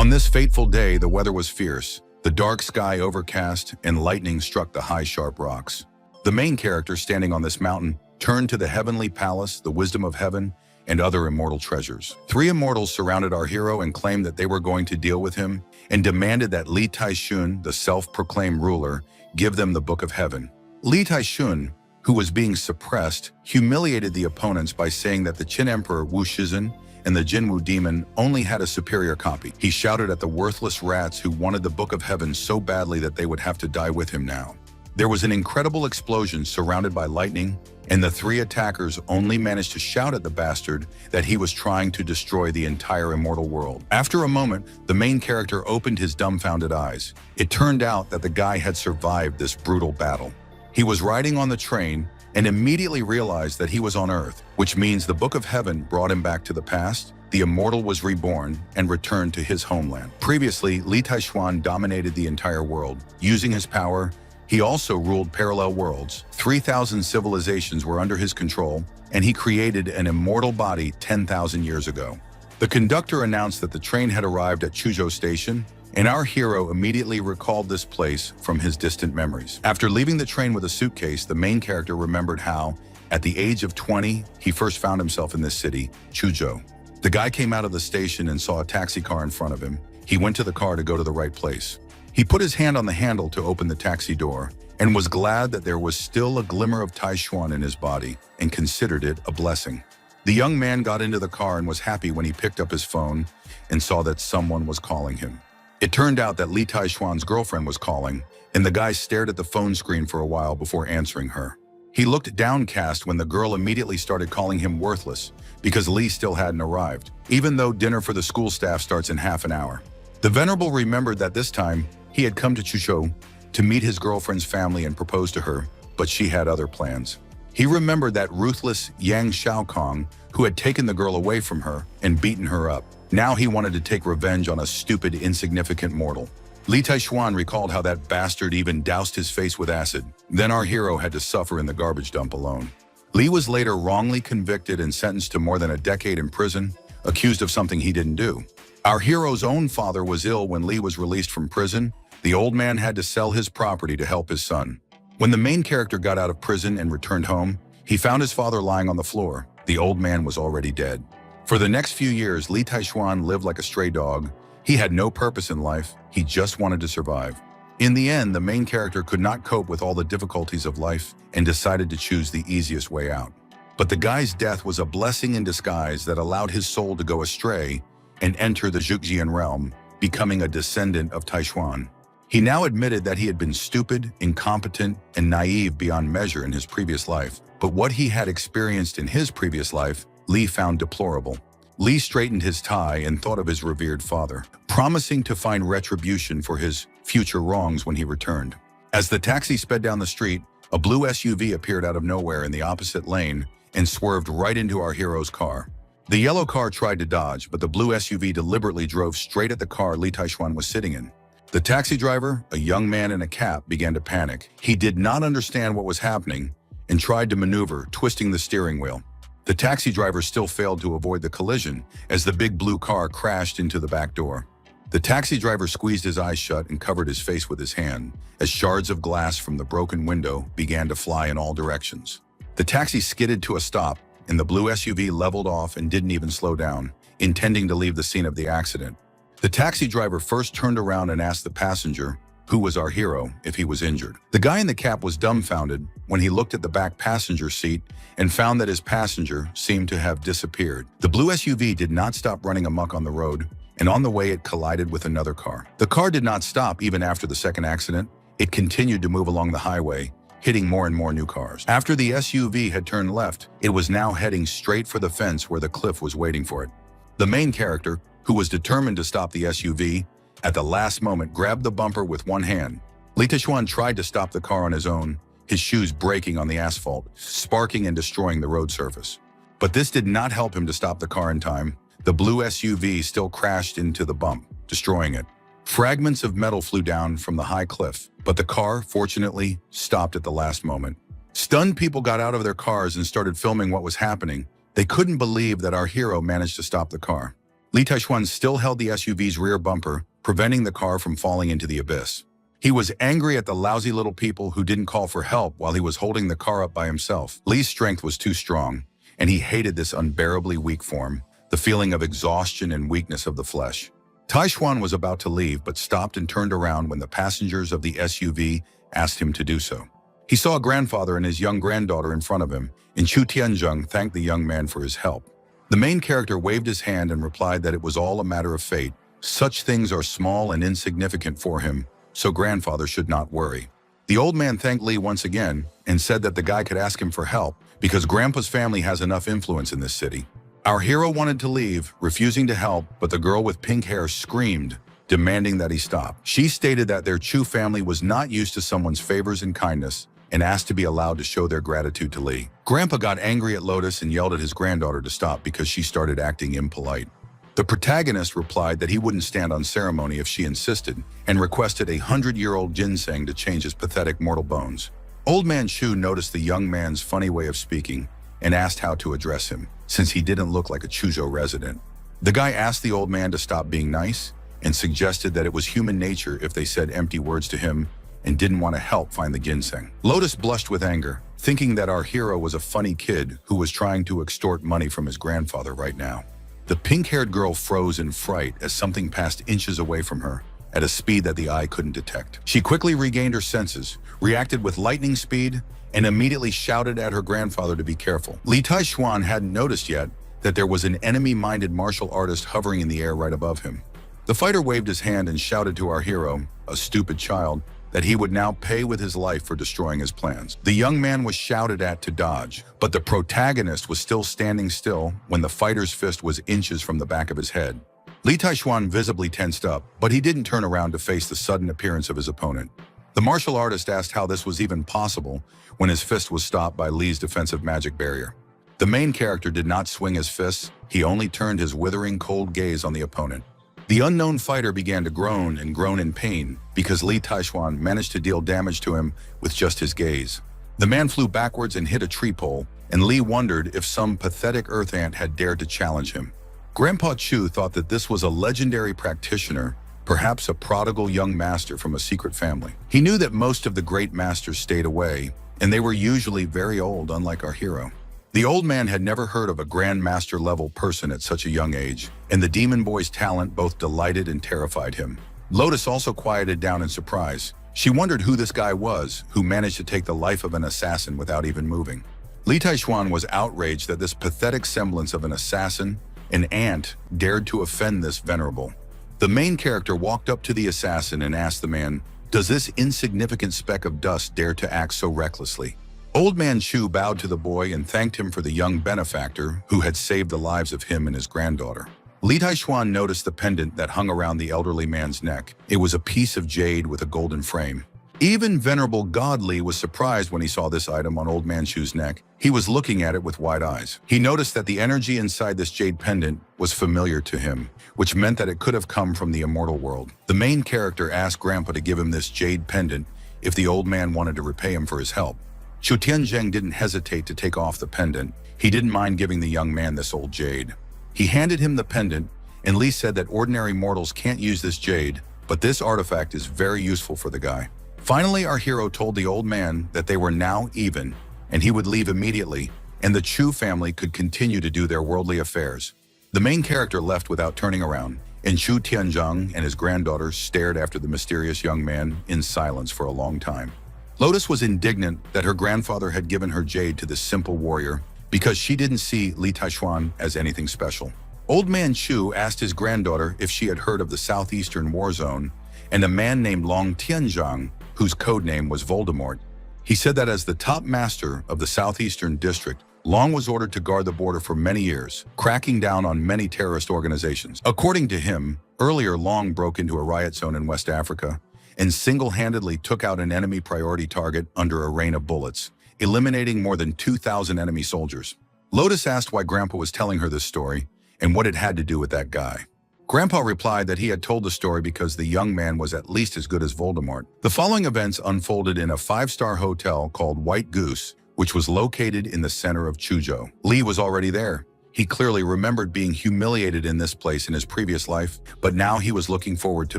On this fateful day, the weather was fierce. The dark sky overcast and lightning struck the high, sharp rocks. The main character standing on this mountain turned to the heavenly palace, the wisdom of heaven, and other immortal treasures. Three immortals surrounded our hero and claimed that they were going to deal with him and demanded that Li Taishun, the self-proclaimed ruler, give them the Book of Heaven. Li Taishun, who was being suppressed, humiliated the opponents by saying that the Qin Emperor Wu Shizhen and the Jinwu demon only had a superior copy. He shouted at the worthless rats who wanted the Book of Heaven so badly that they would have to die with him now. There was an incredible explosion surrounded by lightning, and the three attackers only managed to shout at the bastard that he was trying to destroy the entire immortal world. After a moment, the main character opened his dumbfounded eyes. It turned out that the guy had survived this brutal battle. He was riding on the train and immediately realized that he was on Earth, which means the Book of Heaven brought him back to the past. The immortal was reborn and returned to his homeland. Previously, Li Taishuan dominated the entire world. Using his power, he also ruled parallel worlds. 3,000 civilizations were under his control, and he created an immortal body 10,000 years ago. The conductor announced that the train had arrived at Chuzhou Station, and our hero immediately recalled this place from his distant memories. After leaving the train with a suitcase, the main character remembered how, at the age of 20, he first found himself in this city, Chuzhou. The guy came out of the station and saw a taxi car in front of him. He went to the car to go to the right place. He put his hand on the handle to open the taxi door and was glad that there was still a glimmer of Taishuan in his body and considered it a blessing. The young man got into the car and was happy when he picked up his phone and saw that someone was calling him. It turned out that Li Taishuan's girlfriend was calling, and the guy stared at the phone screen for a while before answering her. He looked downcast when the girl immediately started calling him worthless because Li still hadn't arrived, even though dinner for the school staff starts in half an hour. The Venerable remembered that this time he had come to Chuzhou to meet his girlfriend's family and propose to her, but she had other plans. He remembered that ruthless Yang Xiaokong who had taken the girl away from her and beaten her up. Now he wanted to take revenge on a stupid, insignificant mortal. Li Taishuan recalled how that bastard even doused his face with acid. Then our hero had to suffer in the garbage dump alone. Li was later wrongly convicted and sentenced to more than a decade in prison, accused of something he didn't do. Our hero's own father was ill when Li was released from prison. The old man had to sell his property to help his son. When the main character got out of prison and returned home, he found his father lying on the floor. The old man was already dead. For the next few years, Li Taishuan lived like a stray dog. He had no purpose in life. He just wanted to survive. In the end, the main character could not cope with all the difficulties of life and decided to choose the easiest way out. But the guy's death was a blessing in disguise that allowed his soul to go astray and enter the Zhujian realm, becoming a descendant of Taishuan. He now admitted that he had been stupid, incompetent, and naive beyond measure in his previous life. But what he had experienced in his previous life, Li found deplorable. Li straightened his tie and thought of his revered father, promising to find retribution for his future wrongs when he returned. As the taxi sped down the street, a blue SUV appeared out of nowhere in the opposite lane and swerved right into our hero's car. The yellow car tried to dodge, but the blue SUV deliberately drove straight at the car Li Taishuan was sitting in. The taxi driver, a young man in a cap, began to panic. He did not understand what was happening and tried to maneuver, twisting the steering wheel. The taxi driver still failed to avoid the collision as the big blue car crashed into the back door. The taxi driver squeezed his eyes shut and covered his face with his hand as shards of glass from the broken window began to fly in all directions. The taxi skidded to a stop, and the blue SUV leveled off and didn't even slow down, intending to leave the scene of the accident. The taxi driver first turned around and asked the passenger, who was our hero, if he was injured. The guy in the cap was dumbfounded when he looked at the back passenger seat and found that his passenger seemed to have disappeared. The blue SUV did not stop running amok on the road, and on the way it collided with another car. The car did not stop even after the second accident. It continued to move along the highway, hitting more and more new cars. After the SUV had turned left, it was now heading straight for the fence where the cliff was waiting for it. The main character, who was determined to stop the SUV, at the last moment grabbed the bumper with one hand. Li Taishuan tried to stop the car on his own, his shoes breaking on the asphalt, sparking and destroying the road surface. But this did not help him to stop the car in time. The blue SUV still crashed into the bump, destroying it. Fragments of metal flew down from the high cliff, but the car, fortunately, stopped at the last moment. Stunned people got out of their cars and started filming what was happening. They couldn't believe that our hero managed to stop the car. Li Taishuan still held the SUV's rear bumper, preventing the car from falling into the abyss. He was angry at the lousy little people who didn't call for help while he was holding the car up by himself. Li's strength was too strong, and he hated this unbearably weak form, the feeling of exhaustion and weakness of the flesh. Taishuan was about to leave but stopped and turned around when the passengers of the SUV asked him to do so. He saw a grandfather and his young granddaughter in front of him, and Chu Tianzheng thanked the young man for his help. The main character waved his hand and replied that it was all a matter of fate. Such things are small and insignificant for him, so grandfather should not worry. The old man thanked Li once again and said that the guy could ask him for help because Grandpa's family has enough influence in this city. Our hero wanted to leave, refusing to help, but the girl with pink hair screamed, demanding that he stop. She stated that their Chu family was not used to someone's favors and kindness and asked to be allowed to show their gratitude to Li. Grandpa got angry at Lotus and yelled at his granddaughter to stop because she started acting impolite. The protagonist replied that he wouldn't stand on ceremony if she insisted and requested a 100-year-old ginseng to change his pathetic mortal bones. Old Man Chu noticed the young man's funny way of speaking and asked how to address him, since he didn't look like a Chuzhou resident. The guy asked the old man to stop being nice and suggested that it was human nature if they said empty words to him and didn't want to help find the ginseng. Lotus blushed with anger, thinking that our hero was a funny kid who was trying to extort money from his grandfather right now. The pink-haired girl froze in fright as something passed inches away from her, at a speed that the eye couldn't detect. She quickly regained her senses, reacted with lightning speed, and immediately shouted at her grandfather to be careful. Li Taishuan hadn't noticed yet that there was an enemy-minded martial artist hovering in the air right above him. The fighter waved his hand and shouted to our hero, a stupid child, that he would now pay with his life for destroying his plans. The young man was shouted at to dodge, but the protagonist was still standing still when the fighter's fist was inches from the back of his head. Li Taishuan visibly tensed up, but he didn't turn around to face the sudden appearance of his opponent. The martial artist asked how this was even possible when his fist was stopped by Li's defensive magic barrier. The main character did not swing his fists, he only turned his withering cold gaze on the opponent. The unknown fighter began to groan and groan in pain because Li Taishuan managed to deal damage to him with just his gaze. The man flew backwards and hit a tree pole, and Li wondered if some pathetic earth ant had dared to challenge him. Grandpa Chu thought that this was a legendary practitioner, perhaps a prodigal young master from a secret family. He knew that most of the great masters stayed away, and they were usually very old, unlike our hero. The old man had never heard of a grandmaster level person at such a young age, and the demon boy's talent both delighted and terrified him. Lotus also quieted down in surprise. She wondered who this guy was, who managed to take the life of an assassin without even moving. Li Taishuan was outraged that this pathetic semblance of an assassin, an ant, dared to offend this venerable. The main character walked up to the assassin and asked the man, "Does this insignificant speck of dust dare to act so recklessly?" Old Man Chu bowed to the boy and thanked him for the young benefactor who had saved the lives of him and his granddaughter. Li Taishuan noticed the pendant that hung around the elderly man's neck. It was a piece of jade with a golden frame. Even venerable God Li was surprised when he saw this item on Old Man Chu's neck. He was looking at it with wide eyes. He noticed that the energy inside this jade pendant was familiar to him, which meant that it could have come from the immortal world. The main character asked Grandpa to give him this jade pendant if the old man wanted to repay him for his help. Chu Tianzheng didn't hesitate to take off the pendant. He didn't mind giving the young man this old jade. He handed him the pendant, and Li said that ordinary mortals can't use this jade, but this artifact is very useful for the guy. Finally, our hero told the old man that they were now even, and he would leave immediately, and the Chu family could continue to do their worldly affairs. The main character left without turning around, and Chu Tianzheng and his granddaughter stared after the mysterious young man in silence for a long time. Lotus was indignant that her grandfather had given her jade to this simple warrior because she didn't see Li Taishuan as anything special. Old Man Chu asked his granddaughter if she had heard of the Southeastern War Zone and a man named Long Tianzhang, whose code name was Voldemort. He said that as the top master of the Southeastern District, Long was ordered to guard the border for many years, cracking down on many terrorist organizations. According to him, earlier Long broke into a riot zone in West Africa and single-handedly took out an enemy priority target under a rain of bullets, eliminating more than 2,000 enemy soldiers. Lotus asked why Grandpa was telling her this story and what it had to do with that guy. Grandpa replied that he had told the story because the young man was at least as good as Voldemort. The following events unfolded in a 5-star hotel called White Goose, which was located in the center of Chuzhou. Li was already there. He clearly remembered being humiliated in this place in his previous life, but now he was looking forward to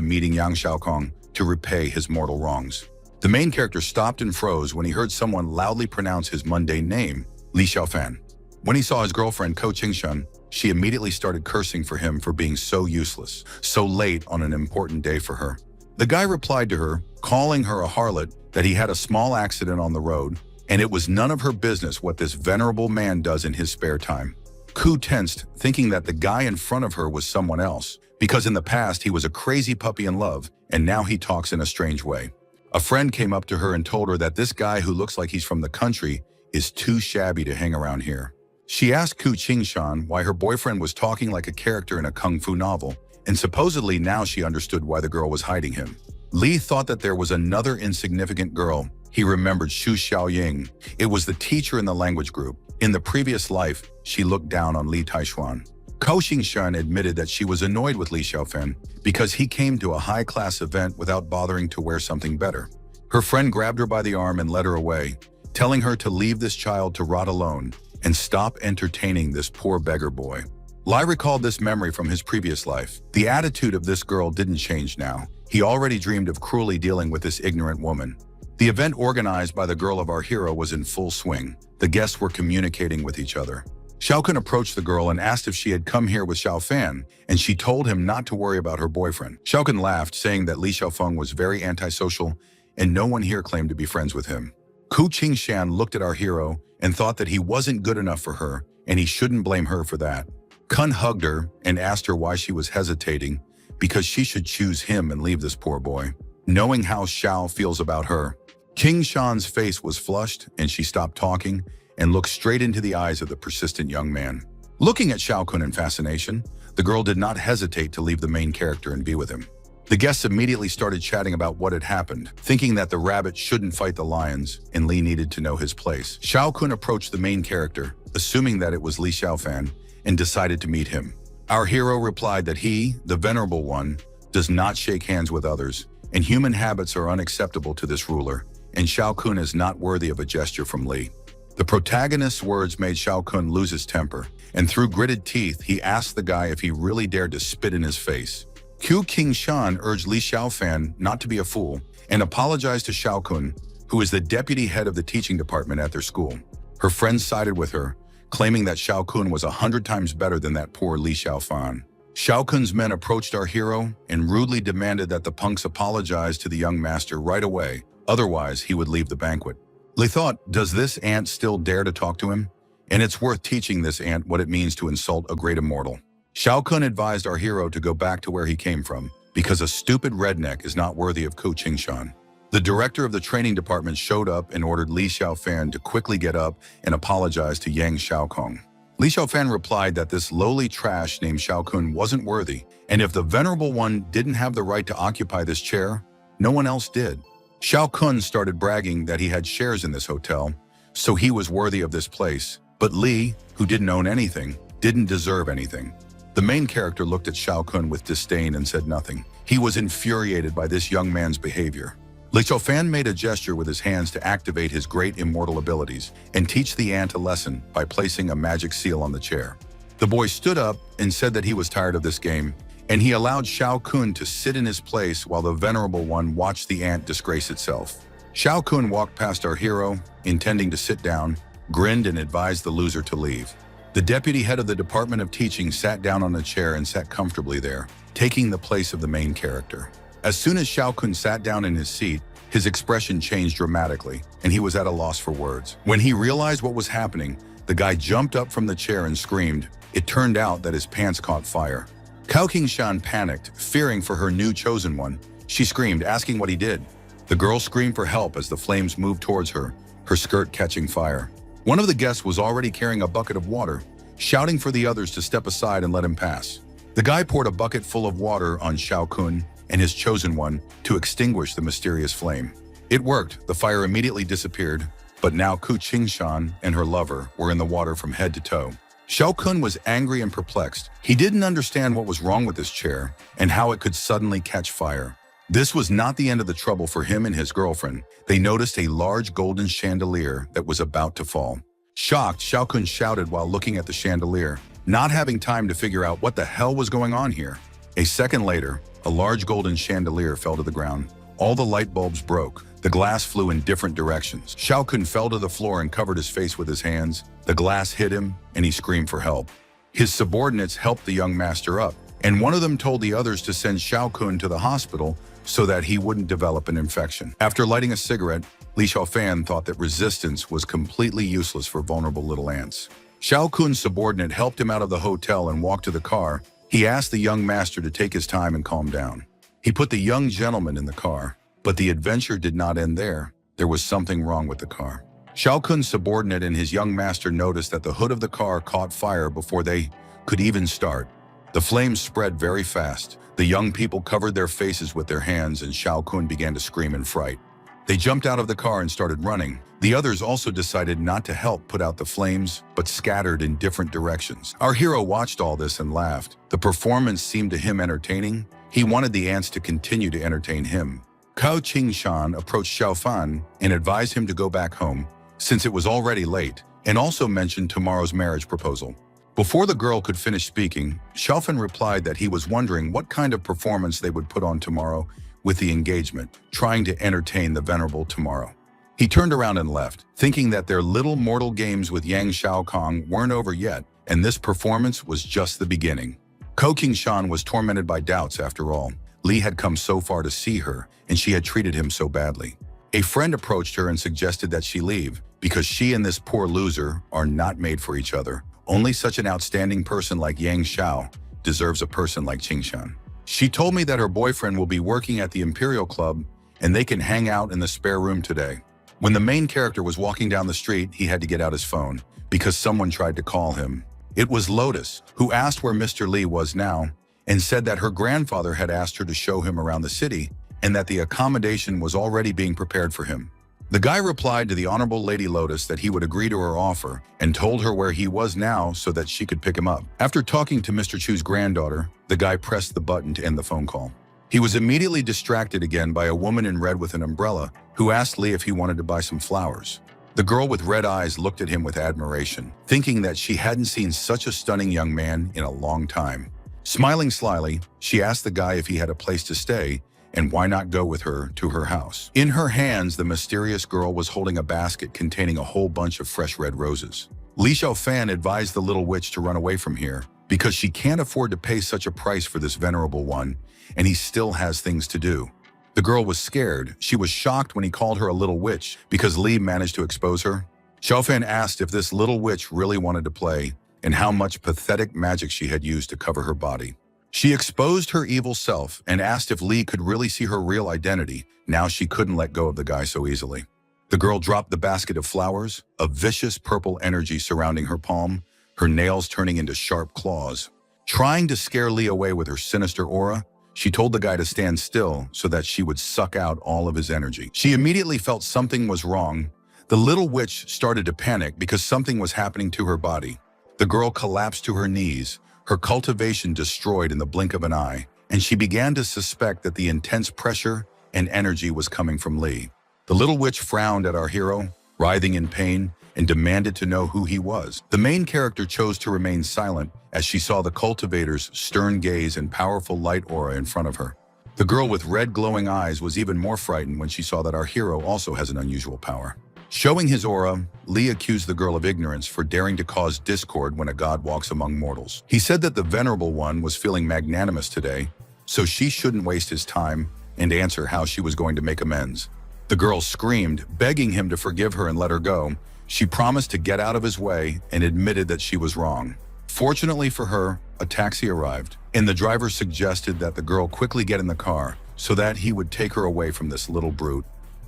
meeting Yang Xiaokong to repay his mortal wrongs. The main character stopped and froze when he heard someone loudly pronounce his mundane name, Li Xiaofan. When he saw his girlfriend Ko Qingshun, she immediately started cursing for him for being so useless, so late on an important day for her. The guy replied to her, calling her a harlot, that he had a small accident on the road, and it was none of her business what this venerable man does in his spare time. Ku tensed, thinking that the guy in front of her was someone else, because in the past he was a crazy puppy in love, and now he talks in a strange way. A friend came up to her and told her that this guy who looks like he's from the country is too shabby to hang around here. She asked Ku Qingshan why her boyfriend was talking like a character in a kung fu novel, and supposedly now she understood why the girl was hiding him. Li thought that there was another insignificant girl. He remembered Xu Xiaoying. It was the teacher in the language group. In the previous life, she looked down on Li Taishuan. Ko Qingshan admitted that she was annoyed with Li Xiaofan because he came to a high-class event without bothering to wear something better. Her friend grabbed her by the arm and led her away, telling her to leave this child to rot alone and stop entertaining this poor beggar boy. Lai recalled this memory from his previous life. The attitude of this girl didn't change now. He already dreamed of cruelly dealing with this ignorant woman. The event organized by the girl of our hero was in full swing. The guests were communicating with each other. Xiaokun approached the girl and asked if she had come here with Xiaofan, and she told him not to worry about her boyfriend. Xiaokun laughed, saying that Li Xiaofeng was very antisocial, and no one here claimed to be friends with him. Ku Qingshan looked at our hero and thought that he wasn't good enough for her, and he shouldn't blame her for that. Kun hugged her and asked her why she was hesitating, because she should choose him and leave this poor boy. Knowing how Xiao feels about her, King Shan's face was flushed and she stopped talking and looked straight into the eyes of the persistent young man. Looking at Xiao Kun in fascination, the girl did not hesitate to leave the main character and be with him. The guests immediately started chatting about what had happened, thinking that the rabbit shouldn't fight the lions and Li needed to know his place. Xiao Kun approached the main character, assuming that it was Li Xiaofan, and decided to meet him. Our hero replied that he, the Venerable One, does not shake hands with others, and human habits are unacceptable to this ruler, and Xiao Kun is not worthy of a gesture from Li. The protagonist's words made Xiao Kun lose his temper, and through gritted teeth, he asked the guy if he really dared to spit in his face. Ku Qingshan urged Li Xiaofan not to be a fool and apologized to Xiao Kun, who is the deputy head of the teaching department at their school. Her friends sided with her, claiming that Xiao Kun was 100 times better than that poor Li Xiaofan. Xiao Kun's men approached our hero and rudely demanded that the punks apologize to the young master right away, otherwise he would leave the banquet. Li thought, does this ant still dare to talk to him? And it's worth teaching this ant what it means to insult a great immortal. Xiao Kun advised our hero to go back to where he came from, because a stupid redneck is not worthy of Ku Qingshan. The director of the training department showed up and ordered Li Xiaofan to quickly get up and apologize to Yang Xiaokong. Li Xiaofan replied that this lowly trash named Xiao Kun wasn't worthy, and if the Venerable One didn't have the right to occupy this chair, no one else did. Xiao Kun started bragging that he had shares in this hotel, so he was worthy of this place, but Li, who didn't own anything, didn't deserve anything. The main character looked at Xiao Kun with disdain and said nothing. He was infuriated by this young man's behavior. Li Xiaofan made a gesture with his hands to activate his great immortal abilities and teach the ant a lesson by placing a magic seal on the chair. The boy stood up and said that he was tired of this game, and he allowed Xiao Kun to sit in his place while the Venerable One watched the ant disgrace itself. Xiao Kun walked past our hero, intending to sit down, grinned and advised the loser to leave. The deputy head of the Department of Teaching sat down on a chair and sat comfortably there, taking the place of the main character. As soon as Xiao Kun sat down in his seat, his expression changed dramatically, and he was at a loss for words. When he realized what was happening, the guy jumped up from the chair and screamed. It turned out that his pants caught fire. Ku Qingshan panicked, fearing for her new chosen one. She screamed, asking what he did. The girl screamed for help as the flames moved towards her, her skirt catching fire. One of the guests was already carrying a bucket of water, shouting for the others to step aside and let him pass. The guy poured a bucket full of water on Xiao Kun and his chosen one to extinguish the mysterious flame. It worked. The fire immediately disappeared, but now Ku Qingshan and her lover were in the water from head to toe. Xiao Kun was angry and perplexed. He didn't understand what was wrong with this chair and how it could suddenly catch fire. This was not the end of the trouble for him and his girlfriend. They noticed a large golden chandelier that was about to fall. Shocked, Xiao Kun shouted while looking at the chandelier, not having time to figure out what the hell was going on here. A second later, a large golden chandelier fell to the ground. All the light bulbs broke. The glass flew in different directions. Shao Kun fell to the floor and covered his face with his hands. The glass hit him, and he screamed for help. His subordinates helped the young master up, and one of them told the others to send Shao Kun to the hospital so that he wouldn't develop an infection. After lighting a cigarette, Li Xiaofan thought that resistance was completely useless for vulnerable little ants. Shao Kun's subordinate helped him out of the hotel and walked to the car. He asked the young master to take his time and calm down. He put the young gentleman in the car, but the adventure did not end there. There was something wrong with the car. Shao Kun's subordinate and his young master noticed that the hood of the car caught fire before they could even start. The flames spread very fast. The young people covered their faces with their hands, and Shao Kun began to scream in fright. They jumped out of the car and started running. The others also decided not to help put out the flames, but scattered in different directions. Our hero watched all this and laughed. The performance seemed to him entertaining. He wanted the ants to continue to entertain him. Cao Qingshan approached Xiaofan and advised him to go back home, since it was already late, and also mentioned tomorrow's marriage proposal. Before the girl could finish speaking, Xiaofan replied that he was wondering what kind of performance they would put on tomorrow with the engagement, trying to entertain the venerable tomorrow. He turned around and left, thinking that their little mortal games with Yang Xiaokong weren't over yet, and this performance was just the beginning. Ko Qingshan was tormented by doubts after all. Li had come so far to see her, and she had treated him so badly. A friend approached her and suggested that she leave, because she and this poor loser are not made for each other. Only such an outstanding person like Yang Xiao deserves a person like Qingshan. She told me that her boyfriend will be working at the Imperial Club and they can hang out in the spare room today. When the main character was walking down the street, he had to get out his phone because someone tried to call him. It was Lotus, who asked where Mr. Li was now and said that her grandfather had asked her to show him around the city and that the accommodation was already being prepared for him. The guy replied to the Honorable Lady Lotus that he would agree to her offer and told her where he was now so that she could pick him up. After talking to Mr. Chu's granddaughter, the guy pressed the button to end the phone call. He was immediately distracted again by a woman in red with an umbrella who asked Li if he wanted to buy some flowers. The girl with red eyes looked at him with admiration, thinking that she hadn't seen such a stunning young man in a long time. Smiling slyly, she asked the guy if he had a place to stay and why not go with her to her house. In her hands, the mysterious girl was holding a basket containing a whole bunch of fresh red roses. Li Xiaofan advised the little witch to run away from here because she can't afford to pay such a price for this venerable one, and he still has things to do. The girl was scared. She was shocked when he called her a little witch because Li managed to expose her. Xiaofan asked if this little witch really wanted to play and how much pathetic magic she had used to cover her body. She exposed her evil self and asked if Li could really see her real identity. Now she couldn't let go of the guy so easily. The girl dropped the basket of flowers, a vicious purple energy surrounding her palm, her nails turning into sharp claws. Trying to scare Li away with her sinister aura, she told the guy to stand still so that she would suck out all of his energy. She immediately felt something was wrong. The little witch started to panic because something was happening to her body. The girl collapsed to her knees, her cultivation destroyed in the blink of an eye, and she began to suspect that the intense pressure and energy was coming from Li. The little witch frowned at our hero, writhing in pain, and demanded to know who he was. The main character chose to remain silent as she saw the cultivator's stern gaze and powerful light aura in front of her. The girl with red glowing eyes was even more frightened when she saw that our hero also has an unusual power. Showing his aura, Li accused the girl of ignorance for daring to cause discord when a god walks among mortals. He said that the Venerable One was feeling magnanimous today, so she shouldn't waste his time and answer how she was going to make amends. The girl screamed, begging him to forgive her and let her go. She promised to get out of his way and admitted that she was wrong. Fortunately for her, a taxi arrived, and the driver suggested that the girl quickly get in the car so that he would take her away from this little brute.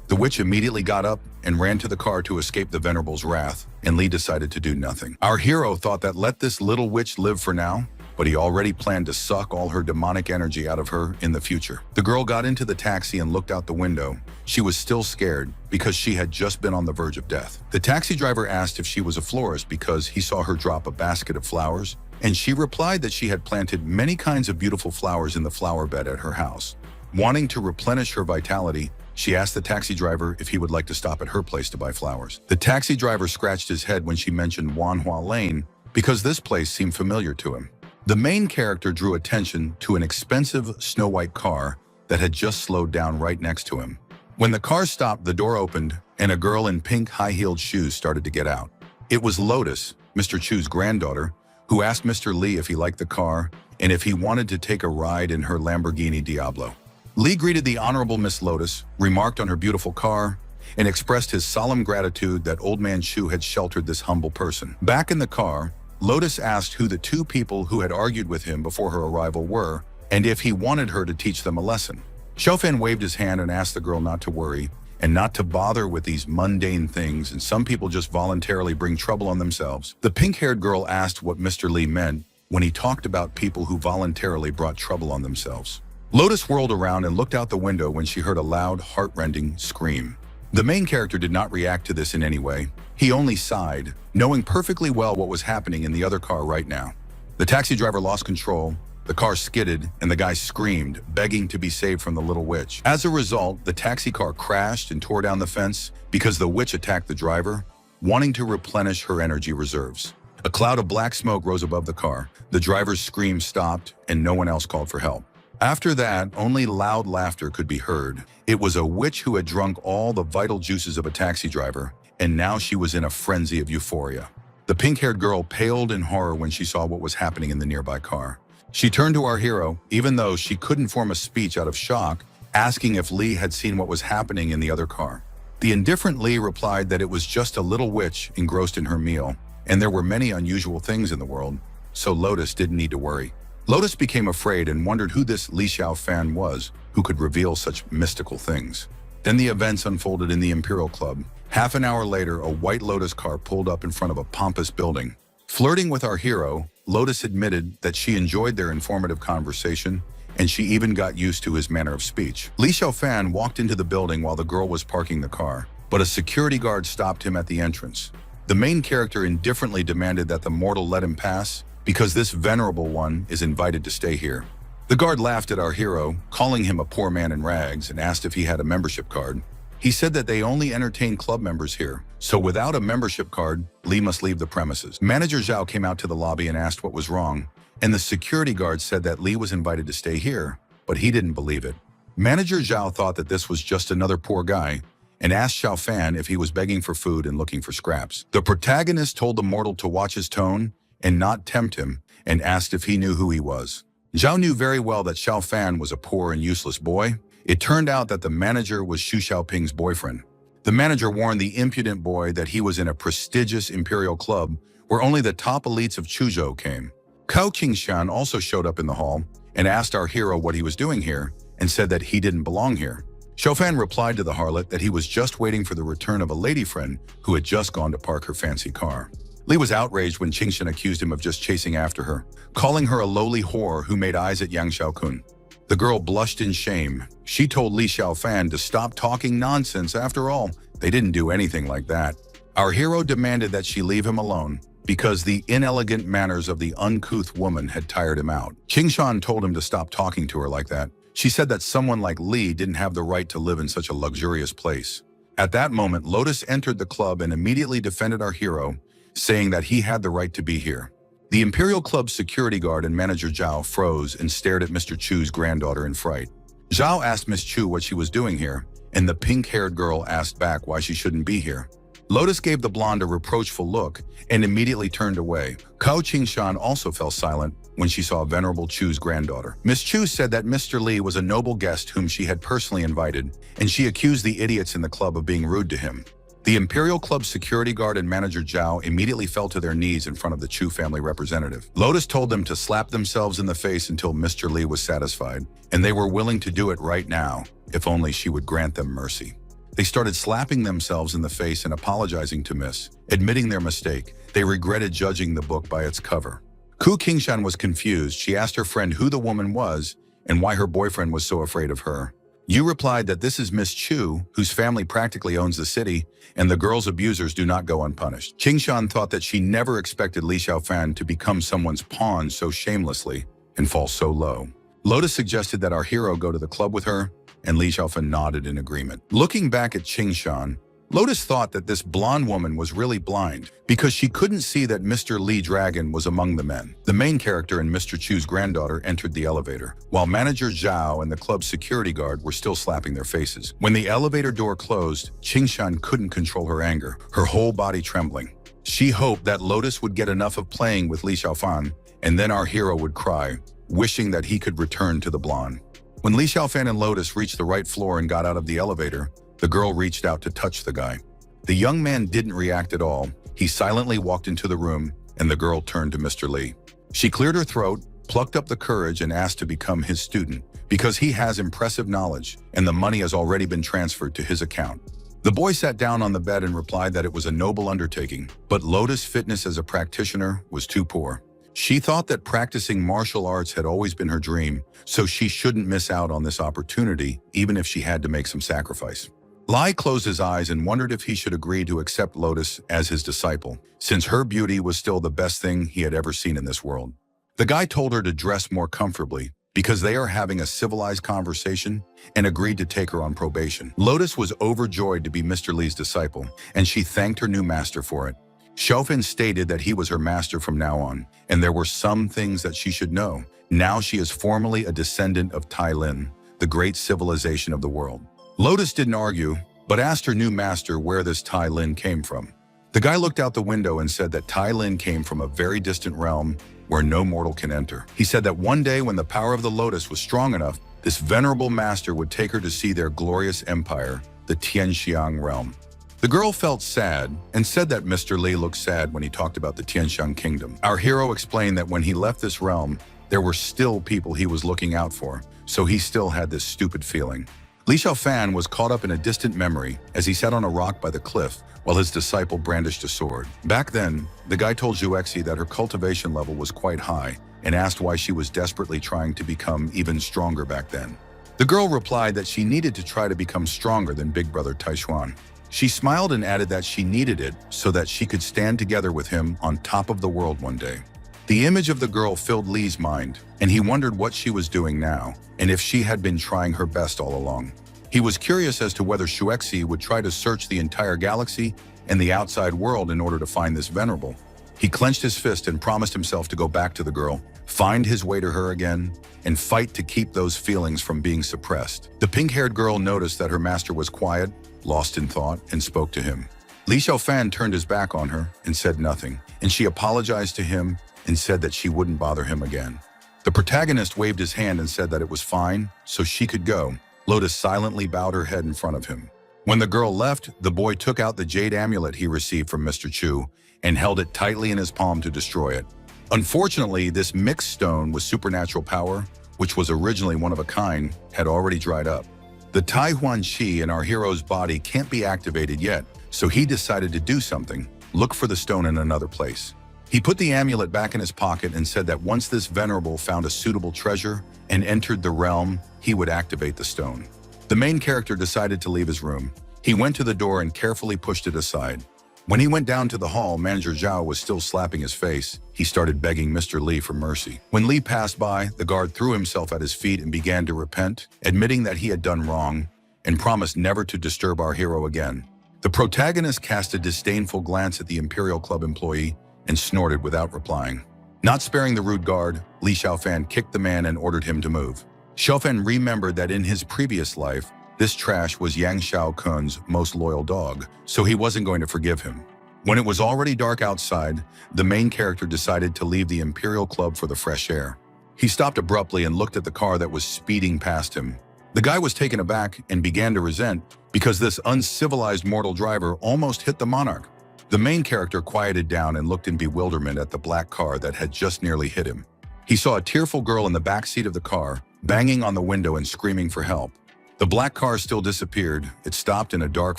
The witch immediately got up and ran to the car to escape the Venerable's wrath, and Li decided to do nothing. Our hero thought that let this little witch live for now, but he already planned to suck all her demonic energy out of her in the future. The girl got into the taxi and looked out the window. She was still scared because she had just been on the verge of death. The taxi driver asked if she was a florist because he saw her drop a basket of flowers, and she replied that she had planted many kinds of beautiful flowers in the flower bed at her house. Wanting to replenish her vitality, she asked the taxi driver if he would like to stop at her place to buy flowers. The taxi driver scratched his head when she mentioned Manhwa Lane because this place seemed familiar to him. The main character drew attention to an expensive snow-white car that had just slowed down right next to him. When the car stopped, the door opened, and a girl in pink high-heeled shoes started to get out. It was Lotus, Mr. Chu's granddaughter, who asked Mr. Lee if he liked the car and if he wanted to take a ride in her Lamborghini Diablo. Lee greeted the Honorable Miss Lotus, remarked on her beautiful car, and expressed his solemn gratitude that Old Man Chu had sheltered this humble person. Back in the car, Lotus asked who the two people who had argued with him before her arrival were, and if he wanted her to teach them a lesson. Xiaofan waved his hand and asked the girl not to worry and not to bother with these mundane things, and some people just voluntarily bring trouble on themselves. The pink-haired girl asked what Mr. Lee meant when he talked about people who voluntarily brought trouble on themselves. Lotus whirled around and looked out the window when she heard a loud, heart-rending scream. The main character did not react to this in any way. He only sighed, knowing perfectly well what was happening in the other car right now. The taxi driver lost control, the car skidded, and the guy screamed, begging to be saved from the little witch. As a result, the taxi car crashed and tore down the fence because the witch attacked the driver, wanting to replenish her energy reserves. A cloud of black smoke rose above the car. The driver's scream stopped, and no one else called for help. After that, only loud laughter could be heard. It was a witch who had drunk all the vital juices of a taxi driver, and now she was in a frenzy of euphoria. The pink-haired girl paled in horror when she saw what was happening in the nearby car. She turned to our hero, even though she couldn't form a speech out of shock, asking if Lee had seen what was happening in the other car. The indifferent Lee replied that it was just a little witch engrossed in her meal, and there were many unusual things in the world, so Lotus didn't need to worry. Lotus became afraid and wondered who this Li Xiaofan was, who could reveal such mystical things. Then the events unfolded in the Imperial Club. Half an hour later, a white Lotus car pulled up in front of a pompous building. Flirting with our hero, Lotus admitted that she enjoyed their informative conversation, and she even got used to his manner of speech. Li Xiaofan walked into the building while the girl was parking the car, but a security guard stopped him at the entrance. The main character indifferently demanded that the mortal let him pass, because this venerable one is invited to stay here. The guard laughed at our hero, calling him a poor man in rags, and asked if he had a membership card. He said that they only entertain club members here, so without a membership card, Lee must leave the premises. Manager Zhao came out to the lobby and asked what was wrong, and the security guard said that Lee was invited to stay here, but he didn't believe it. Manager Zhao thought that this was just another poor guy, and asked Xiaofan if he was begging for food and looking for scraps. The protagonist told the mortal to watch his tone and not tempt him, and asked if he knew who he was. Zhao knew very well that Xiaofan was a poor and useless boy. It turned out that the manager was Xu Xiaoping's boyfriend. The manager warned the impudent boy that he was in a prestigious imperial club where only the top elites of Chuzhou came. Cao Qingshan also showed up in the hall and asked our hero what he was doing here and said that he didn't belong here. Xiaofan replied to the harlot that he was just waiting for the return of a lady friend who had just gone to park her fancy car. Li was outraged when Qingshan accused him of just chasing after her, calling her a lowly whore who made eyes at Yang Xiaokun. The girl blushed in shame. She told Li Xiaofan to stop talking nonsense. After all, they didn't do anything like that. Our hero demanded that she leave him alone because the inelegant manners of the uncouth woman had tired him out. Qingshan told him to stop talking to her like that. She said that someone like Li didn't have the right to live in such a luxurious place. At that moment, Lotus entered the club and immediately defended our hero, saying that he had the right to be here. The Imperial Club's security guard and manager Zhao froze and stared at Mr. Chu's granddaughter in fright. Zhao asked Miss Chu what she was doing here, and the pink-haired girl asked back why she shouldn't be here. Lotus gave the blonde a reproachful look and immediately turned away. Cao Qingshan also fell silent when she saw Venerable Chu's granddaughter. Miss Chu said that Mr. Lee was a noble guest whom she had personally invited, and she accused the idiots in the club of being rude to him. The Imperial Club's security guard and manager Zhao immediately fell to their knees in front of the Chu family representative. Lotus told them to slap themselves in the face until Mr. Lee was satisfied, and they were willing to do it right now, if only she would grant them mercy. They started slapping themselves in the face and apologizing to Miss, admitting their mistake. They regretted judging the book by its cover. Ku Qingshan was confused. She asked her friend who the woman was and why her boyfriend was so afraid of her. Yu replied that this is Miss Chu, whose family practically owns the city, and the girl's abusers do not go unpunished. Qingshan thought that she never expected Li Xiaofan to become someone's pawn so shamelessly and fall so low. Lotus suggested that our hero go to the club with her, and Li Xiaofan nodded in agreement. Looking back at Qingshan, Lotus thought that this blonde woman was really blind because she couldn't see that Mr. Lee Dragon was among the men. The main character and Mr. Chu's granddaughter entered the elevator, while manager Zhao and the club's security guard were still slapping their faces. When the elevator door closed, Qingshan couldn't control her anger, her whole body trembling. She hoped that Lotus would get enough of playing with Li Xiaofan, and then our hero would cry, wishing that he could return to the blonde. When Li Xiaofan and Lotus reached the right floor and got out of the elevator, the girl reached out to touch the guy. The young man didn't react at all. He silently walked into the room, and the girl turned to Mr. Lee. She cleared her throat, plucked up the courage, and asked to become his student, because he has impressive knowledge, and the money has already been transferred to his account. The boy sat down on the bed and replied that it was a noble undertaking, but Lotus' fitness as a practitioner was too poor. She thought that practicing martial arts had always been her dream, so she shouldn't miss out on this opportunity, even if she had to make some sacrifice. Lai closed his eyes and wondered if he should agree to accept Lotus as his disciple, since her beauty was still the best thing he had ever seen in this world. The guy told her to dress more comfortably, because they are having a civilized conversation, and agreed to take her on probation. Lotus was overjoyed to be Mr. Lee's disciple, and she thanked her new master for it. Xiaofan stated that he was her master from now on, and there were some things that she should know. Now she is formally a descendant of Tai Lin, the great civilization of the world. Lotus didn't argue, but asked her new master where this Tai Lin came from. The guy looked out the window and said that Tai Lin came from a very distant realm where no mortal can enter. He said that one day when the power of the lotus was strong enough, this venerable master would take her to see their glorious empire, the Tianxiang realm. The girl felt sad and said that Mr. Lee looked sad when he talked about the Tianxiang kingdom. Our hero explained that when he left this realm, there were still people he was looking out for, so he still had this stupid feeling. Li Xiaofan was caught up in a distant memory as he sat on a rock by the cliff while his disciple brandished a sword. Back then, the guy told Zhuexi that her cultivation level was quite high and asked why she was desperately trying to become even stronger back then. The girl replied that she needed to try to become stronger than big brother Taishuan. She smiled and added that she needed it so that she could stand together with him on top of the world one day. The image of the girl filled Li's mind, and he wondered what she was doing now, and if she had been trying her best all along. He was curious as to whether Zhuexi would try to search the entire galaxy and the outside world in order to find this venerable. He clenched his fist and promised himself to go back to the girl, find his way to her again, and fight to keep those feelings from being suppressed. The pink-haired girl noticed that her master was quiet, lost in thought, and spoke to him. Li Xiaofan turned his back on her and said nothing, and she apologized to him and said that she wouldn't bother him again. The protagonist waved his hand and said that it was fine, so she could go. Lotus silently bowed her head in front of him. When the girl left, the boy took out the jade amulet he received from Mr. Chu and held it tightly in his palm to destroy it. Unfortunately, this mixed stone with supernatural power, which was originally one of a kind, had already dried up. The Tai Huan Qi in our hero's body can't be activated yet, so he decided to do something, look for the stone in another place. He put the amulet back in his pocket and said that once this venerable found a suitable treasure and entered the realm, he would activate the stone. The main character decided to leave his room. He went to the door and carefully pushed it aside. When he went down to the hall, Manager Zhao was still slapping his face. He started begging Mr. Lee for mercy. When Lee passed by, the guard threw himself at his feet and began to repent, admitting that he had done wrong and promised never to disturb our hero again. The protagonist cast a disdainful glance at the Imperial Club employee and snorted without replying. Not sparing the rude guard, Li Xiaofan kicked the man and ordered him to move. Xiaofan remembered that in his previous life, this trash was Yang Xiaokun's most loyal dog, so he wasn't going to forgive him. When it was already dark outside, the main character decided to leave the Imperial Club for the fresh air. He stopped abruptly and looked at the car that was speeding past him. The guy was taken aback and began to resent because this uncivilized mortal driver almost hit the monarch. The main character quieted down and looked in bewilderment at the black car that had just nearly hit him. He saw a tearful girl in the back seat of the car, banging on the window and screaming for help. The black car still disappeared. It stopped in a dark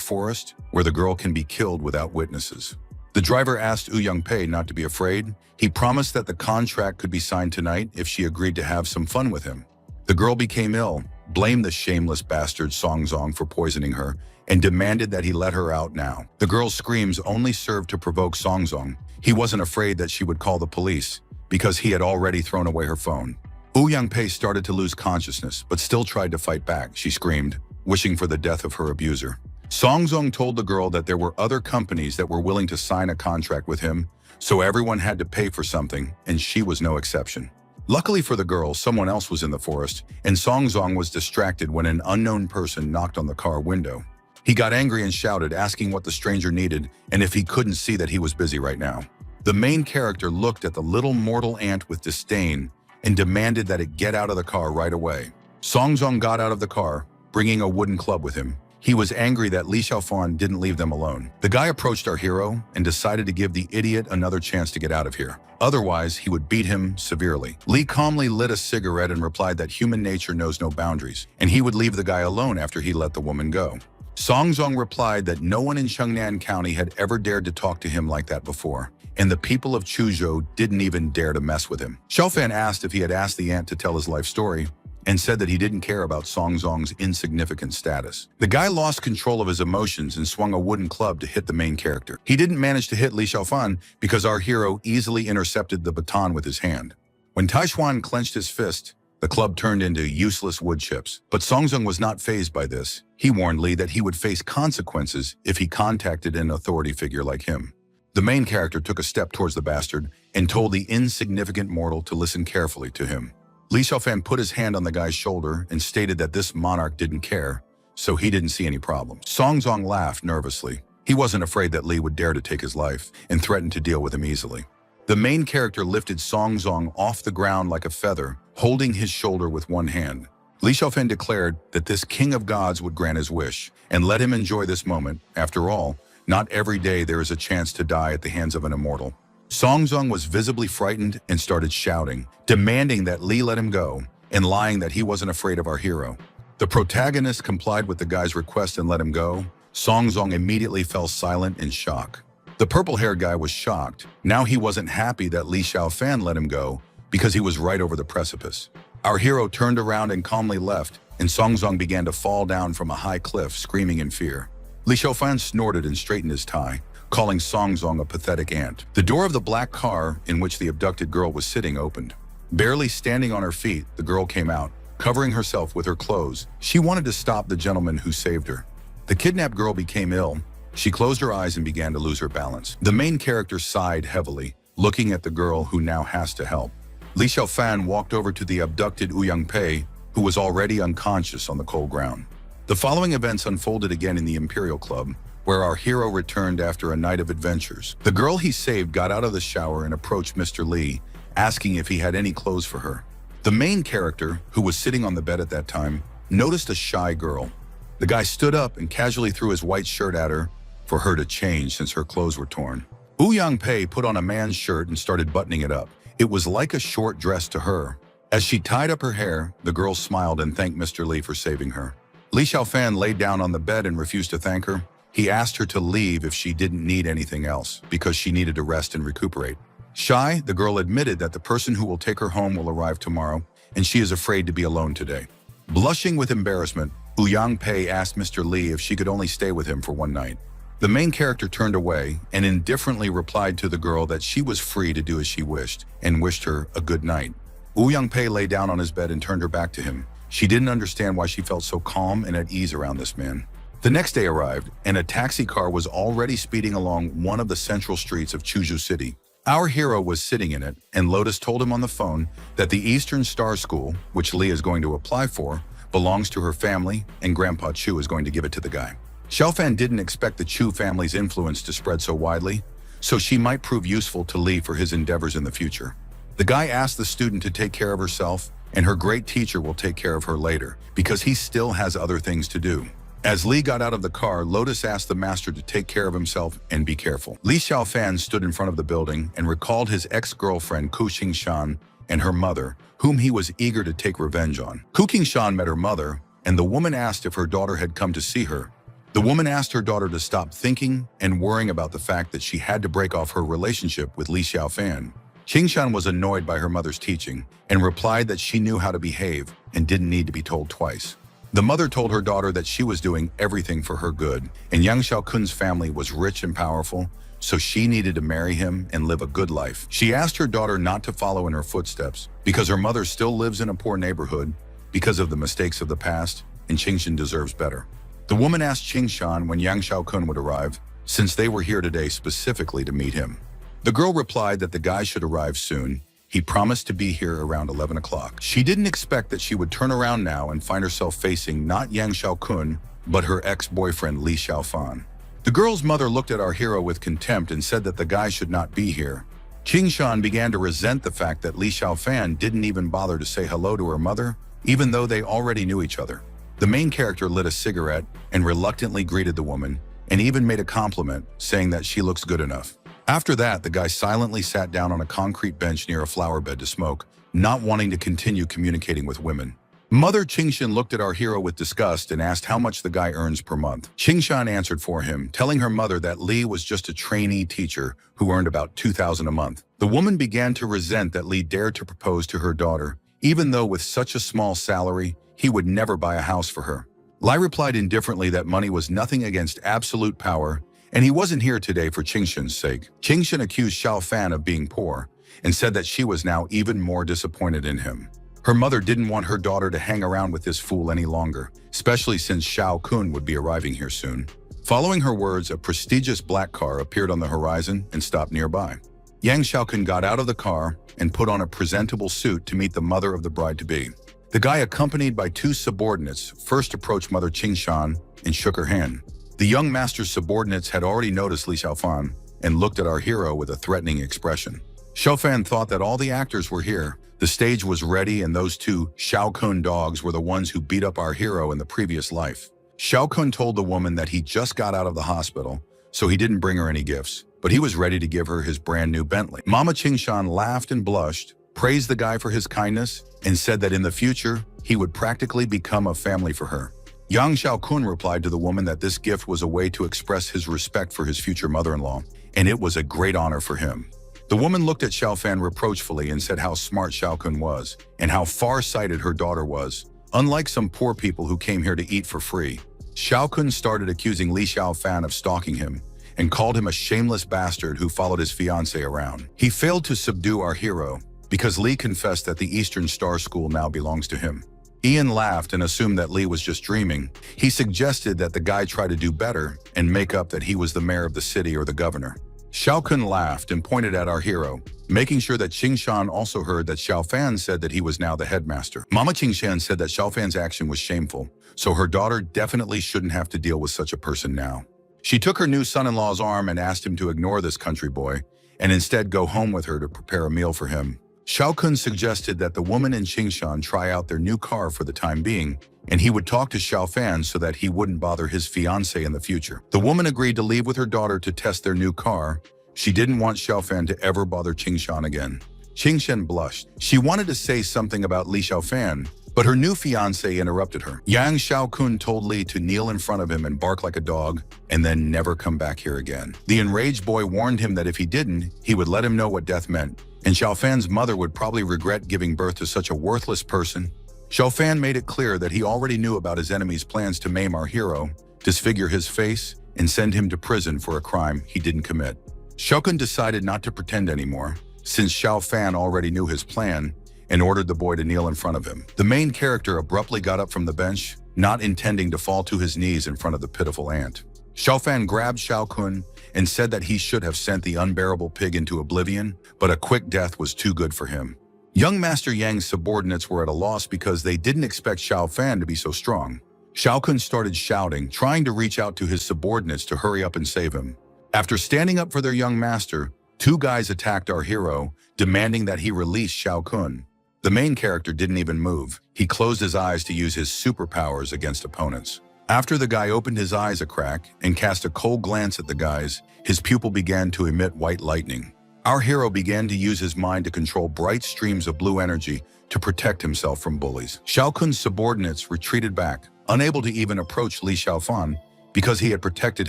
forest where the girl can be killed without witnesses. The driver asked Wu Yangpei not to be afraid. He promised that the contract could be signed tonight if she agreed to have some fun with him. The girl became ill, blamed the shameless bastard Songzong for poisoning her, and demanded that he let her out now. The girl's screams only served to provoke Songzong. He wasn't afraid that she would call the police because he had already thrown away her phone. Wu Yangpei started to lose consciousness, but still tried to fight back. She screamed, wishing for the death of her abuser. Song Zong told the girl that there were other companies that were willing to sign a contract with him, so everyone had to pay for something, and she was no exception. Luckily for the girl, someone else was in the forest, and Song Zong was distracted when an unknown person knocked on the car window. He got angry and shouted, asking what the stranger needed and if he couldn't see that he was busy right now. The main character looked at the little mortal ant with disdain and demanded that it get out of the car right away. Song Zong got out of the car, bringing a wooden club with him. He was angry that Li Xiaofan didn't leave them alone. The guy approached our hero and decided to give the idiot another chance to get out of here. Otherwise, he would beat him severely. Li calmly lit a cigarette and replied that human nature knows no boundaries, and he would leave the guy alone after he let the woman go. Song Zong replied that no one in Chengnan County had ever dared to talk to him like that before, and the people of Chuzhou didn't even dare to mess with him. Xiaofan asked if he had asked the ant to tell his life story, and said that he didn't care about Song Zong's insignificant status. The guy lost control of his emotions and swung a wooden club to hit the main character. He didn't manage to hit Li Xiaofan because our hero easily intercepted the baton with his hand. When Taishuan clenched his fist, the club turned into useless wood chips. But Song Zong was not fazed by this. He warned Li that he would face consequences if he contacted an authority figure like him. The main character took a step towards the bastard and told the insignificant mortal to listen carefully to him. Li Xiaofan put his hand on the guy's shoulder and stated that this monarch didn't care, so he didn't see any problem. Song Zong laughed nervously. He wasn't afraid that Li would dare to take his life and threatened to deal with him easily. The main character lifted Song Zong off the ground like a feather, holding his shoulder with one hand. Li Xiaofan declared that this king of gods would grant his wish and let him enjoy this moment. After all, not every day there is a chance to die at the hands of an immortal. Song Zong was visibly frightened and started shouting, demanding that Li let him go, and lying that he wasn't afraid of our hero. The protagonist complied with the guy's request and let him go. Song Zong immediately fell silent in shock. The purple-haired guy was shocked. Now he wasn't happy that Li Xiaofan let him go because he was right over the precipice. Our hero turned around and calmly left, and Song Zong began to fall down from a high cliff, screaming in fear. Li Xiaofan snorted and straightened his tie, calling Song Zong a pathetic ant. The door of the black car in which the abducted girl was sitting opened. Barely standing on her feet, the girl came out, covering herself with her clothes. She wanted to stop the gentleman who saved her. The kidnapped girl became ill. She closed her eyes and began to lose her balance. The main character sighed heavily, looking at the girl who now has to help. Li Xiaofan walked over to the abducted Wu Yangpei, who was already unconscious on the cold ground. The following events unfolded again in the Imperial Club, where our hero returned after a night of adventures. The girl he saved got out of the shower and approached Mr. Li, asking if he had any clothes for her. The main character, who was sitting on the bed at that time, noticed a shy girl. The guy stood up and casually threw his white shirt at her for her to change since her clothes were torn. Wu Yangpei put on a man's shirt and started buttoning it up. It was like a short dress to her. As she tied up her hair, the girl smiled and thanked Mr. Li for saving her. Li Xiaofan laid down on the bed and refused to thank her. He asked her to leave if she didn't need anything else, because she needed to rest and recuperate. Shy, the girl admitted that the person who will take her home will arrive tomorrow, and she is afraid to be alone today. Blushing with embarrassment, Wu Yangpei asked Mr. Li if she could only stay with him for one night. The main character turned away and indifferently replied to the girl that she was free to do as she wished, and wished her a good night. Wu Yangpei lay down on his bed and turned her back to him. She didn't understand why she felt so calm and at ease around this man. The next day arrived, and a taxi car was already speeding along one of the central streets of Chuzhou City. Our hero was sitting in it, and Lotus told him on the phone that the Eastern Star School, which Li is going to apply for, belongs to her family, and Grandpa Chu is going to give it to the guy. Xiaofan didn't expect the Chu family's influence to spread so widely, so she might prove useful to Li for his endeavors in the future. The guy asked the student to take care of herself, and her great teacher will take care of her later, because he still has other things to do. As Li got out of the car, Lotus asked the master to take care of himself and be careful. Li Xiaofan stood in front of the building and recalled his ex-girlfriend Ku Qingshan and her mother, whom he was eager to take revenge on. Ku Qingshan met her mother, and the woman asked if her daughter had come to see her. The woman asked her daughter to stop thinking and worrying about the fact that she had to break off her relationship with Li Xiaofan. Qingshan was annoyed by her mother's teaching and replied that she knew how to behave and didn't need to be told twice. The mother told her daughter that she was doing everything for her good, and Yang Xiaokun's family was rich and powerful, so she needed to marry him and live a good life. She asked her daughter not to follow in her footsteps, because her mother still lives in a poor neighborhood because of the mistakes of the past, and Qingshan deserves better. The woman asked Qingshan when Yang Xiaokun would arrive, since they were here today specifically to meet him. The girl replied that the guy should arrive soon. He promised to be here around 11 o'clock. She didn't expect that she would turn around now and find herself facing not Yang Xiaokun, but her ex-boyfriend Li Xiaofan. The girl's mother looked at our hero with contempt and said that the guy should not be here. Qingshan began to resent the fact that Li Xiaofan didn't even bother to say hello to her mother, even though they already knew each other. The main character lit a cigarette and reluctantly greeted the woman, and even made a compliment, saying that she looks good enough. After that, the guy silently sat down on a concrete bench near a flower bed to smoke, not wanting to continue communicating with women. Mother Qingshan looked at our hero with disgust and asked how much the guy earns per month. Qingshan answered for him, telling her mother that Li was just a trainee teacher who earned about 2,000 a month. The woman began to resent that Li dared to propose to her daughter, even though with such a small salary, he would never buy a house for her. Li replied indifferently that money was nothing against absolute power, and he wasn't here today for Qingshan's sake. Qingshan accused Xiaofan of being poor and said that she was now even more disappointed in him. Her mother didn't want her daughter to hang around with this fool any longer, especially since Xiao Kun would be arriving here soon. Following her words, a prestigious black car appeared on the horizon and stopped nearby. Yang Xiaokun got out of the car and put on a presentable suit to meet the mother of the bride-to-be. The guy, accompanied by two subordinates, first approached Mother Qingshan and shook her hand. The young master's subordinates had already noticed Li Xiaofan and looked at our hero with a threatening expression. Xiaofan thought that all the actors were here. The stage was ready, and those two Xiaokun dogs were the ones who beat up our hero in the previous life. Xiaokun told the woman that he just got out of the hospital, so he didn't bring her any gifts, but he was ready to give her his brand new Bentley. Mama Qingshan laughed and blushed, praised the guy for his kindness, and said that in the future, he would practically become a family for her. Yang Xiaokun replied to the woman that this gift was a way to express his respect for his future mother-in-law, and it was a great honor for him. The woman looked at Xiaofan reproachfully and said how smart Xiaokun was, and how far-sighted her daughter was, unlike some poor people who came here to eat for free. Xiaokun started accusing Li Xiaofan of stalking him, and called him a shameless bastard who followed his fiancée around. He failed to subdue our hero, because Li confessed that the Eastern Star School now belongs to him. Ian laughed and assumed that Li was just dreaming. He suggested that the guy try to do better and make up that he was the mayor of the city or the governor. Xiaokun laughed and pointed at our hero, making sure that Qingshan also heard that Xiaofan said that he was now the headmaster. Mama Qingshan said that Xiaofan's action was shameful, so her daughter definitely shouldn't have to deal with such a person now. She took her new son-in-law's arm and asked him to ignore this country boy and instead go home with her to prepare a meal for him. Xiaokun suggested that the woman and Qingshan try out their new car for the time being, and he would talk to Xiaofan so that he wouldn't bother his fiancée in the future. The woman agreed to leave with her daughter to test their new car. She didn't want Xiaofan to ever bother Qingshan again. Qingshan blushed. She wanted to say something about Li Xiaofan, but her new fiancé interrupted her. Yang Xiaokun told Li to kneel in front of him and bark like a dog, and then never come back here again. The enraged boy warned him that if he didn't, he would let him know what death meant, and Xiaofan's mother would probably regret giving birth to such a worthless person. Xiaofan made it clear that he already knew about his enemy's plans to maim our hero, disfigure his face, and send him to prison for a crime he didn't commit. Xiaokun decided not to pretend anymore, since Xiaofan already knew his plan, and ordered the boy to kneel in front of him. The main character abruptly got up from the bench, not intending to fall to his knees in front of the pitiful ant. Xiaofan grabbed Xiaokun and said that he should have sent the unbearable pig into oblivion, but a quick death was too good for him. Young Master Yang's subordinates were at a loss because they didn't expect Xiaofan to be so strong. Xiaokun started shouting, trying to reach out to his subordinates to hurry up and save him. After standing up for their young master, two guys attacked our hero, demanding that he release Xiaokun. The main character didn't even move. He closed his eyes to use his superpowers against opponents. After the guy opened his eyes a crack and cast a cold glance at the guys, his pupil began to emit white lightning. Our hero began to use his mind to control bright streams of blue energy to protect himself from bullies. Xiaokun's subordinates retreated back, unable to even approach Li Xiaofan because he had protected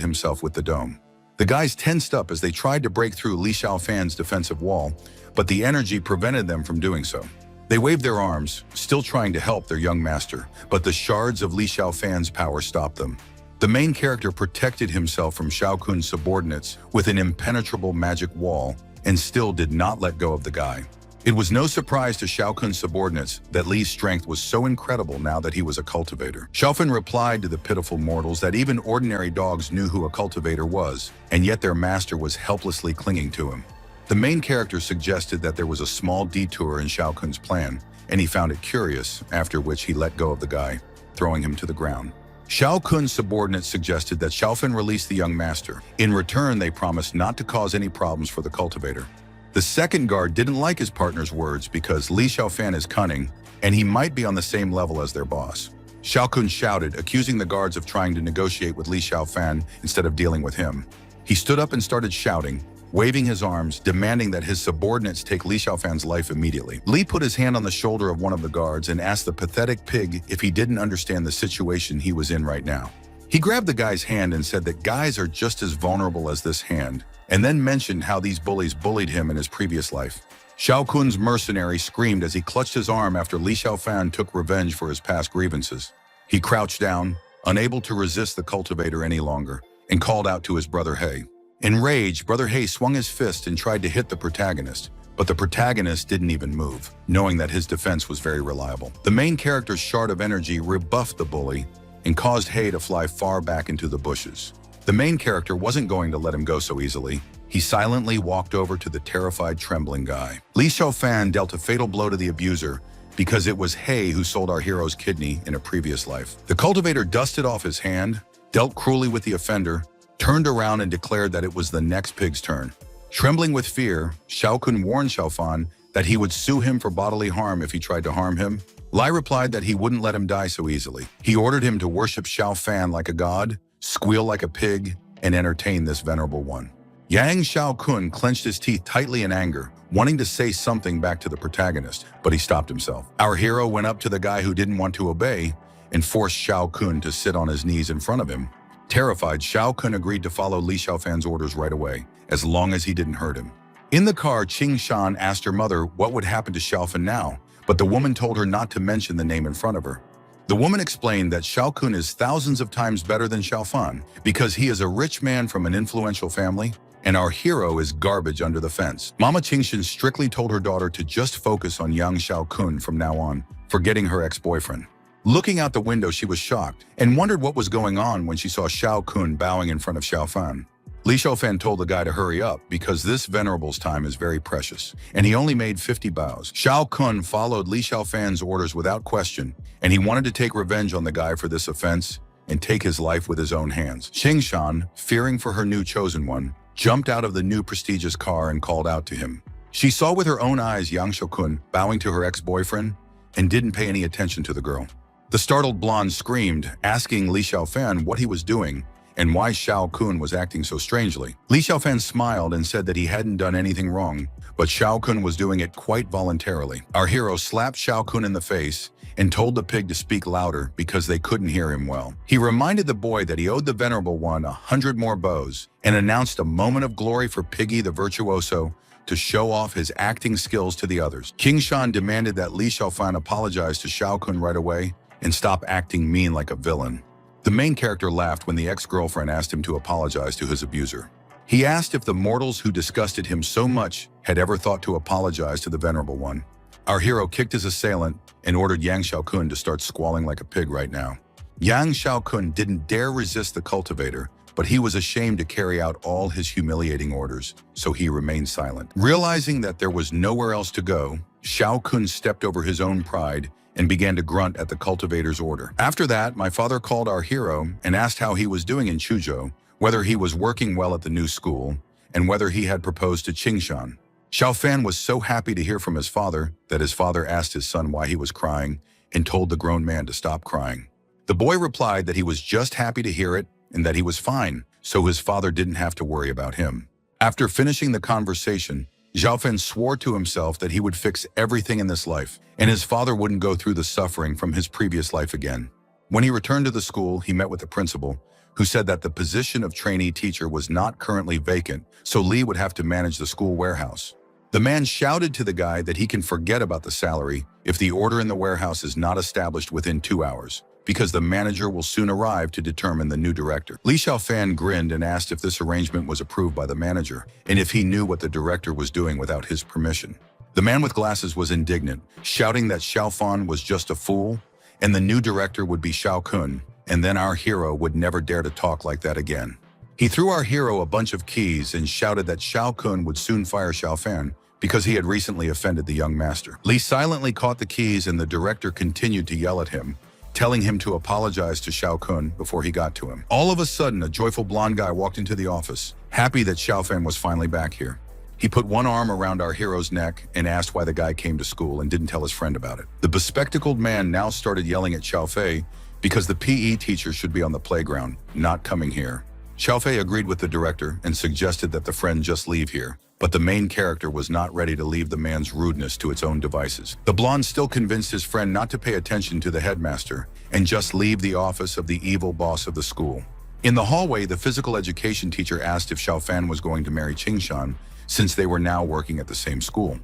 himself with the dome. The guys tensed up as they tried to break through Li Xiaofan's defensive wall, but the energy prevented them from doing so. They waved their arms, still trying to help their young master, but the shards of Li Xiaofan's power stopped them. The main character protected himself from Xiaokun's subordinates with an impenetrable magic wall and still did not let go of the guy. It was no surprise to Shao Kun's subordinates that Li's strength was so incredible now that he was a cultivator. Shao Fan replied to the pitiful mortals that even ordinary dogs knew who a cultivator was, and yet their master was helplessly clinging to him. The main character suggested that there was a small detour in Shao Kun's plan, and he found it curious, after which he let go of the guy, throwing him to the ground. Shao Kun's subordinates suggested that Shao Fan release the young master. In return, they promised not to cause any problems for the cultivator. The second guard didn't like his partner's words because Li Xiaofan is cunning, and he might be on the same level as their boss. Shao Kun shouted, accusing the guards of trying to negotiate with Li Xiaofan instead of dealing with him. He stood up and started shouting, waving his arms, demanding that his subordinates take Li Xiaofan's life immediately. Li put his hand on the shoulder of one of the guards and asked the pathetic pig if he didn't understand the situation he was in right now. He grabbed the guy's hand and said that guys are just as vulnerable as this hand, and then mentioned how these bullies bullied him in his previous life. Shao Kun's mercenary screamed as he clutched his arm after Li Xiaofan took revenge for his past grievances. He crouched down, unable to resist the cultivator any longer, and called out to his brother He. Enraged, Brother He swung his fist and tried to hit the protagonist, but the protagonist didn't even move, knowing that his defense was very reliable. The main character's shard of energy rebuffed the bully and caused He to fly far back into the bushes. The main character wasn't going to let him go so easily. He silently walked over to the terrified, trembling guy. Li Xiaofan dealt a fatal blow to the abuser because it was He who sold our hero's kidney in a previous life. The cultivator dusted off his hand, dealt cruelly with the offender, turned around and declared that it was the next pig's turn. Trembling with fear, Shao Kun warned Shao Fan that he would sue him for bodily harm if he tried to harm him. Li replied that he wouldn't let him die so easily. He ordered him to worship Shao Fan like a god, squeal like a pig, and entertain this venerable one. Yang Shao Kun clenched his teeth tightly in anger, wanting to say something back to the protagonist, but he stopped himself. Our hero went up to the guy who didn't want to obey and forced Shao Kun to sit on his knees in front of him. Terrified, Shao Kun agreed to follow Li Xiaofan's orders right away, as long as he didn't hurt him. In the car, Qing Shan asked her mother what would happen to Shao Fan now, but the woman told her not to mention the name in front of her. The woman explained that Shao Kun is thousands of times better than Shao Fan because he is a rich man from an influential family, and our hero is garbage under the fence. Mama Qingshan strictly told her daughter to just focus on young Shao Kun from now on, forgetting her ex-boyfriend. Looking out the window, she was shocked and wondered what was going on when she saw Shao Kun bowing in front of Shao Fan. Li Xiaofan told the guy to hurry up because this venerable's time is very precious, and he only made 50 bows. Shao Kun followed Li Xiaofan's orders without question, and he wanted to take revenge on the guy for this offense and take his life with his own hands. Qing Shan, fearing for her new chosen one, jumped out of the new prestigious car and called out to him. She saw with her own eyes Yang Shao Kun bowing to her ex-boyfriend and didn't pay any attention to the girl. The startled blonde screamed, asking Li Xiaofan what he was doing and why Shao Kun was acting so strangely. Li Xiaofan smiled and said that he hadn't done anything wrong, but Shao Kun was doing it quite voluntarily. Our hero slapped Shao Kun in the face and told the pig to speak louder because they couldn't hear him well. He reminded the boy that he owed the venerable one 100 more bows and announced a moment of glory for Piggy the virtuoso to show off his acting skills to the others. King Shan demanded that Li Xiaofan apologize to Shao Kun right away and stop acting mean like a villain. The main character laughed when the ex-girlfriend asked him to apologize to his abuser. He asked if the mortals who disgusted him so much had ever thought to apologize to the venerable one. Our hero kicked his assailant and ordered Yang Shao Kun to start squalling like a pig right now. Yang Shao Kun didn't dare resist the cultivator, but he was ashamed to carry out all his humiliating orders, so he remained silent. Realizing that there was nowhere else to go, Shao Kun stepped over his own pride and began to grunt at the cultivator's order. After that, my father called our hero and asked how he was doing in Chuzhou, whether he was working well at the new school, and whether he had proposed to Qingshan. Shao Fan was so happy to hear from his father that his father asked his son why he was crying and told the grown man to stop crying. The boy replied that he was just happy to hear it and that he was fine, so his father didn't have to worry about him. After finishing the conversation, Zhao Fan swore to himself that he would fix everything in this life, and his father wouldn't go through the suffering from his previous life again. When he returned to the school, he met with the principal, who said that the position of trainee teacher was not currently vacant, so Li would have to manage the school warehouse. The man shouted to the guy that he can forget about the salary if the order in the warehouse is not established within 2 hours, because the manager will soon arrive to determine the new director. Li Xiaofan grinned and asked if this arrangement was approved by the manager, and if he knew what the director was doing without his permission. The man with glasses was indignant, shouting that Xiao Fan was just a fool, and the new director would be Xiao Kun, and then our hero would never dare to talk like that again. He threw our hero a bunch of keys and shouted that Xiao Kun would soon fire Xiao Fan because he had recently offended the young master. Li silently caught the keys and the director continued to yell at him, telling him to apologize to Xiao Kun before he got to him. All of a sudden, a joyful blonde guy walked into the office, happy that Xiao Fan was finally back here. He put one arm around our hero's neck and asked why the guy came to school and didn't tell his friend about it. The bespectacled man now started yelling at Xiao Fei because the PE teacher should be on the playground, not coming here. Xiao Fei agreed with the director and suggested that the friend just leave here, but the main character was not ready to leave the man's rudeness to its own devices. The blonde still convinced his friend not to pay attention to the headmaster and just leave the office of the evil boss of the school. In the hallway, the physical education teacher asked if Xiao Fan was going to marry Qingshan, since they were now working at the same school.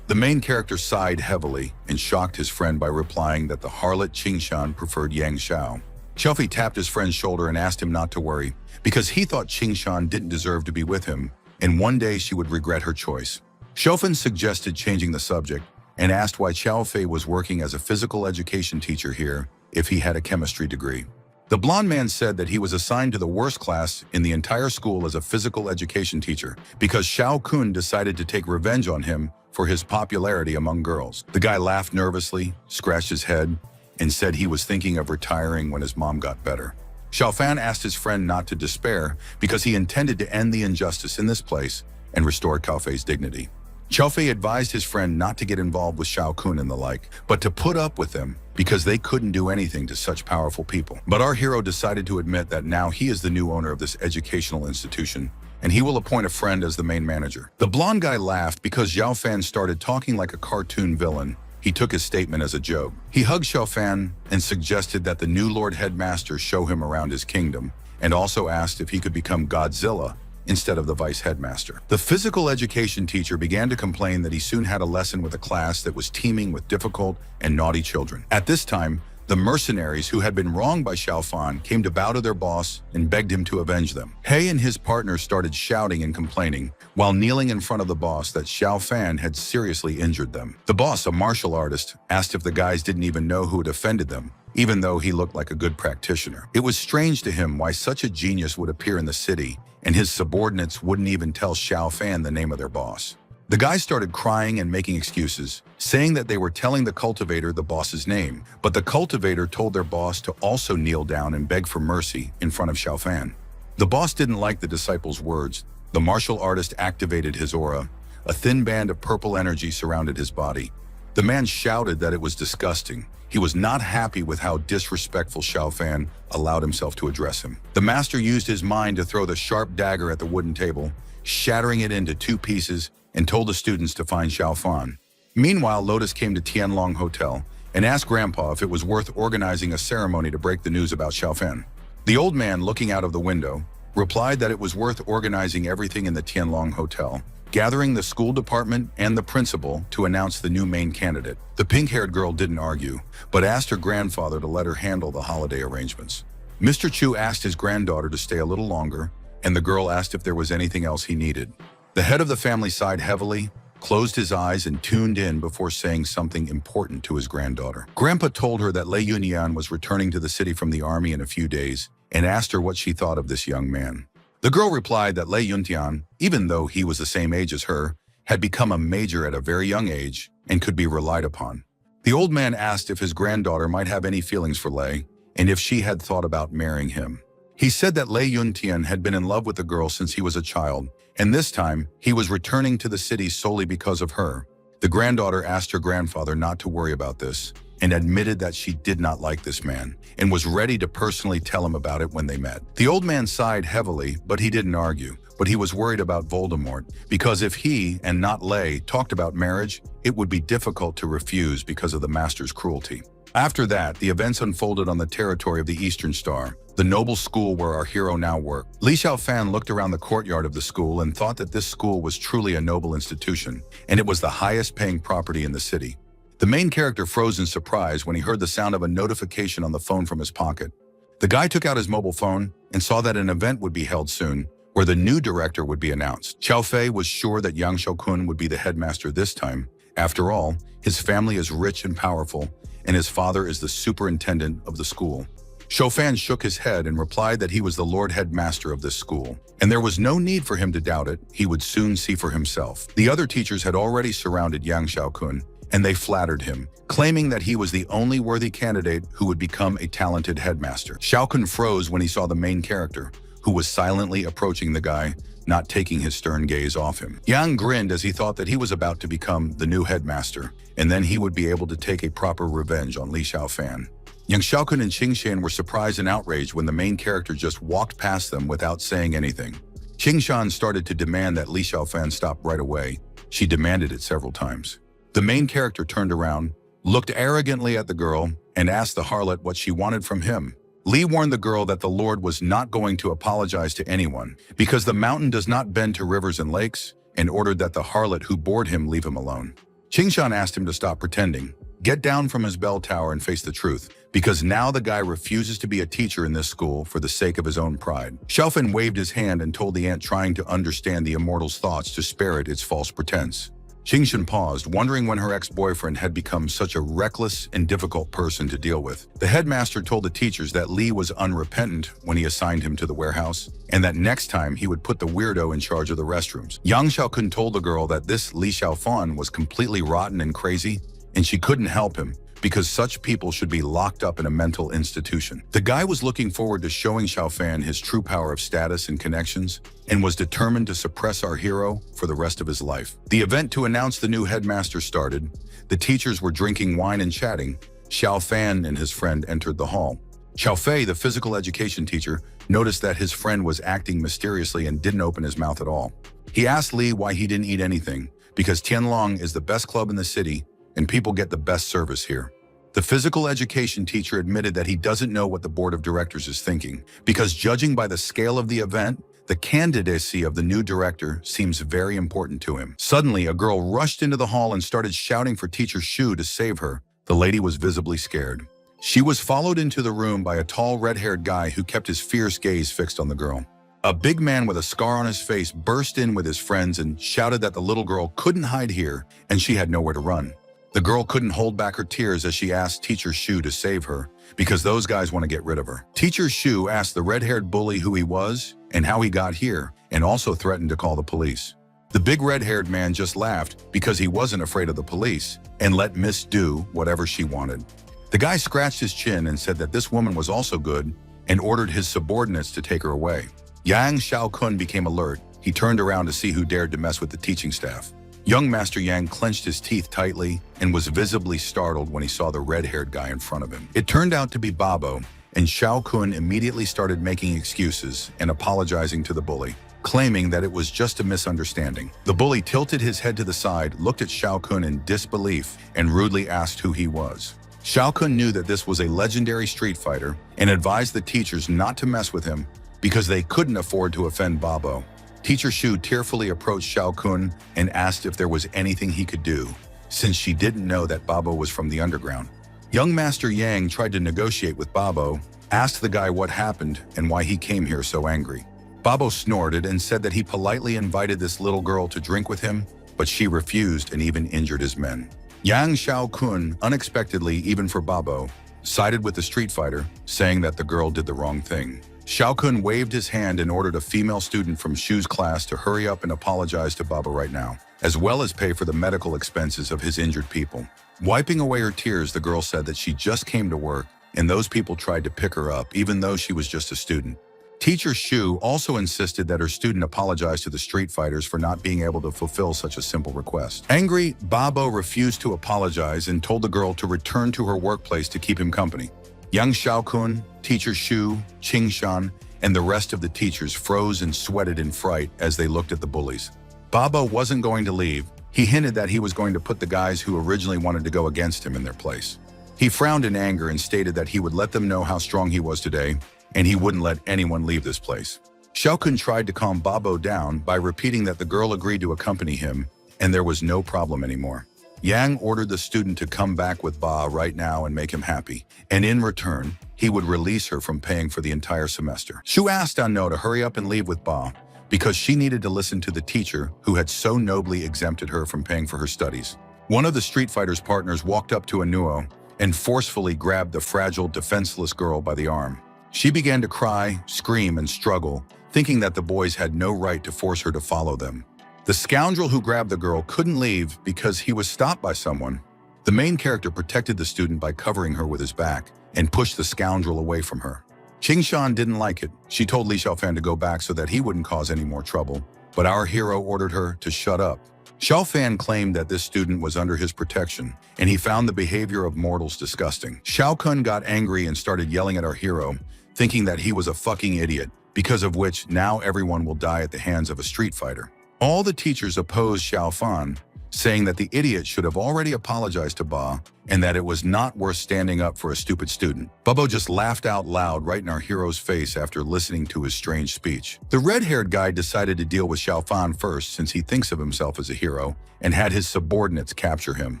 The main character sighed heavily and shocked his friend by replying that the harlot Qingshan preferred Yang Xiao. Xiao Fei tapped his friend's shoulder and asked him not to worry, because he thought Qingshan didn't deserve to be with him, and one day she would regret her choice. Xiao Fan suggested changing the subject and asked why Xiao Fei was working as a physical education teacher here if he had a chemistry degree. The blonde man said that he was assigned to the worst class in the entire school as a physical education teacher because Xiao Kun decided to take revenge on him for his popularity among girls. The guy laughed nervously, scratched his head, and said he was thinking of retiring when his mom got better. Xiao Fan asked his friend not to despair because he intended to end the injustice in this place and restore Xiao Fei's dignity. Xiao Fei advised his friend not to get involved with Xiao Kun and the like, but to put up with them because they couldn't do anything to such powerful people. But our hero decided to admit that now he is the new owner of this educational institution, and he will appoint a friend as the main manager. The blonde guy laughed because Xiao Fan started talking like a cartoon villain. He took his statement as a joke. He hugged Xiao Fan and suggested that the new Lord Headmaster show him around his kingdom, and also asked if he could become Godzilla instead of the vice headmaster. The physical education teacher began to complain that he soon had a lesson with a class that was teeming with difficult and naughty children. At this time, the mercenaries who had been wronged by Xiao Fan came to bow to their boss and begged him to avenge them. He and his partner started shouting and complaining while kneeling in front of the boss that Xiao Fan had seriously injured them. The boss, a martial artist, asked if the guys didn't even know who had offended them, even though he looked like a good practitioner. It was strange to him why such a genius would appear in the city, and his subordinates wouldn't even tell Xiao Fan the name of their boss. The guys started crying and making excuses, saying that they were telling the cultivator the boss's name, but the cultivator told their boss to also kneel down and beg for mercy in front of Xiao Fan. The boss didn't like the disciples' words. The martial artist activated his aura. A thin band of purple energy surrounded his body. The man shouted that it was disgusting. He was not happy with how disrespectful Xiao Fan allowed himself to address him. The master used his mind to throw the sharp dagger at the wooden table, shattering it into 2 pieces, and told the students to find Xiao Fan. Meanwhile, Lotus came to Tianlong Hotel and asked Grandpa if it was worth organizing a ceremony to break the news about Xiao Fan. The old man, looking out of the window, replied that it was worth organizing everything in the Tianlong Hotel, gathering the school department and the principal to announce the new main candidate. The pink-haired girl didn't argue, but asked her grandfather to let her handle the holiday arrangements. Mr. Chu asked his granddaughter to stay a little longer, and the girl asked if there was anything else he needed. The head of the family sighed heavily, closed his eyes, and tuned in before saying something important to his granddaughter. Grandpa told her that Lei Yunyan was returning to the city from the army in a few days, and asked her what she thought of this young man. The girl replied that Lei Yuntian, even though he was the same age as her, had become a major at a very young age and could be relied upon. The old man asked if his granddaughter might have any feelings for Lei, and if she had thought about marrying him. He said that Lei Yuntian had been in love with the girl since he was a child, and this time he was returning to the city solely because of her. The granddaughter asked her grandfather not to worry about this, and admitted that she did not like this man, and was ready to personally tell him about it when they met. The old man sighed heavily, but he didn't argue. But he was worried about Voldemort, because if he, and not Lei, talked about marriage, it would be difficult to refuse because of the master's cruelty. After that, the events unfolded on the territory of the Eastern Star, the noble school where our hero now worked. Li Xiaofan looked around the courtyard of the school and thought that this school was truly a noble institution, and it was the highest-paying property in the city. The main character froze in surprise when he heard the sound of a notification on the phone from his pocket. The guy took out his mobile phone and saw that an event would be held soon, where the new director would be announced. Xiao Fei was sure that Yang Xiaokun would be the headmaster this time, After all, his family is rich and powerful, and his father is the superintendent of the school. Xiaofan shook his head and replied that he was the Lord Headmaster of this school, and there was no need for him to doubt it. He would soon see for himself. The other teachers had already surrounded Yang Xiaokun, and they flattered him, claiming that he was the only worthy candidate who would become a talented headmaster. Xiaokun froze when he saw the main character, who was silently approaching the guy, not taking his stern gaze off him. Yang grinned as he thought that he was about to become the new headmaster, and then he would be able to take a proper revenge on Li Xiaofan. Yang Xiaokun and Qingshan were surprised and outraged when the main character just walked past them without saying anything. Qingshan started to demand that Li Xiaofan stop right away. She demanded it several times. The main character turned around, looked arrogantly at the girl, and asked the harlot what she wanted from him. Li warned the girl that the Lord was not going to apologize to anyone because the mountain does not bend to rivers and lakes, and ordered that the harlot who bored him leave him alone. Qingshan asked him to stop pretending, get down from his bell tower and face the truth, because now the guy refuses to be a teacher in this school for the sake of his own pride. Xiaofan waved his hand and told the ant trying to understand the immortal's thoughts to spare it its false pretense. Qingshan paused, wondering when her ex-boyfriend had become such a reckless and difficult person to deal with. The headmaster told the teachers that Li was unrepentant when he assigned him to the warehouse, and that next time he would put the weirdo in charge of the restrooms. Yang Xiaokun told the girl that this Li Xiaofan was completely rotten and crazy, and she couldn't help him, because such people should be locked up in a mental institution. The guy was looking forward to showing Xiaofan his true power of status and connections, and was determined to suppress our hero for the rest of his life. The event to announce the new headmaster started. The teachers were drinking wine and chatting. Xiaofan and his friend entered the hall. Xiaofei, the physical education teacher, noticed that his friend was acting mysteriously and didn't open his mouth at all. He asked Li why he didn't eat anything, because Tianlong is the best club in the city, and people get the best service here. The physical education teacher admitted that he doesn't know what the board of directors is thinking, because judging by the scale of the event, the candidacy of the new director seems very important to him. Suddenly, a girl rushed into the hall and started shouting for Teacher Shu to save her. The lady was visibly scared. She was followed into the room by a tall red-haired guy who kept his fierce gaze fixed on the girl. A big man with a scar on his face burst in with his friends and shouted that the little girl couldn't hide here and she had nowhere to run. The girl couldn't hold back her tears as she asked Teacher Shu to save her, because those guys want to get rid of her. Teacher Shu asked the red-haired bully who he was and how he got here, and also threatened to call the police. The big red-haired man just laughed because he wasn't afraid of the police, and let Miss do whatever she wanted. The guy scratched his chin and said that this woman was also good, and ordered his subordinates to take her away. Yang Xiaokun became alert. He turned around to see who dared to mess with the teaching staff. Young Master Yang clenched his teeth tightly and was visibly startled when he saw the red-haired guy in front of him. It turned out to be Babo, and Xiaokun immediately started making excuses and apologizing to the bully, claiming that it was just a misunderstanding. The bully tilted his head to the side, looked at Xiaokun in disbelief, and rudely asked who he was. Xiaokun knew that this was a legendary street fighter and advised the teachers not to mess with him because they couldn't afford to offend Babo. Teacher Shu tearfully approached Xiaokun and asked if there was anything he could do, since she didn't know that Babo was from the underground. Young Master Yang tried to negotiate with Babo, asked the guy what happened and why he came here so angry. Babo snorted and said that he politely invited this little girl to drink with him, but she refused and even injured his men. Yang Xiaokun, unexpectedly even for Babo, sided with the street fighter, saying that the girl did the wrong thing. Xiaokun waved his hand and ordered a female student from Shu's class to hurry up and apologize to Babo right now, as well as pay for the medical expenses of his injured people. Wiping away her tears, the girl said that she just came to work, and those people tried to pick her up, even though she was just a student. Teacher Shu also insisted that her student apologize to the street fighters for not being able to fulfill such a simple request. Angry, Babo refused to apologize and told the girl to return to her workplace to keep him company. Young Xiaokun, Teacher Shu, Qingshan, and the rest of the teachers froze and sweated in fright as they looked at the bullies. Babo wasn't going to leave. He hinted that he was going to put the guys who originally wanted to go against him in their place. He frowned in anger and stated that he would let them know how strong he was today, and he wouldn't let anyone leave this place. Xiaokun tried to calm Babo down by repeating that the girl agreed to accompany him, and there was no problem anymore. Yang ordered the student to come back with Ba right now and make him happy, and in return, he would release her from paying for the entire semester. Shu asked Anno to hurry up and leave with Ba, because she needed to listen to the teacher who had so nobly exempted her from paying for her studies. One of the Street Fighter's partners walked up to Anuo and forcefully grabbed the fragile, defenseless girl by the arm. She began to cry, scream, and struggle, thinking that the boys had no right to force her to follow them. The scoundrel who grabbed the girl couldn't leave because he was stopped by someone. The main character protected the student by covering her with his back and pushed the scoundrel away from her. Qingshan didn't like it. She told Li Xiaofan to go back so that he wouldn't cause any more trouble, but our hero ordered her to shut up. Xiaofan claimed that this student was under his protection, and he found the behavior of mortals disgusting. Shao Kun got angry and started yelling at our hero, thinking that he was a fucking idiot, because of which now everyone will die at the hands of a street fighter. All the teachers opposed Xiaofan, saying that the idiot should have already apologized to Ba and that it was not worth standing up for a stupid student. Bubbo just laughed out loud right in our hero's face after listening to his strange speech. The red-haired guy decided to deal with Xiaofan first since he thinks of himself as a hero and had his subordinates capture him.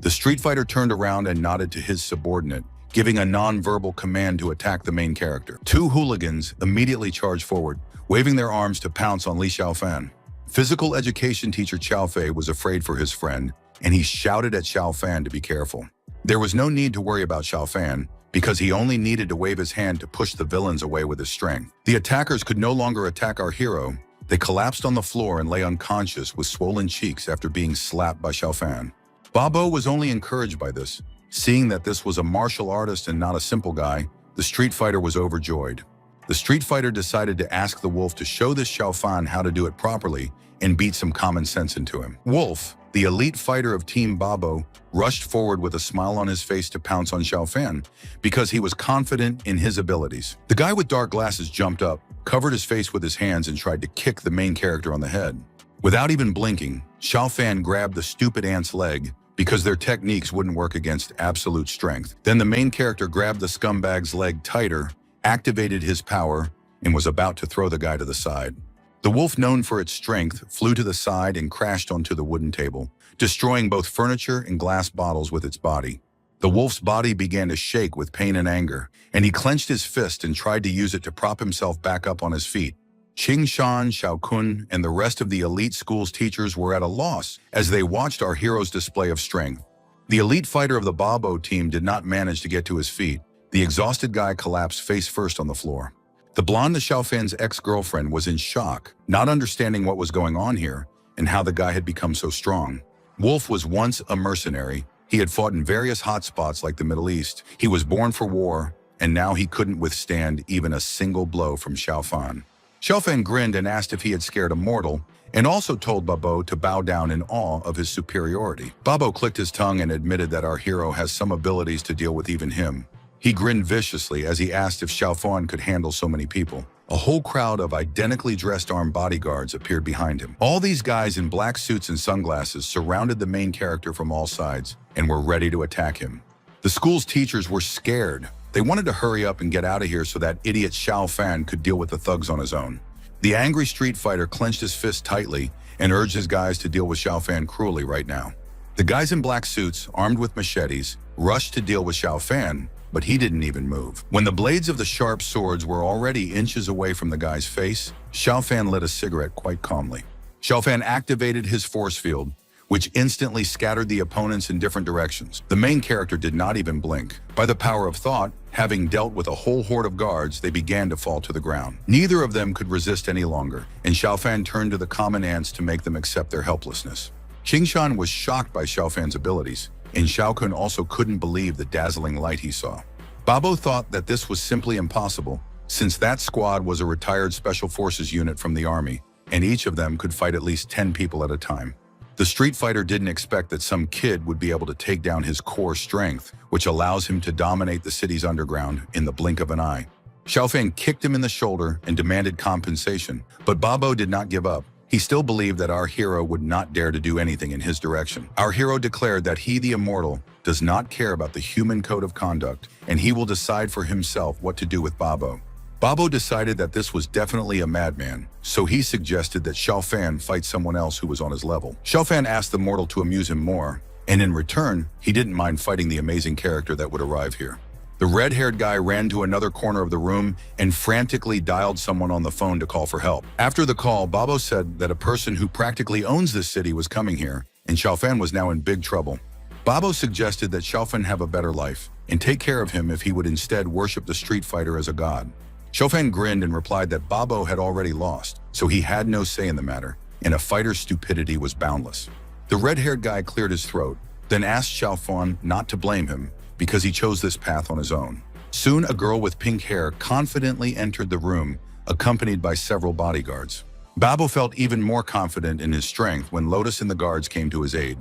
The street fighter turned around and nodded to his subordinate, giving a non-verbal command to attack the main character. Two hooligans immediately charged forward, waving their arms to pounce on Li Xiaofan. Physical education teacher Qiao Fei was afraid for his friend, and he shouted at Xiaofan to be careful. There was no need to worry about Xiaofan, because he only needed to wave his hand to push the villains away with his strength. The attackers could no longer attack our hero. They collapsed on the floor and lay unconscious with swollen cheeks after being slapped by Xiaofan. Babo was only encouraged by this. Seeing that this was a martial artist and not a simple guy, the street fighter was overjoyed. The street fighter decided to ask the wolf to show this Xiaofan how to do it properly and beat some common sense into him. Wolf, the elite fighter of Team Babo, rushed forward with a smile on his face to pounce on Xiaofan because he was confident in his abilities. The guy with dark glasses jumped up, covered his face with his hands, and tried to kick the main character on the head. Without even blinking, Xiaofan grabbed the stupid ant's leg because their techniques wouldn't work against absolute strength. Then the main character grabbed the scumbag's leg tighter, activated his power, and was about to throw the guy to the side. The wolf, known for its strength, flew to the side and crashed onto the wooden table, destroying both furniture and glass bottles with its body. The wolf's body began to shake with pain and anger, and he clenched his fist and tried to use it to prop himself back up on his feet. Qingshan, Shao Kun, and the rest of the elite school's teachers were at a loss as they watched our hero's display of strength. The elite fighter of the Babo team did not manage to get to his feet. The exhausted guy collapsed face first on the floor. The blonde Xiaofan's ex-girlfriend was in shock, not understanding what was going on here and how the guy had become so strong. Wolf was once a mercenary. He had fought in various hotspots like the Middle East. He was born for war, and now he couldn't withstand even a single blow from Xiaofan. Xiaofan grinned and asked if he had scared Immortal, and also told Babo to bow down in awe of his superiority. Babo clicked his tongue and admitted that our hero has some abilities to deal with even him. He grinned viciously as he asked if Xiaofan could handle so many people. A whole crowd of identically dressed armed bodyguards appeared behind him. All these guys in black suits and sunglasses surrounded the main character from all sides and were ready to attack him. The school's teachers were scared. They wanted to hurry up and get out of here so that idiot Xiaofan could deal with the thugs on his own. The angry street fighter clenched his fist tightly and urged his guys to deal with Xiaofan cruelly right now. The guys in black suits, armed with machetes, rushed to deal with Xiaofan, but he didn't even move. When the blades of the sharp swords were already inches away from the guy's face, Xiaofan lit a cigarette quite calmly. Xiaofan activated his force field, which instantly scattered the opponents in different directions. The main character did not even blink. By the power of thought, having dealt with a whole horde of guards, they began to fall to the ground. Neither of them could resist any longer, and Xiaofan turned to the common ants to make them accept their helplessness. Qingshan was shocked by Xiaofan's abilities, and Shao Kun also couldn't believe the dazzling light he saw. Babo thought that this was simply impossible, since that squad was a retired special forces unit from the army, and each of them could fight at least 10 people at a time. The street fighter didn't expect that some kid would be able to take down his core strength, which allows him to dominate the city's underground in the blink of an eye. Xiaofan kicked him in the shoulder and demanded compensation, but Babo did not give up. He still believed that our hero would not dare to do anything in his direction. Our hero declared that he, the Immortal, does not care about the human code of conduct, and he will decide for himself what to do with Babo. Babo decided that this was definitely a madman, so he suggested that Xiaofan fight someone else who was on his level. Xiaofan asked the mortal to amuse him more, and in return, he didn't mind fighting the amazing character that would arrive here. The red-haired guy ran to another corner of the room and frantically dialed someone on the phone to call for help. After the call, Babo said that a person who practically owns this city was coming here, and Xiaofan was now in big trouble. Babo suggested that Xiaofan have a better life and take care of him if he would instead worship the street fighter as a god. Xiaofan grinned and replied that Babo had already lost, so he had no say in the matter, and a fighter's stupidity was boundless. The red-haired guy cleared his throat, then asked Xiaofan not to blame him because he chose this path on his own. Soon, a girl with pink hair confidently entered the room, accompanied by several bodyguards. Babo felt even more confident in his strength when Lotus and the guards came to his aid.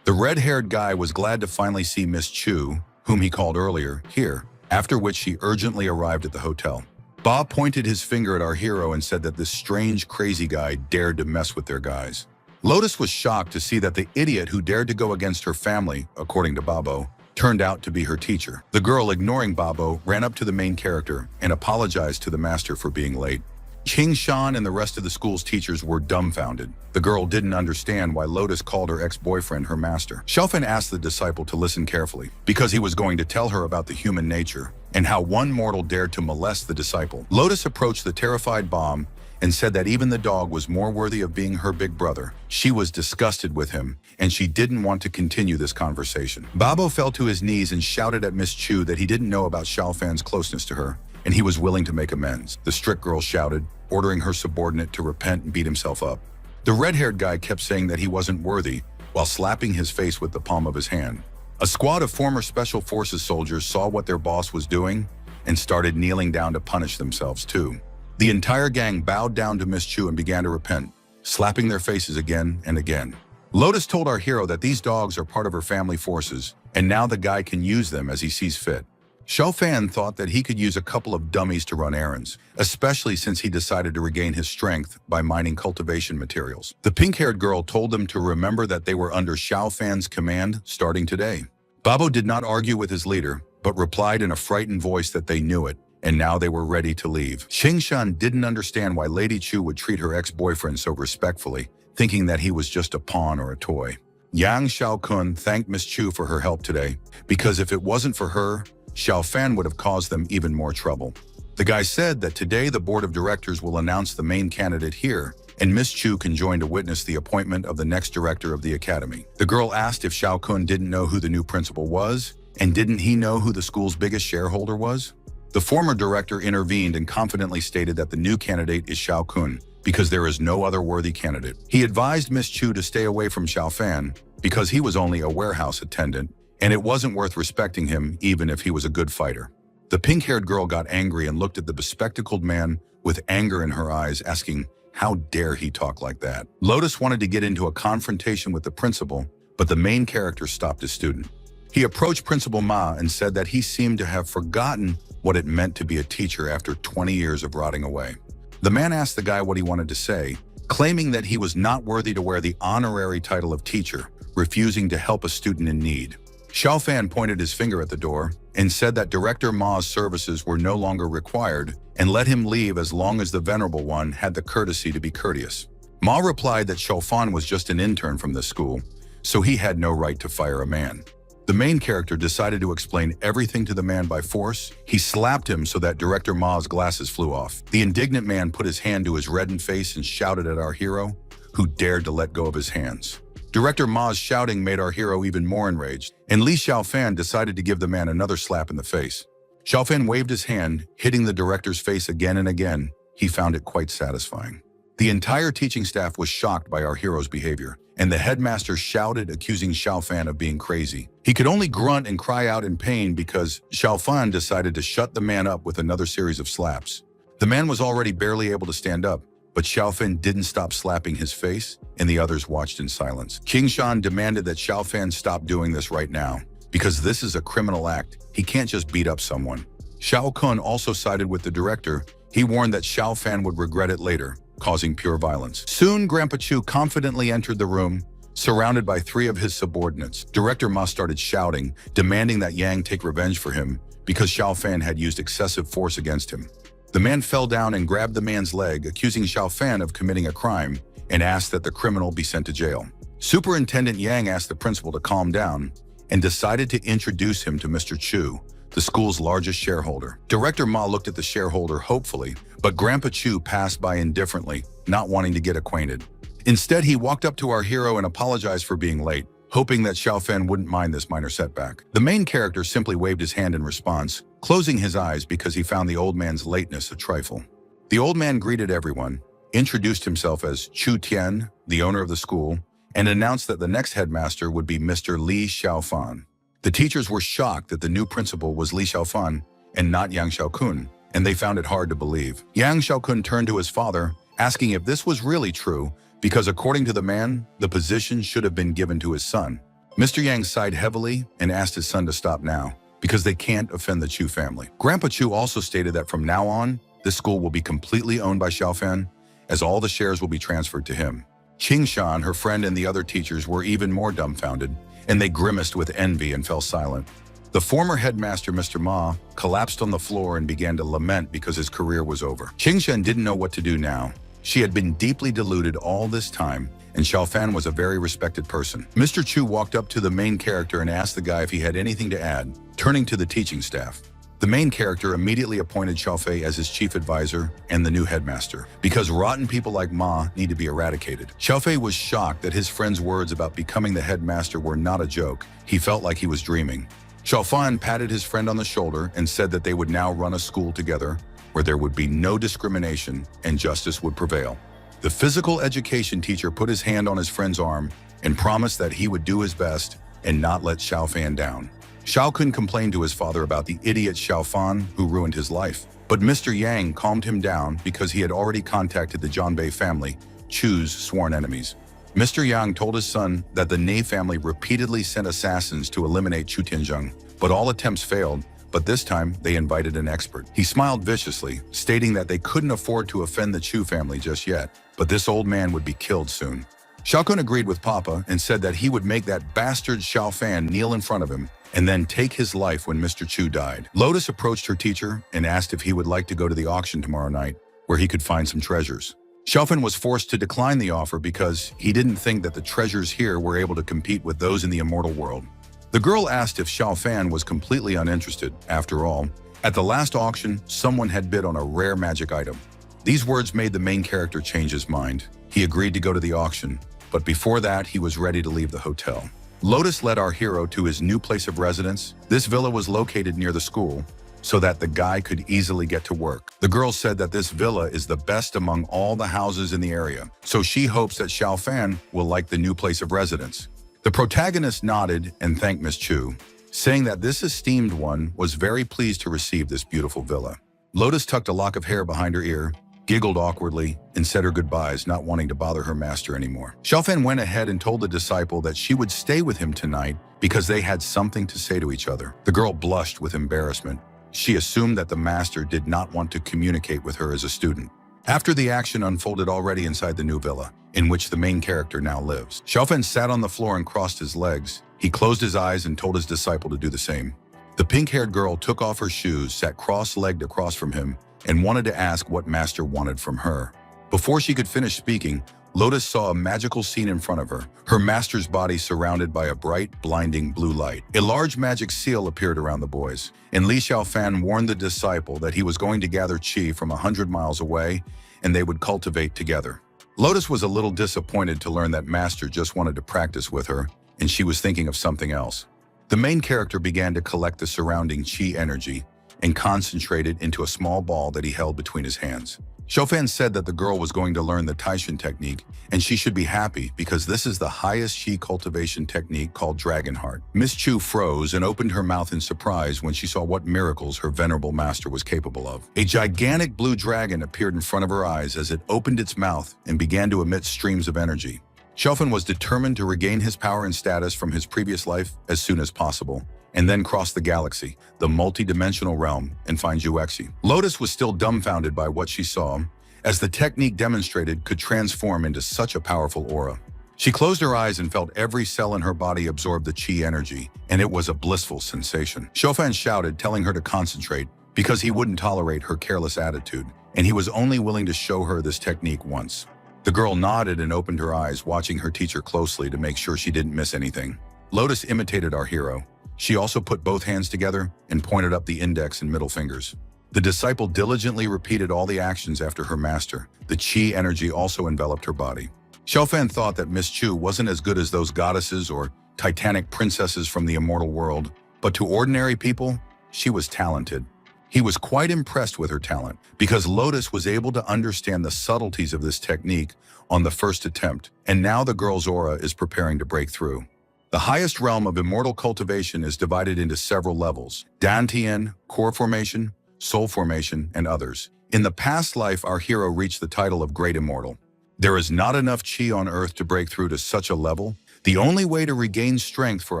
The red-haired guy was glad to finally see Miss Chu, whom he called earlier, here, after which she urgently arrived at the hotel. Bob pointed his finger at our hero and said that this strange, crazy guy dared to mess with their guys. Lotus was shocked to see that the idiot who dared to go against her family, according to Babo, turned out to be her teacher. The girl, ignoring Babo, ran up to the main character and apologized to the master for being late. Qing Shan and the rest of the school's teachers were dumbfounded. The girl didn't understand why Lotus called her ex-boyfriend her master. Xiaofan asked the disciple to listen carefully, because he was going to tell her about the human nature and how one mortal dared to molest the disciple. Lotus approached the terrified Bomb and said that even the dog was more worthy of being her big brother. She was disgusted with him, and she didn't want to continue this conversation. Babo fell to his knees and shouted at Miss Chu that he didn't know about Xiaofan's closeness to her, and he was willing to make amends. The strict girl shouted, ordering her subordinate to repent and beat himself up. The red-haired guy kept saying that he wasn't worthy, while slapping his face with the palm of his hand. A squad of former Special Forces soldiers saw what their boss was doing and started kneeling down to punish themselves too. The entire gang bowed down to Miss Chu and began to repent, slapping their faces again and again. Lotus told our hero that these dogs are part of her family forces, and now the guy can use them as he sees fit. Xiaofan thought that he could use a couple of dummies to run errands, especially since he decided to regain his strength by mining cultivation materials. The pink-haired girl told them to remember that they were under Xiaofan's command starting today. Babo did not argue with his leader, but replied in a frightened voice that they knew it, and now they were ready to leave. Qingshan didn't understand why Lady Chu would treat her ex-boyfriend so respectfully, thinking that he was just a pawn or a toy. Yang Xiaokun thanked Miss Chu for her help today, because if it wasn't for her, Xiaofan would have caused them even more trouble. The guy said that today the board of directors will announce the main candidate here, and Miss Chu can join to witness the appointment of the next director of the academy. The girl asked if Xiaokun didn't know who the new principal was, and didn't he know who the school's biggest shareholder was? The former director intervened and confidently stated that the new candidate is Xiaokun, because there is no other worthy candidate. He advised Miss Chu to stay away from Xiaofan, because he was only a warehouse attendant, and it wasn't worth respecting him even if he was a good fighter. The pink-haired girl got angry and looked at the bespectacled man with anger in her eyes, asking, how dare he talk like that? Lotus wanted to get into a confrontation with the principal, but the main character stopped his student. He approached Principal Ma and said that he seemed to have forgotten what it meant to be a teacher after 20 years of rotting away. The man asked the guy what he wanted to say, claiming that he was not worthy to wear the honorary title of teacher, refusing to help a student in need. Xiaofan pointed his finger at the door and said that Director Ma's services were no longer required and let him leave as long as the Venerable One had the courtesy to be courteous. Ma replied that Xiaofan was just an intern from this school, so he had no right to fire a man. The main character decided to explain everything to the man by force. He slapped him so that Director Ma's glasses flew off. The indignant man put his hand to his reddened face and shouted at our hero, who dared to let go of his hands. Director Ma's shouting made our hero even more enraged, and Li Xiaofan decided to give the man another slap in the face. Xiaofan waved his hand, hitting the director's face again and again. He found it quite satisfying. The entire teaching staff was shocked by our hero's behavior, and the headmaster shouted, accusing Xiaofan of being crazy. He could only grunt and cry out in pain because Xiaofan decided to shut the man up with another series of slaps. The man was already barely able to stand up, but Xiaofan didn't stop slapping his face, and the others watched in silence. Qingshan demanded that Xiaofan stop doing this right now, because this is a criminal act. He can't just beat up someone. Xiaokun also sided with the director. He warned that Xiaofan would regret it later, causing pure violence. Soon, Grandpa Chu confidently entered the room, surrounded by 3 of his subordinates. Director Ma started shouting, demanding that Yang take revenge for him because Xiaofan had used excessive force against him. The man fell down and grabbed the man's leg, accusing Xiaofan of committing a crime, and asked that the criminal be sent to jail. Superintendent Yang asked the principal to calm down and decided to introduce him to Mr. Chu, the school's largest shareholder. Director Ma looked at the shareholder hopefully, but Grandpa Chu passed by indifferently, not wanting to get acquainted. Instead, he walked up to our hero and apologized for being late, hoping that Xiaofan wouldn't mind this minor setback. The main character simply waved his hand in response, closing his eyes because he found the old man's lateness a trifle. The old man greeted everyone, introduced himself as Chu Tian, the owner of the school, and announced that the next headmaster would be Mr. Li Xiaofan. The teachers were shocked that the new principal was Li Xiaofan and not Yang Xiaokun, and they found it hard to believe. Yang Xiaokun turned to his father, asking if this was really true, because according to the man, the position should have been given to his son. Mr. Yang sighed heavily and asked his son to stop now, because they can't offend the Chu family. Grandpa Chu also stated that from now on, this school will be completely owned by Xiaofan, as all the shares will be transferred to him. Qingshan, her friend, and the other teachers were even more dumbfounded, and they grimaced with envy and fell silent. The former headmaster, Mr. Ma, collapsed on the floor and began to lament because his career was over. Qingshan didn't know what to do now. She had been deeply deluded all this time, and Xiaofan was a very respected person. Mr. Chu walked up to the main character and asked the guy if he had anything to add, turning to the teaching staff. The main character immediately appointed Xiaofei as his chief advisor and the new headmaster, because rotten people like Ma need to be eradicated. Xiaofei was shocked that his friend's words about becoming the headmaster were not a joke. He felt like he was dreaming. Xiaofan patted his friend on the shoulder and said that they would now run a school together where there would be no discrimination and justice would prevail. The physical education teacher put his hand on his friend's arm and promised that he would do his best and not let Xiaofan down. Xiaokun complained to his father about the idiot Xiaofan who ruined his life, but Mr. Yang calmed him down because he had already contacted the Zhanbei family, Chu's sworn enemies. Mr. Yang told his son that the Ne family repeatedly sent assassins to eliminate Chu Tianzheng, but all attempts failed, but this time they invited an expert. He smiled viciously, stating that they couldn't afford to offend the Chu family just yet, but this old man would be killed soon. Xiaokun agreed with Papa and said that he would make that bastard Xiaofan kneel in front of him and then take his life when Mr. Chu died. Lotus approached her teacher and asked if he would like to go to the auction tomorrow night, where he could find some treasures. Xiaofan was forced to decline the offer because he didn't think that the treasures here were able to compete with those in the immortal world. The girl asked if Xiaofan was completely uninterested. After all, at the last auction, someone had bid on a rare magic item. These words made the main character change his mind. He agreed to go to the auction, but before that, he was ready to leave the hotel. Lotus led our hero to his new place of residence. This villa was located near the school, so that the guy could easily get to work. The girl said that this villa is the best among all the houses in the area, so she hopes that Xiaofan will like the new place of residence. The protagonist nodded and thanked Miss Chu, saying that this esteemed one was very pleased to receive this beautiful villa. Lotus tucked a lock of hair behind her ear, giggled awkwardly, and said her goodbyes, not wanting to bother her master anymore. Xiaofan went ahead and told the disciple that she would stay with him tonight because they had something to say to each other. The girl blushed with embarrassment. She assumed that the master did not want to communicate with her as a student. After the action unfolded already inside the new villa, in which the main character now lives, Xiaofan sat on the floor and crossed his legs. He closed his eyes and told his disciple to do the same. The pink-haired girl took off her shoes, sat cross-legged across from him, and wanted to ask what master wanted from her. Before she could finish speaking, Lotus saw a magical scene in front of her, her master's body surrounded by a bright, blinding blue light. A large magic seal appeared around the boys, and Li Xiaofan warned the disciple that he was going to gather qi from 100 miles away, and they would cultivate together. Lotus was a little disappointed to learn that master just wanted to practice with her, and she was thinking of something else. The main character began to collect the surrounding qi energy and concentrate it into a small ball that he held between his hands. Xiaofan said that the girl was going to learn the Taishan technique, and she should be happy because this is the highest qi cultivation technique called Dragon Heart. Miss Chu froze and opened her mouth in surprise when she saw what miracles her venerable master was capable of. A gigantic blue dragon appeared in front of her eyes as it opened its mouth and began to emit streams of energy. Xiaofan was determined to regain his power and status from his previous life as soon as possible, and then cross the galaxy, the multi-dimensional realm, and find Juexi. Lotus was still dumbfounded by what she saw, as the technique demonstrated could transform into such a powerful aura. She closed her eyes and felt every cell in her body absorb the qi energy, and it was a blissful sensation. Xiaofan shouted, telling her to concentrate, because he wouldn't tolerate her careless attitude, and he was only willing to show her this technique once. The girl nodded and opened her eyes, watching her teacher closely to make sure she didn't miss anything. Lotus imitated our hero. She also put both hands together and pointed up the index and middle fingers. The disciple diligently repeated all the actions after her master. The qi energy also enveloped her body. Xiaofan thought that Miss Chu wasn't as good as those goddesses or titanic princesses from the immortal world, but to ordinary people, she was talented. He was quite impressed with her talent because Lotus was able to understand the subtleties of this technique on the first attempt, and now the girl's aura is preparing to break through. The highest realm of immortal cultivation is divided into several levels: Dantian, core formation, soul formation, and others. In the past life, our hero reached the title of Great Immortal. There is not enough chi on Earth to break through to such a level. The only way to regain strength for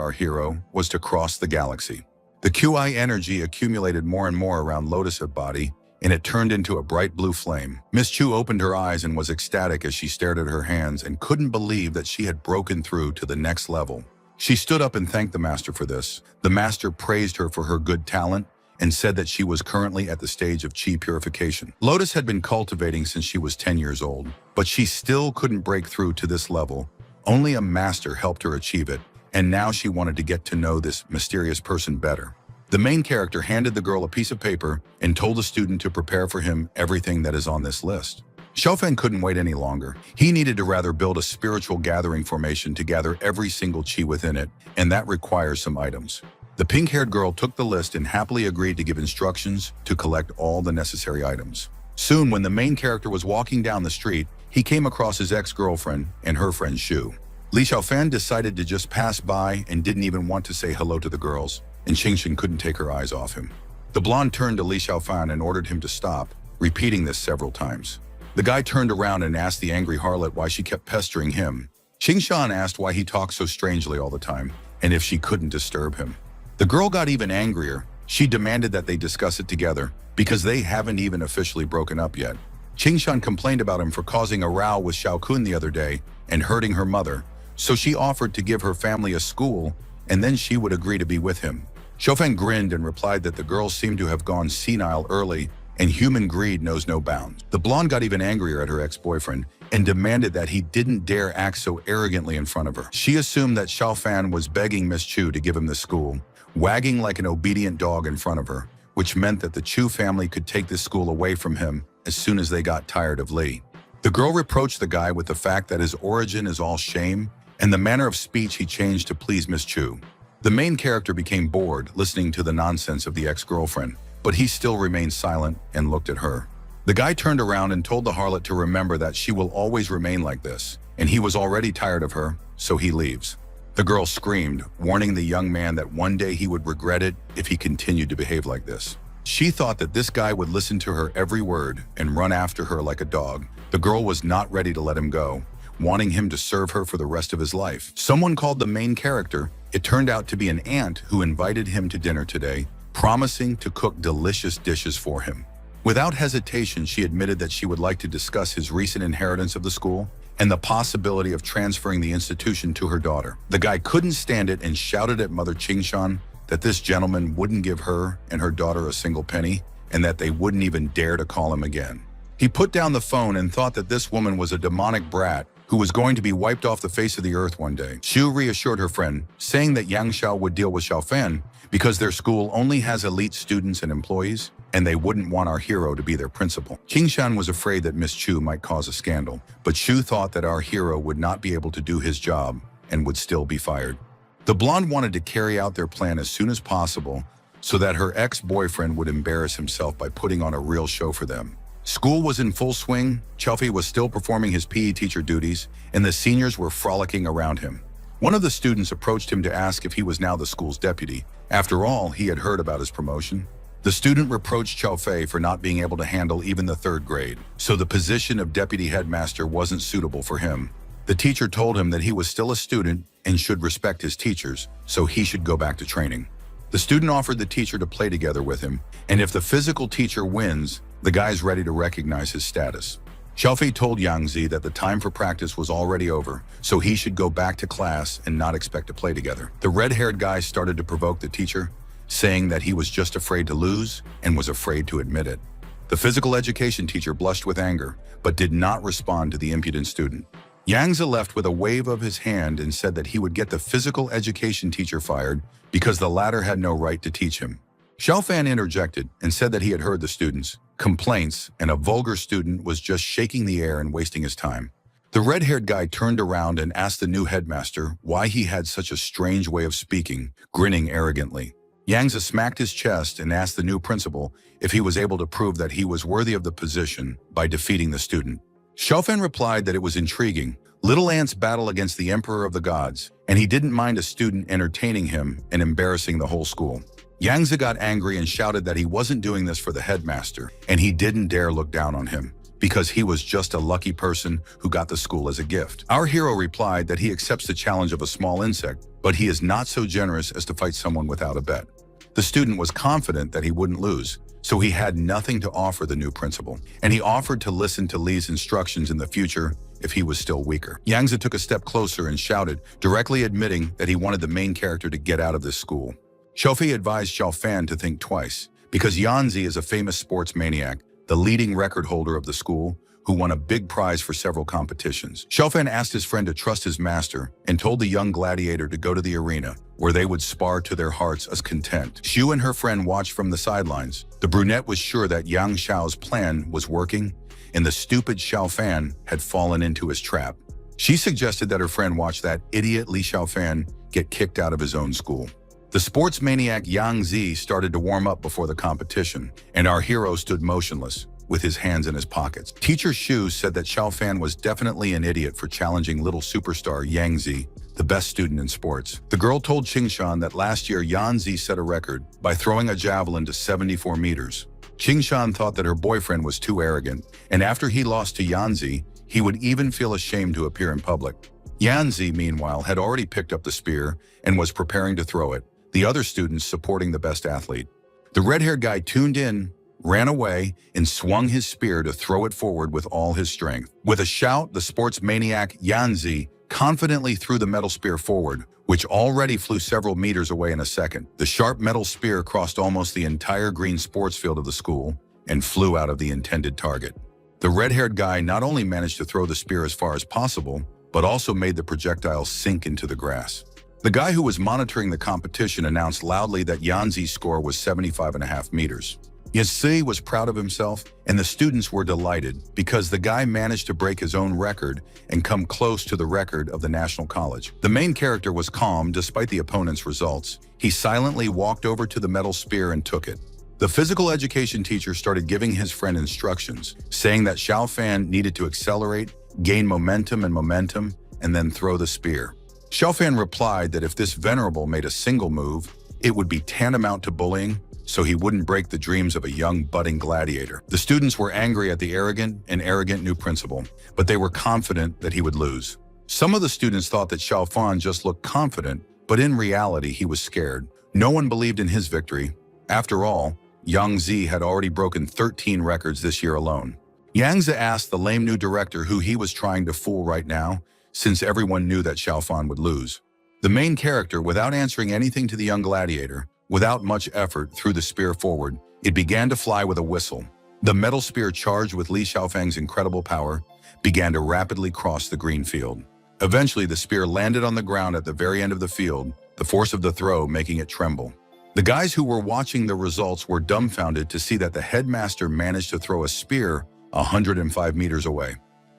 our hero was to cross the galaxy. The QI energy accumulated more and more around Lotus' body, and it turned into a bright blue flame. Miss Chu opened her eyes and was ecstatic as she stared at her hands and couldn't believe that she had broken through to the next level. She stood up and thanked the master for this. The master praised her for her good talent and said that she was currently at the stage of chi purification. Lotus had been cultivating since she was 10 years old, but she still couldn't break through to this level. Only a master helped her achieve it, and now she wanted to get to know this mysterious person better. The main character handed the girl a piece of paper and told the student to prepare for him everything that is on this list. Xiaofan couldn't wait any longer. He needed to rather build a spiritual gathering formation to gather every single chi within it, and that requires some items. The pink-haired girl took the list and happily agreed to give instructions to collect all the necessary items. Soon, when the main character was walking down the street, he came across his ex-girlfriend and her friend Shu. Li Xiaofan decided to just pass by and didn't even want to say hello to the girls, and Xingxin couldn't take her eyes off him. The blonde turned to Li Xiaofan and ordered him to stop, repeating this several times. The guy turned around and asked the angry harlot why she kept pestering him. Xingxin asked why he talked so strangely all the time, and if she couldn't disturb him. The girl got even angrier. She demanded that they discuss it together, because they haven't even officially broken up yet. Xingxin complained about him for causing a row with Xiao Kun the other day and hurting her mother, so she offered to give her family a school, and then she would agree to be with him. Xiaofan grinned and replied that the girl seemed to have gone senile early, and human greed knows no bounds. The blonde got even angrier at her ex-boyfriend and demanded that he didn't dare act so arrogantly in front of her. She assumed that Xiaofan was begging Miss Chu to give him the school, wagging like an obedient dog in front of her, which meant that the Chu family could take this school away from him as soon as they got tired of Li. The girl reproached the guy with the fact that his origin is all shame and the manner of speech he changed to please Miss Chu. The main character became bored listening to the nonsense of the ex-girlfriend, but he still remained silent and looked at her. The guy turned around and told the harlot to remember that she will always remain like this, and he was already tired of her, so he leaves. The girl screamed, warning the young man that one day he would regret it if he continued to behave like this. She thought that this guy would listen to her every word and run after her like a dog. The girl was not ready to let him go, wanting him to serve her for the rest of his life. Someone called the main character. It turned out to be an aunt who invited him to dinner today, promising to cook delicious dishes for him. Without hesitation, she admitted that she would like to discuss his recent inheritance of the school and the possibility of transferring the institution to her daughter. The guy couldn't stand it and shouted at Mother Qingshan that this gentleman wouldn't give her and her daughter a single penny, and that they wouldn't even dare to call him again. He put down the phone and thought that this woman was a demonic brat who was going to be wiped off the face of the earth one day. Xu reassured her friend, saying that Yang Xiao would deal with Xiaofan because their school only has elite students and employees, and they wouldn't want our hero to be their principal. Qingshan was afraid that Miss Chu might cause a scandal, but Xu thought that our hero would not be able to do his job and would still be fired. The blonde wanted to carry out their plan as soon as possible so that her ex-boyfriend would embarrass himself by putting on a real show for them. School was in full swing, Chelfie was still performing his PE teacher duties, and the seniors were frolicking around him. One of the students approached him to ask if he was now the school's deputy. After all, he had heard about his promotion. The student reproached Qiaofei for not being able to handle even the third grade, so the position of deputy headmaster wasn't suitable for him. The teacher told him that he was still a student and should respect his teachers, so he should go back to training. The student offered the teacher to play together with him, and if the physical teacher wins, the guy's ready to recognize his status. Qiaofei told Yang Zi that the time for practice was already over, so he should go back to class and not expect to play together. The red-haired guy started to provoke the teacher, saying that he was just afraid to lose and was afraid to admit it. The physical education teacher blushed with anger, but did not respond to the impudent student. Yang Zi left with a wave of his hand and said that he would get the physical education teacher fired because the latter had no right to teach him. Xiaofan interjected and said that he had heard the students' complaints and a vulgar student was just shaking the air and wasting his time. The red-haired guy turned around and asked the new headmaster why he had such a strange way of speaking, grinning arrogantly. Yang Zi smacked his chest and asked the new principal if he was able to prove that he was worthy of the position by defeating the student. Xiaofan replied that it was intriguing. Little ants battle against the emperor of the gods, and he didn't mind a student entertaining him and embarrassing the whole school. Yang Zi got angry and shouted that he wasn't doing this for the headmaster, and he didn't dare look down on him, because he was just a lucky person who got the school as a gift. Our hero replied that he accepts the challenge of a small insect, but he is not so generous as to fight someone without a bet. The student was confident that he wouldn't lose, so he had nothing to offer the new principal, and he offered to listen to Li's instructions in the future if he was still weaker. Yang Zi took a step closer and shouted, directly admitting that he wanted the main character to get out of this school. Xiaofei advised Xiaofan to think twice, because Yang Zi is a famous sports maniac, the leading record holder of the school, who won a big prize for several competitions. Xiaofan asked his friend to trust his master and told the young gladiator to go to the arena, where they would spar to their heart's content. Xu and her friend watched from the sidelines. The brunette was sure that Yang Xiao's plan was working, and the stupid Xiaofan had fallen into his trap. She suggested that her friend watch that idiot Li Xiaofan get kicked out of his own school. The sports maniac Yang Zi started to warm up before the competition, and our hero stood motionless, with his hands in his pockets. Teacher Xu said that Xiaofan was definitely an idiot for challenging little superstar Yang Zi, the best student in sports. The girl told Qingshan that last year Yang Zi set a record by throwing a javelin to 74 meters. Qingshan thought that her boyfriend was too arrogant, and after he lost to Yang Zi, he would even feel ashamed to appear in public. Yang Zi, meanwhile, had already picked up the spear and was preparing to throw it, the other students supporting the best athlete. The red-haired guy tuned in, ran away, and swung his spear to throw it forward with all his strength. With a shout, the sports maniac Yang Zi confidently threw the metal spear forward, which already flew several meters away in a second. The sharp metal spear crossed almost the entire green sports field of the school and flew out of the intended target. The red-haired guy not only managed to throw the spear as far as possible, but also made the projectile sink into the grass. The guy who was monitoring the competition announced loudly that Yang Zi's score was 75.5 meters. Yang was proud of himself, and the students were delighted because the guy managed to break his own record and come close to the record of the national college. The main character was calm despite the opponent's results. He silently walked over to the metal spear and took it. The physical education teacher started giving his friend instructions, saying that Xiaofan needed to accelerate, gain momentum, and then throw the spear. Xiaofan replied that if this venerable made a single move, it would be tantamount to bullying, so he wouldn't break the dreams of a young budding gladiator. The students were angry at the arrogant new principal, but they were confident that he would lose. Some of the students thought that Xiaofan just looked confident, but in reality he was scared. No one believed in his victory. After all, Yang Zi had already broken 13 records this year alone. Yang Zi asked the lame new director who he was trying to fool right now, since everyone knew that Xiaofan would lose. The main character, without answering anything to the young gladiator, without much effort, threw the spear forward. It began to fly with a whistle. The metal spear, charged with Li Xiaofang's incredible power, began to rapidly cross the green field. Eventually, the spear landed on the ground at the very end of the field, the force of the throw making it tremble. The guys who were watching the results were dumbfounded to see that the headmaster managed to throw a spear 105 meters away.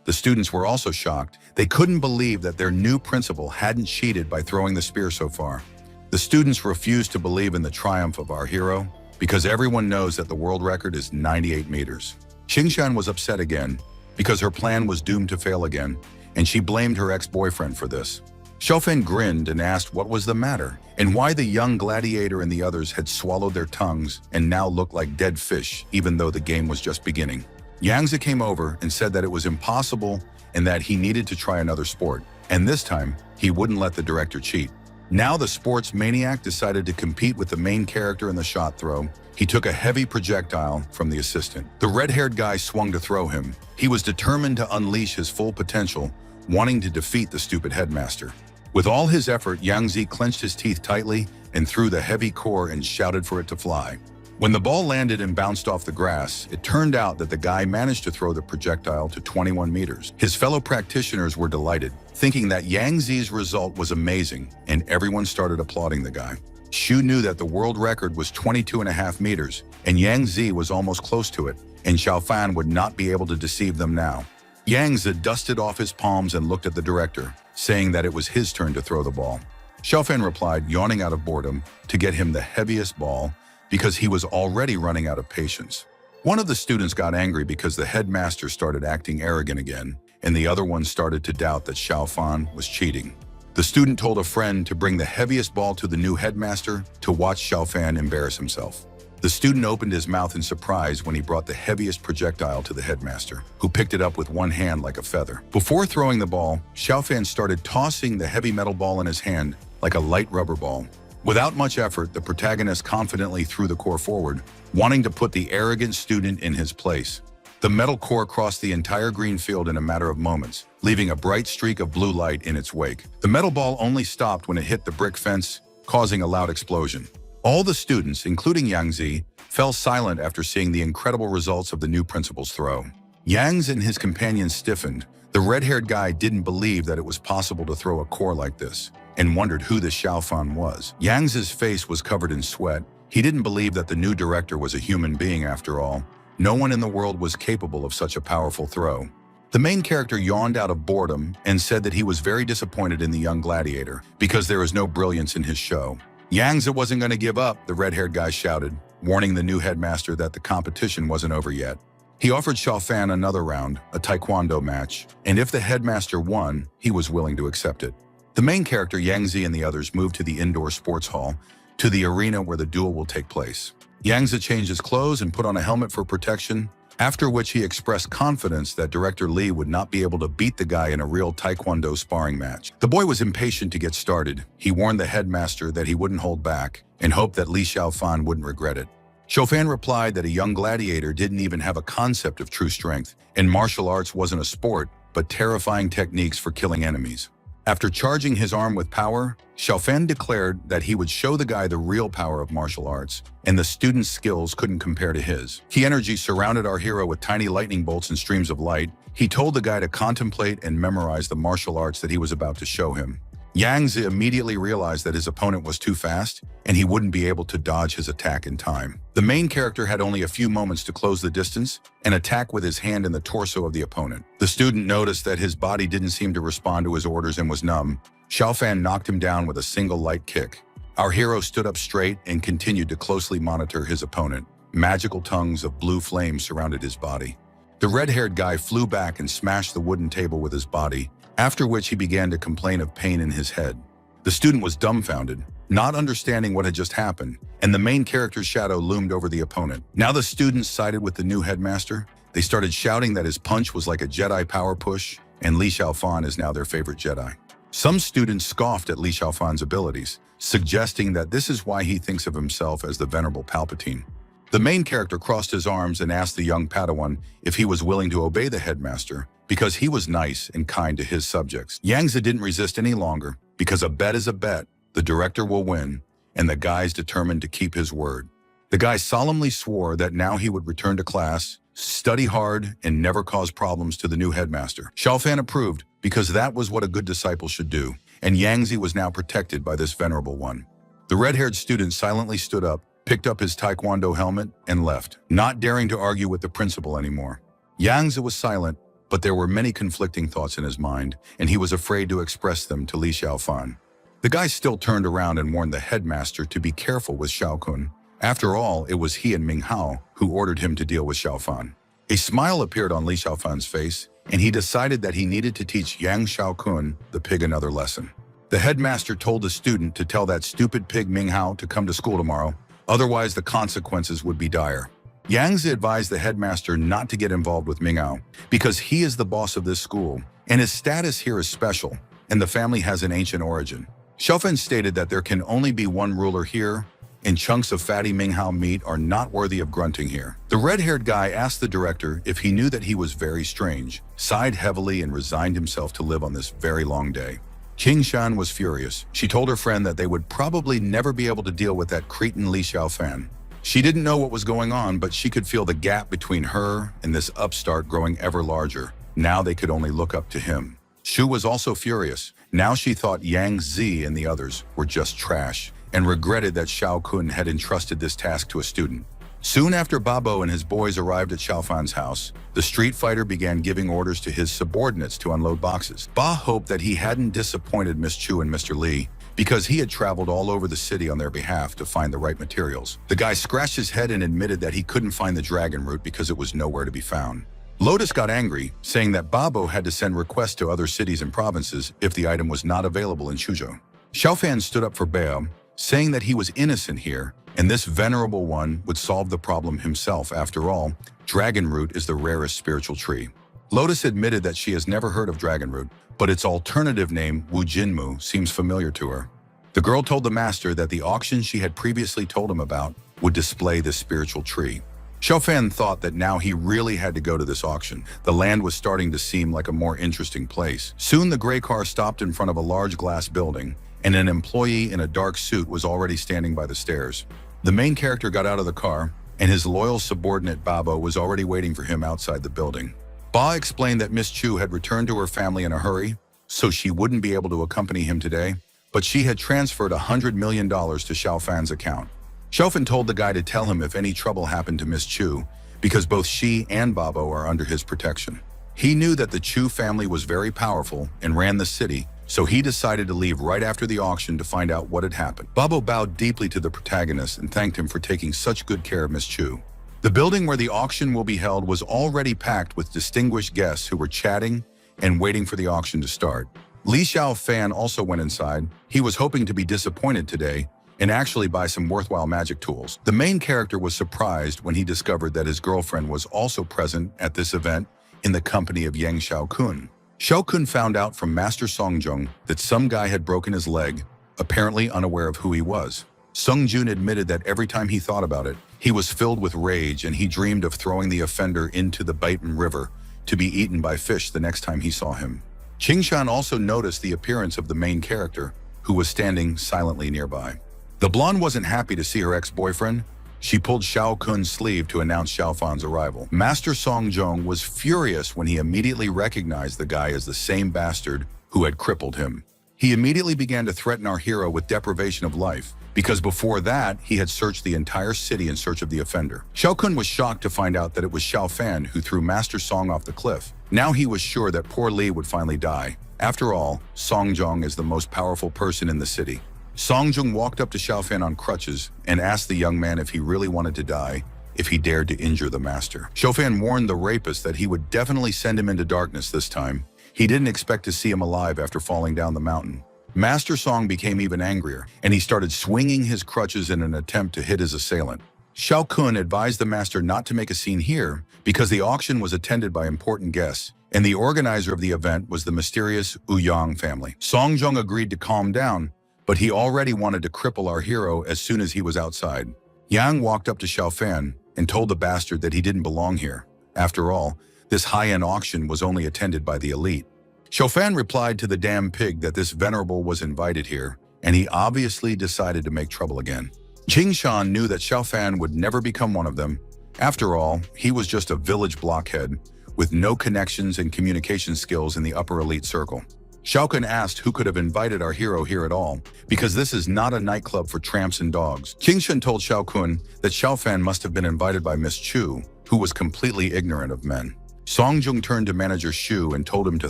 The students were also shocked. They couldn't believe that their new principal hadn't cheated by throwing the spear so far. The students refused to believe in the triumph of our hero because everyone knows that the world record is 98 meters. Qingshan was upset again because her plan was doomed to fail again, and she blamed her ex-boyfriend for this. Xiaofan grinned and asked what was the matter and why the young gladiator and the others had swallowed their tongues and now looked like dead fish even though the game was just beginning. Yang Zi came over and said that it was impossible and that he needed to try another sport, and this time he wouldn't let the director cheat. Now the sports maniac decided to compete with the main character in the shot throw. He took a heavy projectile from the assistant. The red-haired guy swung to throw him. He was determined to unleash his full potential, wanting to defeat the stupid headmaster. With all his effort, Yang Zi clenched his teeth tightly and threw the heavy core and shouted for it to fly. When the ball landed and bounced off the grass, it turned out that the guy managed to throw the projectile to 21 meters. His fellow practitioners were delighted, thinking that Yang Zi's result was amazing, and everyone started applauding the guy. Xu knew that the world record was 22.5 meters, and Yang Zi was almost close to it, and Xiaofan would not be able to deceive them now. Yang Zi dusted off his palms and looked at the director, saying that it was his turn to throw the ball. Xiaofan replied, yawning out of boredom, to get him the heaviest ball because he was already running out of patience. One of the students got angry because the headmaster started acting arrogant again, and the other one started to doubt that Xiaofan was cheating. The student told a friend to bring the heaviest ball to the new headmaster to watch Xiaofan embarrass himself. The student opened his mouth in surprise when he brought the heaviest projectile to the headmaster, who picked it up with one hand like a feather. Before throwing the ball, Xiaofan started tossing the heavy metal ball in his hand like a light rubber ball. Without much effort, the protagonist confidently threw the core forward, wanting to put the arrogant student in his place. The metal core crossed the entire green field in a matter of moments, leaving a bright streak of blue light in its wake. The metal ball only stopped when it hit the brick fence, causing a loud explosion. All the students, including Yang Zi, fell silent after seeing the incredible results of the new principal's throw. Yang Zi and his companions stiffened. The red-haired guy didn't believe that it was possible to throw a core like this, and wondered who this Xiaofan was. Yang Zi's face was covered in sweat. He didn't believe that the new director was a human being after all. No one in the world was capable of such a powerful throw. The main character yawned out of boredom and said that he was very disappointed in the young gladiator because there was no brilliance in his show. Yang Zi wasn't going to give up, the red-haired guy shouted, warning the new headmaster that the competition wasn't over yet. He offered Xiaofan another round, a taekwondo match, and if the headmaster won, he was willing to accept it. The main character, Yang Zi, and the others moved to the indoor sports hall, to the arena where the duel will take place. Yang Zi changed his clothes and put on a helmet for protection, after which he expressed confidence that Director Li would not be able to beat the guy in a real taekwondo sparring match. The boy was impatient to get started. He warned the headmaster that he wouldn't hold back and hoped that Li Xiaofan wouldn't regret it. Xiaofan replied that a young gladiator didn't even have a concept of true strength, and martial arts wasn't a sport, but terrifying techniques for killing enemies. After charging his arm with power, Xiaofan declared that he would show the guy the real power of martial arts, and the student's skills couldn't compare to his. Ki energy surrounded our hero with tiny lightning bolts and streams of light. He told the guy to contemplate and memorize the martial arts that he was about to show him. Yang Zi immediately realized that his opponent was too fast, and he wouldn't be able to dodge his attack in time. The main character had only a few moments to close the distance and attack with his hand in the torso of the opponent. The student noticed that his body didn't seem to respond to his orders and was numb. Xiaofan knocked him down with a single light kick. Our hero stood up straight and continued to closely monitor his opponent. Magical tongues of blue flame surrounded his body. The red-haired guy flew back and smashed the wooden table with his body, after which he began to complain of pain in his head. The student was dumbfounded, not understanding what had just happened, and the main character's shadow loomed over the opponent. Now the students sided with the new headmaster. They started shouting that his punch was like a Jedi power push, and Li Xiaofan is now their favorite Jedi. Some students scoffed at Li Xiaofan's abilities, suggesting that this is why he thinks of himself as the venerable Palpatine. The main character crossed his arms and asked the young Padawan if he was willing to obey the headmaster, because he was nice and kind to his subjects. Yang Zi didn't resist any longer, because a bet is a bet, the director will win, and the guy's determined to keep his word. The guy solemnly swore that now he would return to class, study hard, and never cause problems to the new headmaster. Xiaofan approved, because that was what a good disciple should do, and Yang Zi was now protected by this venerable one. The red-haired student silently stood up, picked up his taekwondo helmet, and left, not daring to argue with the principal anymore. Yang Zi was silent, but there were many conflicting thoughts in his mind, and he was afraid to express them to Li Xiaofan. The guy still turned around and warned the headmaster to be careful with Xiao Kun. After all, it was he and Ming Hao who ordered him to deal with Xiaofan. A smile appeared on Li Xiaofan's face, and he decided that he needed to teach Yang Xiao Kun, the pig, another lesson. The headmaster told the student to tell that stupid pig Ming Hao to come to school tomorrow, otherwise the consequences would be dire. Yang Zi advised the headmaster not to get involved with Ming Hao, because he is the boss of this school, and his status here is special, and the family has an ancient origin. Xiaofan stated that there can only be one ruler here, and chunks of fatty Ming Hao meat are not worthy of grunting here. The red-haired guy asked the director if he knew that he was very strange, sighed heavily, and resigned himself to live on this very long day. Qing Shan was furious. She told her friend that they would probably never be able to deal with that cretin Li Xiaofan. She didn't know what was going on, but she could feel the gap between her and this upstart growing ever larger. Now they could only look up to him. Shu was also furious. Now she thought Yang Zi and the others were just trash, and regretted that Xiao Kun had entrusted this task to a student. Soon after Babo and his boys arrived at Xiaofan's house, the street fighter began giving orders to his subordinates to unload boxes. Ba hoped that he hadn't disappointed Miss Chu and Mr. Li, because he had traveled all over the city on their behalf to find the right materials. The guy scratched his head and admitted that he couldn't find the dragon root because it was nowhere to be found. Lotus got angry, saying that Babo had to send requests to other cities and provinces if the item was not available in Suzhou. Xiaofan stood up for Bao, saying that he was innocent here, and this venerable one would solve the problem himself. After all, dragon root is the rarest spiritual tree. Lotus admitted that she has never heard of dragon root, but its alternative name, Wu Jinmu, seems familiar to her. The girl told the master that the auction she had previously told him about would display this spiritual tree. Xiaofan thought that now he really had to go to this auction. The land was starting to seem like a more interesting place. Soon the gray car stopped in front of a large glass building, and an employee in a dark suit was already standing by the stairs. The main character got out of the car, and his loyal subordinate Babo was already waiting for him outside the building. Ba explained that Miss Chu had returned to her family in a hurry, so she wouldn't be able to accompany him today, but she had transferred $100 million to Xiaofan's account. Xiaofan told the guy to tell him if any trouble happened to Miss Chu, because both she and Babo are under his protection. He knew that the Chu family was very powerful and ran the city, so he decided to leave right after the auction to find out what had happened. Babo bowed deeply to the protagonist and thanked him for taking such good care of Miss Chu. The building where the auction will be held was already packed with distinguished guests who were chatting and waiting for the auction to start. Li Xiaofan also went inside. He was hoping to be disappointed today and actually buy some worthwhile magic tools. The main character was surprised when he discovered that his girlfriend was also present at this event in the company of Yang Xiaokun. Xiaokun found out from Master Songjung that some guy had broken his leg, apparently unaware of who he was. Songjun admitted that every time he thought about it, he was filled with rage and he dreamed of throwing the offender into the Baitan River to be eaten by fish the next time he saw him. Qingshan also noticed the appearance of the main character, who was standing silently nearby. The blonde wasn't happy to see her ex-boyfriend. She pulled Xiaokun's sleeve to announce Xiaofan's arrival. Master Songjung was furious when he immediately recognized the guy as the same bastard who had crippled him. He immediately began to threaten our hero with deprivation of life, because before that, he had searched the entire city in search of the offender. Xiaokun was shocked to find out that it was Xiaofan who threw Master Song off the cliff. Now he was sure that poor Li would finally die. After all, Songjung is the most powerful person in the city. Songjung walked up to Xiaofan on crutches and asked the young man if he really wanted to die, if he dared to injure the master. Xiaofan warned the rapist that he would definitely send him into darkness this time. He didn't expect to see him alive after falling down the mountain. Master Song became even angrier, and he started swinging his crutches in an attempt to hit his assailant. Xiaokun advised the master not to make a scene here because the auction was attended by important guests, and the organizer of the event was the mysterious Ouyang family. Songjung agreed to calm down, but he already wanted to cripple our hero as soon as he was outside. Yang walked up to Xiaofan and told the bastard that he didn't belong here. After all, this high-end auction was only attended by the elite. Xiaofan replied to the damn pig that this venerable was invited here, and he obviously decided to make trouble again. Qingshan knew that Xiaofan would never become one of them. After all, he was just a village blockhead with no connections and communication skills in the upper elite circle. Xiaokun asked who could have invited our hero here at all, because this is not a nightclub for tramps and dogs. Qingshan told Xiaokun that Xiaofan must have been invited by Miss Chu, who was completely ignorant of men. Songjung turned to manager Xu and told him to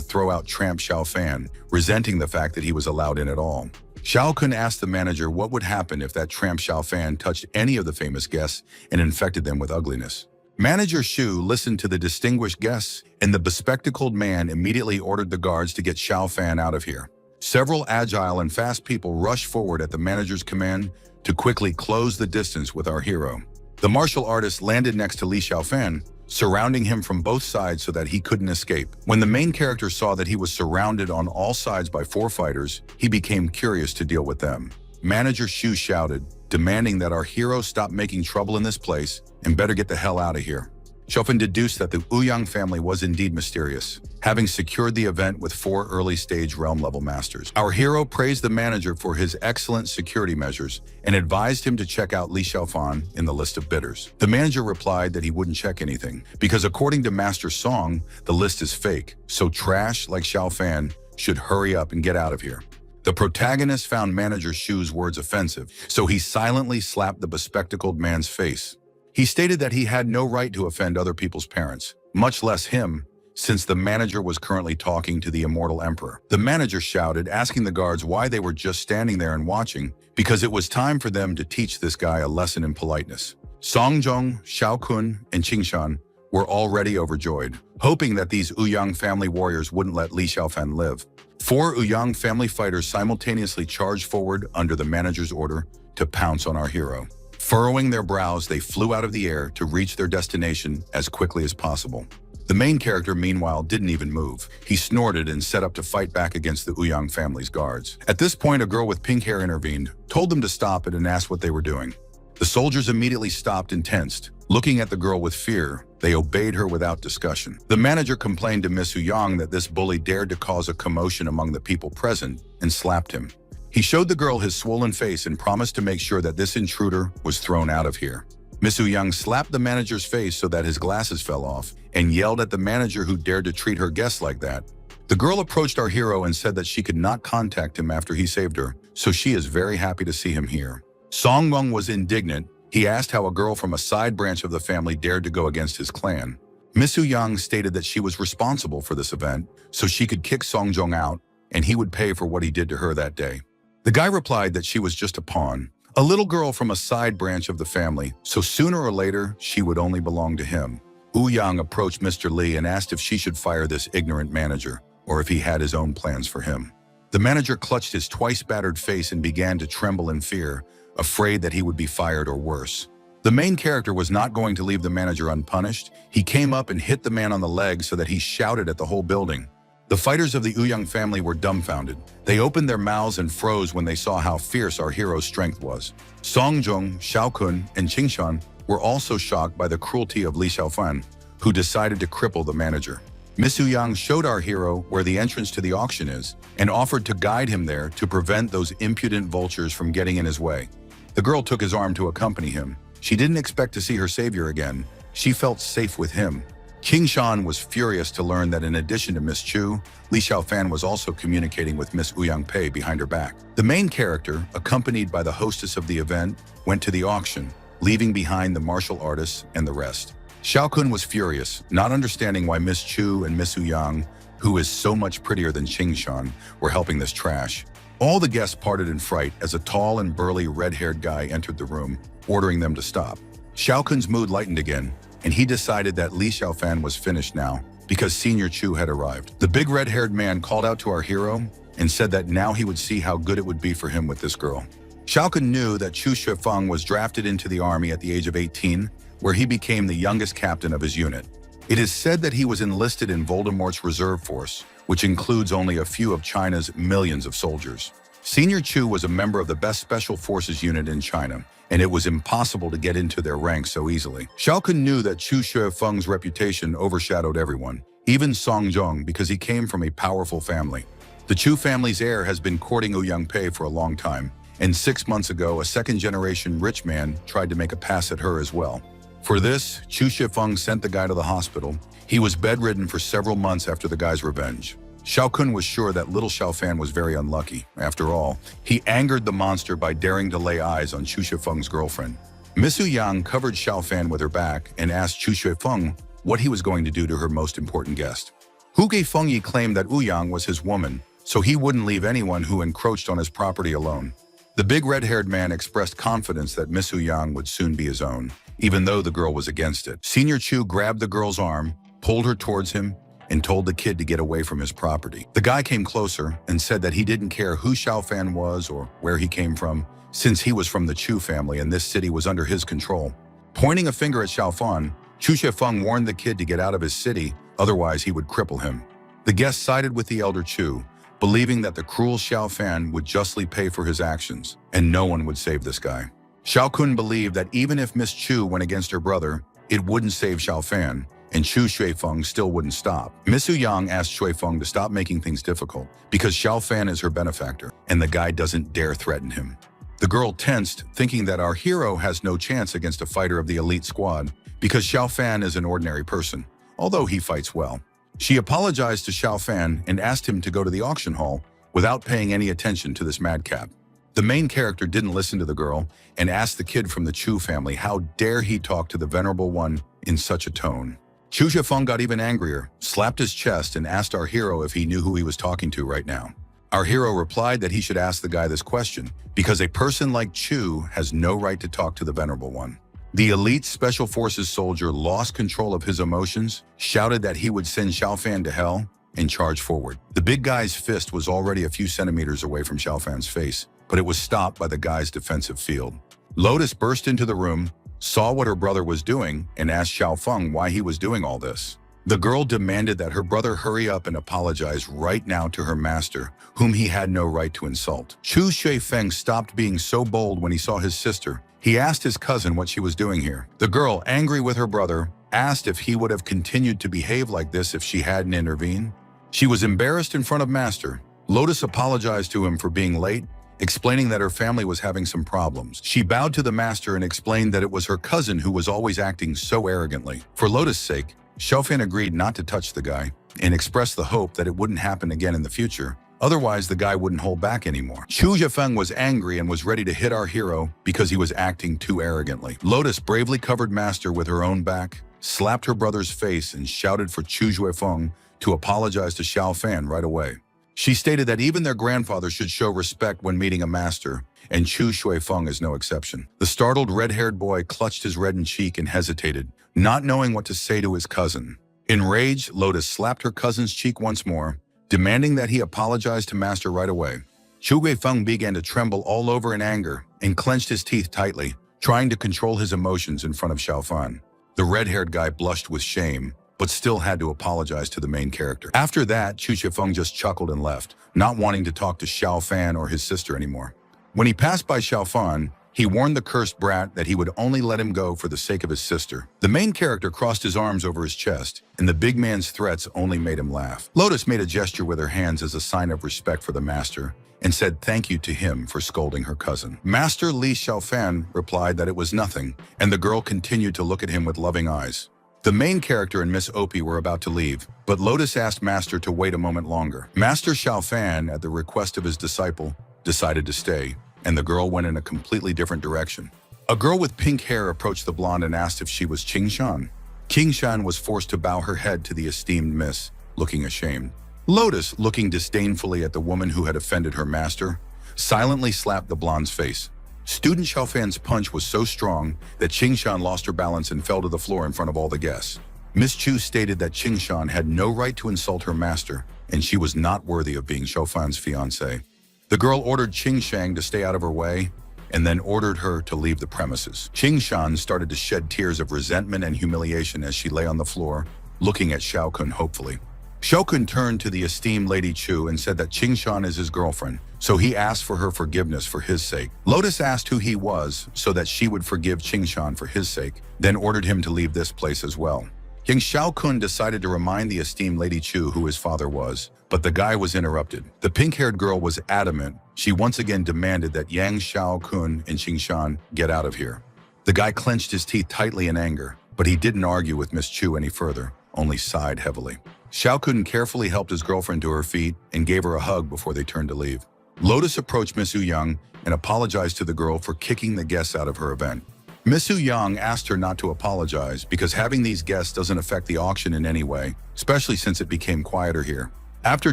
throw out tramp Xiaofan, resenting the fact that he was allowed in at all. Xiaokun asked the manager what would happen if that tramp Xiaofan touched any of the famous guests and infected them with ugliness. Manager Xu listened to the distinguished guests, and the bespectacled man immediately ordered the guards to get Xiaofan out of here. Several agile and fast people rushed forward at the manager's command to quickly close the distance with our hero. The martial artist landed next to Li Xiaofan, surrounding him from both sides so that he couldn't escape. When the main character saw that he was surrounded on all sides by 4 fighters, he became curious to deal with them. Manager Xu shouted, demanding that our hero stop making trouble in this place and better get the hell out of here. Xiaofan deduced that the Ouyang family was indeed mysterious, having secured the event with 4 early-stage realm-level masters. Our hero praised the manager for his excellent security measures and advised him to check out Li Xiaofan in the list of bidders. The manager replied that he wouldn't check anything, because according to Master Song, the list is fake, so trash like Xiaofan should hurry up and get out of here. The protagonist found Manager Xu's words offensive, so he silently slapped the bespectacled man's face. He stated that he had no right to offend other people's parents, much less him, since the manager was currently talking to the Immortal Emperor. The manager shouted, asking the guards why they were just standing there and watching, because it was time for them to teach this guy a lesson in politeness. Song Jong, Xiao Kun, and Qingshan were already overjoyed, hoping that these Ouyang family warriors wouldn't let Li Xiaofan live. 4 Ouyang family fighters simultaneously charged forward under the manager's order to pounce on our hero. Furrowing their brows, they flew out of the air to reach their destination as quickly as possible. The main character, meanwhile, didn't even move. He snorted and set up to fight back against the Ouyang family's guards. At this point, a girl with pink hair intervened, told them to stop it, and asked what they were doing. The soldiers immediately stopped and tensed. Looking at the girl with fear, they obeyed her without discussion. The manager complained to Miss Ouyang that this bully dared to cause a commotion among the people present and slapped him. He showed the girl his swollen face and promised to make sure that this intruder was thrown out of here. Miss Ouyang slapped the manager's face so that his glasses fell off and yelled at the manager who dared to treat her guests like that. The girl approached our hero and said that she could not contact him after he saved her, so she is very happy to see him here. Song Meng was indignant. He asked how a girl from a side branch of the family dared to go against his clan. Miss Ouyang stated that she was responsible for this event, so she could kick Song Jong out, and he would pay for what he did to her that day. The guy replied that she was just a pawn, a little girl from a side branch of the family, so sooner or later, she would only belong to him. Ouyang approached Mr. Li and asked if she should fire this ignorant manager, or if he had his own plans for him. The manager clutched his twice-battered face and began to tremble in fear, afraid that he would be fired or worse. The main character was not going to leave the manager unpunished. He came up and hit the man on the leg so that he shouted at the whole building. The fighters of the Ouyang family were dumbfounded. They opened their mouths and froze when they saw how fierce our hero's strength was. Song Jong, Xiao Kun, and Qingshan were also shocked by the cruelty of Li Xiaofan, who decided to cripple the manager. Miss Ouyang showed our hero where the entrance to the auction is and offered to guide him there to prevent those impudent vultures from getting in his way. The girl took his arm to accompany him. She didn't expect to see her savior again. She felt safe with him. Qingshan was furious to learn that in addition to Miss Chu, Li Xiaofan was also communicating with Miss Ouyang Pei behind her back. The main character, accompanied by the hostess of the event, went to the auction, leaving behind the martial artists and the rest. Xiao Kun was furious, not understanding why Miss Chu and Miss Ouyang, who is so much prettier than Qingshan, were helping this trash. All the guests parted in fright as a tall and burly red-haired guy entered the room, ordering them to stop. Xiao Kun's mood lightened again, and he decided that Li Xiaofan was finished now because Senior Chu had arrived. The big red-haired man called out to our hero and said that now he would see how good it would be for him with this girl. Xiao Kun knew that Chu Shifeng was drafted into the army at the age of 18, where he became the youngest captain of his unit. It is said that he was enlisted in Voldemort's reserve force, which includes only a few of China's millions of soldiers. Senior Chu was a member of the best special forces unit in China, and it was impossible to get into their ranks so easily. Xiao Kun knew that Chu Shifeng's reputation overshadowed everyone, even Song Jong, because he came from a powerful family. The Chu family's heir has been courting Ouyang Pei for a long time, and 6 months ago, a second-generation rich man tried to make a pass at her as well. For this, Chu Shifeng sent the guy to the hospital. He was bedridden for several months after the guy's revenge. Xiao Kun was sure that little Xiaofan was very unlucky. After all, he angered the monster by daring to lay eyes on Chu Shifeng's girlfriend. Miss Ouyang covered Xiaofan with her back and asked Chu Shifeng what he was going to do to her most important guest. Huge Fengyi claimed that Ouyang was his woman, so he wouldn't leave anyone who encroached on his property alone. The big red-haired man expressed confidence that Miss Ouyang would soon be his own, even though the girl was against it. Senior Chu grabbed the girl's arm, pulled her towards him, and told the kid to get away from his property. The guy came closer and said that he didn't care who Xiaofan was or where he came from, since he was from the Chu family and this city was under his control. Pointing a finger at Xiaofan, Chu Shifeng warned the kid to get out of his city, otherwise he would cripple him. The guest sided with the elder Chu, believing that the cruel Xiaofan would justly pay for his actions, and no one would save this guy. Xiao Kun believed that even if Miss Chu went against her brother, it wouldn't save Xiaofan, and Chu Shuifeng still wouldn't stop. Miss Ouyang asked Shuifeng to stop making things difficult, because Xiaofan is her benefactor, and the guy doesn't dare threaten him. The girl tensed, thinking that our hero has no chance against a fighter of the elite squad, because Xiaofan is an ordinary person, although he fights well. She apologized to Xiaofan and asked him to go to the auction hall without paying any attention to this madcap. The main character didn't listen to the girl and asked the kid from the Chu family how dare he talk to the Venerable One in such a tone. Chu Zhifeng got even angrier, slapped his chest, and asked our hero if he knew who he was talking to right now. Our hero replied that he should ask the guy this question because a person like Chu has no right to talk to the Venerable One. The elite Special Forces soldier lost control of his emotions, shouted that he would send Xiaofan to hell, and charged forward. The big guy's fist was already a few centimeters away from Xiaofan's face, but it was stopped by the guy's defensive field. Lotus burst into the room, saw what her brother was doing, and asked Xiaofeng why he was doing all this. The girl demanded that her brother hurry up and apologize right now to her master, whom he had no right to insult. Chu Shuifeng stopped being so bold when he saw his sister. He asked his cousin what she was doing here. The girl, angry with her brother, asked if he would have continued to behave like this if she hadn't intervened. She was embarrassed in front of Master. Lotus apologized to him for being late, explaining that her family was having some problems. She bowed to the master and explained that it was her cousin who was always acting so arrogantly. For Lotus' sake, Xiaofan agreed not to touch the guy and expressed the hope that it wouldn't happen again in the future. Otherwise, the guy wouldn't hold back anymore. Chu Zhifeng was angry and was ready to hit our hero because he was acting too arrogantly. Lotus bravely covered Master with her own back, slapped her brother's face, and shouted for Chu Zhifeng to apologize to Xiaofan right away. She stated that even their grandfather should show respect when meeting a master, and Chu Shuifeng is no exception. The startled red-haired boy clutched his reddened cheek and hesitated, not knowing what to say to his cousin. Enraged, Lotus slapped her cousin's cheek once more, demanding that he apologize to Master right away. Chu Guifeng began to tremble all over in anger and clenched his teeth tightly, trying to control his emotions in front of Xiaofan. The red-haired guy blushed with shame, but still had to apologize to the main character. After that, Chu Zhifeng just chuckled and left, not wanting to talk to Xiaofan or his sister anymore. When he passed by Xiaofan, he warned the cursed brat that he would only let him go for the sake of his sister. The main character crossed his arms over his chest, and the big man's threats only made him laugh. Lotus made a gesture with her hands as a sign of respect for the master, and said thank you to him for scolding her cousin. Master Li Xiaofan replied that it was nothing, and the girl continued to look at him with loving eyes. The main character and Miss Opie were about to leave, but Lotus asked Master to wait a moment longer. Master Xiaofan, at the request of his disciple, decided to stay, and the girl went in a completely different direction. A girl with pink hair approached the blonde and asked if she was Qingshan. Qingshan was forced to bow her head to the esteemed miss, looking ashamed. Lotus, looking disdainfully at the woman who had offended her master, silently slapped the blonde's face. Student Xiaofan's punch was so strong that Qingshan lost her balance and fell to the floor in front of all the guests. Miss Chu stated that Qingshan had no right to insult her master, and she was not worthy of being Xiaofan's fiancée. The girl ordered Qingshan to stay out of her way, and then ordered her to leave the premises. Qingshan started to shed tears of resentment and humiliation as she lay on the floor, looking at Xiaokun hopefully. Xiaokun turned to the esteemed Lady Chu and said that Qingshan is his girlfriend, so he asked for her forgiveness for his sake. Lotus asked who he was so that she would forgive Qingshan for his sake, then ordered him to leave this place as well. King Xiaokun decided to remind the esteemed Lady Chu who his father was, but the guy was interrupted. The pink-haired girl was adamant. She once again demanded that Yang Xiaokun and Qingshan get out of here. The guy clenched his teeth tightly in anger, but he didn't argue with Miss Chu any further, only sighed heavily. Xiaokun carefully helped his girlfriend to her feet and gave her a hug before they turned to leave. Lotus approached Miss Yang and apologized to the girl for kicking the guests out of her event. Miss Yang asked her not to apologize because having these guests doesn't affect the auction in any way, especially since it became quieter here. After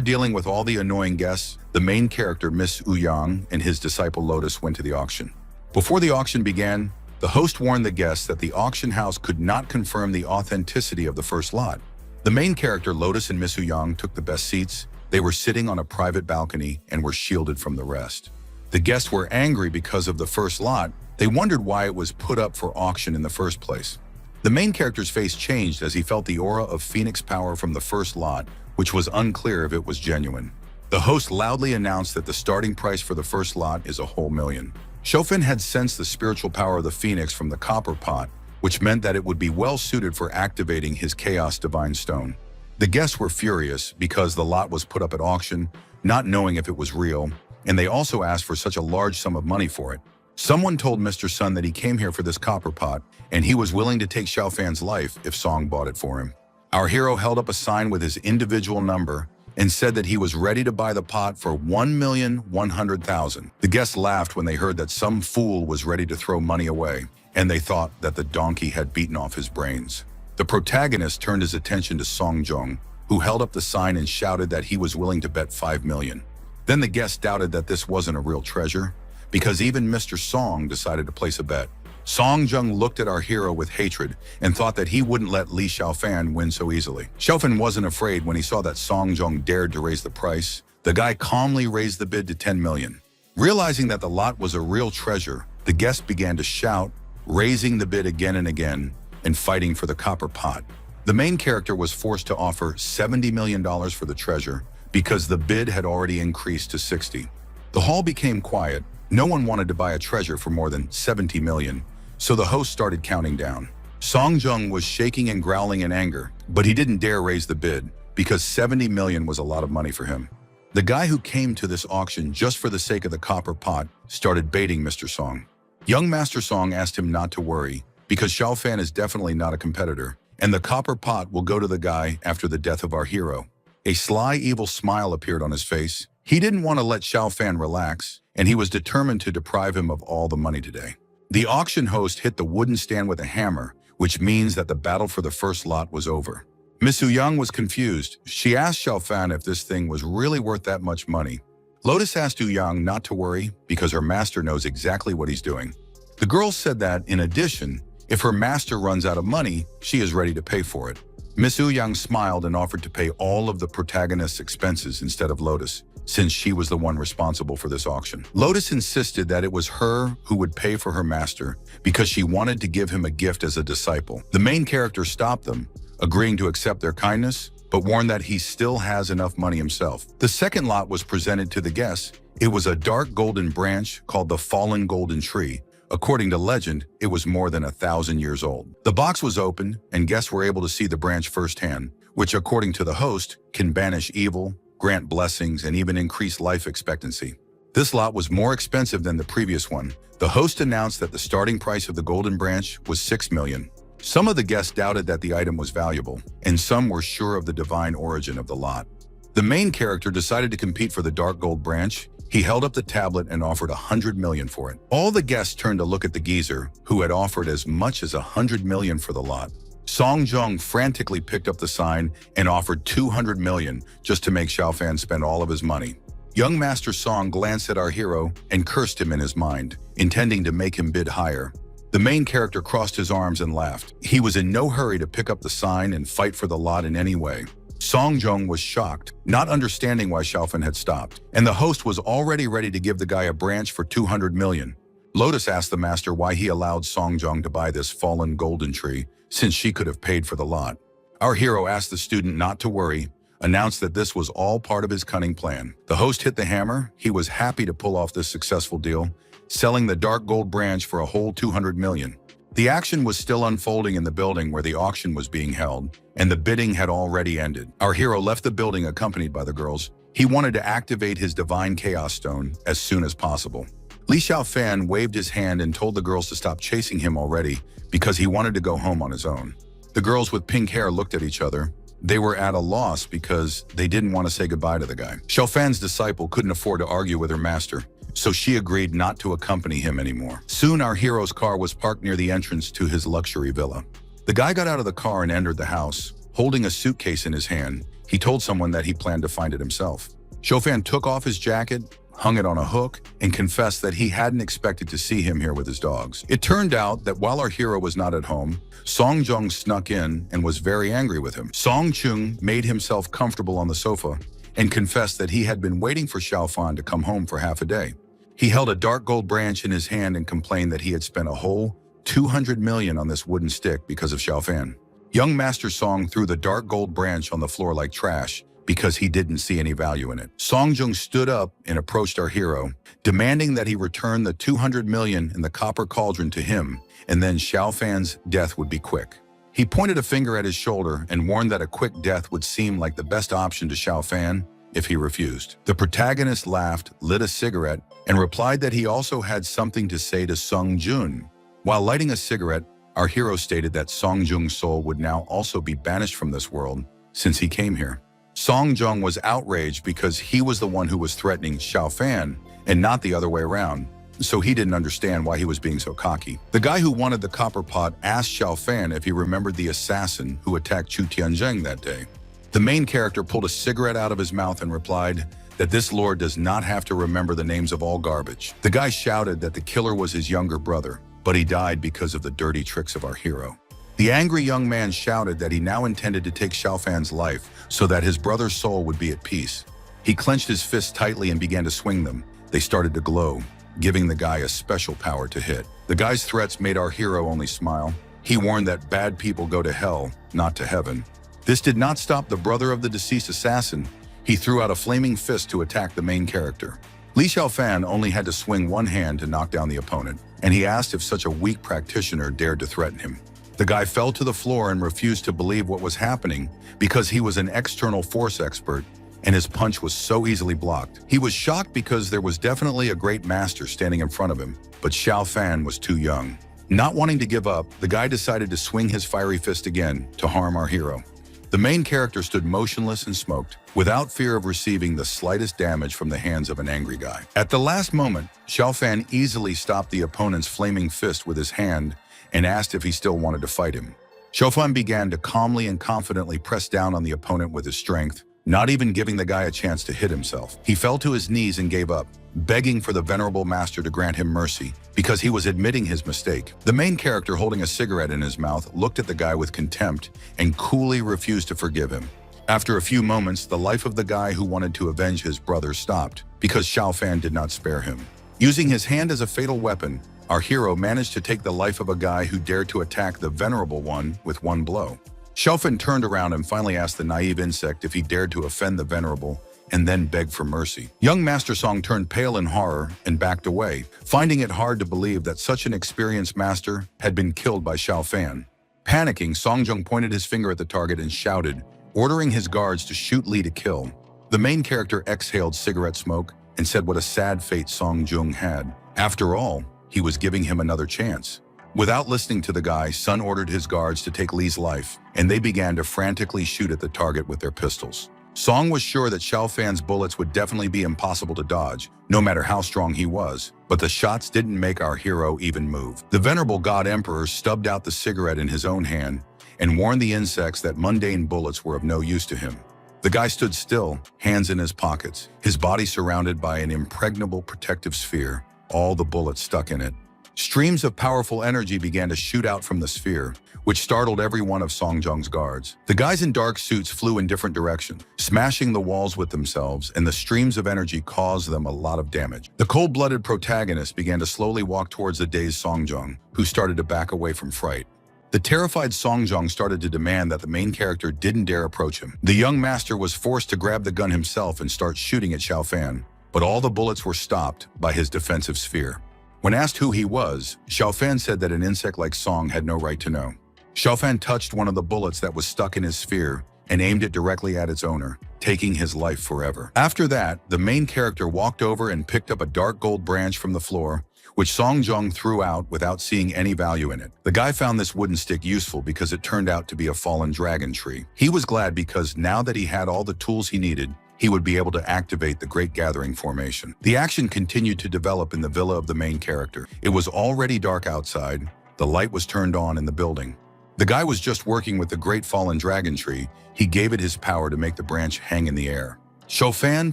dealing with all the annoying guests, the main character Miss Yang and his disciple Lotus went to the auction. Before the auction began, the host warned the guests that the auction house could not confirm the authenticity of the first lot. The main character Lotus and Miss Yang took the best seats. They were sitting on a private balcony and were shielded from the rest. The guests were angry because of the first lot. They wondered why it was put up for auction in the first place. The main character's face changed as he felt the aura of Phoenix power from the first lot, which was unclear if it was genuine. The host loudly announced that the starting price for the first lot is $1,000,000. Xiaofan had sensed the spiritual power of the Phoenix from the copper pot, which meant that it would be well suited for activating his Chaos Divine Stone. The guests were furious because the lot was put up at auction, not knowing if it was real, and they also asked for such a large sum of money for it. Someone told Mr. Sun that he came here for this copper pot, and he was willing to take Xiaofan's life if Song bought it for him. Our hero held up a sign with his individual number and said that he was ready to buy the pot for 1,100,000. The guests laughed when they heard that some fool was ready to throw money away, and they thought that the donkey had beaten off his brains. The protagonist turned his attention to Song Jung, who held up the sign and shouted that he was willing to bet 5 million. Then the guests doubted that this wasn't a real treasure, because even Mr. Song decided to place a bet. Song Jung looked at our hero with hatred and thought that he wouldn't let Li Xiaofan win so easily. Xiaofan wasn't afraid when he saw that Song Jung dared to raise the price. The guy calmly raised the bid to 10 million. Realizing that the lot was a real treasure, the guests began to shout, raising the bid again and again, and fighting for the copper pot. The main character was forced to offer $70 million for the treasure because the bid had already increased to 60. The hall became quiet. No one wanted to buy a treasure for more than 70 million. So the host started counting down. Song Jung was shaking and growling in anger, but he didn't dare raise the bid because 70 million was a lot of money for him. The guy who came to this auction just for the sake of the copper pot started baiting Mr. Song. Young Master Song asked him not to worry because Xiaofan is definitely not a competitor, and the copper pot will go to the guy after the death of our hero. A sly, evil smile appeared on his face. He didn't want to let Xiaofan relax, and he was determined to deprive him of all the money today. The auction host hit the wooden stand with a hammer, which means that the battle for the first lot was over. Miss Young was confused. She asked Xiaofan if this thing was really worth that much money. Lotus asked Yang not to worry because her master knows exactly what he's doing. The girl said that, in addition, if her master runs out of money, she is ready to pay for it. Miss Yang smiled and offered to pay all of the protagonist's expenses instead of Lotus, since she was the one responsible for this auction. Lotus insisted that it was her who would pay for her master because she wanted to give him a gift as a disciple. The main character stopped them, agreeing to accept their kindness, but warned that he still has enough money himself. The second lot was presented to the guests. It was a dark golden branch called the Fallen Golden Tree. According to legend, it was more than 1,000 years old. The box was opened, and guests were able to see the branch firsthand, which, according to the host, can banish evil, grant blessings, and even increase life expectancy. This lot was more expensive than the previous one. The host announced that the starting price of the golden branch was 6 million. Some of the guests doubted that the item was valuable, and some were sure of the divine origin of the lot. The main character decided to compete for the dark gold branch. He held up the tablet and offered 100 million for it. All the guests turned to look at the geezer, who had offered as much as 100 million for the lot. Song Jung frantically picked up the sign and offered 200 million just to make Xiaofan spend all of his money. Young Master Song glanced at our hero and cursed him in his mind, intending to make him bid higher. The main character crossed his arms and laughed. He was in no hurry to pick up the sign and fight for the lot in any way. Song Jung was shocked, not understanding why Xiaofan had stopped, and the host was already ready to give the guy a branch for 200 million. Lotus asked the master why he allowed Song Jung to buy this fallen golden tree, since she could have paid for the lot. Our hero asked the student not to worry, announced that this was all part of his cunning plan. The host hit the hammer. He was happy to pull off this successful deal, selling the dark gold branch for a whole 200 million. The action was still unfolding in the building where the auction was being held, and the bidding had already ended. Our hero left the building accompanied by the girls. He wanted to activate his divine chaos stone as soon as possible. Li Xiaofan waved his hand and told the girls to stop chasing him already because he wanted to go home on his own. The girls with pink hair looked at each other. They were at a loss because they didn't want to say goodbye to the guy. Xiaofan's disciple couldn't afford to argue with her master, so she agreed not to accompany him anymore. Soon our hero's car was parked near the entrance to his luxury villa. The guy got out of the car and entered the house. Holding a suitcase in his hand, he told someone that he planned to find it himself. Xiaofan took off his jacket, hung it on a hook, and confessed that he hadn't expected to see him here with his dogs. It turned out that while our hero was not at home, Song Jung snuck in and was very angry with him. Song Chung made himself comfortable on the sofa and confessed that he had been waiting for Xiaofan to come home for half a day. He held a dark gold branch in his hand and complained that he had spent a whole 200 million on this wooden stick because of Xiaofan. Young Master Song threw the dark gold branch on the floor like trash because he didn't see any value in it. Song Jung stood up and approached our hero, demanding that he return the 200 million in the copper cauldron to him, and then Xiaofan's death would be quick. He pointed a finger at his shoulder and warned that a quick death would seem like the best option to Xiaofan if he refused. The protagonist laughed, lit a cigarette, and replied that he also had something to say to Song Jun. While lighting a cigarette, our hero stated that Song Jung's soul would now also be banished from this world since he came here. Song Jung was outraged because he was the one who was threatening Xiao Fan and not the other way around, so he didn't understand why he was being so cocky. The guy who wanted the copper pot asked Xiao Fan if he remembered the assassin who attacked Chu Tianzheng that day. The main character pulled a cigarette out of his mouth and replied that this lord does not have to remember the names of all garbage. The guy shouted that the killer was his younger brother, but he died because of the dirty tricks of our hero. The angry young man shouted that he now intended to take Xiao Fan's life so that his brother's soul would be at peace. He clenched his fists tightly and began to swing them. They started to glow, giving the guy a special power to hit. The guy's threats made our hero only smile. He warned that bad people go to hell, not to heaven. This did not stop the brother of the deceased assassin. He threw out a flaming fist to attack the main character. Li Xiaofan only had to swing one hand to knock down the opponent, and he asked if such a weak practitioner dared to threaten him. The guy fell to the floor and refused to believe what was happening because he was an external force expert and his punch was so easily blocked. He was shocked because there was definitely a great master standing in front of him, but Xiao Fan was too young. Not wanting to give up, the guy decided to swing his fiery fist again to harm our hero. The main character stood motionless and smoked, without fear of receiving the slightest damage from the hands of an angry guy. At the last moment, Xiao Fan easily stopped the opponent's flaming fist with his hand and asked if he still wanted to fight him. Xiao Fan began to calmly and confidently press down on the opponent with his strength, not even giving the guy a chance to hit himself. He fell to his knees and gave up, begging for the venerable master to grant him mercy, because he was admitting his mistake. The main character, holding a cigarette in his mouth, looked at the guy with contempt and coolly refused to forgive him. After a few moments, the life of the guy who wanted to avenge his brother stopped, because Xiao Fan did not spare him. Using his hand as a fatal weapon, our hero managed to take the life of a guy who dared to attack the venerable one with one blow. Xiao Fan turned around and finally asked the naive insect if he dared to offend the venerable and then begged for mercy. Young Master Song turned pale in horror and backed away, finding it hard to believe that such an experienced master had been killed by Xiao Fan. Panicking, Song Jung pointed his finger at the target and shouted, ordering his guards to shoot Li to kill. The main character exhaled cigarette smoke and said what a sad fate Song Jung had. After all, he was giving him another chance. Without listening to the guy, Sun ordered his guards to take Li's life, and they began to frantically shoot at the target with their pistols. Song was sure that Xiao Fan's bullets would definitely be impossible to dodge, no matter how strong he was, but the shots didn't make our hero even move. The venerable God Emperor stubbed out the cigarette in his own hand and warned the insects that mundane bullets were of no use to him. The guy stood still, hands in his pockets, his body surrounded by an impregnable protective sphere, all the bullets stuck in it. Streams of powerful energy began to shoot out from the sphere, which startled every one of Song Jung's guards. The guys in dark suits flew in different directions, smashing the walls with themselves, and the streams of energy caused them a lot of damage. The cold-blooded protagonist began to slowly walk towards the dazed Song Jung, who started to back away from fright. The terrified Song Jung started to demand that the main character didn't dare approach him. The young master was forced to grab the gun himself and start shooting at Xiao Fan, but all the bullets were stopped by his defensive sphere. When asked who he was, Xiao Fan said that an insect like Song had no right to know. Xiao Fan touched one of the bullets that was stuck in his sphere and aimed it directly at its owner, taking his life forever. After that, the main character walked over and picked up a dark gold branch from the floor, which Song Jung threw out without seeing any value in it. The guy found this wooden stick useful because it turned out to be a fallen dragon tree. He was glad because now that he had all the tools he needed, he would be able to activate the Great Gathering formation. The action continued to develop in the villa of the main character. It was already dark outside. The light was turned on in the building. The guy was just working with the Great Fallen Dragon Tree. He gave it his power to make the branch hang in the air. Xiao Fan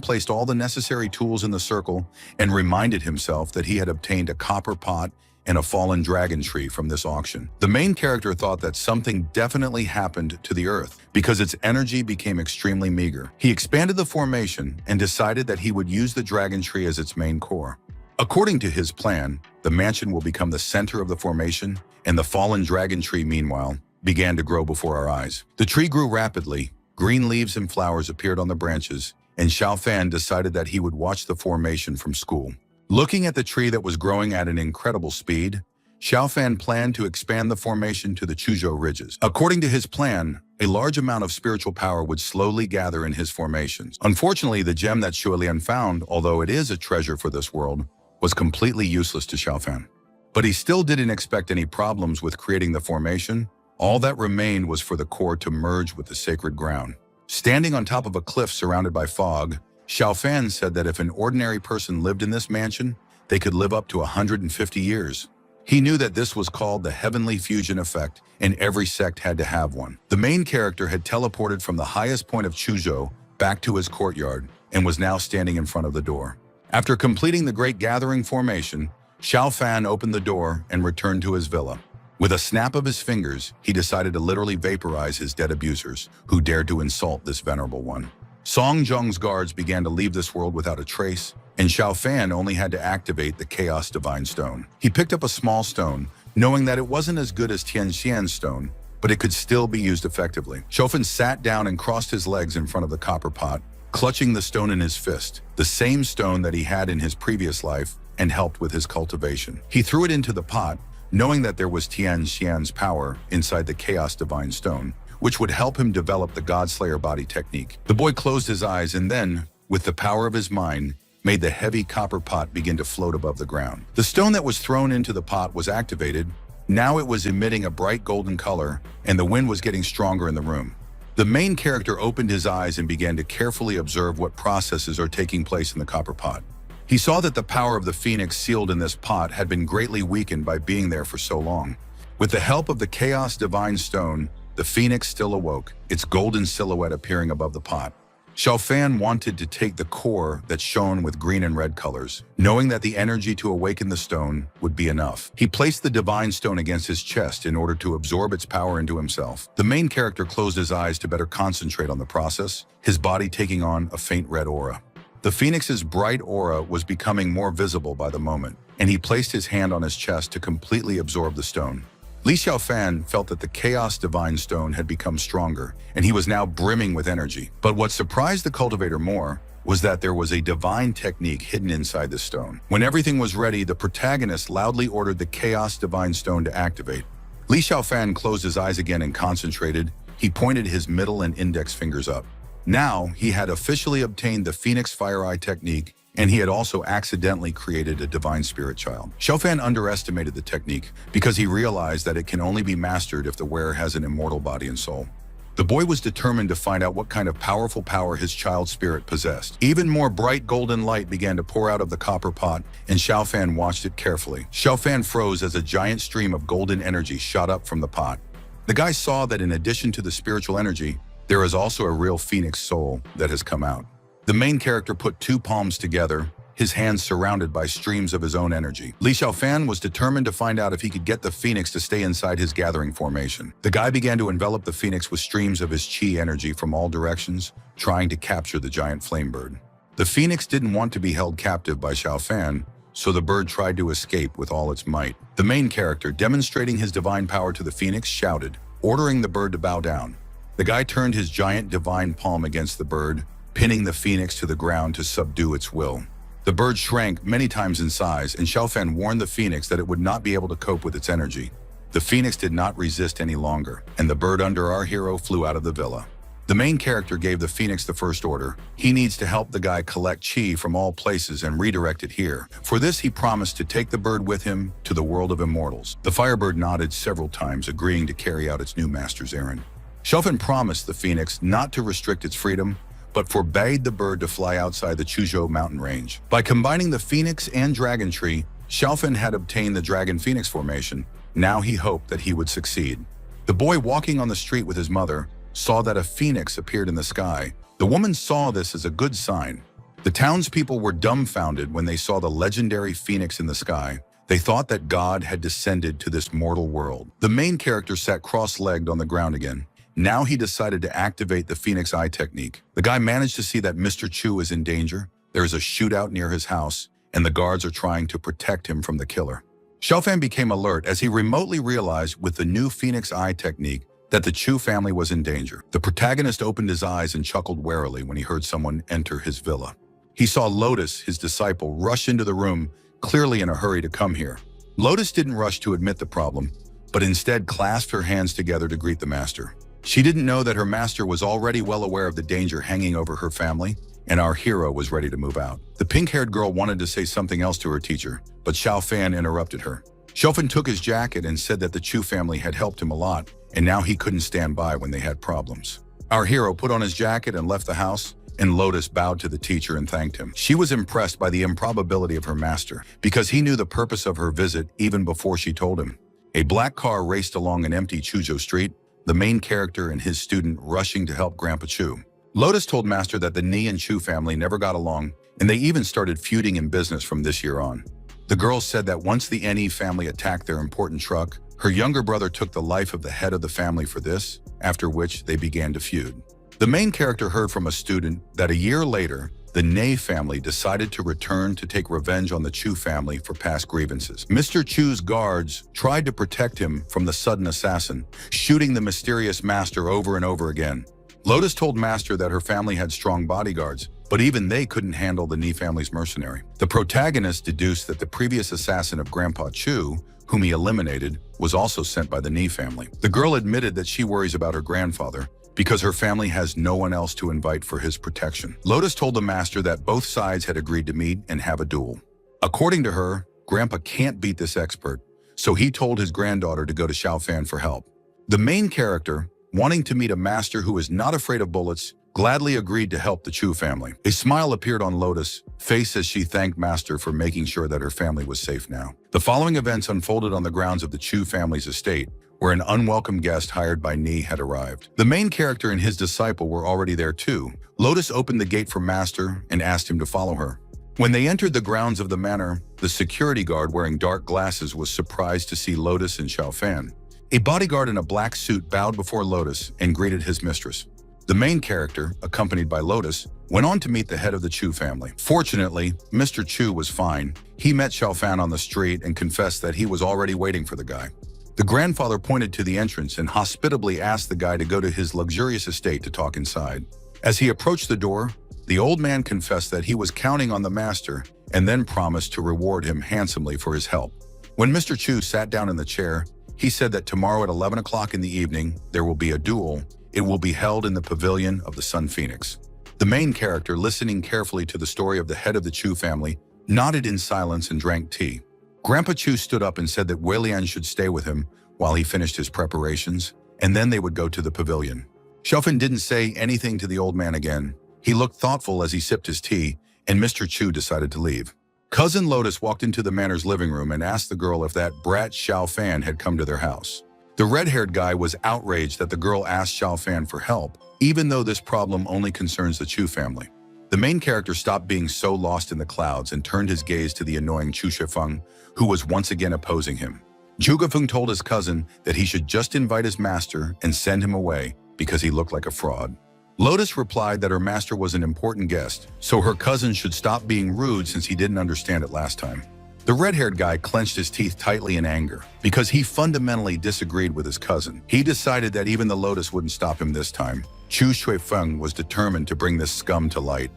placed all the necessary tools in the circle and reminded himself that he had obtained a copper pot and a fallen dragon tree from this auction. The main character thought that something definitely happened to the earth because its energy became extremely meager. He expanded the formation and decided that he would use the dragon tree as its main core. According to his plan, the mansion will become the center of the formation, and the fallen dragon tree, meanwhile, began to grow before our eyes. The tree grew rapidly, green leaves and flowers appeared on the branches, and Xiao Fan decided that he would watch the formation from school. Looking at the tree that was growing at an incredible speed, Xiao Fan planned to expand the formation to the Chuzhou ridges. According to his plan, a large amount of spiritual power would slowly gather in his formations. Unfortunately, the gem that Shuilian found, although it is a treasure for this world, was completely useless to Xiao Fan. But he still didn't expect any problems with creating the formation. All that remained was for the core to merge with the sacred ground. Standing on top of a cliff surrounded by fog, Xiao Fan said that if an ordinary person lived in this mansion, they could live up to 150 years. He knew that this was called the heavenly fusion effect, and every sect had to have one. The main character had teleported from the highest point of Chuzhou back to his courtyard and was now standing in front of the door. After completing the Great Gathering formation, Xiao Fan opened the door and returned to his villa. With a snap of his fingers, he decided to literally vaporize his dead abusers who dared to insult this venerable one. Song Zhong's guards began to leave this world without a trace, and Xiao Fan only had to activate the Chaos Divine Stone. He picked up a small stone, knowing that it wasn't as good as Tian Xian's stone, but it could still be used effectively. Xiao Fan sat down and crossed his legs in front of the copper pot, clutching the stone in his fist, the same stone that he had in his previous life and helped with his cultivation. He threw it into the pot, knowing that there was Tian Xian's power inside the Chaos Divine Stone, which would help him develop the Godslayer body technique. The boy closed his eyes and then, with the power of his mind, made the heavy copper pot begin to float above the ground. The stone that was thrown into the pot was activated. Now it was emitting a bright golden color, and the wind was getting stronger in the room. The main character opened his eyes and began to carefully observe what processes are taking place in the copper pot. He saw that the power of the phoenix sealed in this pot had been greatly weakened by being there for so long. With the help of the Chaos Divine Stone, the phoenix still awoke, its golden silhouette appearing above the pot. Xiao Fan wanted to take the core that shone with green and red colors, knowing that the energy to awaken the stone would be enough. He placed the divine stone against his chest in order to absorb its power into himself. The main character closed his eyes to better concentrate on the process, his body taking on a faint red aura. The phoenix's bright aura was becoming more visible by the moment, and he placed his hand on his chest to completely absorb the stone. Li Xiaofan felt that the Chaos Divine Stone had become stronger, and he was now brimming with energy. But what surprised the cultivator more was that there was a divine technique hidden inside the stone. When everything was ready, the protagonist loudly ordered the Chaos Divine Stone to activate. Li Xiaofan closed his eyes again and concentrated. He pointed his middle and index fingers up. Now, he had officially obtained the Phoenix Fire Eye technique, and he had also accidentally created a divine spirit child. Xiaofan underestimated the technique because he realized that it can only be mastered if the wearer has an immortal body and soul. The boy was determined to find out what kind of powerful power his child spirit possessed. Even more bright golden light began to pour out of the copper pot, and Xiaofan watched it carefully. Xiaofan froze as a giant stream of golden energy shot up from the pot. The guy saw that in addition to the spiritual energy, there is also a real phoenix soul that has come out. The main character put two palms together, his hands surrounded by streams of his own energy. Li Xiaofan was determined to find out if he could get the phoenix to stay inside his gathering formation. The guy began to envelop the phoenix with streams of his chi energy from all directions, trying to capture the giant flame bird. The phoenix didn't want to be held captive by Xiaofan, so the bird tried to escape with all its might. The main character, demonstrating his divine power to the phoenix, shouted, ordering the bird to bow down. The guy turned his giant divine palm against the bird, pinning the phoenix to the ground to subdue its will. The bird shrank many times in size, and Xiaofan warned the phoenix that it would not be able to cope with its energy. The phoenix did not resist any longer, and the bird under our hero flew out of the villa. The main character gave the phoenix the first order. He needs to help the guy collect chi from all places and redirect it here. For this, he promised to take the bird with him to the world of immortals. The firebird nodded several times, agreeing to carry out its new master's errand. Xiaofan promised the phoenix not to restrict its freedom, but forbade the bird to fly outside the Chuzhou mountain range. By combining the phoenix and dragon tree, Xiaofan had obtained the dragon phoenix formation. Now he hoped that he would succeed. The boy walking on the street with his mother saw that a phoenix appeared in the sky. The woman saw this as a good sign. The townspeople were dumbfounded when they saw the legendary phoenix in the sky. They thought that God had descended to this mortal world. The main character sat cross-legged on the ground again. Now he decided to activate the Phoenix Eye technique. The guy managed to see that Mr. Chu is in danger. There is a shootout near his house, and the guards are trying to protect him from the killer. Xiaofan became alert as he remotely realized with the new Phoenix Eye technique that the Chu family was in danger. The protagonist opened his eyes and chuckled warily when he heard someone enter his villa. He saw Lotus, his disciple, rush into the room, clearly in a hurry to come here. Lotus didn't rush to admit the problem, but instead clasped her hands together to greet the master. She didn't know that her master was already well aware of the danger hanging over her family, and our hero was ready to move out. The pink-haired girl wanted to say something else to her teacher, but Xiaofan interrupted her. Xiaofan took his jacket and said that the Chu family had helped him a lot, and now he couldn't stand by when they had problems. Our hero put on his jacket and left the house, and Lotus bowed to the teacher and thanked him. She was impressed by the improbability of her master, because he knew the purpose of her visit even before she told him. A black car raced along an empty Chuzhou street, the main character and his student rushing to help Grandpa Chu. Lotus told Master that the Ni and Chu family never got along, and they even started feuding in business from this year on. The girl said that once the Ne family attacked their important truck, her younger brother took the life of the head of the family for this, after which they began to feud. The main character heard from a student that a year later, the Ne family decided to return to take revenge on the Chu family for past grievances. Mr. Chu's guards tried to protect him from the sudden assassin, shooting the mysterious master over and over again. Lotus told Master that her family had strong bodyguards, but even they couldn't handle the Ni family's mercenary. The protagonist deduced that the previous assassin of Grandpa Chu, whom he eliminated, was also sent by the Ni family. The girl admitted that she worries about her grandfather because her family has no one else to invite for his protection. Lotus told the Master that both sides had agreed to meet and have a duel. According to her, Grandpa can't beat this expert, so he told his granddaughter to go to Xiaofan for help. The main character, wanting to meet a master who is not afraid of bullets, gladly agreed to help the Chu family. A smile appeared on Lotus' face as she thanked Master for making sure that her family was safe now. The following events unfolded on the grounds of the Chu family's estate, where an unwelcome guest hired by Ni had arrived. The main character and his disciple were already there too. Lotus opened the gate for Master and asked him to follow her. When they entered the grounds of the manor, the security guard wearing dark glasses was surprised to see Lotus and Xiaofan. A bodyguard in a black suit bowed before Lotus and greeted his mistress. The main character, accompanied by Lotus, went on to meet the head of the Chu family. Fortunately, Mr. Chu was fine. He met Xiaofan on the street and confessed that he was already waiting for the guy. The grandfather pointed to the entrance and hospitably asked the guy to go to his luxurious estate to talk inside. As he approached the door, the old man confessed that he was counting on the master and then promised to reward him handsomely for his help. When Mr. Chu sat down in the chair, he said that tomorrow at 11 o'clock in the evening, there will be a duel. It will be held in the pavilion of the Sun Phoenix. The main character, listening carefully to the story of the head of the Chu family, nodded in silence and drank tea. Grandpa Chu stood up and said that Weilian should stay with him while he finished his preparations, and then they would go to the pavilion. Xiaofan didn't say anything to the old man again. He looked thoughtful as he sipped his tea, and Mr. Chu decided to leave. Cousin Lotus walked into the manor's living room and asked the girl if that brat Xiaofan had come to their house. The red-haired guy was outraged that the girl asked Xiaofan for help, even though this problem only concerns the Chu family. The main character stopped being so lost in the clouds and turned his gaze to the annoying Chu Shifeng, who was once again opposing him. Zhu Gefeng told his cousin that he should just invite his master and send him away because he looked like a fraud. Lotus replied that her master was an important guest, so her cousin should stop being rude since he didn't understand it last time. The red-haired guy clenched his teeth tightly in anger because he fundamentally disagreed with his cousin. He decided that even the Lotus wouldn't stop him this time. Chu Shuifeng was determined to bring this scum to light.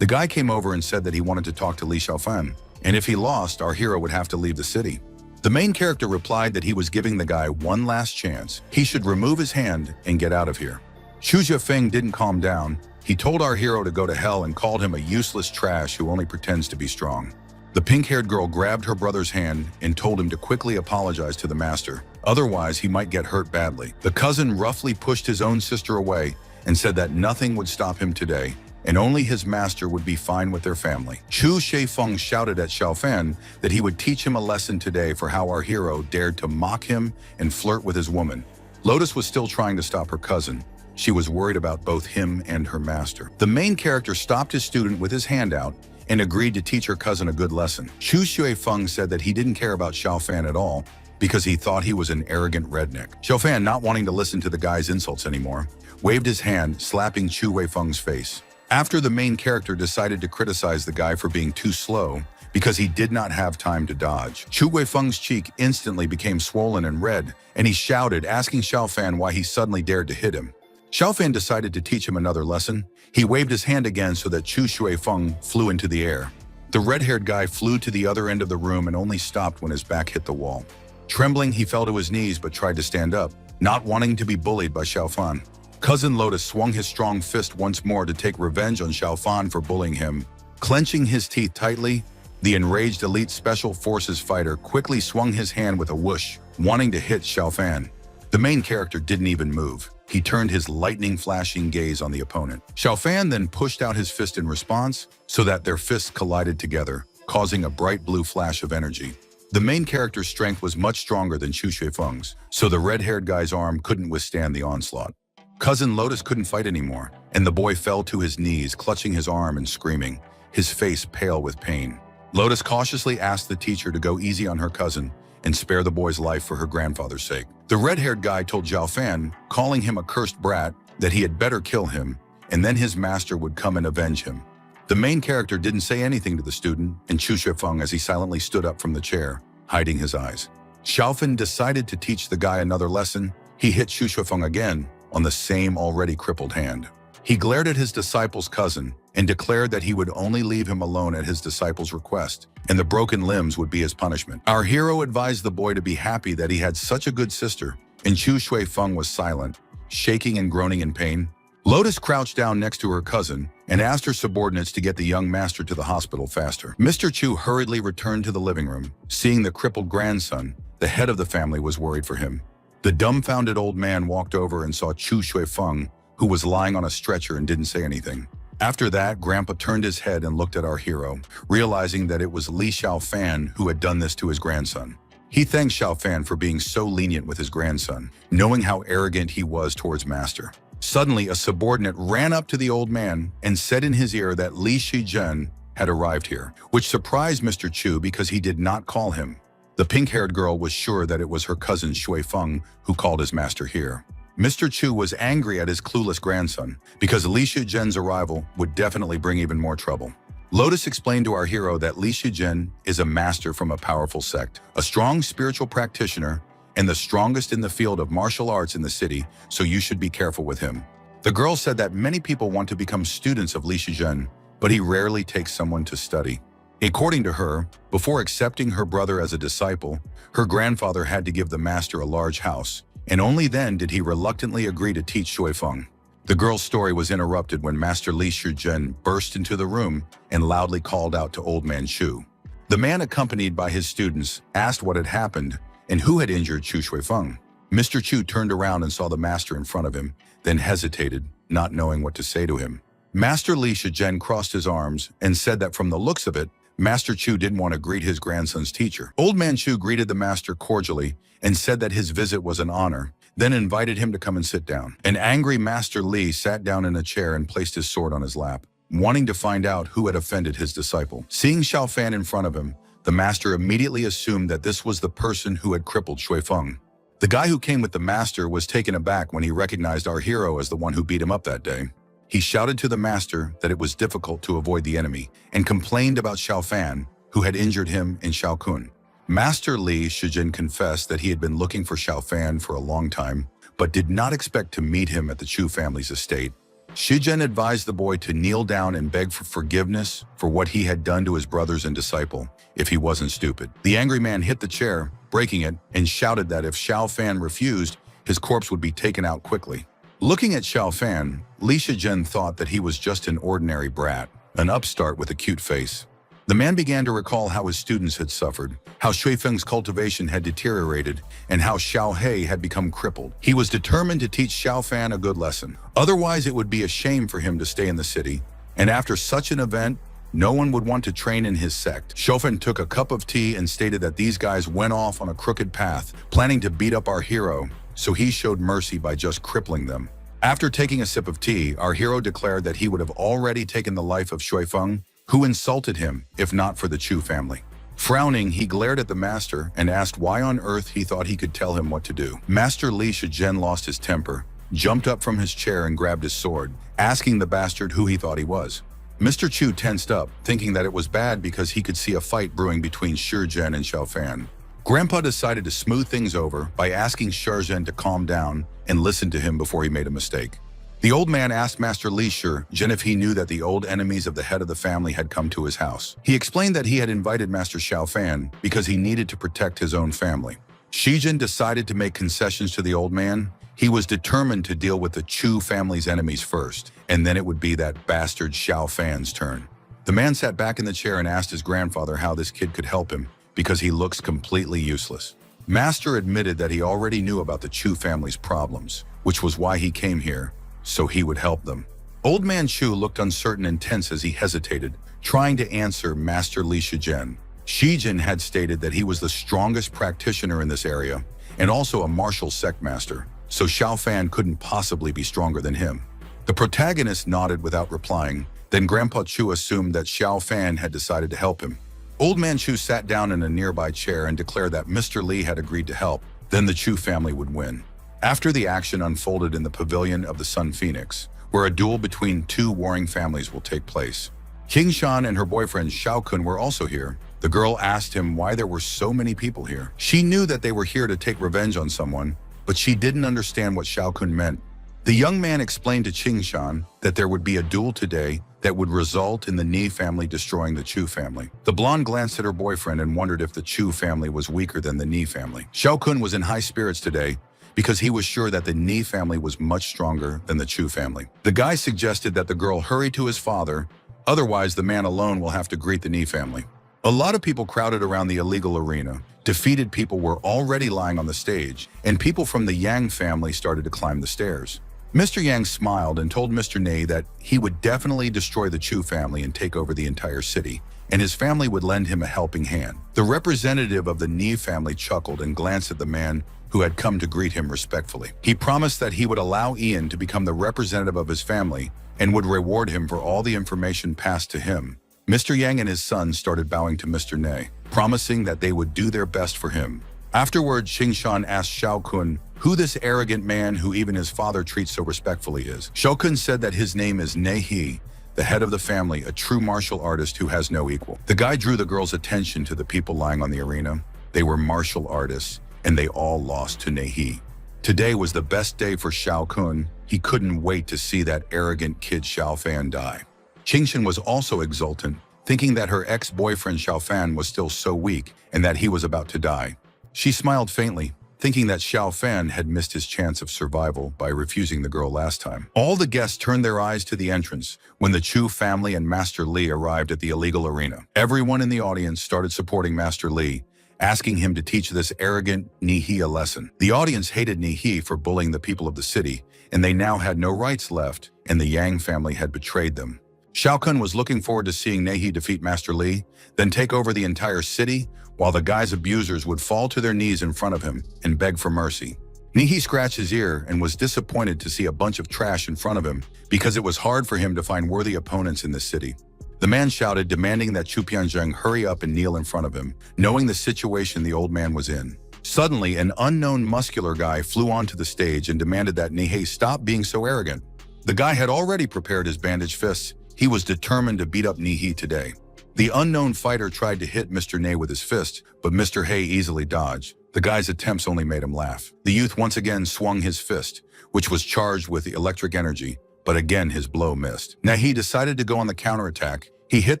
The guy came over and said that he wanted to talk to Li Xiaofan, and if he lost, our hero would have to leave the city. The main character replied that he was giving the guy one last chance. He should remove his hand and get out of here. Chu Zhifeng didn't calm down. He told our hero to go to hell and called him a useless trash who only pretends to be strong. The pink-haired girl grabbed her brother's hand and told him to quickly apologize to the master. Otherwise, he might get hurt badly. The cousin roughly pushed his own sister away and said that nothing would stop him today, and only his master would be fine with their family. Chu Sheifeng shouted at Xiaofan that he would teach him a lesson today for how our hero dared to mock him and flirt with his woman. Lotus was still trying to stop her cousin. She was worried about both him and her master. The main character stopped his student with his hand out and agreed to teach her cousin a good lesson. Chu Xuefeng said that he didn't care about Xiaofan at all because he thought he was an arrogant redneck. Xiaofan, not wanting to listen to the guy's insults anymore, waved his hand, slapping Chu Weifeng's face. After the main character decided to criticize the guy for being too slow because he did not have time to dodge, Chu Weifeng's cheek instantly became swollen and red, and he shouted, asking Xiaofan why he suddenly dared to hit him. Xiaofan decided to teach him another lesson. He waved his hand again so that Chu Xuefeng flew into the air. The red-haired guy flew to the other end of the room and only stopped when his back hit the wall. Trembling, he fell to his knees but tried to stand up, not wanting to be bullied by Xiaofan. Cousin Lotus swung his strong fist once more to take revenge on Xiaofan for bullying him. Clenching his teeth tightly, the enraged elite special forces fighter quickly swung his hand with a whoosh, wanting to hit Xiaofan. The main character didn't even move. he turned his lightning-flashing gaze on the opponent. Xiao Fan then pushed out his fist in response so that their fists collided together, causing a bright blue flash of energy. The main character's strength was much stronger than Chu Xuefeng's, so the red-haired guy's arm couldn't withstand the onslaught. Cousin Lotus couldn't fight anymore, and the boy fell to his knees, clutching his arm and screaming, his face pale with pain. Lotus cautiously asked the teacher to go easy on her cousin and spare the boy's life for her grandfather's sake. The red-haired guy told Xiao Fan, calling him a cursed brat, that he had better kill him, and then his master would come and avenge him. The main character didn't say anything to the student and Chu Xuefeng as he silently stood up from the chair, hiding his eyes. Xiao Fan decided to teach the guy another lesson. He hit Chu Xuefeng again on the same already crippled hand. He glared at his disciple's cousin and declared that he would only leave him alone at his disciple's request, and the broken limbs would be his punishment. Our hero advised the boy to be happy that he had such a good sister, and Chu Xuefeng was silent, shaking and groaning in pain. Lotus crouched down next to her cousin and asked her subordinates to get the young master to the hospital faster. Mr. Chu hurriedly returned to the living room. Seeing the crippled grandson, the head of the family was worried for him. The dumbfounded old man walked over and saw Chu Xuefeng, who was lying on a stretcher and didn't say anything. After that, Grandpa turned his head and looked at our hero, realizing that it was Li Xiao Fan who had done this to his grandson. He thanked Xiao Fan for being so lenient with his grandson, knowing how arrogant he was towards Master. Suddenly, a subordinate ran up to the old man and said in his ear that Li Shizhen had arrived here, which surprised Mr. Chu because he did not call him. The pink-haired girl was sure that it was her cousin Xuefeng who called his master here. Mr. Chu was angry at his clueless grandson because Li Shizhen's arrival would definitely bring even more trouble. Lotus explained to our hero that Li Shizhen is a master from a powerful sect, a strong spiritual practitioner, and the strongest in the field of martial arts in the city, so you should be careful with him. The girl said that many people want to become students of Li Shizhen, but he rarely takes someone to study. According to her, before accepting her brother as a disciple, her grandfather had to give the master a large house, and only then did he reluctantly agree to teach Xuefeng. The girl's story was interrupted when Master Li Shizhen burst into the room and loudly called out to Old Man Chu. The man, accompanied by his students, asked what had happened and who had injured Chu Xuefeng. Mr. Chu turned around and saw the master in front of him, then hesitated, not knowing what to say to him. Master Li Shizhen crossed his arms and said that from the looks of it, Master Chu didn't want to greet his grandson's teacher. Old Man Chu greeted the master cordially and said that his visit was an honor, then invited him to come and sit down. An angry Master Li sat down in a chair and placed his sword on his lap, wanting to find out who had offended his disciple. Seeing Xiao Fan in front of him, the master immediately assumed that this was the person who had crippled Xuefeng. The guy who came with the master was taken aback when he recognized our hero as the one who beat him up that day. He shouted to the master that it was difficult to avoid the enemy and complained about Xiao Fan, who had injured him in Xiao Kun. Master Li Shizhen confessed that he had been looking for Xiao Fan for a long time, but did not expect to meet him at the Chu family's estate. Shizhen advised the boy to kneel down and beg for forgiveness for what he had done to his brothers and disciple, if he wasn't stupid. The angry man hit the chair, breaking it, and shouted that if Xiao Fan refused, his corpse would be taken out quickly. Looking at Xiao Fan, Li Shizhen thought that he was just an ordinary brat, an upstart with a cute face. The man began to recall how his students had suffered, how Xuefeng's cultivation had deteriorated, and how Xiao He had become crippled. He was determined to teach Xiao Fan a good lesson. Otherwise, it would be a shame for him to stay in the city, and after such an event, no one would want to train in his sect. Xiao Fan took a cup of tea and stated that these guys went off on a crooked path, planning to beat up our hero, so he showed mercy by just crippling them. After taking a sip of tea, our hero declared that he would have already taken the life of Xuefeng, who insulted him, if not for the Chu family. Frowning, he glared at the master and asked why on earth he thought he could tell him what to do. Master Li Shizhen lost his temper, jumped up from his chair and grabbed his sword, asking the bastard who he thought he was. Mr. Chu tensed up, thinking that it was bad because he could see a fight brewing between Shizhen and Xiao Fan. Grandpa decided to smooth things over by asking Shizhen to calm down and listen to him before he made a mistake. The old man asked Master Li Shizhen if he knew that the old enemies of the head of the family had come to his house. He explained that he had invited Master Xiao Fan because he needed to protect his own family. Shizhen decided to make concessions to the old man. He was determined to deal with the Chu family's enemies first, and then it would be that bastard Xiao Fan's turn. The man sat back in the chair and asked his grandfather how this kid could help him, because he looks completely useless. Master admitted that he already knew about the Chu family's problems. which was why he came here, so he would help them. Old Man Chu looked uncertain and tense as he hesitated, trying to answer Master Li Shizhen. Shizhen had stated that he was the strongest practitioner in this area, and also a martial sect master, so Xiao Fan couldn't possibly be stronger than him. The protagonist nodded without replying, then Grandpa Chu assumed that Xiao Fan had decided to help him. Old Man Chu sat down in a nearby chair and declared that Mr. Li had agreed to help, then the Chu family would win. After the action unfolded in the Pavilion of the Sun Phoenix, where a duel between two warring families will take place. King Shan and her boyfriend Xiao Kun were also here. The girl asked him why there were so many people here. She knew that they were here to take revenge on someone, but she didn't understand what Xiao Kun meant. The young man explained to Qing Shan that there would be a duel today that would result in the Ni family destroying the Chu family. The blonde glanced at her boyfriend and wondered if the Chu family was weaker than the Ni family. Xiao Kun was in high spirits today because he was sure that the Ni family was much stronger than the Chu family. The guy suggested that the girl hurry to his father, otherwise the man alone will have to greet the Ni family. A lot of people crowded around the illegal arena. Defeated people were already lying on the stage, and people from the Yang family started to climb the stairs. Mr. Yang smiled and told Mr. Ney that he would definitely destroy the Chu family and take over the entire city, and his family would lend him a helping hand. The representative of the Ni family chuckled and glanced at the man who had come to greet him respectfully. He promised that he would allow Ian to become the representative of his family and would reward him for all the information passed to him. Mr. Yang and his son started bowing to Mr. Ney, promising that they would do their best for him. Afterward, Qing Shan asked Xiao Kun who this arrogant man who even his father treats so respectfully is. Xiao Kun said that his name is Nei He, the head of the family, a true martial artist who has no equal. The guy drew the girl's attention to the people lying on the arena. They were martial artists, and they all lost to Nei He. Today was the best day for Xiao Kun. He couldn't wait to see that arrogant kid Xiao Fan die. Qing Shan was also exultant, thinking that her ex-boyfriend Xiao Fan was still so weak and that he was about to die. She smiled faintly, thinking that Xiao Fan had missed his chance of survival by refusing the girl last time. All the guests turned their eyes to the entrance when the Chu family and Master Li arrived at the illegal arena. Everyone in the audience started supporting Master Li, asking him to teach this arrogant Ni He a lesson. The audience hated Ni He for bullying the people of the city, and they now had no rights left, and the Yang family had betrayed them. Xiao Kun was looking forward to seeing Nei He defeat Master Li, then take over the entire city, while the guy's abusers would fall to their knees in front of him and beg for mercy. Nei He scratched his ear and was disappointed to see a bunch of trash in front of him because it was hard for him to find worthy opponents in this city. The man shouted, demanding that Chu Pianzheng hurry up and kneel in front of him, knowing the situation the old man was in. Suddenly, an unknown muscular guy flew onto the stage and demanded that Nei He stop being so arrogant. The guy had already prepared his bandaged fists. He was determined to beat up Nei He today. The unknown fighter tried to hit Mr. Ney with his fist, but Mr. He easily dodged. The guy's attempts only made him laugh. The youth once again swung his fist, which was charged with electric energy, but again his blow missed. Nei He decided to go on the counterattack. He hit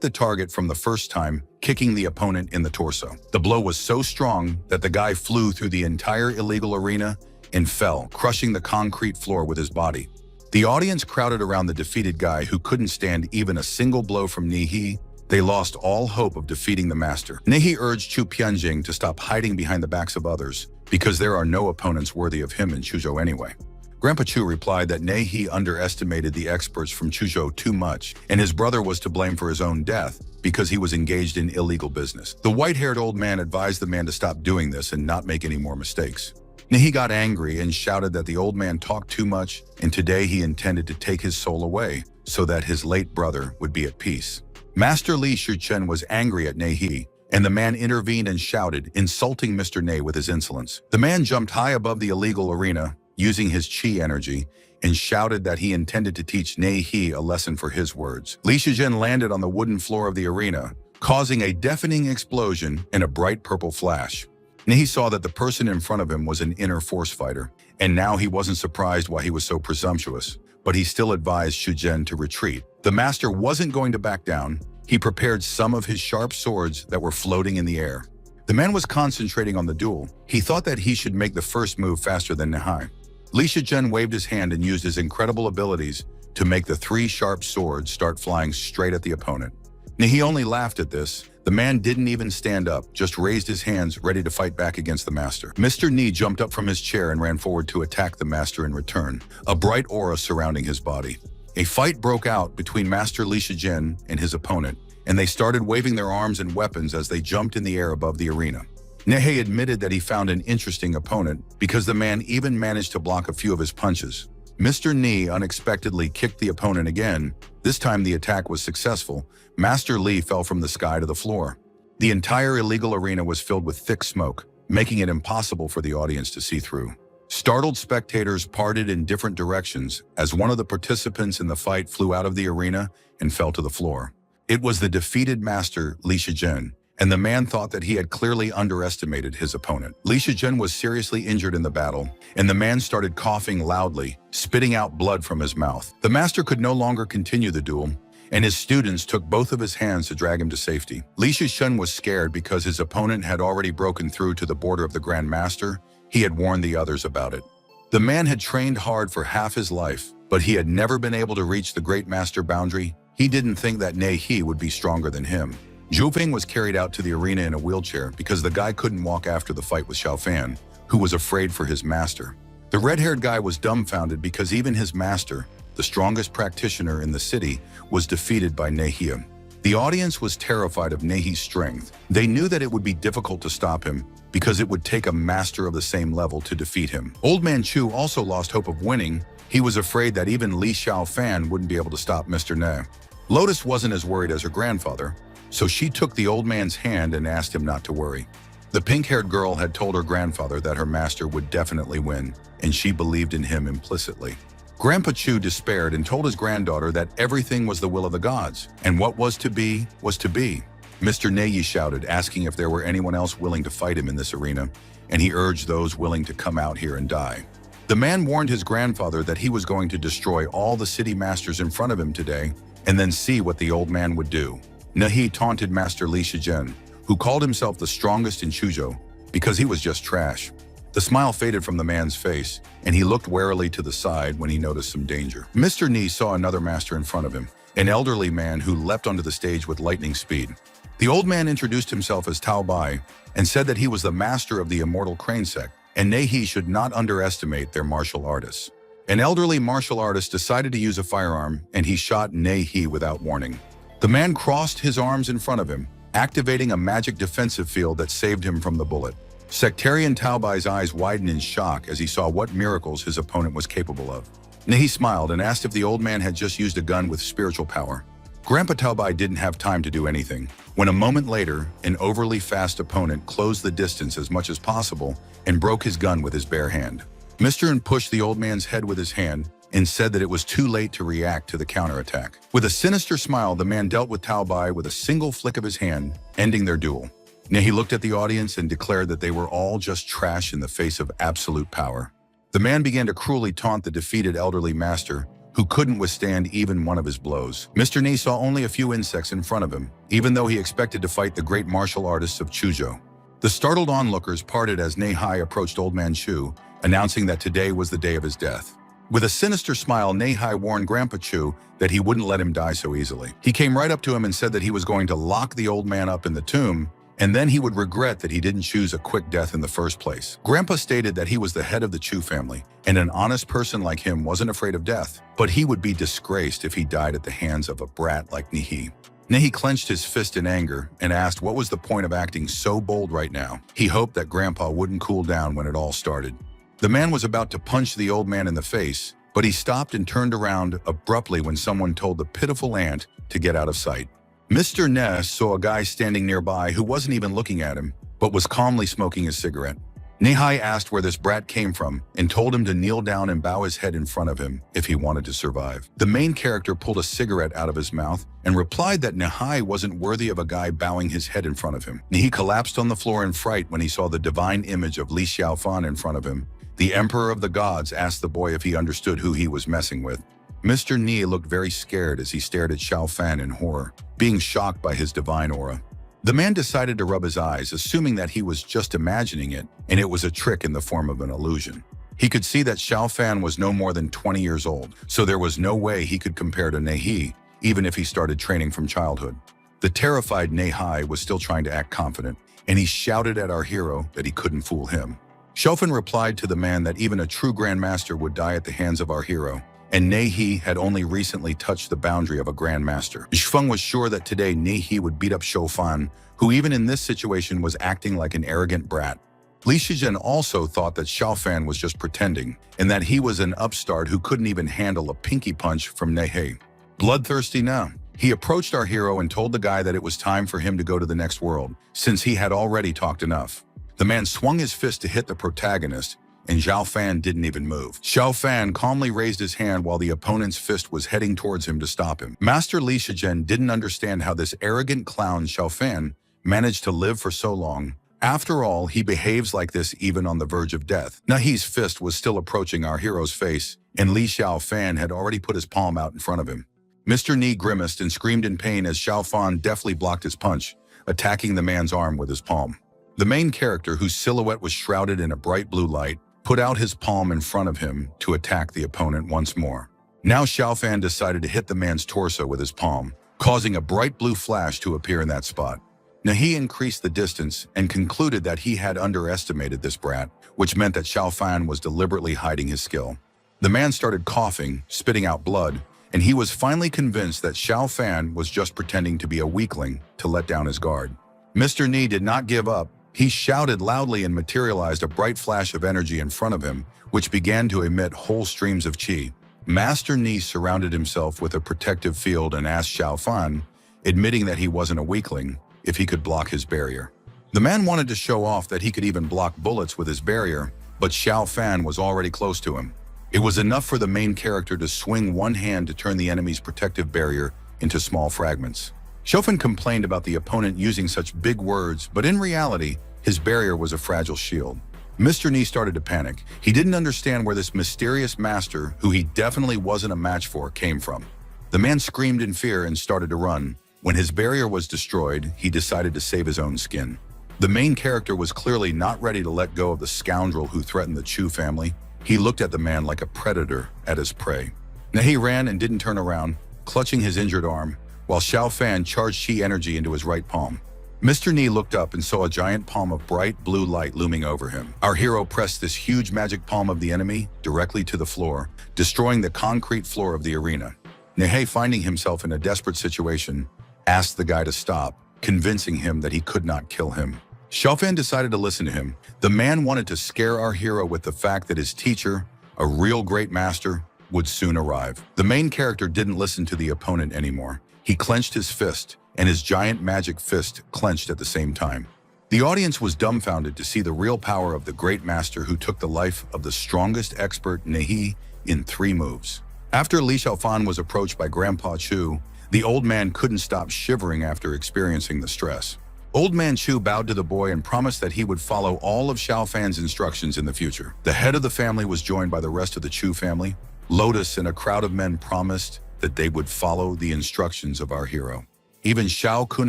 the target from the first time, kicking the opponent in the torso. The blow was so strong that the guy flew through the entire illegal arena and fell, crushing the concrete floor with his body. The audience crowded around the defeated guy who couldn't stand even a single blow from Nei He. They lost all hope of defeating the master. Nei He urged Chu Pianjing to stop hiding behind the backs of others, because there are no opponents worthy of him in Chuzhou anyway. Grandpa Chu replied that Nei He underestimated the experts from Chuzhou too much, and his brother was to blame for his own death because he was engaged in illegal business. The white-haired old man advised the man to stop doing this and not make any more mistakes. Nei He got angry and shouted that the old man talked too much, and today he intended to take his soul away so that his late brother would be at peace. Master Li Shichen was angry at Nei He, and the man intervened and shouted, insulting Mr. Ney with his insolence. The man jumped high above the illegal arena, using his chi energy, and shouted that he intended to teach Nei He a lesson for his words. Li Shichen landed on the wooden floor of the arena, causing a deafening explosion and a bright purple flash. Nei He saw that the person in front of him was an inner force fighter, and now he wasn't surprised why he was so presumptuous, but he still advised Shichen to retreat. The master wasn't going to back down. He prepared some of his sharp swords that were floating in the air. The man was concentrating on the duel. He thought that he should make the first move faster than Nei He. Li Shichen waved his hand and used his incredible abilities to make the 3 sharp swords start flying straight at the opponent. He only laughed at this. The man didn't even stand up, just raised his hands, ready to fight back against the master. Mr. Ni jumped up from his chair and ran forward to attack the master in return, a bright aura surrounding his body. A fight broke out between Master Li Shijin and his opponent, and they started waving their arms and weapons as they jumped in the air above the arena. Nehei admitted that he found an interesting opponent because the man even managed to block a few of his punches. Mr. Ni unexpectedly kicked the opponent again. This time the attack was successful. Master Li fell from the sky to the floor. The entire illegal arena was filled with thick smoke, making it impossible for the audience to see through. Startled spectators parted in different directions as one of the participants in the fight flew out of the arena and fell to the floor. It was the defeated master, Li Shijin, and the man thought that he had clearly underestimated his opponent. Li Shijin was seriously injured in the battle, and the man started coughing loudly, spitting out blood from his mouth. The master could no longer continue the duel, and his students took both of his hands to drag him to safety. Li Shijin was scared because his opponent had already broken through to the border of the Grand Master. He had warned the others about it. The man had trained hard for half his life, but he had never been able to reach the Great Master boundary. He didn't think that Nehei would be stronger than him. Zhu Feng was carried out to the arena in a wheelchair because the guy couldn't walk after the fight with Xiao Fan, who was afraid for his master. The red-haired guy was dumbfounded because even his master, the strongest practitioner in the city, was defeated by Nehei. The audience was terrified of Nehei's strength. They knew that it would be difficult to stop him because it would take a master of the same level to defeat him. Old Man Chu also lost hope of winning. He was afraid that even Li Xiao Fan wouldn't be able to stop Mr. Ne. Lotus wasn't as worried as her grandfather, so she took the old man's hand and asked him not to worry. The pink-haired girl had told her grandfather that her master would definitely win, and she believed in him implicitly. Grandpa Chu despaired and told his granddaughter that everything was the will of the gods, and what was to be was to be. Mr. Nehei shouted, asking if there were anyone else willing to fight him in this arena, and he urged those willing to come out here and die. The man warned his grandfather that he was going to destroy all the city masters in front of him today, and then see what the old man would do. Nehei taunted Master Li Shijin, who called himself the strongest in Chuzhou, because he was just trash. The smile faded from the man's face, and he looked warily to the side when he noticed some danger. Mr. Ni saw another master in front of him, an elderly man who leapt onto the stage with lightning speed. The old man introduced himself as Tao Bai and said that he was the master of the Immortal Crane sect, and Nehei should not underestimate their martial artists. An elderly martial artist decided to use a firearm, and he shot Nehei without warning. The man crossed his arms in front of him, activating a magic defensive field that saved him from the bullet. Sectarian Tao Bai's eyes widened in shock as he saw what miracles his opponent was capable of. Nehei smiled and asked if the old man had just used a gun with spiritual power. Grandpa Tao Bai didn't have time to do anything, when a moment later, an overly fast opponent closed the distance as much as possible and broke his gun with his bare hand. Mr. N pushed the old man's head with his hand and said that it was too late to react to the counterattack. With a sinister smile, the man dealt with Tao Bai with a single flick of his hand, ending their duel. Nehei looked at the audience and declared that they were all just trash in the face of absolute power. The man began to cruelly taunt the defeated elderly master, who couldn't withstand even one of his blows. Mr. Ni saw only a few insects in front of him, even though he expected to fight the great martial artists of Chuzhou. The startled onlookers parted as Nehei approached Old Man Chu, announcing that today was the day of his death. With a sinister smile, Nehei warned Grandpa Chu that he wouldn't let him die so easily. He came right up to him and said that he was going to lock the old man up in the tomb, and then he would regret that he didn't choose a quick death in the first place. Grandpa stated that he was the head of the Chu family, and an honest person like him wasn't afraid of death, but he would be disgraced if he died at the hands of a brat like Nehei. Nehei clenched his fist in anger and asked what was the point of acting so bold right now. He hoped that Grandpa wouldn't cool down when it all started. The man was about to punch the old man in the face, but he stopped and turned around abruptly when someone told the pitiful ant to get out of sight. Mr. Ness saw a guy standing nearby who wasn't even looking at him, but was calmly smoking his cigarette. Nehei asked where this brat came from and told him to kneel down and bow his head in front of him if he wanted to survive. The main character pulled a cigarette out of his mouth and replied that Nehei wasn't worthy of a guy bowing his head in front of him. Nehei collapsed on the floor in fright when he saw the divine image of Li Xiaofan in front of him. The Emperor of the Gods asked the boy if he understood who he was messing with. Mr. Ni looked very scared as he stared at Xiao Fan in horror, being shocked by his divine aura. The man decided to rub his eyes, assuming that he was just imagining it, and it was a trick in the form of an illusion. He could see that Xiao Fan was no more than 20 years old, so there was no way he could compare to Nehei, even if he started training from childhood. The terrified Nehai was still trying to act confident, and he shouted at our hero that he couldn't fool him. Shelfen replied to the man that even a true grandmaster would die at the hands of our hero, and Nehi had only recently touched the boundary of a grandmaster. Shifeng was sure that today Nehi would beat up Shofan, who even in this situation was acting like an arrogant brat. Li Shijian also thought that Xiaofan was just pretending, and that he was an upstart who couldn't even handle a pinky punch from Nehi. Bloodthirsty now, he approached our hero and told the guy that it was time for him to go to the next world, since he had already talked enough. The man swung his fist to hit the protagonist, and Zhao Fan didn't even move. Xiao Fan calmly raised his hand while the opponent's fist was heading towards him to stop him. Master Li Shijian didn't understand how this arrogant clown Xiao Fan managed to live for so long. After all, he behaves like this even on the verge of death. Nehi's fist was still approaching our hero's face, and Li Xiao Fan had already put his palm out in front of him. Mr. Ni grimaced and screamed in pain as Xiao Fan deftly blocked his punch, attacking the man's arm with his palm. The main character, whose silhouette was shrouded in a bright blue light, put out his palm in front of him to attack the opponent once more. Now Xiao Fan decided to hit the man's torso with his palm, causing a bright blue flash to appear in that spot. Nehi increased the distance and concluded that he had underestimated this brat, which meant that Xiao Fan was deliberately hiding his skill. The man started coughing, spitting out blood, and he was finally convinced that Xiao Fan was just pretending to be a weakling to let down his guard. Mr. Ni did not give up. He shouted loudly and materialized a bright flash of energy in front of him, which began to emit whole streams of qi. Master Ni surrounded himself with a protective field and asked Xiao Fan, admitting that he wasn't a weakling, if he could block his barrier. The man wanted to show off that he could even block bullets with his barrier, but Xiao Fan was already close to him. It was enough for the main character to swing one hand to turn the enemy's protective barrier into small fragments. Shofan complained about the opponent using such big words, but in reality, his barrier was a fragile shield. Mr. Ni started to panic. He didn't understand where this mysterious master, who he definitely wasn't a match for, came from. The man screamed in fear and started to run. When his barrier was destroyed, he decided to save his own skin. The main character was clearly not ready to let go of the scoundrel who threatened the Chu family. He looked at the man like a predator at his prey. Nehi ran and didn't turn around, clutching his injured arm, while Xiao Fan charged qi energy into his right palm. Mr. Ni looked up and saw a giant palm of bright blue light looming over him. Our hero pressed this huge magic palm of the enemy directly to the floor, destroying the concrete floor of the arena. Nehi, finding himself in a desperate situation, asked the guy to stop, convincing him that he could not kill him. Xiao Fan decided to listen to him. The man wanted to scare our hero with the fact that his teacher, a real great master, would soon arrive. The main character didn't listen to the opponent anymore. He clenched his fist, and his giant magic fist clenched at the same time. The audience was dumbfounded to see the real power of the great master who took the life of the strongest expert Nehi in 3 moves. After Li Xiaofan was approached by Grandpa Chu, the old man couldn't stop shivering after experiencing the stress. Old Man Chu bowed to the boy and promised that he would follow all of Xiao Fan's instructions in the future. The head of the family was joined by the rest of the Chu family. Lotus and a crowd of men promised that they would follow the instructions of our hero. Even Xiao Kun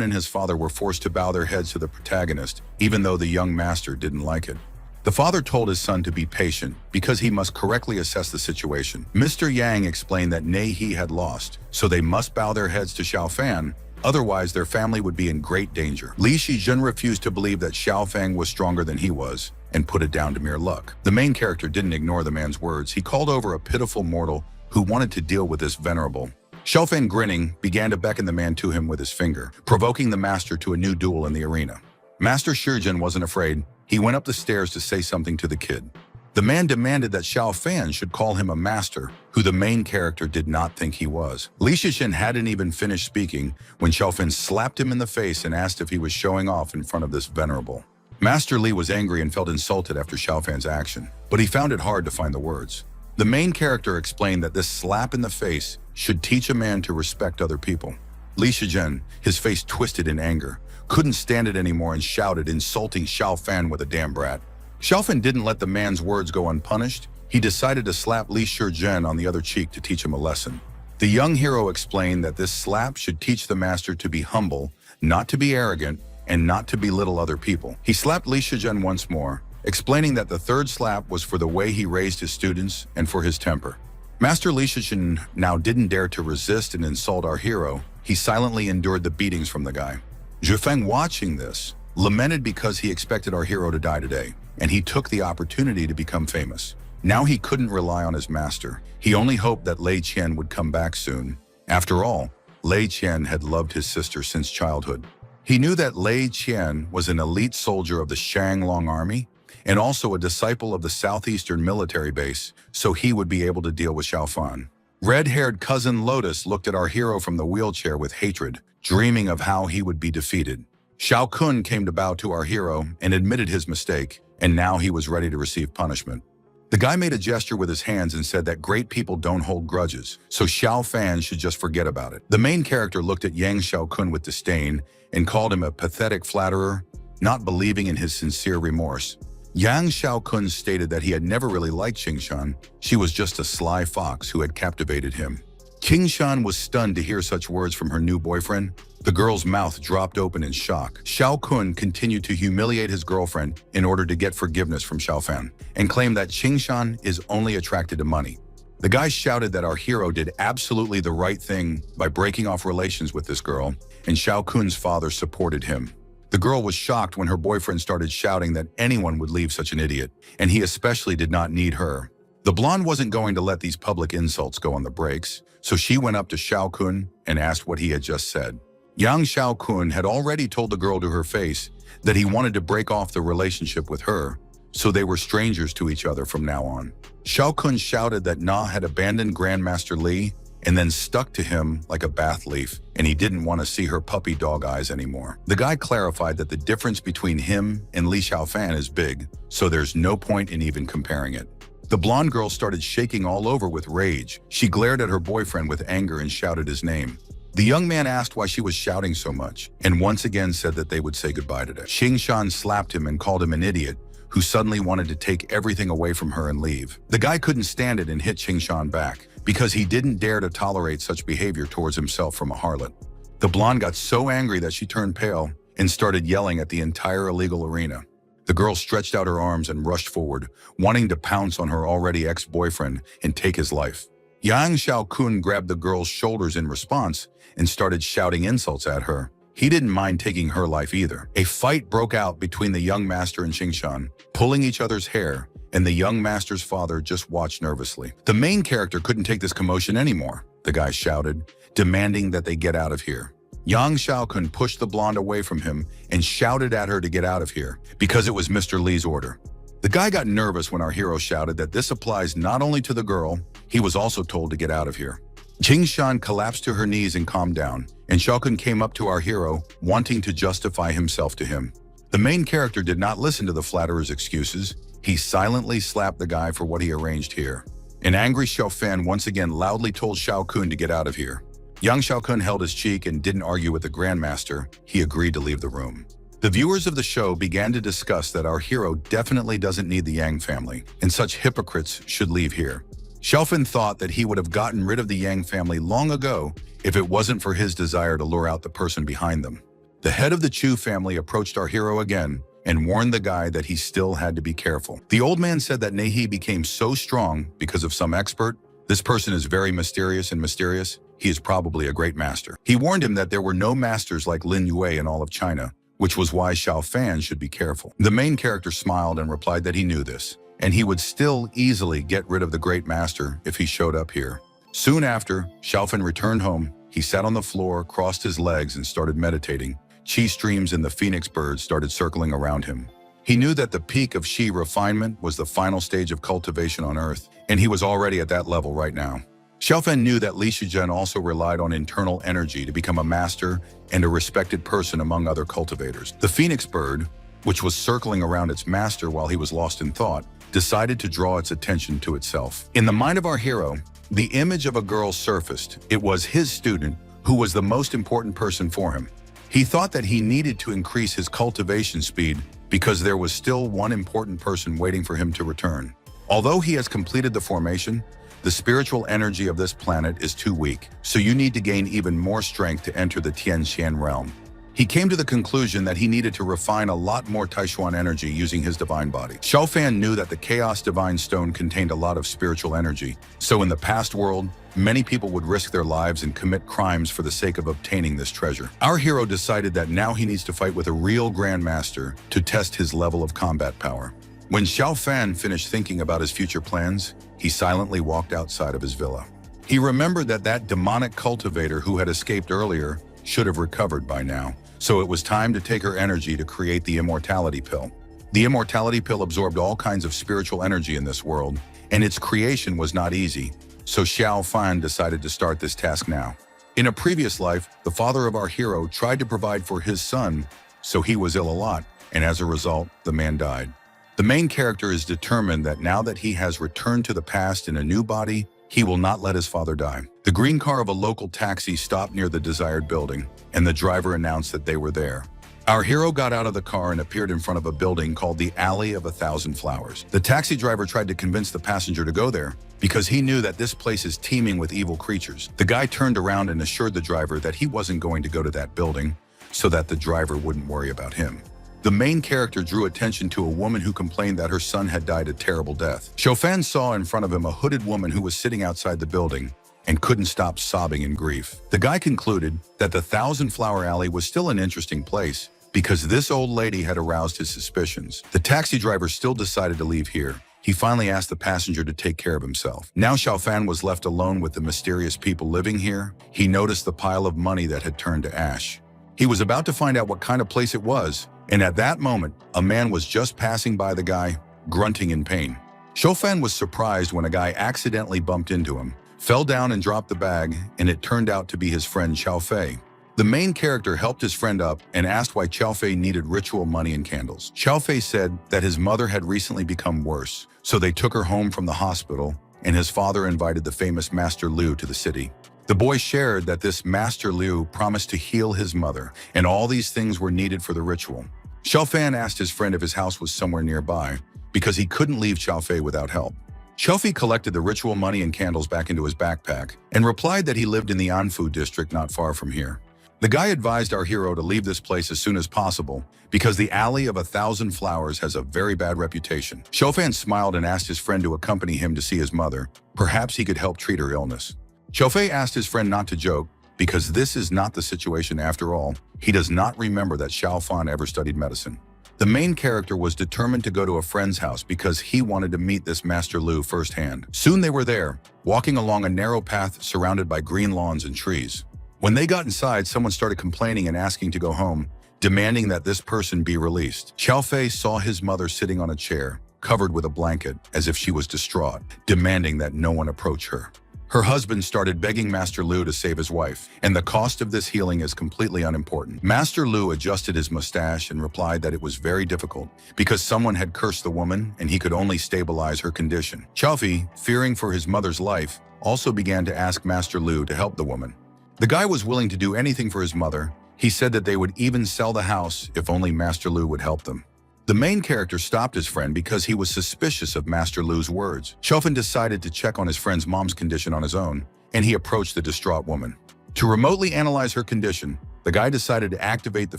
and his father were forced to bow their heads to the protagonist, even though the young master didn't like it. The father told his son to be patient because he must correctly assess the situation. Mr. Yang explained that Nehi had lost, so they must bow their heads to Xiao Fan, otherwise their family would be in great danger. Li Shizhen refused to believe that Xiao Fang was stronger than he was, and put it down to mere luck. The main character didn't ignore the man's words. He called over a pitiful mortal who wanted to deal with this venerable. Xiao Fan, grinning, began to beckon the man to him with his finger, provoking the master to a new duel in the arena. Master Shijin wasn't afraid. He went up the stairs to say something to the kid. The man demanded that Xiao Fan should call him a master, who the main character did not think he was. Li Shizhen hadn't even finished speaking when Xiao Fan slapped him in the face and asked if he was showing off in front of this venerable. Master Li was angry and felt insulted after Xiao Fan's action, but he found it hard to find the words. The main character explained that this slap in the face should teach a man to respect other people. Li Shizhen, his face twisted in anger, couldn't stand it anymore and shouted, insulting Xiao Fan with a damn brat. Xiao Fan didn't let the man's words go unpunished. He decided to slap Li Shizhen on the other cheek to teach him a lesson. The young hero explained that this slap should teach the master to be humble, not to be arrogant, and not to belittle other people. He slapped Li Shizhen once more, explaining that the third slap was for the way he raised his students and for his temper. Master Li Shizhen now didn't dare to resist and insult our hero. he silently endured the beatings from the guy. Zhifeng, watching this, lamented because he expected our hero to die today, and he took the opportunity to become famous. Now he couldn't rely on his master. He only hoped that Lei Qian would come back soon. After all, Lei Qian had loved his sister since childhood. He knew that Lei Qian was an elite soldier of the Shanglong army and also a disciple of the southeastern military base, so he would be able to deal with Xiaofan. Red-haired cousin Lotus looked at our hero from the wheelchair with hatred, dreaming of how he would be defeated. Xiao Kun came to bow to our hero and admitted his mistake, and now he was ready to receive punishment. The guy made a gesture with his hands and said that great people don't hold grudges, so Xiao Fan should just forget about it. The main character looked at Yang Xiao Kun with disdain and called him a pathetic flatterer, not believing in his sincere remorse. Yang Xiao Kun stated that he had never really liked Qingshan. She was just a sly fox who had captivated him. Qingshan was stunned to hear such words from her new boyfriend. The girl's mouth dropped open in shock. Xiao Kun continued to humiliate his girlfriend in order to get forgiveness from Xiao Fan and claimed that Qingshan is only attracted to money. The guy shouted that our hero did absolutely the right thing by breaking off relations with this girl, and Xiao Kun's father supported him. The girl was shocked when her boyfriend started shouting that anyone would leave such an idiot, and he especially did not need her. The blonde wasn't going to let these public insults go on the brakes, so she went up to Xiao Kun and asked what he had just said. Yang Xiao Kun had already told the girl to her face that he wanted to break off the relationship with her, so they were strangers to each other from now on. Xiao Kun shouted that Na had abandoned Grandmaster Li and then stuck to him like a bath leaf, and he didn't want to see her puppy dog eyes anymore. The guy clarified that the difference between him and Li Xiaofan is big, so there's no point in even comparing it. The blonde girl started shaking all over with rage. She glared at her boyfriend with anger and shouted his name. The young man asked why she was shouting so much, and once again said that they would say goodbye today. Qingshan slapped him and called him an idiot, who suddenly wanted to take everything away from her and leave. The guy couldn't stand it and hit Qingshan back, because he didn't dare to tolerate such behavior towards himself from a harlot. The blonde got so angry that she turned pale and started yelling at the entire illegal arena. The girl stretched out her arms and rushed forward, wanting to pounce on her already ex-boyfriend and take his life. Yang Xiao Kun grabbed the girl's shoulders in response and started shouting insults at her. He didn't mind taking her life either. A fight broke out between the young master and Qingshan, pulling each other's hair, and the young master's father just watched nervously. The main character couldn't take this commotion anymore, the guy shouted, demanding that they get out of here. Yang Xiao Kun pushed the blonde away from him and shouted at her to get out of here, because it was Mr. Li's order. The guy got nervous when our hero shouted that this applies not only to the girl, he was also told to get out of here. Qingshan collapsed to her knees and calmed down, and Xiao Kun came up to our hero, wanting to justify himself to him. The main character did not listen to the flatterer's excuses. He silently slapped the guy for what he arranged here. An angry Xiao Fan once again loudly told Xiao Kun to get out of here. Young Xiao Kun held his cheek and didn't argue with the Grandmaster. He agreed to leave the room. The viewers of the show began to discuss that our hero definitely doesn't need the Yang family, and such hypocrites should leave here. Xiaofan thought that he would have gotten rid of the Yang family long ago if it wasn't for his desire to lure out the person behind them. The head of the Chu family approached our hero again and warned the guy that he still had to be careful. The old man said that Nehi became so strong because of some expert. This person is very mysterious and mysterious. He is probably a great master. He warned him that there were no masters like Lin Yue in all of China, which was why Xiao Fan should be careful. The main character smiled and replied that he knew this, and he would still easily get rid of the great master if he showed up here. Soon after, Xiao Fan returned home. He sat on the floor, crossed his legs, and started meditating. Qi streams and the phoenix bird started circling around him. He knew that the peak of Qi refinement was the final stage of cultivation on Earth, and he was already at that level right now. Xiaofan knew that Li Shizhen also relied on internal energy to become a master and a respected person among other cultivators. The phoenix bird, which was circling around its master while he was lost in thought, decided to draw its attention to itself. In the mind of our hero, the image of a girl surfaced. It was his student who was the most important person for him. He thought that he needed to increase his cultivation speed because there was still one important person waiting for him to return. Although he has completed the formation, the spiritual energy of this planet is too weak, so you need to gain even more strength to enter the Tianxian realm. He came to the conclusion that he needed to refine a lot more Taishuan energy using his divine body. Xiao Fan knew that the Chaos Divine Stone contained a lot of spiritual energy, so in the past world, many people would risk their lives and commit crimes for the sake of obtaining this treasure. Our hero decided that now he needs to fight with a real Grandmaster to test his level of combat power. When Xiao Fan finished thinking about his future plans, he silently walked outside of his villa. He remembered that that demonic cultivator who had escaped earlier should have recovered by now, so it was time to take her energy to create the Immortality Pill. The Immortality Pill absorbed all kinds of spiritual energy in this world, and its creation was not easy, so Xiao Fan decided to start this task now. In a previous life, the father of our hero tried to provide for his son, so he was ill a lot, and as a result, the man died. The main character is determined that now that he has returned to the past in a new body, he will not let his father die. The green car of a local taxi stopped near the desired building, and the driver announced that they were there. Our hero got out of the car and appeared in front of a building called the Alley of 1,000 Flowers. The taxi driver tried to convince the passenger to go there because he knew that this place is teeming with evil creatures. The guy turned around and assured the driver that he wasn't going to go to that building so that the driver wouldn't worry about him. The main character drew attention to a woman who complained that her son had died a terrible death. Xiao Fan saw in front of him a hooded woman who was sitting outside the building and couldn't stop sobbing in grief. The guy concluded that the 1,000 Flower Alley was still an interesting place because this old lady had aroused his suspicions. The taxi driver still decided to leave here. He finally asked the passenger to take care of himself. Now Xiao Fan was left alone with the mysterious people living here. He noticed the pile of money that had turned to ash. He was about to find out what kind of place it was, and at that moment, a man was just passing by the guy, grunting in pain. Xiao Fan was surprised when a guy accidentally bumped into him, fell down and dropped the bag, and it turned out to be his friend Xiao Fei. The main character helped his friend up and asked why Xiao Fei needed ritual money and candles. Xiao Fei said that his mother had recently become worse, so they took her home from the hospital, and his father invited the famous Master Liu to the city. The boy shared that this Master Liu promised to heal his mother, and all these things were needed for the ritual. Xiao Fan asked his friend if his house was somewhere nearby, because he couldn't leave Xiao Fei without help. Xiao Fei collected the ritual money and candles back into his backpack, and replied that he lived in the Anfu district not far from here. The guy advised our hero to leave this place as soon as possible, because the Alley of 1,000 Flowers has a very bad reputation. Xiao Fan smiled and asked his friend to accompany him to see his mother. Perhaps he could help treat her illness. Xiao Fei asked his friend not to joke, because this is not the situation after all. He does not remember that Xiao Fan ever studied medicine. The main character was determined to go to a friend's house because he wanted to meet this Master Liu firsthand. Soon they were there, walking along a narrow path surrounded by green lawns and trees. When they got inside, someone started complaining and asking to go home, demanding that this person be released. Xiao Fei saw his mother sitting on a chair, covered with a blanket, as if she was distraught, demanding that no one approach her. Her husband started begging Master Liu to save his wife, and the cost of this healing is completely unimportant. Master Liu adjusted his mustache and replied that it was very difficult because someone had cursed the woman and he could only stabilize her condition. Xiao Fei, fearing for his mother's life, also began to ask Master Liu to help the woman. The guy was willing to do anything for his mother. He said that they would even sell the house if only Master Liu would help them. The main character stopped his friend because he was suspicious of Master Liu's words. Xiao Fan decided to check on his friend's mom's condition on his own, and he approached the distraught woman. To remotely analyze her condition, the guy decided to activate the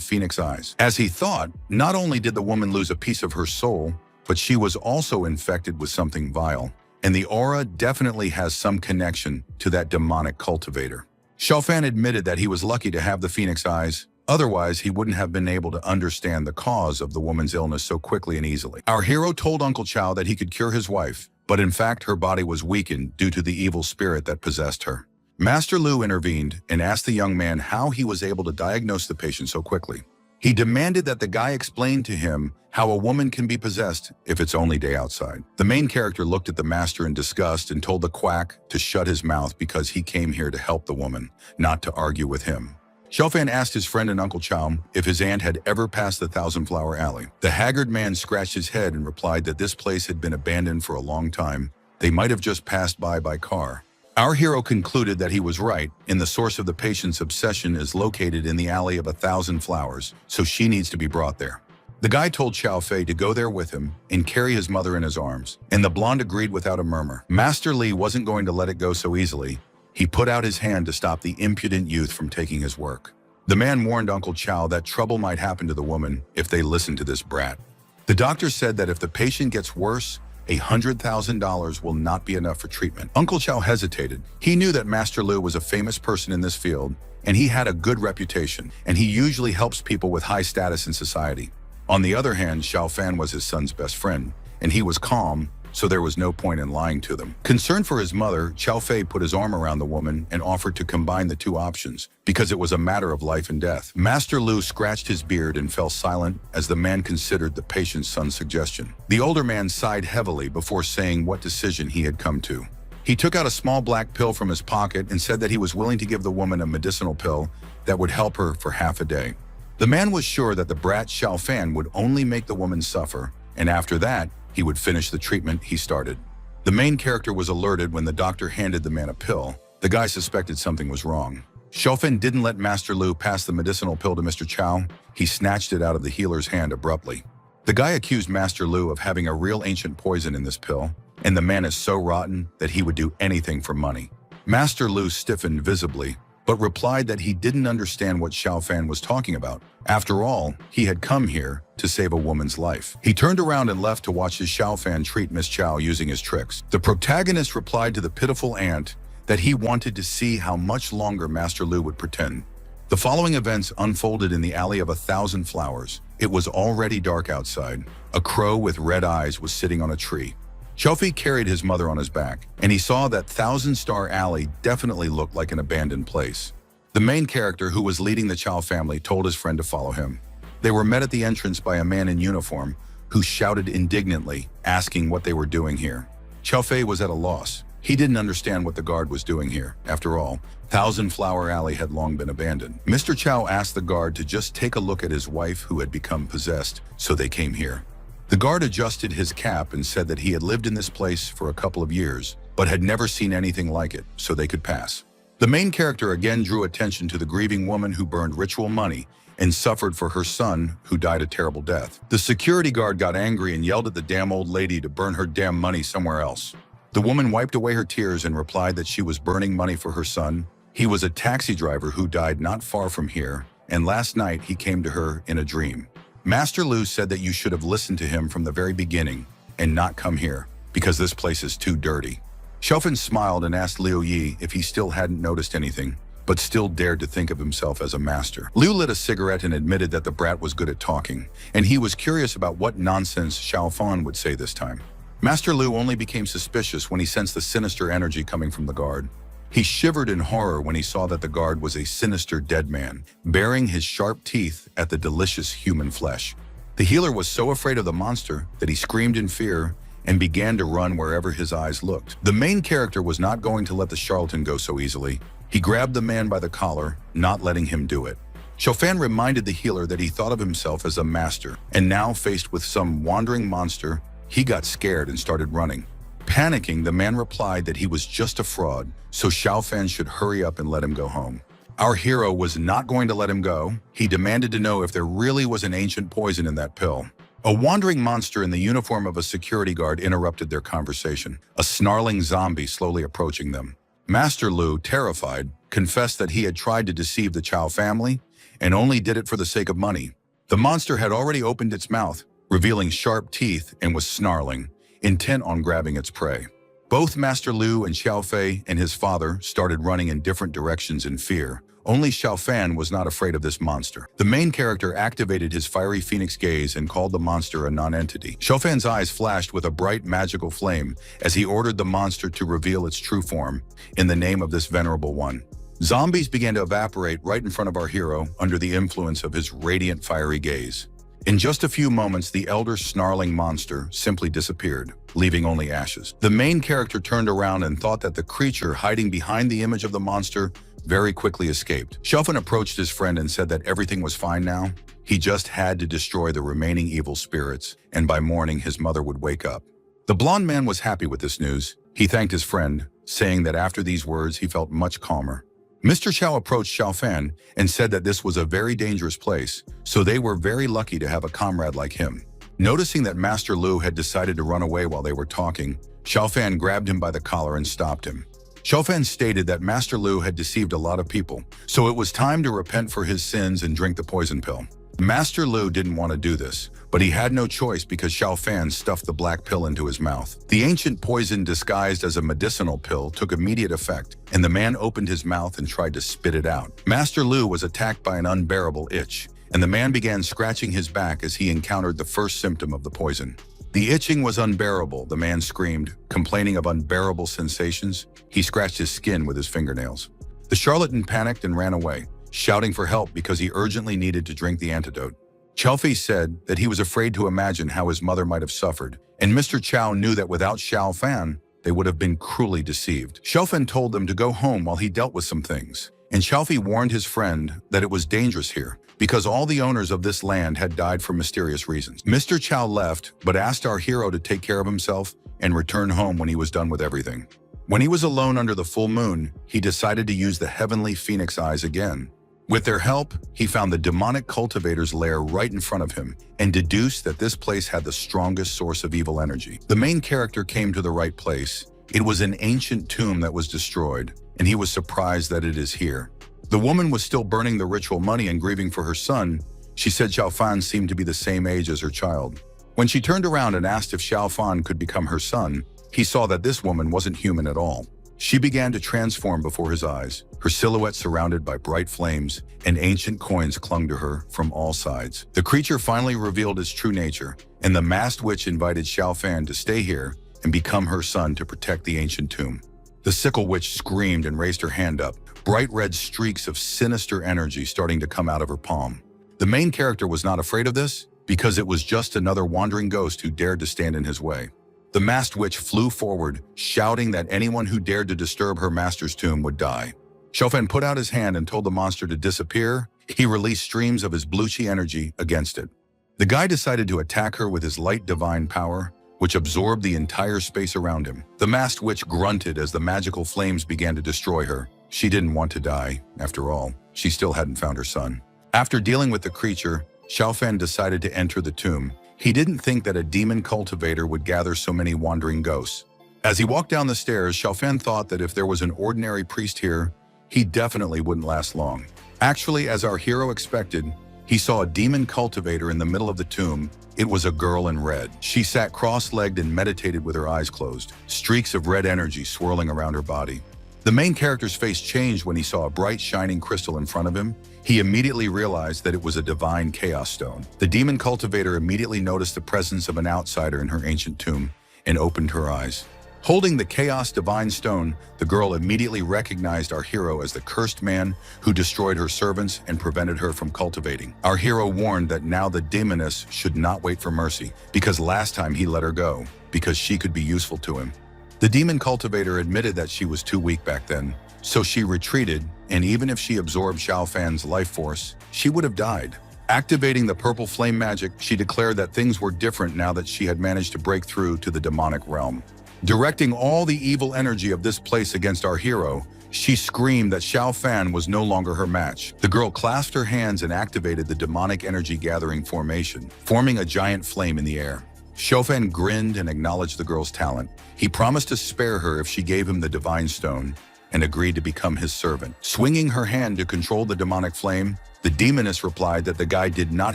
Phoenix Eyes. As he thought, not only did the woman lose a piece of her soul, but she was also infected with something vile, and the aura definitely has some connection to that demonic cultivator. Xiao Fan admitted that he was lucky to have the Phoenix Eyes. Otherwise, he wouldn't have been able to understand the cause of the woman's illness so quickly and easily. Our hero told Uncle Chow that he could cure his wife, but in fact her body was weakened due to the evil spirit that possessed her. Master Liu intervened and asked the young man how he was able to diagnose the patient so quickly. He demanded that the guy explain to him how a woman can be possessed if it's only day outside. The main character looked at the master in disgust and told the quack to shut his mouth because he came here to help the woman, not to argue with him. Xiao Fan asked his friend and Uncle Chow if his aunt had ever passed the 1,000 Flower Alley. The haggard man scratched his head and replied that this place had been abandoned for a long time. They might have just passed by car. Our hero concluded that he was right, and the source of the patient's obsession is located in the Alley of 1,000 Flowers, so she needs to be brought there. The guy told Xiao Fei to go there with him and carry his mother in his arms, and the blonde agreed without a murmur. Master Li wasn't going to let it go so easily. He put out his hand to stop the impudent youth from taking his work. The man warned Uncle Chow that trouble might happen to the woman if they listened to this brat. The doctor said that if the patient gets worse, $100,000 will not be enough for treatment. Uncle Chow hesitated. He knew that Master Lu was a famous person in this field, and he had a good reputation, and he usually helps people with high status in society. On the other hand, Xiao Fan was his son's best friend, and he was calm, so there was no point in lying to them. Concerned for his mother, Xiao Fei put his arm around the woman and offered to combine the two options, because it was a matter of life and death. Master Lu scratched his beard and fell silent as the man considered the patient's son's suggestion. The older man sighed heavily before saying what decision he had come to. He took out a small black pill from his pocket and said that he was willing to give the woman a medicinal pill that would help her for half a day. The man was sure that the brat Xiao Fan would only make the woman suffer, and after that, he would finish the treatment he started. The main character was alerted when the doctor handed the man a pill. The guy suspected something was wrong. Xiao Fan didn't let Master Lu pass the medicinal pill to Mr. Chow. He snatched it out of the healer's hand abruptly. The guy accused Master Lu of having a real ancient poison in this pill, and the man is so rotten that he would do anything for money. Master Lu stiffened visibly, but replied that he didn't understand what Xiao Fan was talking about. After all, he had come here to save a woman's life. He turned around and left to watch his Xiao Fan treat Miss Chow using his tricks. The protagonist replied to the pitiful aunt that he wanted to see how much longer Master Lu would pretend. The following events unfolded in the Alley of 1,000 Flowers. It was already dark outside. A crow with red eyes was sitting on a tree. Xiaofei carried his mother on his back, and he saw that 1,000-star alley definitely looked like an abandoned place. The main character, who was leading the Chow family, told his friend to follow him. They were met at the entrance by a man in uniform who shouted indignantly, asking what they were doing here. Xiaofei was at a loss. He didn't understand what the guard was doing here. After all, 1,000 Flower Alley had long been abandoned. Mr. Chow asked the guard to just take a look at his wife who had become possessed, so they came here. The guard adjusted his cap and said that he had lived in this place for a couple of years, but had never seen anything like it, so they could pass. The main character again drew attention to the grieving woman who burned ritual money and suffered for her son, who died a terrible death. The security guard got angry and yelled at the damn old lady to burn her damn money somewhere else. The woman wiped away her tears and replied that she was burning money for her son. He was a taxi driver who died not far from here, and last night he came to her in a dream. Master Lu said that you should have listened to him from the very beginning and not come here, because this place is too dirty. Xiaofan smiled and asked Liu Yi if he still hadn't noticed anything, but still dared to think of himself as a master. Liu lit a cigarette and admitted that the brat was good at talking, and he was curious about what nonsense Xiaofan would say this time. Master Lu only became suspicious when he sensed the sinister energy coming from the guard. He shivered in horror when he saw that the guard was a sinister dead man, baring his sharp teeth at the delicious human flesh. The healer was so afraid of the monster that he screamed in fear and began to run wherever his eyes looked. The main character was not going to let the charlatan go so easily. He grabbed the man by the collar, not letting him do it. Xiaofan reminded the healer that he thought of himself as a master, and now faced with some wandering monster, he got scared and started running. Panicking, the man replied that he was just a fraud, so Xiaofan should hurry up and let him go home. Our hero was not going to let him go. He demanded to know if there really was an ancient poison in that pill. A wandering monster in the uniform of a security guard interrupted their conversation, a snarling zombie slowly approaching them. Master Lu, terrified, confessed that he had tried to deceive the Chow family and only did it for the sake of money. The monster had already opened its mouth, revealing sharp teeth, and was snarling, intent on grabbing its prey. Both Master Lu and Xiaofei and his father started running in different directions in fear. Only Xiaofan was not afraid of this monster. The main character activated his fiery phoenix gaze and called the monster a non-entity. Xiaofan's eyes flashed with a bright magical flame as he ordered the monster to reveal its true form in the name of this venerable one. Zombies began to evaporate right in front of our hero under the influence of his radiant fiery gaze. In just a few moments, the elder snarling monster simply disappeared, leaving only ashes. The main character turned around and thought that the creature hiding behind the image of the monster very quickly escaped. Xiaofan approached his friend and said that everything was fine now. He just had to destroy the remaining evil spirits, and by morning his mother would wake up. The blonde man was happy with this news. He thanked his friend, saying that after these words he felt much calmer. Mr. Chow approached Xiaofan and said that this was a very dangerous place, so they were very lucky to have a comrade like him. Noticing that Master Lu had decided to run away while they were talking, Xiaofan grabbed him by the collar and stopped him. Xiaofan stated that Master Lu had deceived a lot of people, so it was time to repent for his sins and drink the poison pill. Master Lu didn't want to do this, but he had no choice because Xiaofan stuffed the black pill into his mouth. The ancient poison disguised as a medicinal pill took immediate effect, and the man opened his mouth and tried to spit it out. Master Lu was attacked by an unbearable itch, and the man began scratching his back as he encountered the first symptom of the poison. The itching was unbearable, the man screamed, complaining of unbearable sensations. He scratched his skin with his fingernails. The charlatan panicked and ran away, shouting for help because he urgently needed to drink the antidote. Xiaofei said that he was afraid to imagine how his mother might have suffered, and Mr. Chow knew that without Xiaofan, they would have been cruelly deceived. Xiaofan told them to go home while he dealt with some things, and Xiaofei warned his friend that it was dangerous here, because all the owners of this land had died for mysterious reasons. Mr. Chow left, but asked our hero to take care of himself and return home when he was done with everything. When he was alone under the full moon, he decided to use the heavenly phoenix eyes again. With their help, he found the demonic cultivator's lair right in front of him and deduced that this place had the strongest source of evil energy. The main character came to the right place. It was an ancient tomb that was destroyed, and he was surprised that it is here. The woman was still burning the ritual money and grieving for her son. She said Xiaofan seemed to be the same age as her child. When she turned around and asked if Xiaofan could become her son, he saw that this woman wasn't human at all. She began to transform before his eyes, her silhouette surrounded by bright flames, and ancient coins clung to her from all sides. The creature finally revealed its true nature, and the masked witch invited Xiaofan to stay here and become her son to protect the ancient tomb. The sickle witch screamed and raised her hand up, bright red streaks of sinister energy starting to come out of her palm. The main character was not afraid of this, because it was just another wandering ghost who dared to stand in his way. The masked witch flew forward, shouting that anyone who dared to disturb her master's tomb would die. Xiaofan put out his hand and told the monster to disappear. He released streams of his blue-chi energy against it. The guy decided to attack her with his light divine power, which absorbed the entire space around him. The masked witch grunted as the magical flames began to destroy her. She didn't want to die. After all, she still hadn't found her son. After dealing with the creature, Xiaofan decided to enter the tomb. He didn't think that a demon cultivator would gather so many wandering ghosts. As he walked down the stairs, Xiaofan thought that if there was an ordinary priest here, he definitely wouldn't last long. Actually, as our hero expected, he saw a demon cultivator in the middle of the tomb. It was a girl in red. She sat cross-legged and meditated with her eyes closed, streaks of red energy swirling around her body. The main character's face changed when he saw a bright, shining crystal in front of him. He immediately realized that it was a divine chaos stone. The demon cultivator immediately noticed the presence of an outsider in her ancient tomb and opened her eyes. Holding the chaos divine stone, the girl immediately recognized our hero as the cursed man who destroyed her servants and prevented her from cultivating. Our hero warned that now the demoness should not wait for mercy, because last time he let her go, because she could be useful to him. The demon cultivator admitted that she was too weak back then, so she retreated, and even if she absorbed Xiaofan's life force, she would have died. Activating the purple flame magic, she declared that things were different now that she had managed to break through to the demonic realm. Directing all the evil energy of this place against our hero, she screamed that Xiaofan was no longer her match. The girl clasped her hands and activated the demonic energy gathering formation, forming a giant flame in the air. Xiaofan grinned and acknowledged the girl's talent. He promised to spare her if she gave him the divine stone, and agreed to become his servant. Swinging her hand to control the demonic flame, the demoness replied that the guy did not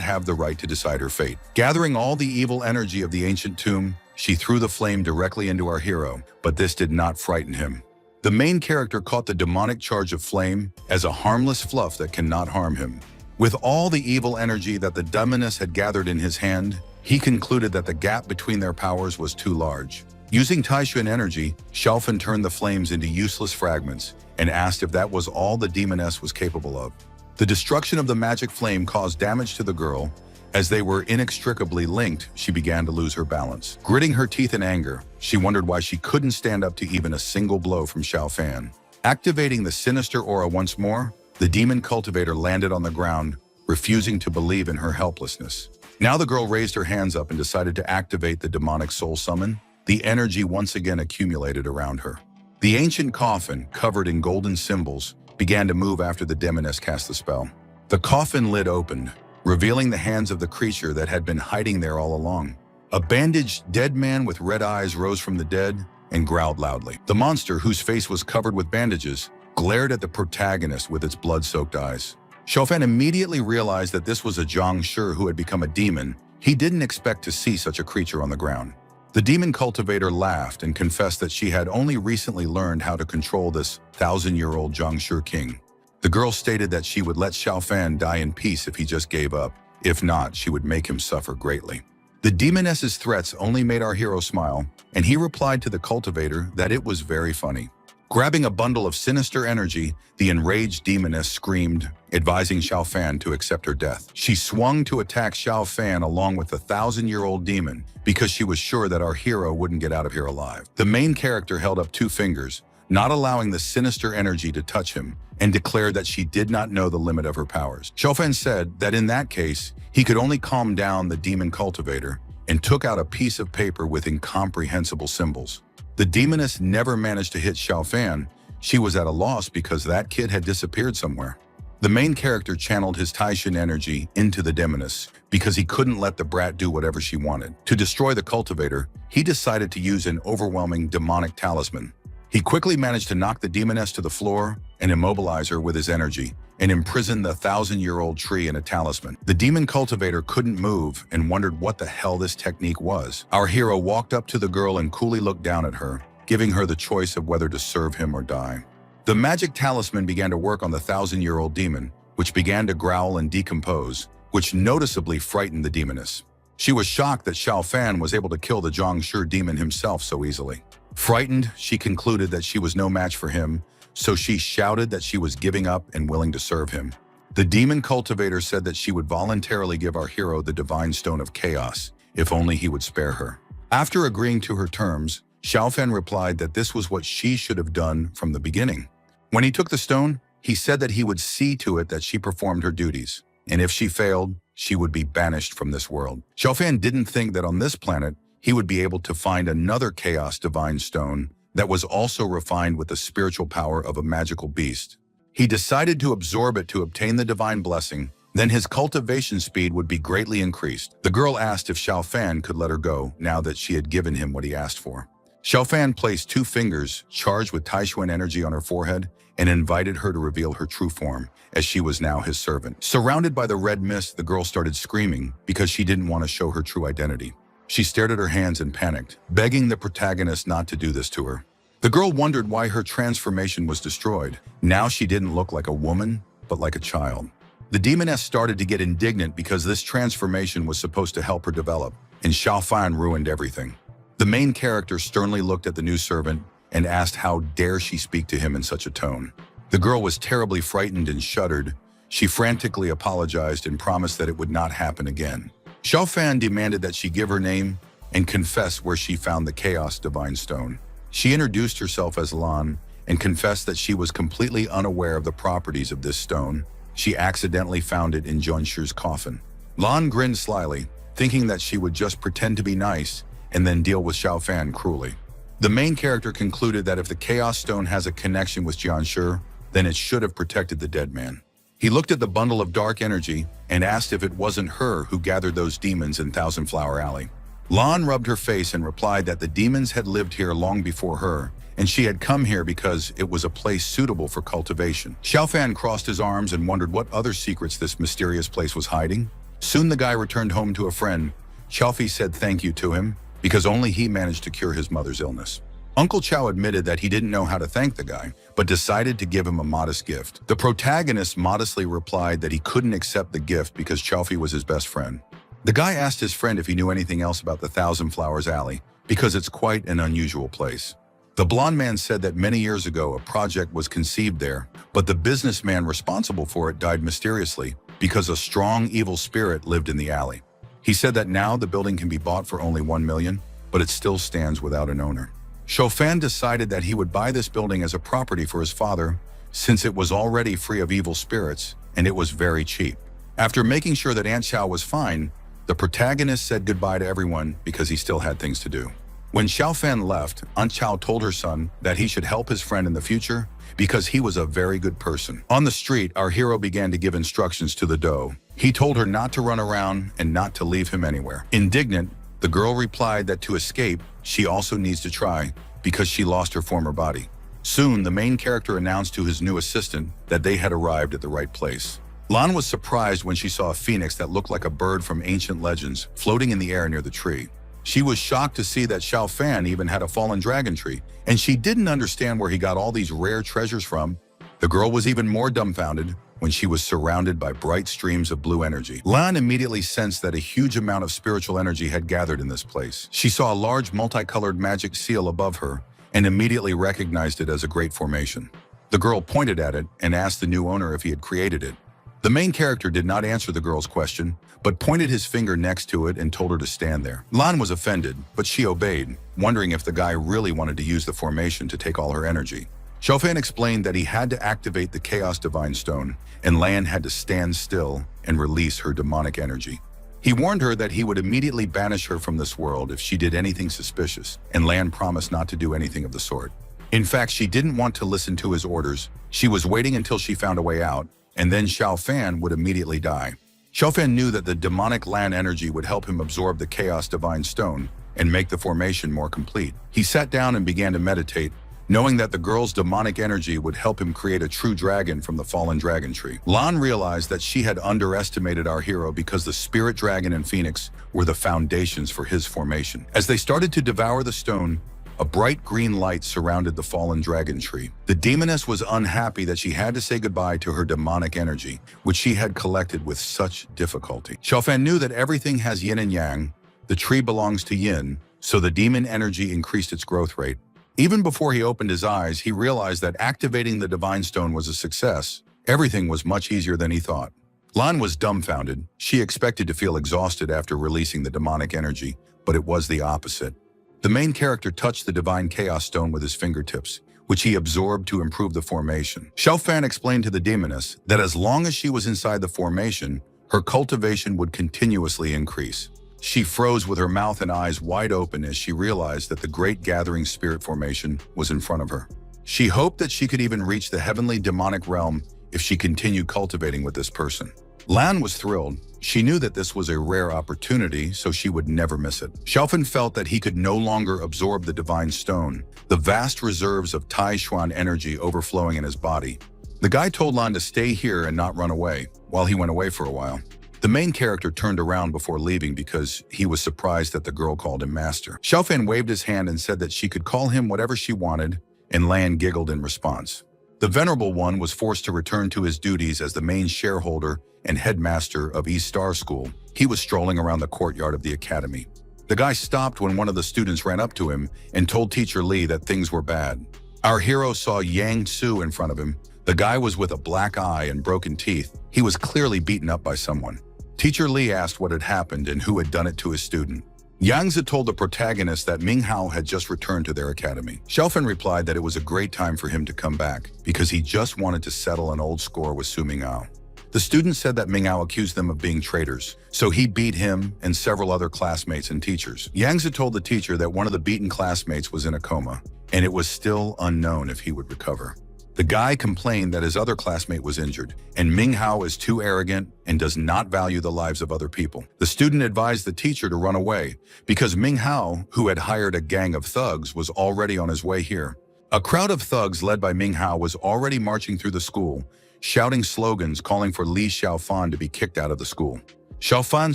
have the right to decide her fate. Gathering all the evil energy of the ancient tomb, she threw the flame directly into our hero, but this did not frighten him. The main character caught the demonic charge of flame as a harmless fluff that cannot harm him. With all the evil energy that the demoness had gathered in his hand, he concluded that the gap between their powers was too large. Using Taishuan energy, Xiaofan turned the flames into useless fragments and asked if that was all the demoness was capable of. The destruction of the magic flame caused damage to the girl. As they were inextricably linked, she began to lose her balance. Gritting her teeth in anger, she wondered why she couldn't stand up to even a single blow from Xiaofan. Activating the sinister aura once more, the demon cultivator landed on the ground, refusing to believe in her helplessness. Now the girl raised her hands up and decided to activate the demonic soul summon. The energy once again accumulated around her. The ancient coffin, covered in golden symbols, began to move after the demoness cast the spell. The coffin lid opened, revealing the hands of the creature that had been hiding there all along. A bandaged dead man with red eyes rose from the dead, and growled loudly. The monster, whose face was covered with bandages, glared at the protagonist with its blood-soaked eyes. Xiaofan immediately realized that this was a Zhangshi who had become a demon. He didn't expect to see such a creature on the ground. The demon cultivator laughed and confessed that she had only recently learned how to control this 1,000-year-old Zhangshi king. The girl stated that she would let Xiaofan die in peace if he just gave up. If not, she would make him suffer greatly. The demoness's threats only made our hero smile, and he replied to the cultivator that it was very funny. Grabbing a bundle of sinister energy, the enraged demoness screamed, advising Xiaofan to accept her death. She swung to attack Xiaofan along with the 1,000-year-old demon because she was sure that our hero wouldn't get out of here alive. The main character held up 2 fingers, not allowing the sinister energy to touch him, and declared that she did not know the limit of her powers. Xiaofan said that in that case, he could only calm down the demon cultivator and took out a piece of paper with incomprehensible symbols. The demoness never managed to hit Xiaofan. She was at a loss because that kid had disappeared somewhere. The main character channeled his Taishan energy into the demoness because he couldn't let the brat do whatever she wanted. To destroy the cultivator, he decided to use an overwhelming demonic talisman. He quickly managed to knock the demoness to the floor and immobilize her with his energy, and imprison the 1,000-year-old tree in a talisman. The demon cultivator couldn't move and wondered what the hell this technique was. Our hero walked up to the girl and coolly looked down at her, giving her the choice of whether to serve him or die. The magic talisman began to work on the 1,000-year-old demon, which began to growl and decompose, which noticeably frightened the demoness. She was shocked that Xiaofan was able to kill the Zhangshi demon himself so easily. Frightened, she concluded that she was no match for him, so she shouted that she was giving up and willing to serve him. The demon cultivator said that she would voluntarily give our hero the divine stone of chaos, if only he would spare her. After agreeing to her terms, Xiaofan replied that this was what she should have done from the beginning. When he took the stone, he said that he would see to it that she performed her duties, and if she failed, she would be banished from this world. Xiaofan didn't think that on this planet, he would be able to find another chaos divine stone that was also refined with the spiritual power of a magical beast. He decided to absorb it to obtain the divine blessing, then his cultivation speed would be greatly increased. The girl asked if Xiaofan could let her go now that she had given him what he asked for. Xiaofan placed 2 fingers charged with Taishuan energy on her forehead and invited her to reveal her true form, as she was now his servant. Surrounded by the red mist, the girl started screaming because she didn't want to show her true identity. She stared at her hands and panicked, begging the protagonist not to do this to her. The girl wondered why her transformation was destroyed. Now she didn't look like a woman, but like a child. The demoness started to get indignant because this transformation was supposed to help her develop, and Xiaofan ruined everything. The main character sternly looked at the new servant and asked how dare she speak to him in such a tone. The girl was terribly frightened and shuddered. She frantically apologized and promised that it would not happen again. Xiaofan demanded that she give her name and confess where she found the Chaos Divine Stone. She introduced herself as Lan and confessed that she was completely unaware of the properties of this stone. She accidentally found it in Zhangxi's coffin. Lan grinned slyly, thinking that she would just pretend to be nice and then deal with Xiaofan cruelly. The main character concluded that if the Chaos Stone has a connection with Zhangxi, then it should have protected the dead man. He looked at the bundle of dark energy and asked if it wasn't her who gathered those demons in Thousand Flower Alley. Lan rubbed her face and replied that the demons had lived here long before her, and she had come here because it was a place suitable for cultivation. Xiaofan crossed his arms and wondered what other secrets this mysterious place was hiding. Soon the guy returned home to a friend. Xiaofi said thank you to him, because only he managed to cure his mother's illness. Uncle Chow admitted that he didn't know how to thank the guy, but decided to give him a modest gift. The protagonist modestly replied that he couldn't accept the gift because Xiaofi was his best friend. The guy asked his friend if he knew anything else about the Thousand Flowers Alley, because it's quite an unusual place. The blonde man said that many years ago a project was conceived there, but the businessman responsible for it died mysteriously because a strong evil spirit lived in the alley. He said that now the building can be bought for only 1 million, but it still stands without an owner. Xiaofan decided that he would buy this building as a property for his father, since it was already free of evil spirits, and it was very cheap. After making sure that Aunt Xiao was fine, the protagonist said goodbye to everyone because he still had things to do. When Xiaofan left, Aunt Xiao told her son that he should help his friend in the future because he was a very good person. On the street, our hero began to give instructions to the doe. He told her not to run around and not to leave him anywhere. Indignant, the girl replied that to escape, she also needs to try because she lost her former body. Soon, the main character announced to his new assistant that they had arrived at the right place. Lan was surprised when she saw a phoenix that looked like a bird from ancient legends floating in the air near the tree. She was shocked to see that Xiao Fan even had a fallen dragon tree, and she didn't understand where he got all these rare treasures from. The girl was even more dumbfounded when she was surrounded by bright streams of blue energy. Lan immediately sensed that a huge amount of spiritual energy had gathered in this place. She saw a large multicolored magic seal above her and immediately recognized it as a great formation. The girl pointed at it and asked the new owner if he had created it. The main character did not answer the girl's question, but pointed his finger next to it and told her to stand there. Lan was offended, but she obeyed, wondering if the guy really wanted to use the formation to take all her energy. Xiao Fan explained that he had to activate the Chaos Divine Stone, and Lan had to stand still and release her demonic energy. He warned her that he would immediately banish her from this world if she did anything suspicious, and Lan promised not to do anything of the sort. In fact, she didn't want to listen to his orders. She was waiting until she found a way out, and then Xiao Fan would immediately die. Xiao Fan knew that the demonic Lan energy would help him absorb the Chaos Divine Stone and make the formation more complete. He sat down and began to meditate, knowing that the girl's demonic energy would help him create a true dragon from the fallen dragon tree. Lan realized that she had underestimated our hero because the spirit dragon and phoenix were the foundations for his formation. As they started to devour the stone, a bright green light surrounded the fallen dragon tree. The demoness was unhappy that she had to say goodbye to her demonic energy, which she had collected with such difficulty. Xiao Fan knew that everything has yin and yang. The tree belongs to yin, so the demon energy increased its growth rate. Even before he opened his eyes, he realized that activating the divine stone was a success. Everything was much easier than he thought. Lan was dumbfounded. She expected to feel exhausted after releasing the demonic energy, but it was the opposite. The main character touched the divine chaos stone with his fingertips, which he absorbed to improve the formation. Xiao Fan explained to the demoness that as long as she was inside the formation, her cultivation would continuously increase. She froze with her mouth and eyes wide open as she realized that the great gathering spirit formation was in front of her. She hoped that she could even reach the heavenly demonic realm if she continued cultivating with this person. Lan was thrilled. She knew that this was a rare opportunity, so she would never miss it. Xiao Fan felt that he could no longer absorb the divine stone, the vast reserves of Tai Xuan energy overflowing in his body. The guy told Lan to stay here and not run away, while he went away for a while. The main character turned around before leaving because he was surprised that the girl called him master. Xiao Fan waved his hand and said that she could call him whatever she wanted, and Lan giggled in response. The Venerable One was forced to return to his duties as the main shareholder and headmaster of East Star School. He was strolling around the courtyard of the academy. The guy stopped when one of the students ran up to him and told Teacher Lee that things were bad. Our hero saw Yang Tzu in front of him. The guy was with a black eye and broken teeth. He was clearly beaten up by someone. Teacher Lee asked what had happened and who had done it to his student. Yang Tzu told the protagonist that Ming Hao had just returned to their academy. Xiao Fan replied that it was a great time for him to come back because he just wanted to settle an old score with Su Minghao. The student said that Ming Hao accused them of being traitors, so he beat him and several other classmates and teachers. Yang Tzu told the teacher that one of the beaten classmates was in a coma, and it was still unknown if he would recover. The guy complained that his other classmate was injured, and Ming Hao is too arrogant and does not value the lives of other people. The student advised the teacher to run away because Ming Hao, who had hired a gang of thugs, was already on his way here. A crowd of thugs led by Ming Hao was already marching through the school, shouting slogans calling for Li Xiaofan to be kicked out of the school. Xiaofan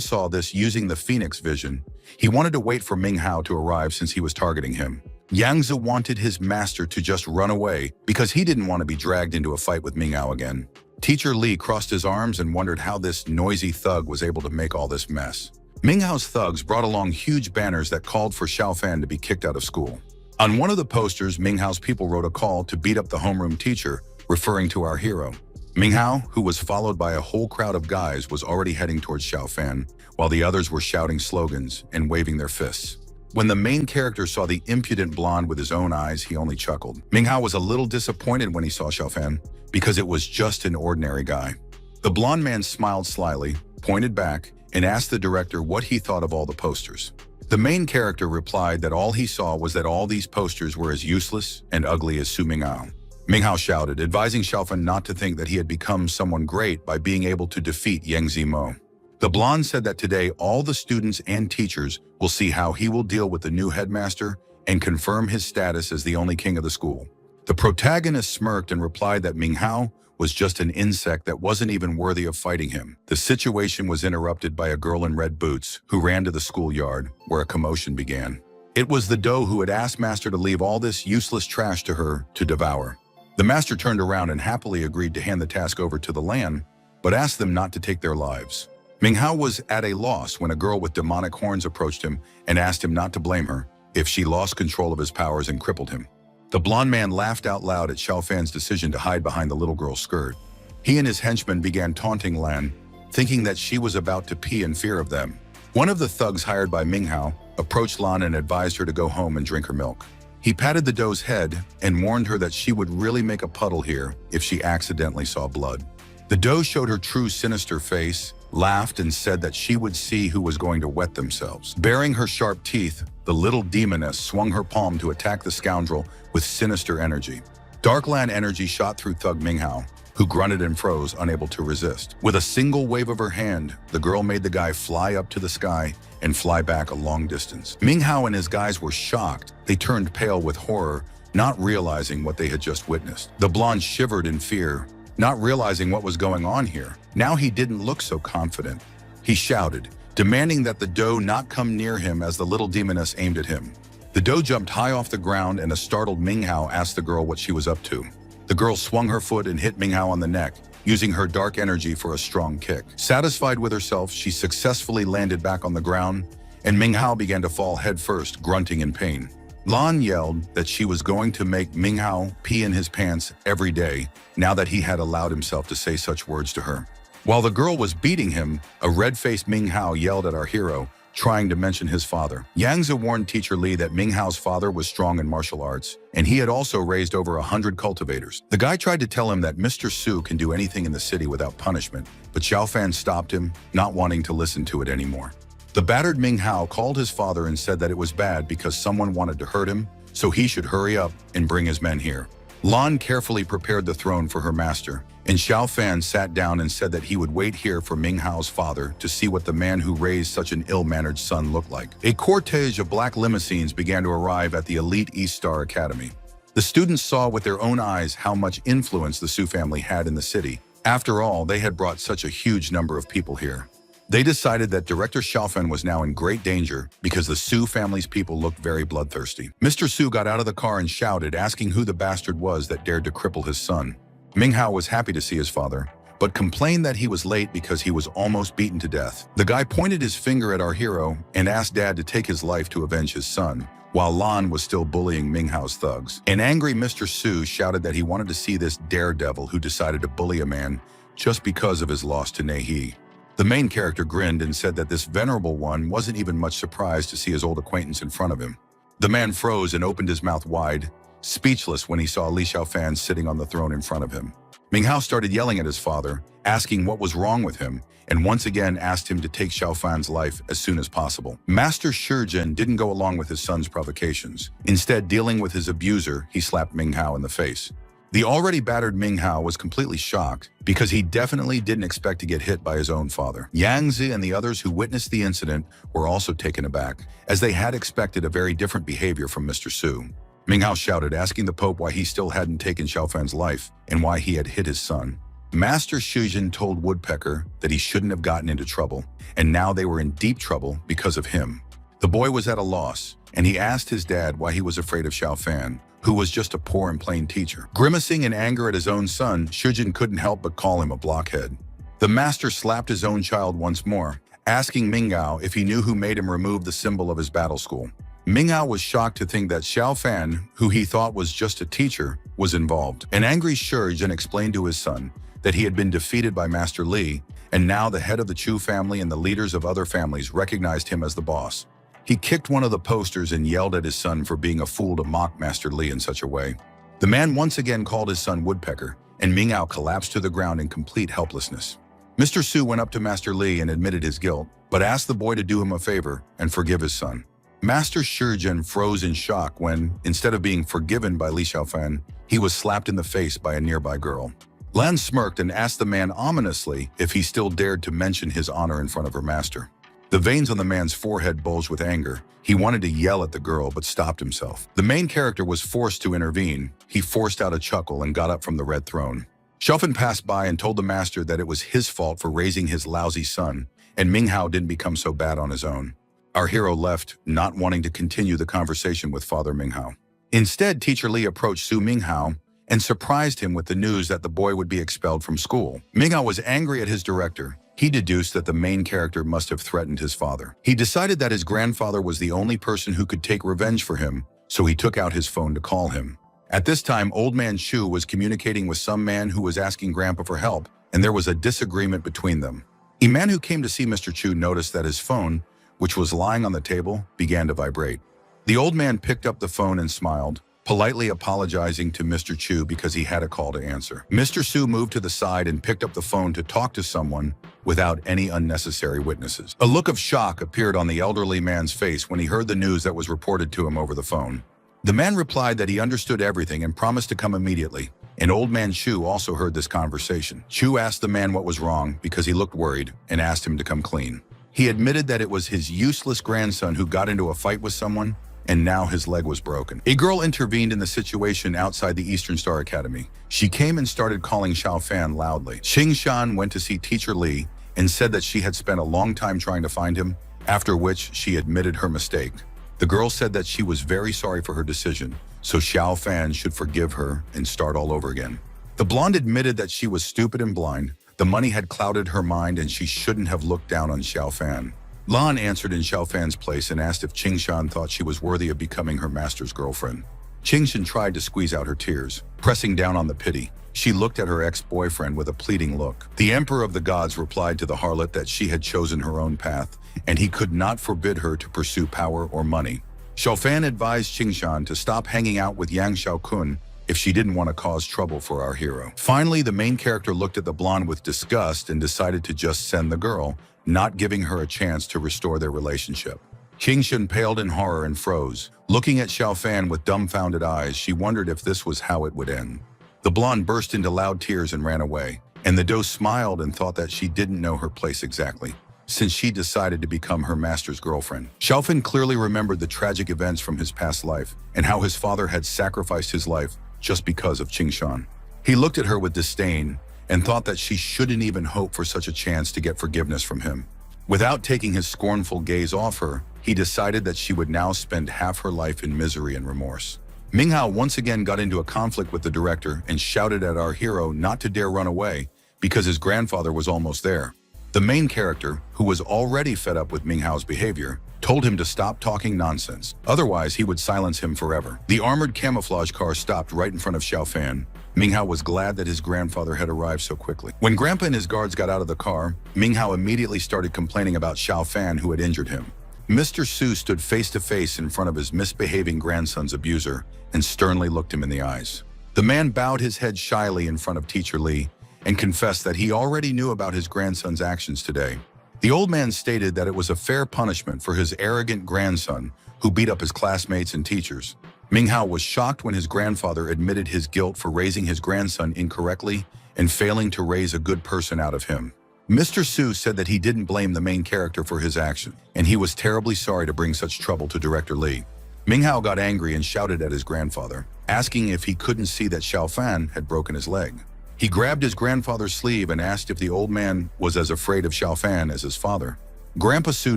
saw this using the Phoenix vision. He wanted to wait for Ming Hao to arrive since he was targeting him. Yang Tzu wanted his master to just run away because he didn't want to be dragged into a fight with Ming Hao again. Teacher Lee crossed his arms and wondered how this noisy thug was able to make all this mess. Ming Hao's thugs brought along huge banners that called for Xiao Fan to be kicked out of school. On one of the posters, Ming Hao's people wrote a call to beat up the homeroom teacher, referring to our hero. Ming Hao, who was followed by a whole crowd of guys, was already heading towards Xiao Fan, while the others were shouting slogans and waving their fists. When the main character saw the impudent blonde with his own eyes, he only chuckled. Ming Hao was a little disappointed when he saw Xiao Fan, because it was just an ordinary guy. The blonde man smiled slyly, pointed back, and asked the director what he thought of all the posters. The main character replied that all he saw was that all these posters were as useless and ugly as Su Minghao. Ming Hao shouted, advising Xiao Fan not to think that he had become someone great by being able to defeat Yang Zimo. The blonde said that today all the students and teachers will see how he will deal with the new headmaster and confirm his status as the only king of the school. The protagonist smirked and replied that Ming Hao was just an insect that wasn't even worthy of fighting him. The situation was interrupted by a girl in red boots who ran to the schoolyard, where a commotion began. It was the doe who had asked Master to leave all this useless trash to her to devour. The master turned around and happily agreed to hand the task over to the Lan, but asked them not to take their lives. Ming Hao was at a loss when a girl with demonic horns approached him and asked him not to blame her if she lost control of his powers and crippled him. The blonde man laughed out loud at Xiao Fan's decision to hide behind the little girl's skirt. He and his henchmen began taunting Lan, thinking that she was about to pee in fear of them. One of the thugs hired by Ming Hao approached Lan and advised her to go home and drink her milk. He patted the doe's head and warned her that she would really make a puddle here if she accidentally saw blood. The doe showed her true sinister face, laughed, and said that she would see who was going to wet themselves. Baring her sharp teeth, the little demoness swung her palm to attack the scoundrel with sinister energy. Darkland energy shot through thug Ming Hao, who grunted and froze, unable to resist. With a single wave of her hand, the girl made the guy fly up to the sky and fly back a long distance. Ming Hao and his guys were shocked. They turned pale with horror, not realizing what they had just witnessed. The blonde shivered in fear, not realizing what was going on here. Now he didn't look so confident. He shouted, demanding that the doe not come near him as the little demoness aimed at him. The doe jumped high off the ground, and a startled Ming Hao asked the girl what she was up to. The girl swung her foot and hit Ming Hao on the neck, using her dark energy for a strong kick. Satisfied with herself, she successfully landed back on the ground, and Ming Hao began to fall headfirst, grunting in pain. Lan yelled that she was going to make Ming Hao pee in his pants every day, now that he had allowed himself to say such words to her. While the girl was beating him, a red-faced Ming Hao yelled at our hero, trying to mention his father. Yang Zi warned Teacher Li that Ming Hao's father was strong in martial arts, and he had also raised over 100 cultivators. The guy tried to tell him that Mr. Su can do anything in the city without punishment, but Xiao Fan stopped him, not wanting to listen to it anymore. The battered Ming Hao called his father and said that it was bad because someone wanted to hurt him, so he should hurry up and bring his men here. Lan carefully prepared the throne for her master, and Xiao Fan sat down and said that he would wait here for Ming Hao's father to see what the man who raised such an ill-mannered son looked like. A cortege of black limousines began to arrive at the elite East Star Academy. The students saw with their own eyes how much influence the Su family had in the city. After all, they had brought such a huge number of people here. They decided that Director Xiaofan was now in great danger because the Su family's people looked very bloodthirsty. Mr. Su got out of the car and shouted, asking who the bastard was that dared to cripple his son. Ming Hao was happy to see his father, but complained that he was late because he was almost beaten to death. The guy pointed his finger at our hero and asked Dad to take his life to avenge his son, while Lan was still bullying Ming Hao's thugs. An angry Mr. Su shouted that he wanted to see this daredevil who decided to bully a man just because of his loss to Nei. The main character grinned and said that this venerable one wasn't even much surprised to see his old acquaintance in front of him. The man froze and opened his mouth wide, speechless when he saw Li Xiaofan sitting on the throne in front of him. Ming Hao started yelling at his father, asking what was wrong with him, and once again asked him to take Xiaofan's life as soon as possible. Master Shijin didn't go along with his son's provocations. Instead, dealing with his abuser, he slapped Ming Hao in the face. The already battered Ming Hao was completely shocked because he definitely didn't expect to get hit by his own father. Yang Zi and the others who witnessed the incident were also taken aback, as they had expected a very different behavior from Mr. Su. Ming Hao shouted, asking the Pope why he still hadn't taken Xiaofan's life and why he had hit his son. Master Shijin told Woodpecker that he shouldn't have gotten into trouble, and now they were in deep trouble because of him. The boy was at a loss, and he asked his dad why he was afraid of Xiaofan, who was just a poor and plain teacher. Grimacing in anger at his own son, Shijin couldn't help but call him a blockhead. The master slapped his own child once more, asking Ming Hao if he knew who made him remove the symbol of his battle school. Ming Hao was shocked to think that Xiaofan, who he thought was just a teacher, was involved. An angry Shijin explained to his son that he had been defeated by Master Li, and now the head of the Chu family and the leaders of other families recognized him as the boss. He kicked one of the posters and yelled at his son for being a fool to mock Master Li in such a way. The man once again called his son Woodpecker, and Ming Hao collapsed to the ground in complete helplessness. Mr. Su went up to Master Li and admitted his guilt, but asked the boy to do him a favor and forgive his son. Master Shijin froze in shock when, instead of being forgiven by Li Xiaofan, he was slapped in the face by a nearby girl. Lan smirked and asked the man ominously if he still dared to mention his honor in front of her master. The veins on the man's forehead bulged with anger. He wanted to yell at the girl, but stopped himself. The main character was forced to intervene. He forced out a chuckle and got up from the red throne. Xiaofan passed by and told the master that it was his fault for raising his lousy son, and Minghao didn't become so bad on his own. Our hero left, not wanting to continue the conversation with Father Minghao. Instead, Teacher Li approached Su Minghao and surprised him with the news that the boy would be expelled from school. Minghao was angry at his director. He deduced that the main character must have threatened his father. He decided that his grandfather was the only person who could take revenge for him, so he took out his phone to call him. At this time, Old Man Chu was communicating with some man who was asking Grandpa for help, and there was a disagreement between them. A man who came to see Mr. Chu noticed that his phone, which was lying on the table, began to vibrate. The old man picked up the phone and smiled, politely apologizing to Mr. Chu because he had a call to answer. Mr. Su moved to the side and picked up the phone to talk to someone without any unnecessary witnesses. A look of shock appeared on the elderly man's face when he heard the news that was reported to him over the phone. The man replied that he understood everything and promised to come immediately. And Old Man Chu also heard this conversation. Chu asked the man what was wrong because he looked worried and asked him to come clean. He admitted that it was his useless grandson who got into a fight with someone, and now his leg was broken. A girl intervened in the situation outside the Eastern Star Academy. She came and started calling Xiaofan loudly. Qing Shan went to see Teacher Li and said that she had spent a long time trying to find him, after which she admitted her mistake. The girl said that she was very sorry for her decision, so Xiaofan should forgive her and start all over again. The blonde admitted that she was stupid and blind. The money had clouded her mind and she shouldn't have looked down on Xiaofan. Lan answered in Xiaofan's place and asked if Qingshan thought she was worthy of becoming her master's girlfriend. Qingshan tried to squeeze out her tears, pressing down on the pity. She looked at her ex-boyfriend with a pleading look. The Emperor of the Gods replied to the harlot that she had chosen her own path, and he could not forbid her to pursue power or money. Xiaofan advised Qingshan to stop hanging out with Yang Xiaokun if she didn't want to cause trouble for our hero. Finally, the main character looked at the blonde with disgust and decided to just send the girl, not giving her a chance to restore their relationship. Qingshan paled in horror and froze. Looking at Xiaofan with dumbfounded eyes, she wondered if this was how it would end. The blonde burst into loud tears and ran away, and the doe smiled and thought that she didn't know her place exactly, since she decided to become her master's girlfriend. Xiaofan clearly remembered the tragic events from his past life and how his father had sacrificed his life just because of Qingshan. He looked at her with disdain and thought that she shouldn't even hope for such a chance to get forgiveness from him. Without taking his scornful gaze off her, he decided that she would now spend half her life in misery and remorse. Minghao once again got into a conflict with the director and shouted at our hero not to dare run away because his grandfather was almost there. The main character, who was already fed up with Minghao's behavior, told him to stop talking nonsense, otherwise he would silence him forever. The armored camouflage car stopped right in front of Xiaofan. Minghao was glad that his grandfather had arrived so quickly. When Grandpa and his guards got out of the car, Minghao immediately started complaining about Xiaofan, who had injured him. Mr. Su stood face to face in front of his misbehaving grandson's abuser and sternly looked him in the eyes. The man bowed his head shyly in front of Teacher Li and confessed that he already knew about his grandson's actions today. The old man stated that it was a fair punishment for his arrogant grandson who beat up his classmates and teachers. Minghao was shocked when his grandfather admitted his guilt for raising his grandson incorrectly and failing to raise a good person out of him. Mr. Su said that he didn't blame the main character for his action, and he was terribly sorry to bring such trouble to Director Li. Minghao got angry and shouted at his grandfather, asking if he couldn't see that Xiaofan had broken his leg. He grabbed his grandfather's sleeve and asked if the old man was as afraid of Xiaofan as his father. Grandpa Su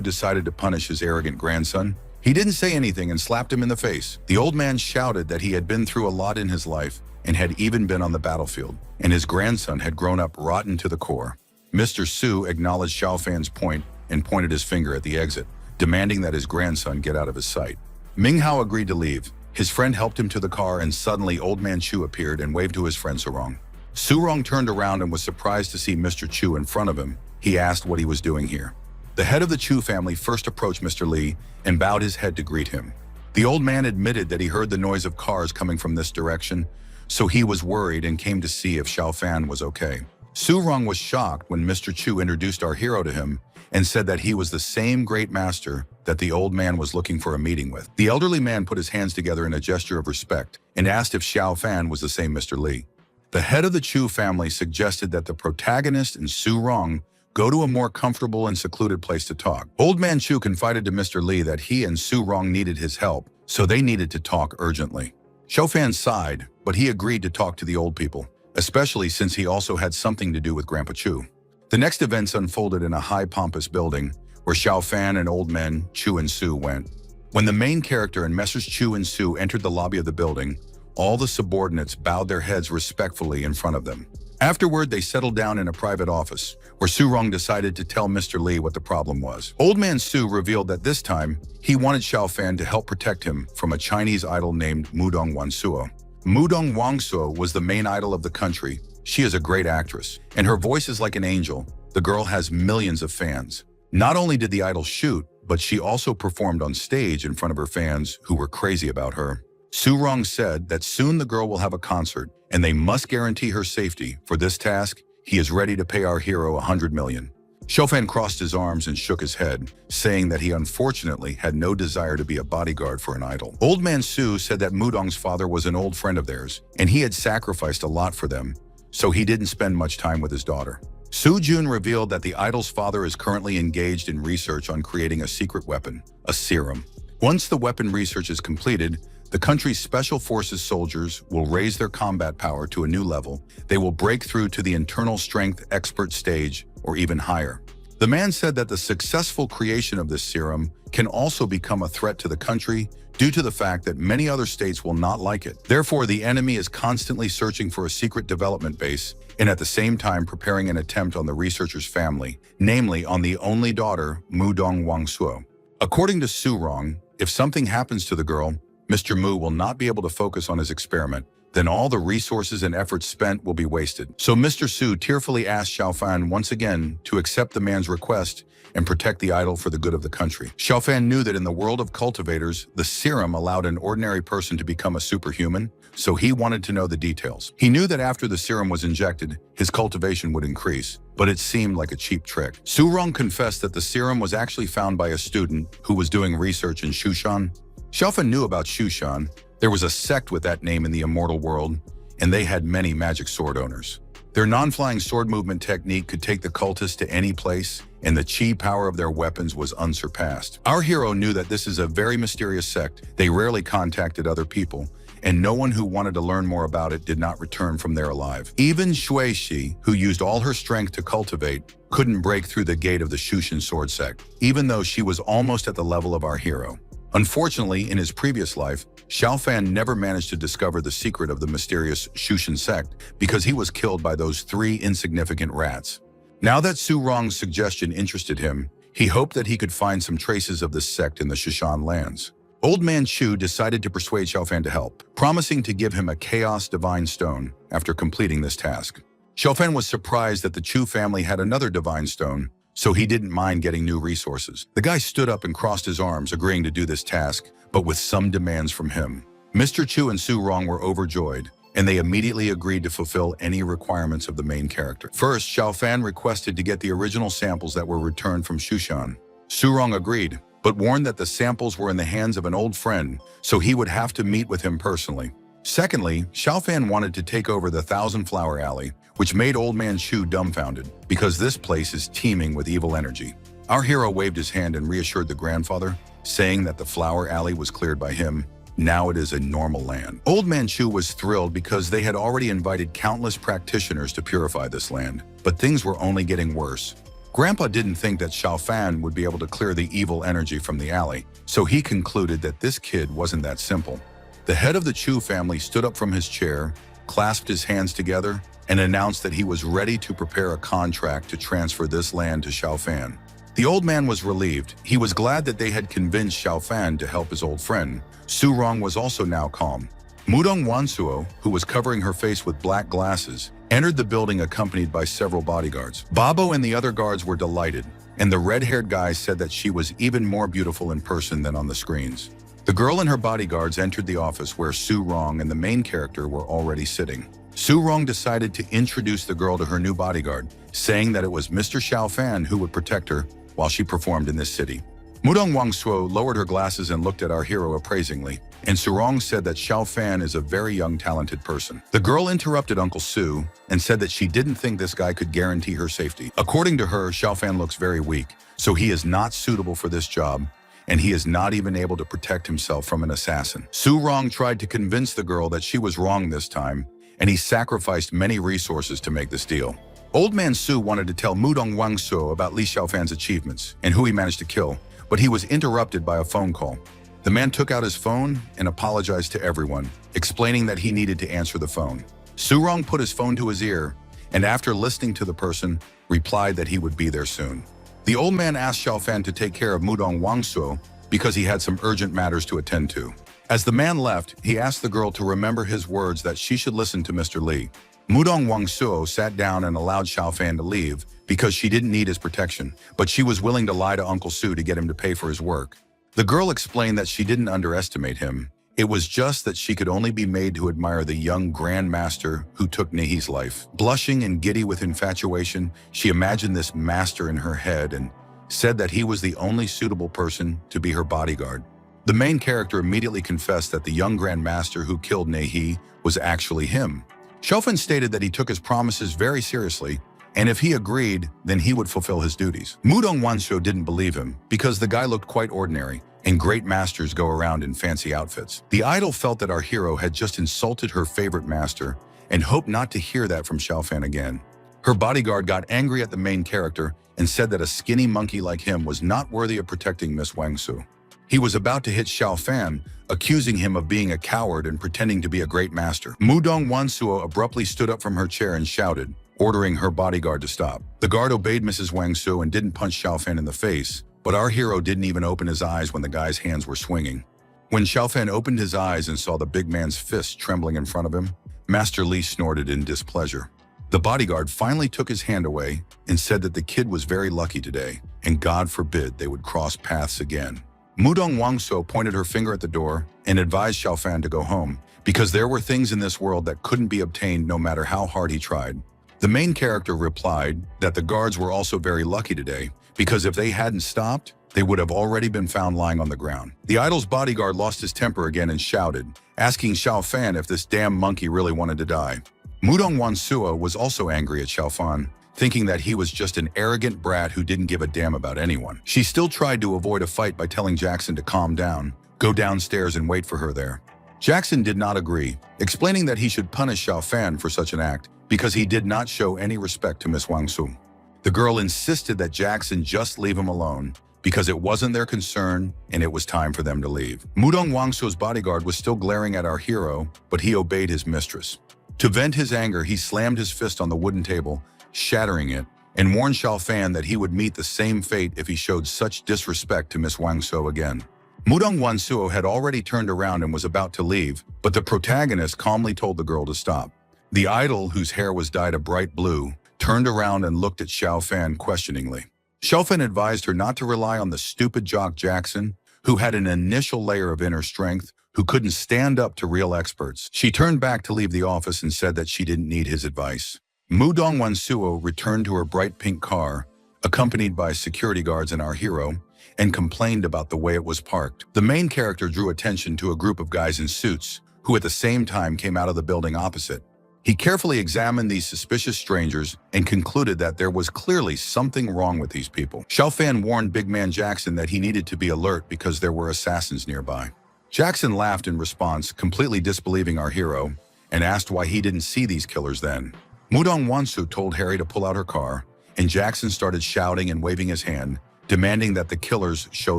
decided to punish his arrogant grandson. He didn't say anything and slapped him in the face. The old man shouted that he had been through a lot in his life and had even been on the battlefield, and his grandson had grown up rotten to the core. Mr. Su acknowledged Xiaofan's point and pointed his finger at the exit, demanding that his grandson get out of his sight. Minghao agreed to leave. His friend helped him to the car, and suddenly Old Man Chu appeared and waved to his friend Surong. Surong turned around and was surprised to see Mr. Chu in front of him. He asked what he was doing here. The head of the Chu family first approached Mr. Li and bowed his head to greet him. The old man admitted that he heard the noise of cars coming from this direction, so he was worried and came to see if Xiaofan was okay. Surong was shocked when Mr. Chu introduced our hero to him and said that he was the same great master that the old man was looking for a meeting with. The elderly man put his hands together in a gesture of respect and asked if Xiaofan was the same Mr. Li. The head of the Chu family suggested that the protagonist and Surong Go to a more comfortable and secluded place to talk. Old Man Chu confided to Mr. Li that he and Su Rong needed his help, so they needed to talk urgently. Xiaofan sighed, but he agreed to talk to the old people, especially since he also had something to do with Grandpa Chu. The next events unfolded in a high pompous building, where Xiaofan and old men Chu and Su went. When the main character and Messrs. Chu and Su entered the lobby of the building, all the subordinates bowed their heads respectfully in front of them. Afterward, they settled down in a private office, where Su Rong decided to tell Mr. Li what the problem was. Old Man Su revealed that this time, he wanted Xiaofan to help protect him from a Chinese idol named Mudong Wansuo. Mudong Wansuo was the main idol of the country. She is a great actress, and her voice is like an angel. The girl has millions of fans. Not only did the idol shoot, but she also performed on stage in front of her fans who were crazy about her. Su Rong said that soon the girl will have a concert, and they must guarantee her safety. For this task, he is ready to pay our hero 100 million. Xiaofan crossed his arms and shook his head, saying that he unfortunately had no desire to be a bodyguard for an idol. Old Man Su said that Mudong's father was an old friend of theirs, and he had sacrificed a lot for them, so he didn't spend much time with his daughter. Su Jun revealed that the idol's father is currently engaged in research on creating a secret weapon, a serum. Once the weapon research is completed, the country's special forces soldiers will raise their combat power to a new level. They will break through to the internal strength expert stage or even higher. The man said that the successful creation of this serum can also become a threat to the country due to the fact that many other states will not like it. Therefore, the enemy is constantly searching for a secret development base and at the same time preparing an attempt on the researcher's family, namely on the only daughter, Mudong Wansuo. According to Su Rong, if something happens to the girl, Mr. Mu will not be able to focus on his experiment. Then all the resources and efforts spent will be wasted. So Mr. Su tearfully asked Xiaofan once again to accept the man's request and protect the idol for the good of the country. Xiaofan knew that in the world of cultivators, the serum allowed an ordinary person to become a superhuman, so he wanted to know the details. He knew that after the serum was injected, his cultivation would increase, but it seemed like a cheap trick. Su Rong confessed that the serum was actually found by a student who was doing research in Shushan. Xiaofan knew about Shushan. There was a sect with that name in the Immortal world, and they had many magic sword owners. Their non-flying sword movement technique could take the cultists to any place, and the chi power of their weapons was unsurpassed. Our hero knew that this is a very mysterious sect. They rarely contacted other people, and no one who wanted to learn more about it did not return from there alive. Even Shui Shi, who used all her strength to cultivate, couldn't break through the gate of the Shushan sword sect, even though she was almost at the level of our hero. Unfortunately, in his previous life, Xiaofan never managed to discover the secret of the mysterious Shushan sect because he was killed by those 3 insignificant rats. Now that Su Rong's suggestion interested him, he hoped that he could find some traces of this sect in the Shushan lands. Old Man Chu decided to persuade Xiaofan to help, promising to give him a Chaos Divine Stone after completing this task. Xiaofan was surprised that the Chu family had another Divine Stone, so he didn't mind getting new resources. The guy stood up and crossed his arms, agreeing to do this task, but with some demands from him. Mr. Chu and Su Rong were overjoyed, and they immediately agreed to fulfill any requirements of the main character. First, Xiaofan requested to get the original samples that were returned from Shushan. Su Rong agreed, but warned that the samples were in the hands of an old friend, so he would have to meet with him personally. Secondly, Xiaofan wanted to take over the Thousand Flower Alley, which made Old Man Chu dumbfounded, because this place is teeming with evil energy. Our hero waved his hand and reassured the grandfather, saying that the Flower Alley was cleared by him. Now it is a normal land. Old Man Chu was thrilled because they had already invited countless practitioners to purify this land, but things were only getting worse. Grandpa didn't think that Xiaofan would be able to clear the evil energy from the alley, so he concluded that this kid wasn't that simple. The head of the Chu family stood up from his chair, clasped his hands together, and announced that he was ready to prepare a contract to transfer this land to Xiaofan. The old man was relieved. He was glad that they had convinced Xiaofan to help his old friend. Su Rong was also now calm. Mudong Wansuo, who was covering her face with black glasses, entered the building accompanied by several bodyguards. Babo and the other guards were delighted, and the red-haired guy said that she was even more beautiful in person than on the screens. The girl and her bodyguards entered the office where Su Rong and the main character were already sitting. Su Rong decided to introduce the girl to her new bodyguard, saying that it was Mr. Xiaofan who would protect her while she performed in this city. Mudong Wansuo lowered her glasses and looked at our hero appraisingly. and Surong said that Xiao Fan is a very young, talented person. The girl interrupted Uncle Su and said that she didn't think this guy could guarantee her safety. According to her, Xiao Fan looks very weak, so he is not suitable for this job, and he is not even able to protect himself from an assassin. Surong tried to convince the girl that she was wrong this time, and he sacrificed many resources to make this deal. Old Man Su wanted to tell Mudong Wangsuo about Li Xiaofan's achievements and who he managed to kill, but he was interrupted by a phone call. The man took out his phone and apologized to everyone, explaining that he needed to answer the phone. Surong put his phone to his ear, and after listening to the person, replied that he would be there soon. The old man asked Xiaofan to take care of Mudong Wangsuo because he had some urgent matters to attend to. As the man left, he asked the girl to remember his words that she should listen to Mr. Li. Mudong Wangsuo sat down and allowed Xiaofan to leave because she didn't need his protection, but she was willing to lie to Uncle Su to get him to pay for his work. The girl explained that she didn't underestimate him. It was just that she could only be made to admire the young Grand Master who took Nehi's life. Blushing and giddy with infatuation, she imagined this master in her head and said that he was the only suitable person to be her bodyguard. The main character immediately confessed that the young Grand Master who killed Nehi was actually him. Xiaofan stated that he took his promises very seriously, and if he agreed, then he would fulfill his duties. Mudong Wanshou didn't believe him because the guy looked quite ordinary, and great masters go around in fancy outfits. The idol felt that our hero had just insulted her favorite master and hoped not to hear that from Xiaofan again. Her bodyguard got angry at the main character and said that a skinny monkey like him was not worthy of protecting Miss Wangsu. He was about to hit Xiaofan, accusing him of being a coward and pretending to be a great master. Mudong Wansuo abruptly stood up from her chair and shouted, ordering her bodyguard to stop. The guard obeyed Mrs. Wangsu and didn't punch Xiaofan in the face, but our hero didn't even open his eyes when the guy's hands were swinging. When Xiaofan opened his eyes and saw the big man's fist trembling in front of him, Master Li snorted in displeasure. The bodyguard finally took his hand away and said that the kid was very lucky today, and God forbid they would cross paths again. Mudong Wangsuo pointed her finger at the door and advised Xiaofan to go home, because there were things in this world that couldn't be obtained no matter how hard he tried. The main character replied that the guards were also very lucky today, because if they hadn't stopped, they would have already been found lying on the ground. The idol's bodyguard lost his temper again and shouted, asking Xiaofan if this damn monkey really wanted to die. Mudong Wansuo was also angry at Xiaofan, thinking that he was just an arrogant brat who didn't give a damn about anyone. She still tried to avoid a fight by telling Jackson to calm down, go downstairs and wait for her there. Jackson did not agree, explaining that he should punish Xiaofan for such an act because he did not show any respect to Miss Wangsu. The girl insisted that Jackson just leave him alone because it wasn't their concern and it was time for them to leave. Mudong Wangsu's bodyguard was still glaring at our hero, but he obeyed his mistress. To vent his anger, he slammed his fist on the wooden table, shattering it, and warned Xiaofan that he would meet the same fate if he showed such disrespect to Miss Wangsuo again. Mudong Wansuo had already turned around and was about to leave, but the protagonist calmly told the girl to stop. The idol, whose hair was dyed a bright blue, turned around and looked at Xiaofan questioningly. Xiaofan advised her not to rely on the stupid jock Jackson, who had an initial layer of inner strength, who couldn't stand up to real experts. She turned back to leave the office and said that she didn't need his advice. Mudong Wansuo returned to her bright pink car, accompanied by security guards and our hero, and complained about the way it was parked. The main character drew attention to a group of guys in suits, who at the same time came out of the building opposite. He carefully examined these suspicious strangers and concluded that there was clearly something wrong with these people. Xiaofan warned Big Man Jackson that he needed to be alert because there were assassins nearby. Jackson laughed in response, completely disbelieving our hero, and asked why he didn't see these killers then. Mudong Wansu told Harry to pull out her car, and Jackson started shouting and waving his hand, demanding that the killers show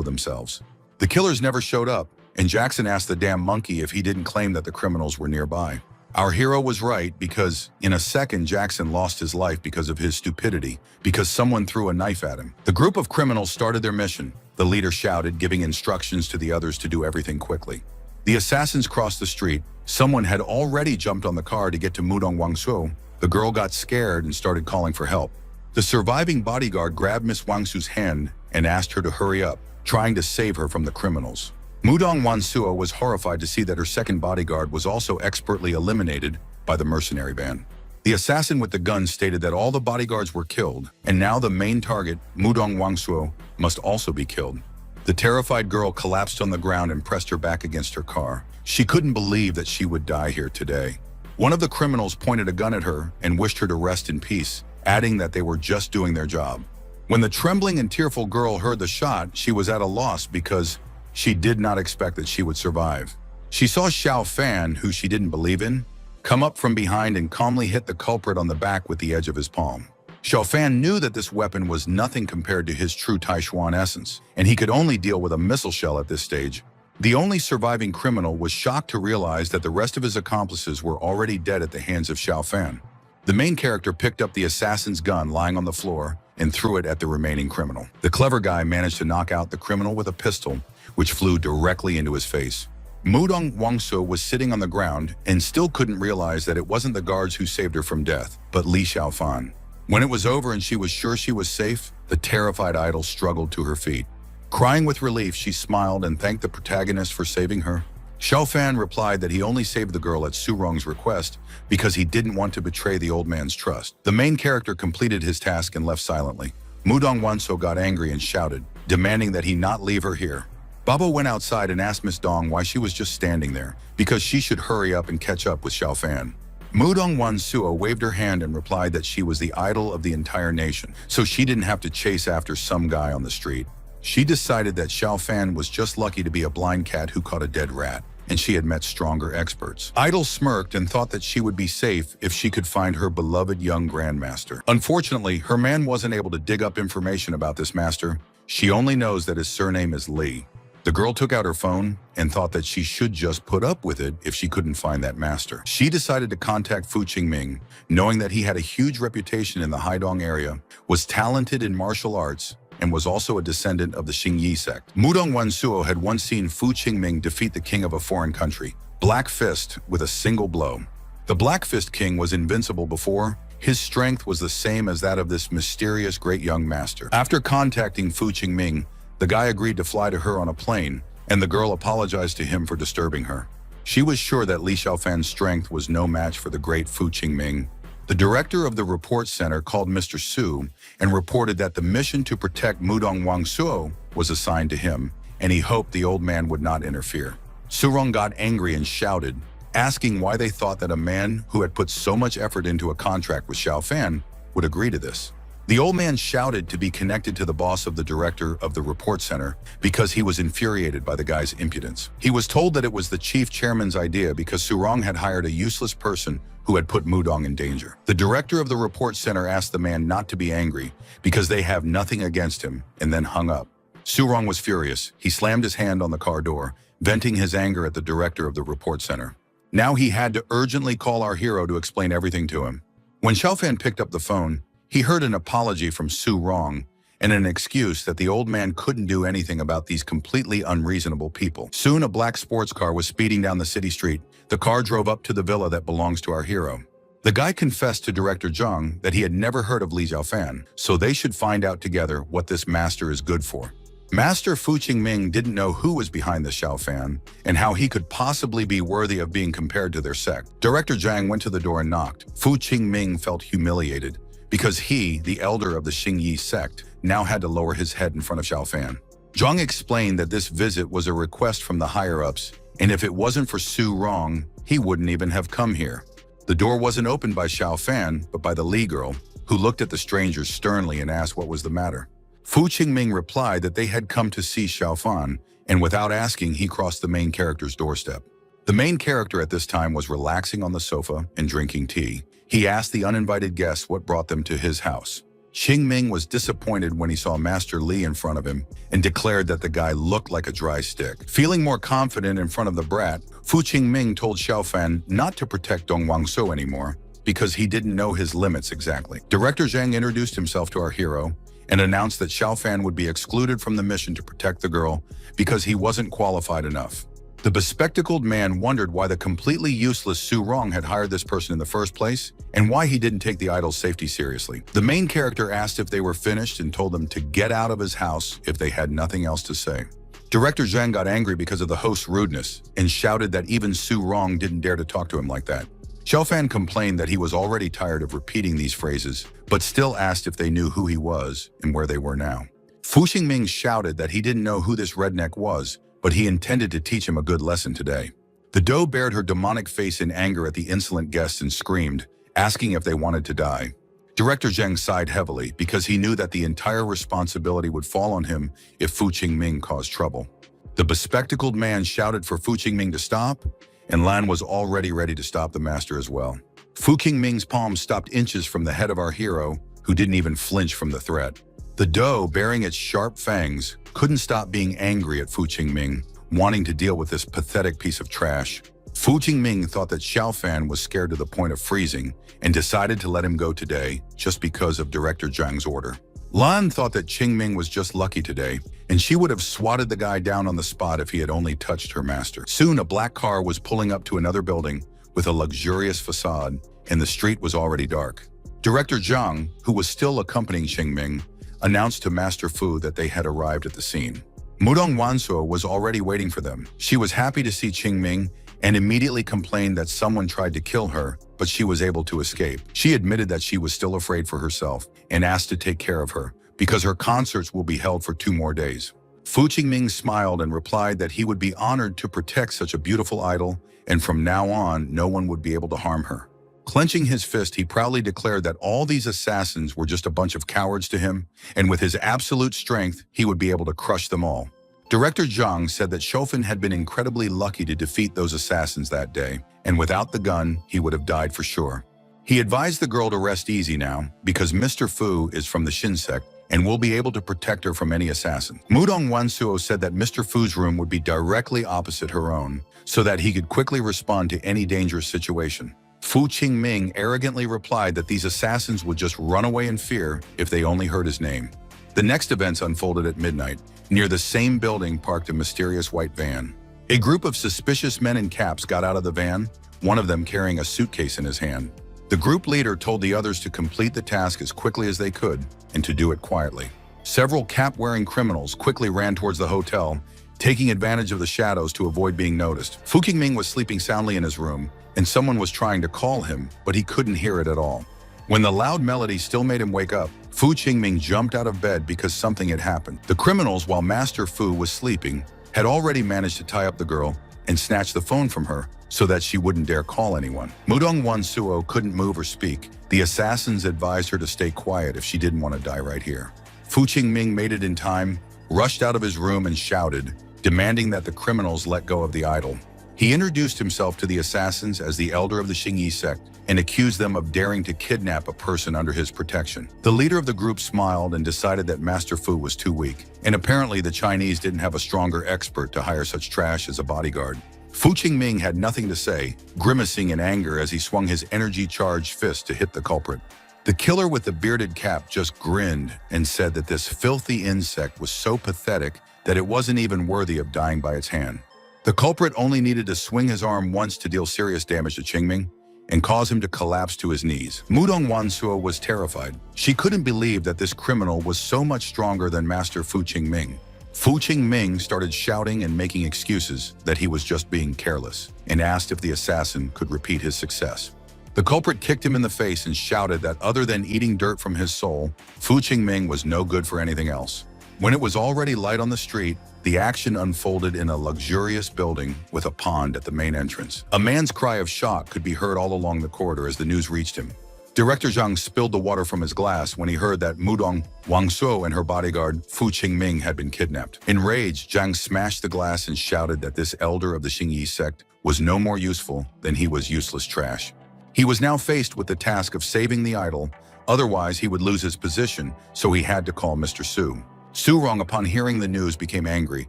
themselves. The killers never showed up, and Jackson asked the damn monkey if he didn't claim that the criminals were nearby. Our hero was right because, in a second, Jackson lost his life because of his stupidity, because someone threw a knife at him. The group of criminals started their mission. The leader shouted, giving instructions to the others to do everything quickly. The assassins crossed the street. Someone had already jumped on the car to get to Mudong Wangsuo. The girl got scared and started calling for help. The surviving bodyguard grabbed Miss Wangsu's hand and asked her to hurry up, trying to save her from the criminals. Mudong Wansuo was horrified to see that her second bodyguard was also expertly eliminated by the mercenary band. The assassin with the gun stated that all the bodyguards were killed, and now the main target, Mudong Wansuo, must also be killed. The terrified girl collapsed on the ground and pressed her back against her car. She couldn't believe that she would die here today. One of the criminals pointed a gun at her and wished her to rest in peace, adding that they were just doing their job. When the trembling and tearful girl heard the shot, she was at a loss because she did not expect that she would survive. She saw Xiao Fan, who she didn't believe in, come up from behind and calmly hit the culprit on the back with the edge of his palm. Xiao Fan knew that this weapon was nothing compared to his true Taishuan essence, and he could only deal with a missile shell at this stage. The only surviving criminal was shocked to realize that the rest of his accomplices were already dead at the hands of Xiao Fan. The main character picked up the assassin's gun lying on the floor and threw it at the remaining criminal. The clever guy managed to knock out the criminal with a pistol, which flew directly into his face. Mudong Wangsu was sitting on the ground and still couldn't realize that it wasn't the guards who saved her from death, but Li Xiaofan. When it was over and she was sure she was safe, the terrified idol struggled to her feet. Crying with relief, she smiled and thanked the protagonist for saving her. Xiaofan replied that he only saved the girl at Su Rong's request because he didn't want to betray the old man's trust. The main character completed his task and left silently. Mudong Wanso got angry and shouted, demanding that he not leave her here. Babo went outside and asked Miss Dong why she was just standing there, because she should hurry up and catch up with Xiaofan. Mudong Wansuo waved her hand and replied that she was the idol of the entire nation, so she didn't have to chase after some guy on the street. She decided that Xiaofan was just lucky to be a blind cat who caught a dead rat, and she had met stronger experts. Idol smirked and thought that she would be safe if she could find her beloved young grandmaster. Unfortunately, her man wasn't able to dig up information about this master. She only knows that his surname is Li. The girl took out her phone and thought that she should just put up with it if she couldn't find that master. She decided to contact Fu Qingming, knowing that he had a huge reputation in the Haidong area, was talented in martial arts, and was also a descendant of the Xingyi sect. Mudong Wansuo had once seen Fu Qingming defeat the king of a foreign country, Black Fist, with a single blow. The Black Fist king was invincible before. His strength was the same as that of this mysterious great young master. After contacting Fu Qingming, the guy agreed to fly to her on a plane, and the girl apologized to him for disturbing her. She was sure that Li Xiaofan's strength was no match for the great Fu Qingming. The director of the report center called Mr. Su and reported that the mission to protect Mudong Wangsuo was assigned to him, and he hoped the old man would not interfere. Su Rong got angry and shouted, asking why they thought that a man who had put so much effort into a contract with Xiaofan would agree to this. The old man shouted to be connected to the boss of the director of the report center because he was infuriated by the guy's impudence. He was told that it was the chief chairman's idea because Su Rong had hired a useless person who had put Mudong in danger. The director of the report center asked the man not to be angry because they have nothing against him, and then hung up. Su Rong was furious. He slammed his hand on the car door, venting his anger at the director of the report center. Now he had to urgently call our hero to explain everything to him. When Xiaofan picked up the phone, he heard an apology from Su Rong and an excuse that the old man couldn't do anything about these completely unreasonable people. Soon a black sports car was speeding down the city street. The car drove up to the villa that belongs to our hero. The guy confessed to Director Zhang that he had never heard of Li Xiaofan, so they should find out together what this master is good for. Master Fu Qingming didn't know who was behind the Xiaofan and how he could possibly be worthy of being compared to their sect. Director Zhang went to the door and knocked. Fu Qingming felt humiliated because he, the elder of the Xingyi sect, now had to lower his head in front of Xiaofan. Zhang explained that this visit was a request from the higher-ups, and if it wasn't for Su Rong, he wouldn't even have come here. The door wasn't opened by Xiaofan, but by the Li girl, who looked at the strangers sternly and asked what was the matter. Fu Qingming replied that they had come to see Xiaofan, and without asking, he crossed the main character's doorstep. The main character at this time was relaxing on the sofa and drinking tea. He asked the uninvited guests what brought them to his house. Qingming was disappointed when he saw Master Li in front of him and declared that the guy looked like a dry stick. Feeling more confident in front of the brat, Fu Qingming told Xiaofan not to protect Dong Wangso anymore because he didn't know his limits exactly. Director Zhang introduced himself to our hero and announced that Xiaofan would be excluded from the mission to protect the girl because he wasn't qualified enough. The bespectacled man wondered why the completely useless Su Rong had hired this person in the first place and why he didn't take the idol's safety seriously. The main character asked if they were finished and told them to get out of his house if they had nothing else to say. Director Zhang got angry because of the host's rudeness and shouted that even Su Rong didn't dare to talk to him like that. Xiaofan complained that he was already tired of repeating these phrases, but still asked if they knew who he was and where they were now. Fu Xingming shouted that he didn't know who this redneck was, but he intended to teach him a good lesson today. The doe bared her demonic face in anger at the insolent guests and screamed, asking if they wanted to die. Director Zheng sighed heavily because he knew that the entire responsibility would fall on him if Fu Qingming caused trouble. The bespectacled man shouted for Fu Qingming to stop, and Lan was already ready to stop the master as well. Fu Qingming's palm stopped inches from the head of our hero, who didn't even flinch from the threat. The doe, baring its sharp fangs, couldn't stop being angry at Fu Qingming, wanting to deal with this pathetic piece of trash. Fu Qingming thought that Xiaofan was scared to the point of freezing and decided to let him go today just because of Director Zhang's order. Lan thought that Qingming was just lucky today, and she would have swatted the guy down on the spot if he had only touched her master. Soon, a black car was pulling up to another building with a luxurious facade, and the street was already dark. Director Zhang, who was still accompanying Qingming, announced to Master Fu that they had arrived at the scene. Mudong Wansuo was already waiting for them. She was happy to see Qingming and immediately complained that someone tried to kill her, but she was able to escape. She admitted that she was still afraid for herself and asked to take care of her because her concerts will be held for 2 more days. Fu Qingming smiled and replied that he would be honored to protect such a beautiful idol, and from now on, no one would be able to harm her. Clenching his fist, he proudly declared that all these assassins were just a bunch of cowards to him, and with his absolute strength, he would be able to crush them all. Director Zhang said that Xiaofan had been incredibly lucky to defeat those assassins that day, and without the gun, he would have died for sure. He advised the girl to rest easy now, because Mr. Fu is from the Shin sect and will be able to protect her from any assassin. Mudong Wansuo said that Mr. Fu's room would be directly opposite her own, so that he could quickly respond to any dangerous situation. Fu Qingming arrogantly replied that these assassins would just run away in fear if they only heard his name. The next events unfolded at midnight. Near the same building parked a mysterious white van. A group of suspicious men in caps got out of the van, one of them carrying a suitcase in his hand. The group leader told the others to complete the task as quickly as they could and to do it quietly. Several cap-wearing criminals quickly ran towards the hotel, taking advantage of the shadows to avoid being noticed. Fu Qingming was sleeping soundly in his room, and someone was trying to call him, but he couldn't hear it at all. When the loud melody still made him wake up, Fu Qingming jumped out of bed because something had happened. The criminals, while Master Fu was sleeping, had already managed to tie up the girl and snatch the phone from her so that she wouldn't dare call anyone. Mudong Wansuo couldn't move or speak. The assassins advised her to stay quiet if she didn't want to die right here. Fu Qingming made it in time, rushed out of his room and shouted, demanding that the criminals let go of the idol. He introduced himself to the assassins as the elder of the Xingyi sect and accused them of daring to kidnap a person under his protection. The leader of the group smiled and decided that Master Fu was too weak, and apparently the Chinese didn't have a stronger expert to hire such trash as a bodyguard. Fu Qingming had nothing to say, grimacing in anger as he swung his energy-charged fist to hit the culprit. The killer with the bearded cap just grinned and said that this filthy insect was so pathetic that it wasn't even worthy of dying by its hand. The culprit only needed to swing his arm once to deal serious damage to Qingming and cause him to collapse to his knees. Mudong Wansuo was terrified. She couldn't believe that this criminal was so much stronger than Master Fu Qingming. Fu Qingming started shouting and making excuses that he was just being careless and asked if the assassin could repeat his success. The culprit kicked him in the face and shouted that other than eating dirt from his soul, Fu Qingming was no good for anything else. When it was already light on the street, the action unfolded in a luxurious building with a pond at the main entrance. A man's cry of shock could be heard all along the corridor as the news reached him. Director Zhang spilled the water from his glass when he heard that Mudong Wansuo and her bodyguard Fu Qingming had been kidnapped. Enraged, Zhang smashed the glass and shouted that this elder of the Xingyi sect was no more useful than he was useless trash. He was now faced with the task of saving the idol, otherwise he would lose his position, so he had to call Mr. Su. Su Rong, upon hearing the news, became angry,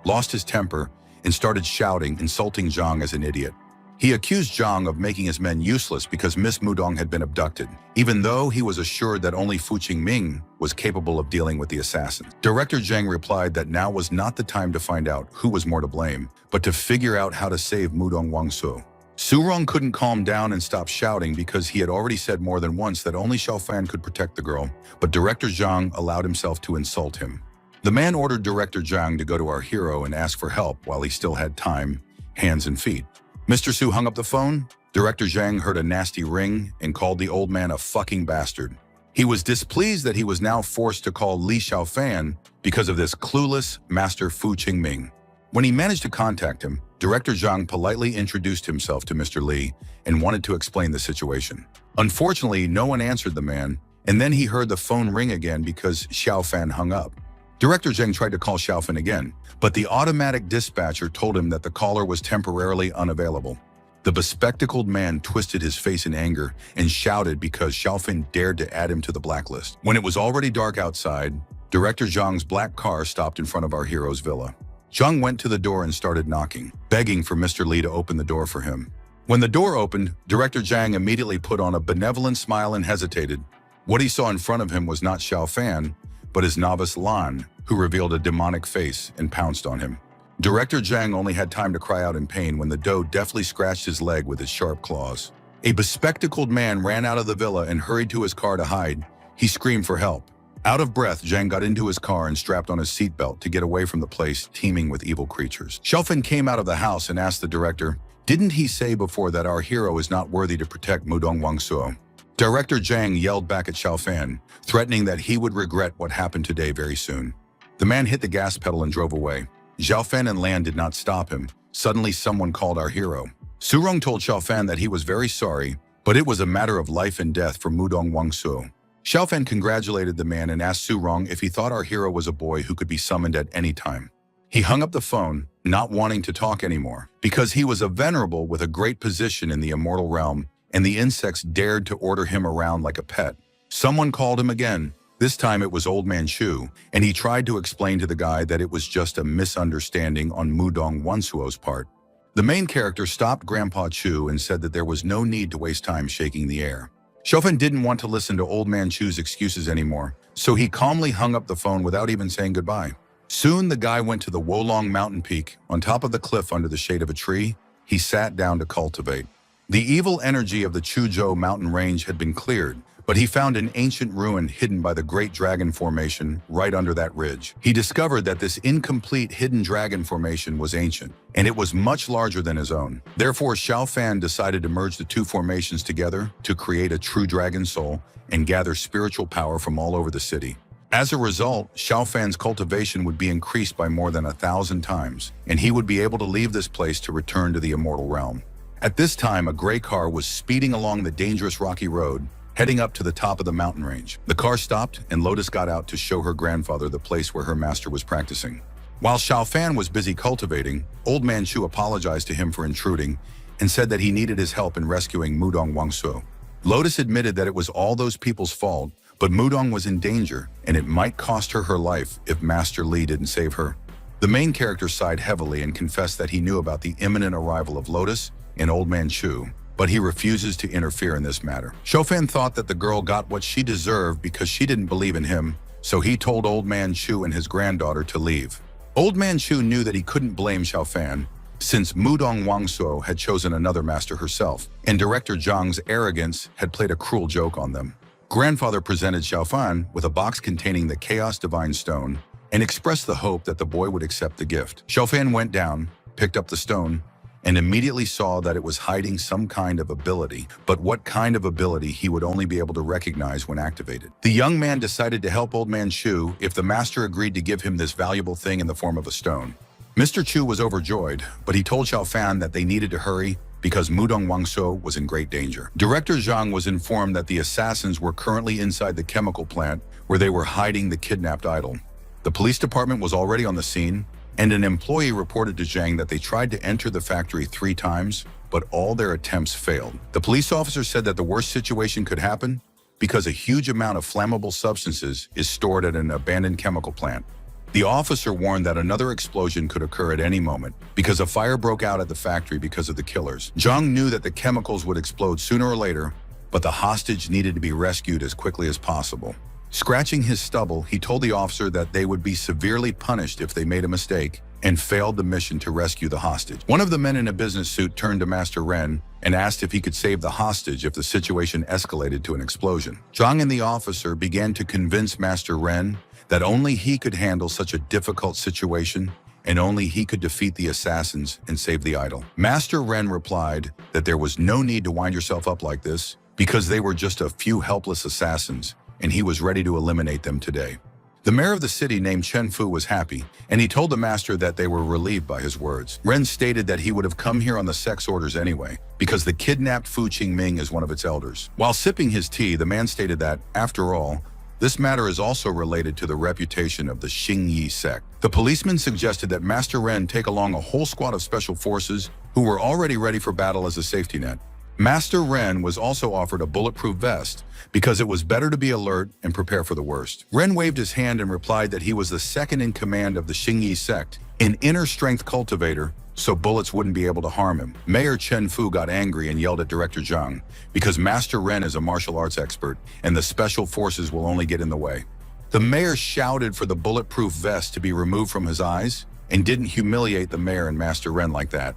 lost his temper, and started shouting, insulting Zhang as an idiot. He accused Zhang of making his men useless because Miss Mudong had been abducted, even though he was assured that only Fu Qingming was capable of dealing with the assassin. Director Zhang replied that now was not the time to find out who was more to blame, but to figure out how to save Mudong Wansuo. Su Rong couldn't calm down and stop shouting because he had already said more than once that only Xiaofan could protect the girl, but Director Zhang allowed himself to insult him. The man ordered Director Zhang to go to our hero and ask for help while he still had time, hands and feet. Mr. Su hung up the phone. Director Zhang heard a nasty ring and called the old man a fucking bastard. He was displeased that he was now forced to call Li Xiaofan because of this clueless Master Fu Qingming. When he managed to contact him, Director Zhang politely introduced himself to Mr. Li and wanted to explain the situation. Unfortunately, no one answered the man, and then he heard the phone ring again because Xiao Fan hung up. Director Zhang tried to call Xiao Fan again, but the automatic dispatcher told him that the caller was temporarily unavailable. The bespectacled man twisted his face in anger and shouted because Xiao Fan dared to add him to the blacklist. When it was already dark outside, Director Zhang's black car stopped in front of our hero's villa. Zhang went to the door and started knocking, begging for Mr. Li to open the door for him. When the door opened, Director Zhang immediately put on a benevolent smile and hesitated. What he saw in front of him was not Xiao Fan, but his novice Lan, who revealed a demonic face and pounced on him. Director Zhang only had time to cry out in pain when the doe deftly scratched his leg with its sharp claws. A bespectacled man ran out of the villa and hurried to his car to hide. He screamed for help. Out of breath, Zhang got into his car and strapped on his seatbelt to get away from the place teeming with evil creatures. Xiao Fan came out of the house and asked the director, "Didn't he say before that our hero is not worthy to protect Mudong Wangsuo?" Director Zhang yelled back at Xiao Fan, threatening that he would regret what happened today very soon. The man hit the gas pedal and drove away. Xiao Fan and Lan did not stop him. Suddenly, someone called our hero. Su Rong told Xiao Fan that he was very sorry, but it was a matter of life and death for Mudong Wangsuo. Xiao Fan congratulated the man and asked Su Rong if he thought our hero was a boy who could be summoned at any time. He hung up the phone, not wanting to talk anymore, because he was a venerable with a great position in the immortal realm, and the insects dared to order him around like a pet. Someone called him again. This time it was Old Man Chu, and he tried to explain to the guy that it was just a misunderstanding on Mudong Wangsuo's part. The main character stopped Grandpa Chu and said that there was no need to waste time shaking the air. Xiao Fan didn't want to listen to Old Man Chu's excuses anymore, so he calmly hung up the phone without even saying goodbye. Soon the guy went to the Wolong mountain peak, on top of the cliff under the shade of a tree. He sat down to cultivate. The evil energy of the Chuzhou mountain range had been cleared, but he found an ancient ruin hidden by the Great Dragon Formation right under that ridge. He discovered that this incomplete hidden dragon formation was ancient, and it was much larger than his own. Therefore, Xiao Fan decided to merge the two formations together to create a true dragon soul and gather spiritual power from all over the city. As a result, Xiao Fan's cultivation would be increased by more than 1,000 times, and he would be able to leave this place to return to the immortal realm. At this time, a gray car was speeding along the dangerous rocky road, heading up to the top of the mountain range. The car stopped, and Lotus got out to show her grandfather the place where her master was practicing. While Xiao Fan was busy cultivating, Old Man Chu apologized to him for intruding and said that he needed his help in rescuing Mudong Wangsuo. Lotus admitted that it was all those people's fault, but Mudong was in danger, and it might cost her her life if Master Li didn't save her. The main character sighed heavily and confessed that he knew about the imminent arrival of Lotus and Old Man Chu, but he refuses to interfere in this matter. Xiao Fan thought that the girl got what she deserved because she didn't believe in him, so he told Old Man Chu and his granddaughter to leave. Old Man Chu knew that he couldn't blame Xiao Fan, since Mudong Wangsuo had chosen another master herself, and Director Zhang's arrogance had played a cruel joke on them. Grandfather presented Xiao Fan with a box containing the Chaos Divine Stone and expressed the hope that the boy would accept the gift. Xiao Fan went down, picked up the stone, and immediately saw that it was hiding some kind of ability, but what kind of ability he would only be able to recognize when activated. The young man decided to help Old Man Chu if the master agreed to give him this valuable thing in the form of a stone. Mr. Chu was overjoyed, but he told Xiao Fan that they needed to hurry because Mudong Wangsuo was in great danger. Director Zhang was informed that the assassins were currently inside the chemical plant where they were hiding the kidnapped idol. The police department was already on the scene, and an employee reported to Zhang that they tried to enter the factory 3 times, but all their attempts failed. The police officer said that the worst situation could happen because a huge amount of flammable substances is stored at an abandoned chemical plant. The officer warned that another explosion could occur at any moment because a fire broke out at the factory because of the killers. Zhang knew that the chemicals would explode sooner or later, but the hostage needed to be rescued as quickly as possible. Scratching his stubble, he told the officer that they would be severely punished if they made a mistake and failed the mission to rescue the hostage. One of the men in a business suit turned to Master Ren and asked if he could save the hostage if the situation escalated to an explosion. Zhang and the officer began to convince Master Ren that only he could handle such a difficult situation and only he could defeat the assassins and save the idol. Master Ren replied that there was no need to wind yourself up like this because they were just a few helpless assassins and he was ready to eliminate them today. The mayor of the city named Chen Fu was happy, and he told the master that they were relieved by his words. Ren stated that he would have come here on the sex orders anyway, because the kidnapped Fu Qingming is one of its elders. While sipping his tea, the man stated that, after all, this matter is also related to the reputation of the Xingyi sect. The policeman suggested that Master Ren take along a whole squad of special forces who were already ready for battle as a safety net. Master Ren was also offered a bulletproof vest because it was better to be alert and prepare for the worst. Ren waved his hand and replied that he was the second in command of the Xingyi sect, an inner strength cultivator, so bullets wouldn't be able to harm him. Mayor Chen Fu got angry and yelled at Director Zhang because Master Ren is a martial arts expert and the special forces will only get in the way. The mayor shouted for the bulletproof vest to be removed from his eyes and didn't humiliate the mayor and Master Ren like that.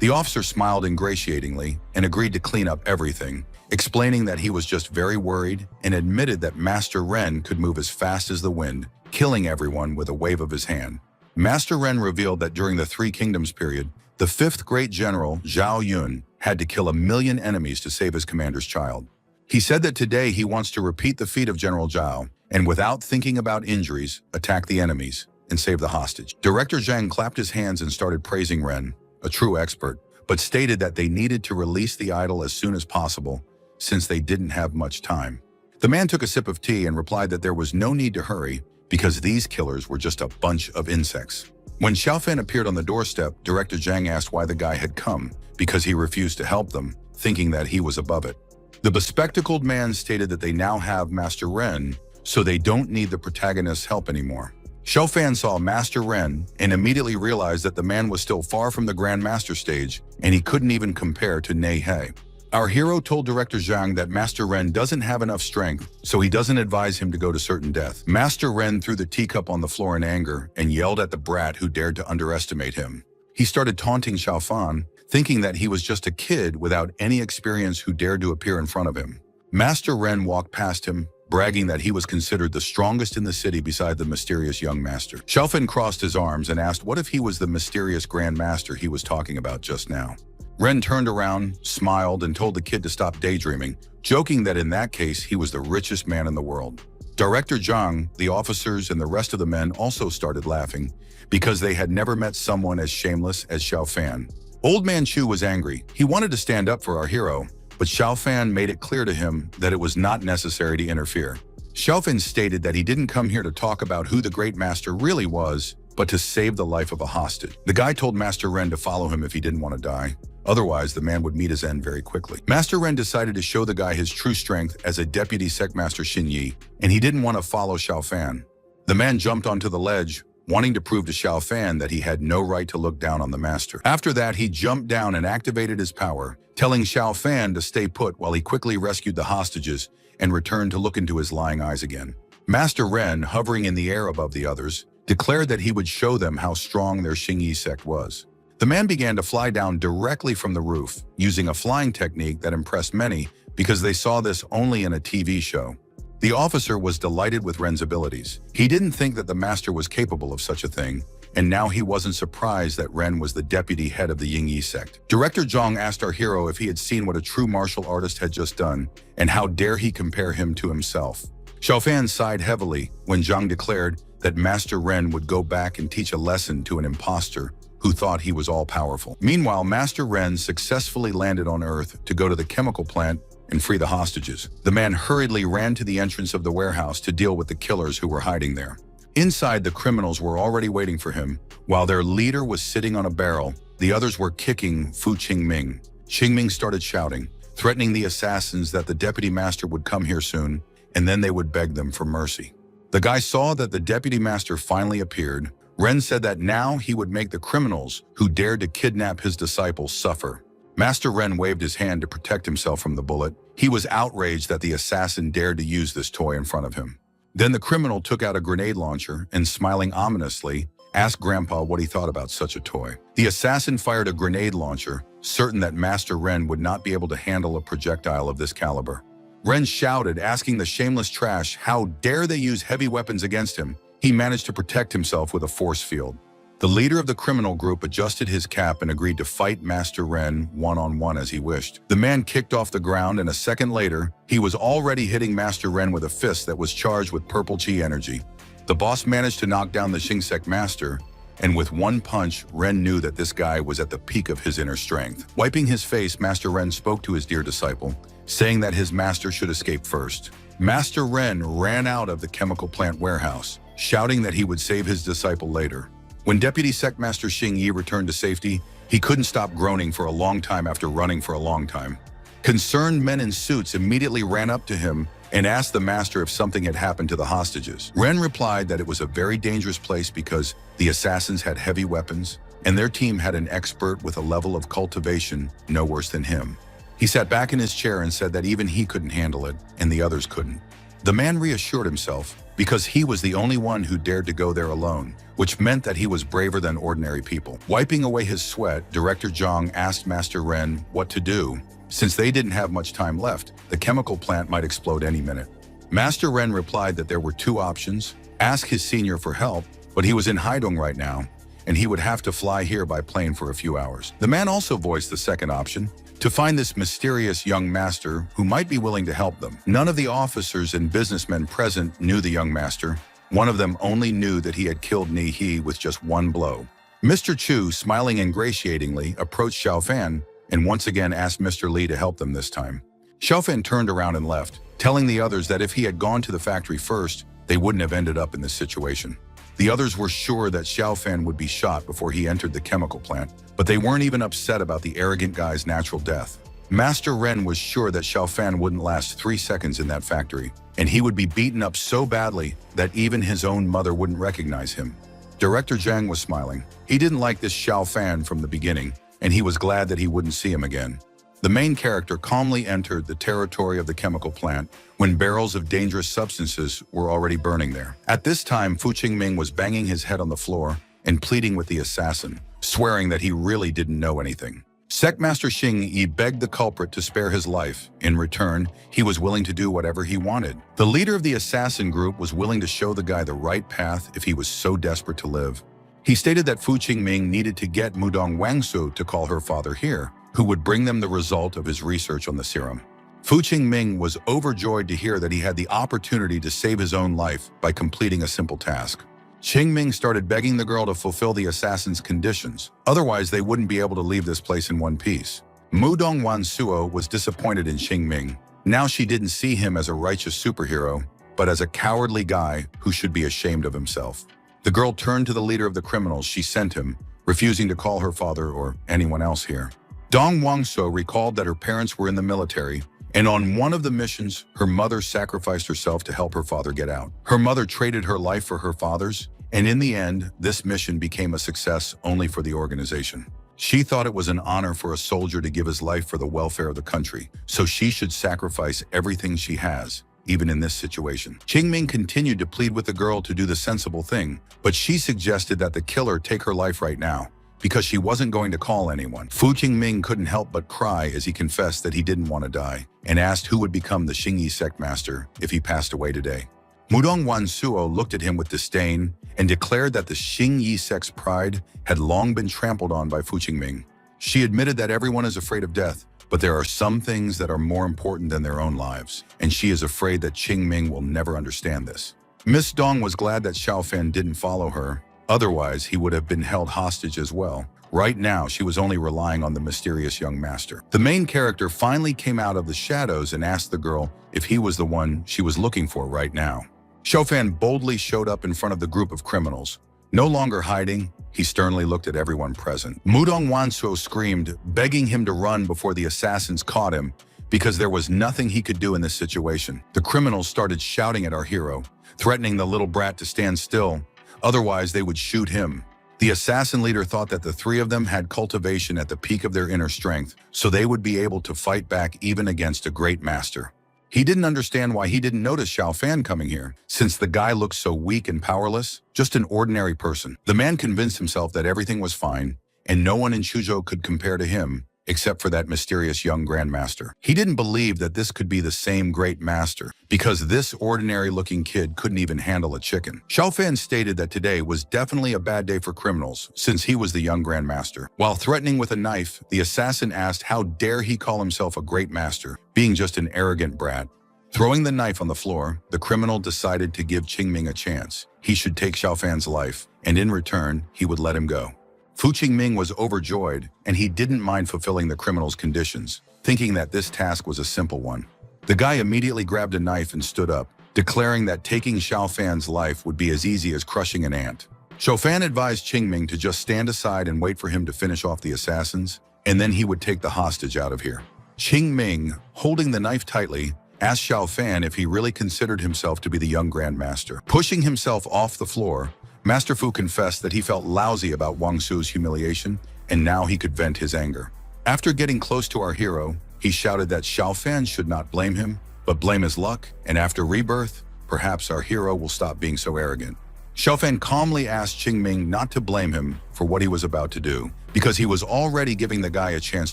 The officer smiled ingratiatingly and agreed to clean up everything, explaining that he was just very worried and admitted that Master Ren could move as fast as the wind, killing everyone with a wave of his hand. Master Ren revealed that during the Three Kingdoms period, the fifth great general, Zhao Yun, had to kill 1 million enemies to save his commander's child. He said that today he wants to repeat the feat of General Zhao, and without thinking about injuries, attack the enemies and save the hostage. Director Zhang clapped his hands and started praising Ren, a true expert, but stated that they needed to release the idol as soon as possible, since they didn't have much time. The man took a sip of tea and replied that there was no need to hurry because these killers were just a bunch of insects. When Xiaofan appeared on the doorstep, Director Zhang asked why the guy had come, because he refused to help them, thinking that he was above it. The bespectacled man stated that they now have Master Ren, so they don't need the protagonist's help anymore. Xiaofan saw Master Ren and immediately realized that the man was still far from the Grand Master stage, and he couldn't even compare to Nei He. Our hero told Director Zhang that Master Ren doesn't have enough strength, so he doesn't advise him to go to certain death. Master Ren threw the teacup on the floor in anger and yelled at the brat who dared to underestimate him. He started taunting Xiaofan, thinking that he was just a kid without any experience who dared to appear in front of him. Master Ren walked past him, bragging that he was considered the strongest in the city beside the mysterious young master. Xiaofan crossed his arms and asked what if he was the mysterious Grand Master he was talking about just now. Ren turned around, smiled, and told the kid to stop daydreaming, joking that in that case he was the richest man in the world. Director Zhang, the officers, and the rest of the men also started laughing because they had never met someone as shameless as Xiaofan. Old Man Chu was angry. He wanted to stand up for our hero, but Xiaofan made it clear to him that it was not necessary to interfere. Xiaofan stated that he didn't come here to talk about who the great master really was, but to save the life of a hostage. The guy told Master Ren to follow him if he didn't want to die. Otherwise, the man would meet his end very quickly. Master Ren decided to show the guy his true strength as a deputy sectmaster Xinyi, and he didn't want to follow Xiaofan. The man jumped onto the ledge, wanting to prove to Xiaofan that he had no right to look down on the master. After that, he jumped down and activated his power, telling Xiaofan to stay put while he quickly rescued the hostages and returned to look into his lying eyes again. Master Ren, hovering in the air above the others, declared that he would show them how strong their Xingyi sect was. The man began to fly down directly from the roof, using a flying technique that impressed many because they saw this only in a TV show. The officer was delighted with Ren's abilities. He didn't think that the master was capable of such a thing, and now he wasn't surprised that Ren was the deputy head of the Yingyi sect. Director Zhang asked our hero if he had seen what a true martial artist had just done, and how dare he compare him to himself. Xiaofan sighed heavily when Zhang declared that Master Ren would go back and teach a lesson to an imposter who thought he was all-powerful. Meanwhile, Master Ren successfully landed on Earth to go to the chemical plant and free the hostages. The man hurriedly ran to the entrance of the warehouse to deal with the killers who were hiding there. Inside, the criminals were already waiting for him. While their leader was sitting on a barrel, the others were kicking Fu Qingming. Qingming started shouting, threatening the assassins that the deputy master would come here soon, and then they would beg them for mercy. The guy saw that the deputy master finally appeared. Ren said that now he would make the criminals who dared to kidnap his disciples suffer. Master Ren waved his hand to protect himself from the bullet. He was outraged that the assassin dared to use this toy in front of him. Then the criminal took out a grenade launcher and, smiling ominously, asked Grandpa what he thought about such a toy. The assassin fired a grenade launcher, certain that Master Ren would not be able to handle a projectile of this caliber. Ren shouted, asking the shameless trash how dare they use heavy weapons against him. He managed to protect himself with a force field. The leader of the criminal group adjusted his cap and agreed to fight Master Ren one-on-one as he wished. The man kicked off the ground, and a second later, he was already hitting Master Ren with a fist that was charged with purple chi energy. The boss managed to knock down the Shingsek master, and with one punch, Ren knew that this guy was at the peak of his inner strength. Wiping his face, Master Ren spoke to his dear disciple, saying that his master should escape first. Master Ren ran out of the chemical plant warehouse, shouting that he would save his disciple later. When Deputy Sectmaster Xing Yi returned to safety, he couldn't stop groaning for a long time after running for a long time. Concerned men in suits immediately ran up to him and asked the master if something had happened to the hostages. Ren replied that it was a very dangerous place because the assassins had heavy weapons, and their team had an expert with a level of cultivation no worse than him. He sat back in his chair and said that even he couldn't handle it, and the others couldn't. The man reassured himself because he was the only one who dared to go there alone, which meant that he was braver than ordinary people. Wiping away his sweat, Director Zhang asked Master Ren what to do. Since they didn't have much time left, the chemical plant might explode any minute. Master Ren replied that there were two options: ask his senior for help, but he was in Haidong right now, and he would have to fly here by plane for a few hours. The man also voiced the second option, to find this mysterious young master who might be willing to help them. None of the officers and businessmen present knew the young master. One of them only knew that he had killed Ni He with just one blow. Mr. Chu, smiling ingratiatingly, approached Xiao Fan and once again asked Mr. Li to help them this time. Xiao Fan turned around and left, telling the others that if he had gone to the factory first, they wouldn't have ended up in this situation. The others were sure that Xiao Fan would be shot before he entered the chemical plant, but they weren't even upset about the arrogant guy's natural death. Master Ren was sure that Xiao Fan wouldn't last 3 seconds in that factory, and he would be beaten up so badly that even his own mother wouldn't recognize him. Director Zhang was smiling. He didn't like this Xiao Fan from the beginning, and he was glad that he wouldn't see him again. The main character calmly entered the territory of the chemical plant when barrels of dangerous substances were already burning there. At this time, Fu Qingming was banging his head on the floor and pleading with the assassin, swearing that he really didn't know anything. Sectmaster Xing Yi begged the culprit to spare his life. In return, he was willing to do whatever he wanted. The leader of the assassin group was willing to show the guy the right path if he was so desperate to live. He stated that Fu Qingming needed to get Mudong Wangsu to call her father here, who would bring them the result of his research on the serum. Fu Qingming was overjoyed to hear that he had the opportunity to save his own life by completing a simple task. Qingming started begging the girl to fulfill the assassin's conditions, otherwise they wouldn't be able to leave this place in one piece. Mudong Wansuo was disappointed in Qingming. Now she didn't see him as a righteous superhero, but as a cowardly guy who should be ashamed of himself. The girl turned to the leader of the criminals she sent him, refusing to call her father or anyone else here. Dong Wangso recalled that her parents were in the military, and on one of the missions, her mother sacrificed herself to help her father get out. Her mother traded her life for her father's, and in the end, this mission became a success only for the organization. She thought it was an honor for a soldier to give his life for the welfare of the country, so she should sacrifice everything she has, even in this situation. Qingming continued to plead with the girl to do the sensible thing, but she suggested that the killer take her life right now, because she wasn't going to call anyone. Fu Qingming couldn't help but cry as he confessed that he didn't want to die, and asked who would become the Xingyi sect master if he passed away today. Mudong Wansuo looked at him with disdain and declared that the Xingyi sect's pride had long been trampled on by Fu Qingming. She admitted that everyone is afraid of death, but there are some things that are more important than their own lives, and she is afraid that Qingming will never understand this. Miss Dong was glad that Xiao Fan didn't follow her, otherwise he would have been held hostage as well. Right now, she was only relying on the mysterious young master. The main character finally came out of the shadows and asked the girl if he was the one she was looking for right now. Xiao Fan boldly showed up in front of the group of criminals. No longer hiding, he sternly looked at everyone present. Mudong Wansuo screamed, begging him to run before the assassins caught him, because there was nothing he could do in this situation. The criminals started shouting at our hero, threatening the little brat to stand still, otherwise they would shoot him. The assassin leader thought that the three of them had cultivation at the peak of their inner strength, so they would be able to fight back even against a great master. He didn't understand why he didn't notice Xiao Fan coming here, since the guy looked so weak and powerless, just an ordinary person. The man convinced himself that everything was fine, and no one in Chuzhou could compare to him, except for that mysterious young grandmaster. He didn't believe that this could be the same great master, because this ordinary-looking kid couldn't even handle a chicken. Xiao Fan stated that today was definitely a bad day for criminals, since he was the young grandmaster. While threatening with a knife, the assassin asked how dare he call himself a great master, being just an arrogant brat. Throwing the knife on the floor, the criminal decided to give Qingming a chance. He should take Xiaofan's life, and in return, he would let him go. Fu Qingming was overjoyed, and he didn't mind fulfilling the criminal's conditions, thinking that this task was a simple one. The guy immediately grabbed a knife and stood up, declaring that taking Xiaofan's life would be as easy as crushing an ant. Xiaofan advised Qingming to just stand aside and wait for him to finish off the assassins, and then he would take the hostage out of here. Qingming, holding the knife tightly, asked Xiaofan if he really considered himself to be the young grandmaster. Pushing himself off the floor, Master Fu confessed that he felt lousy about Wang Su's humiliation, and now he could vent his anger. After getting close to our hero, he shouted that Xiaofan should not blame him, but blame his luck, and after rebirth, perhaps our hero will stop being so arrogant. Xiaofan calmly asked Qingming not to blame him for what he was about to do, because he was already giving the guy a chance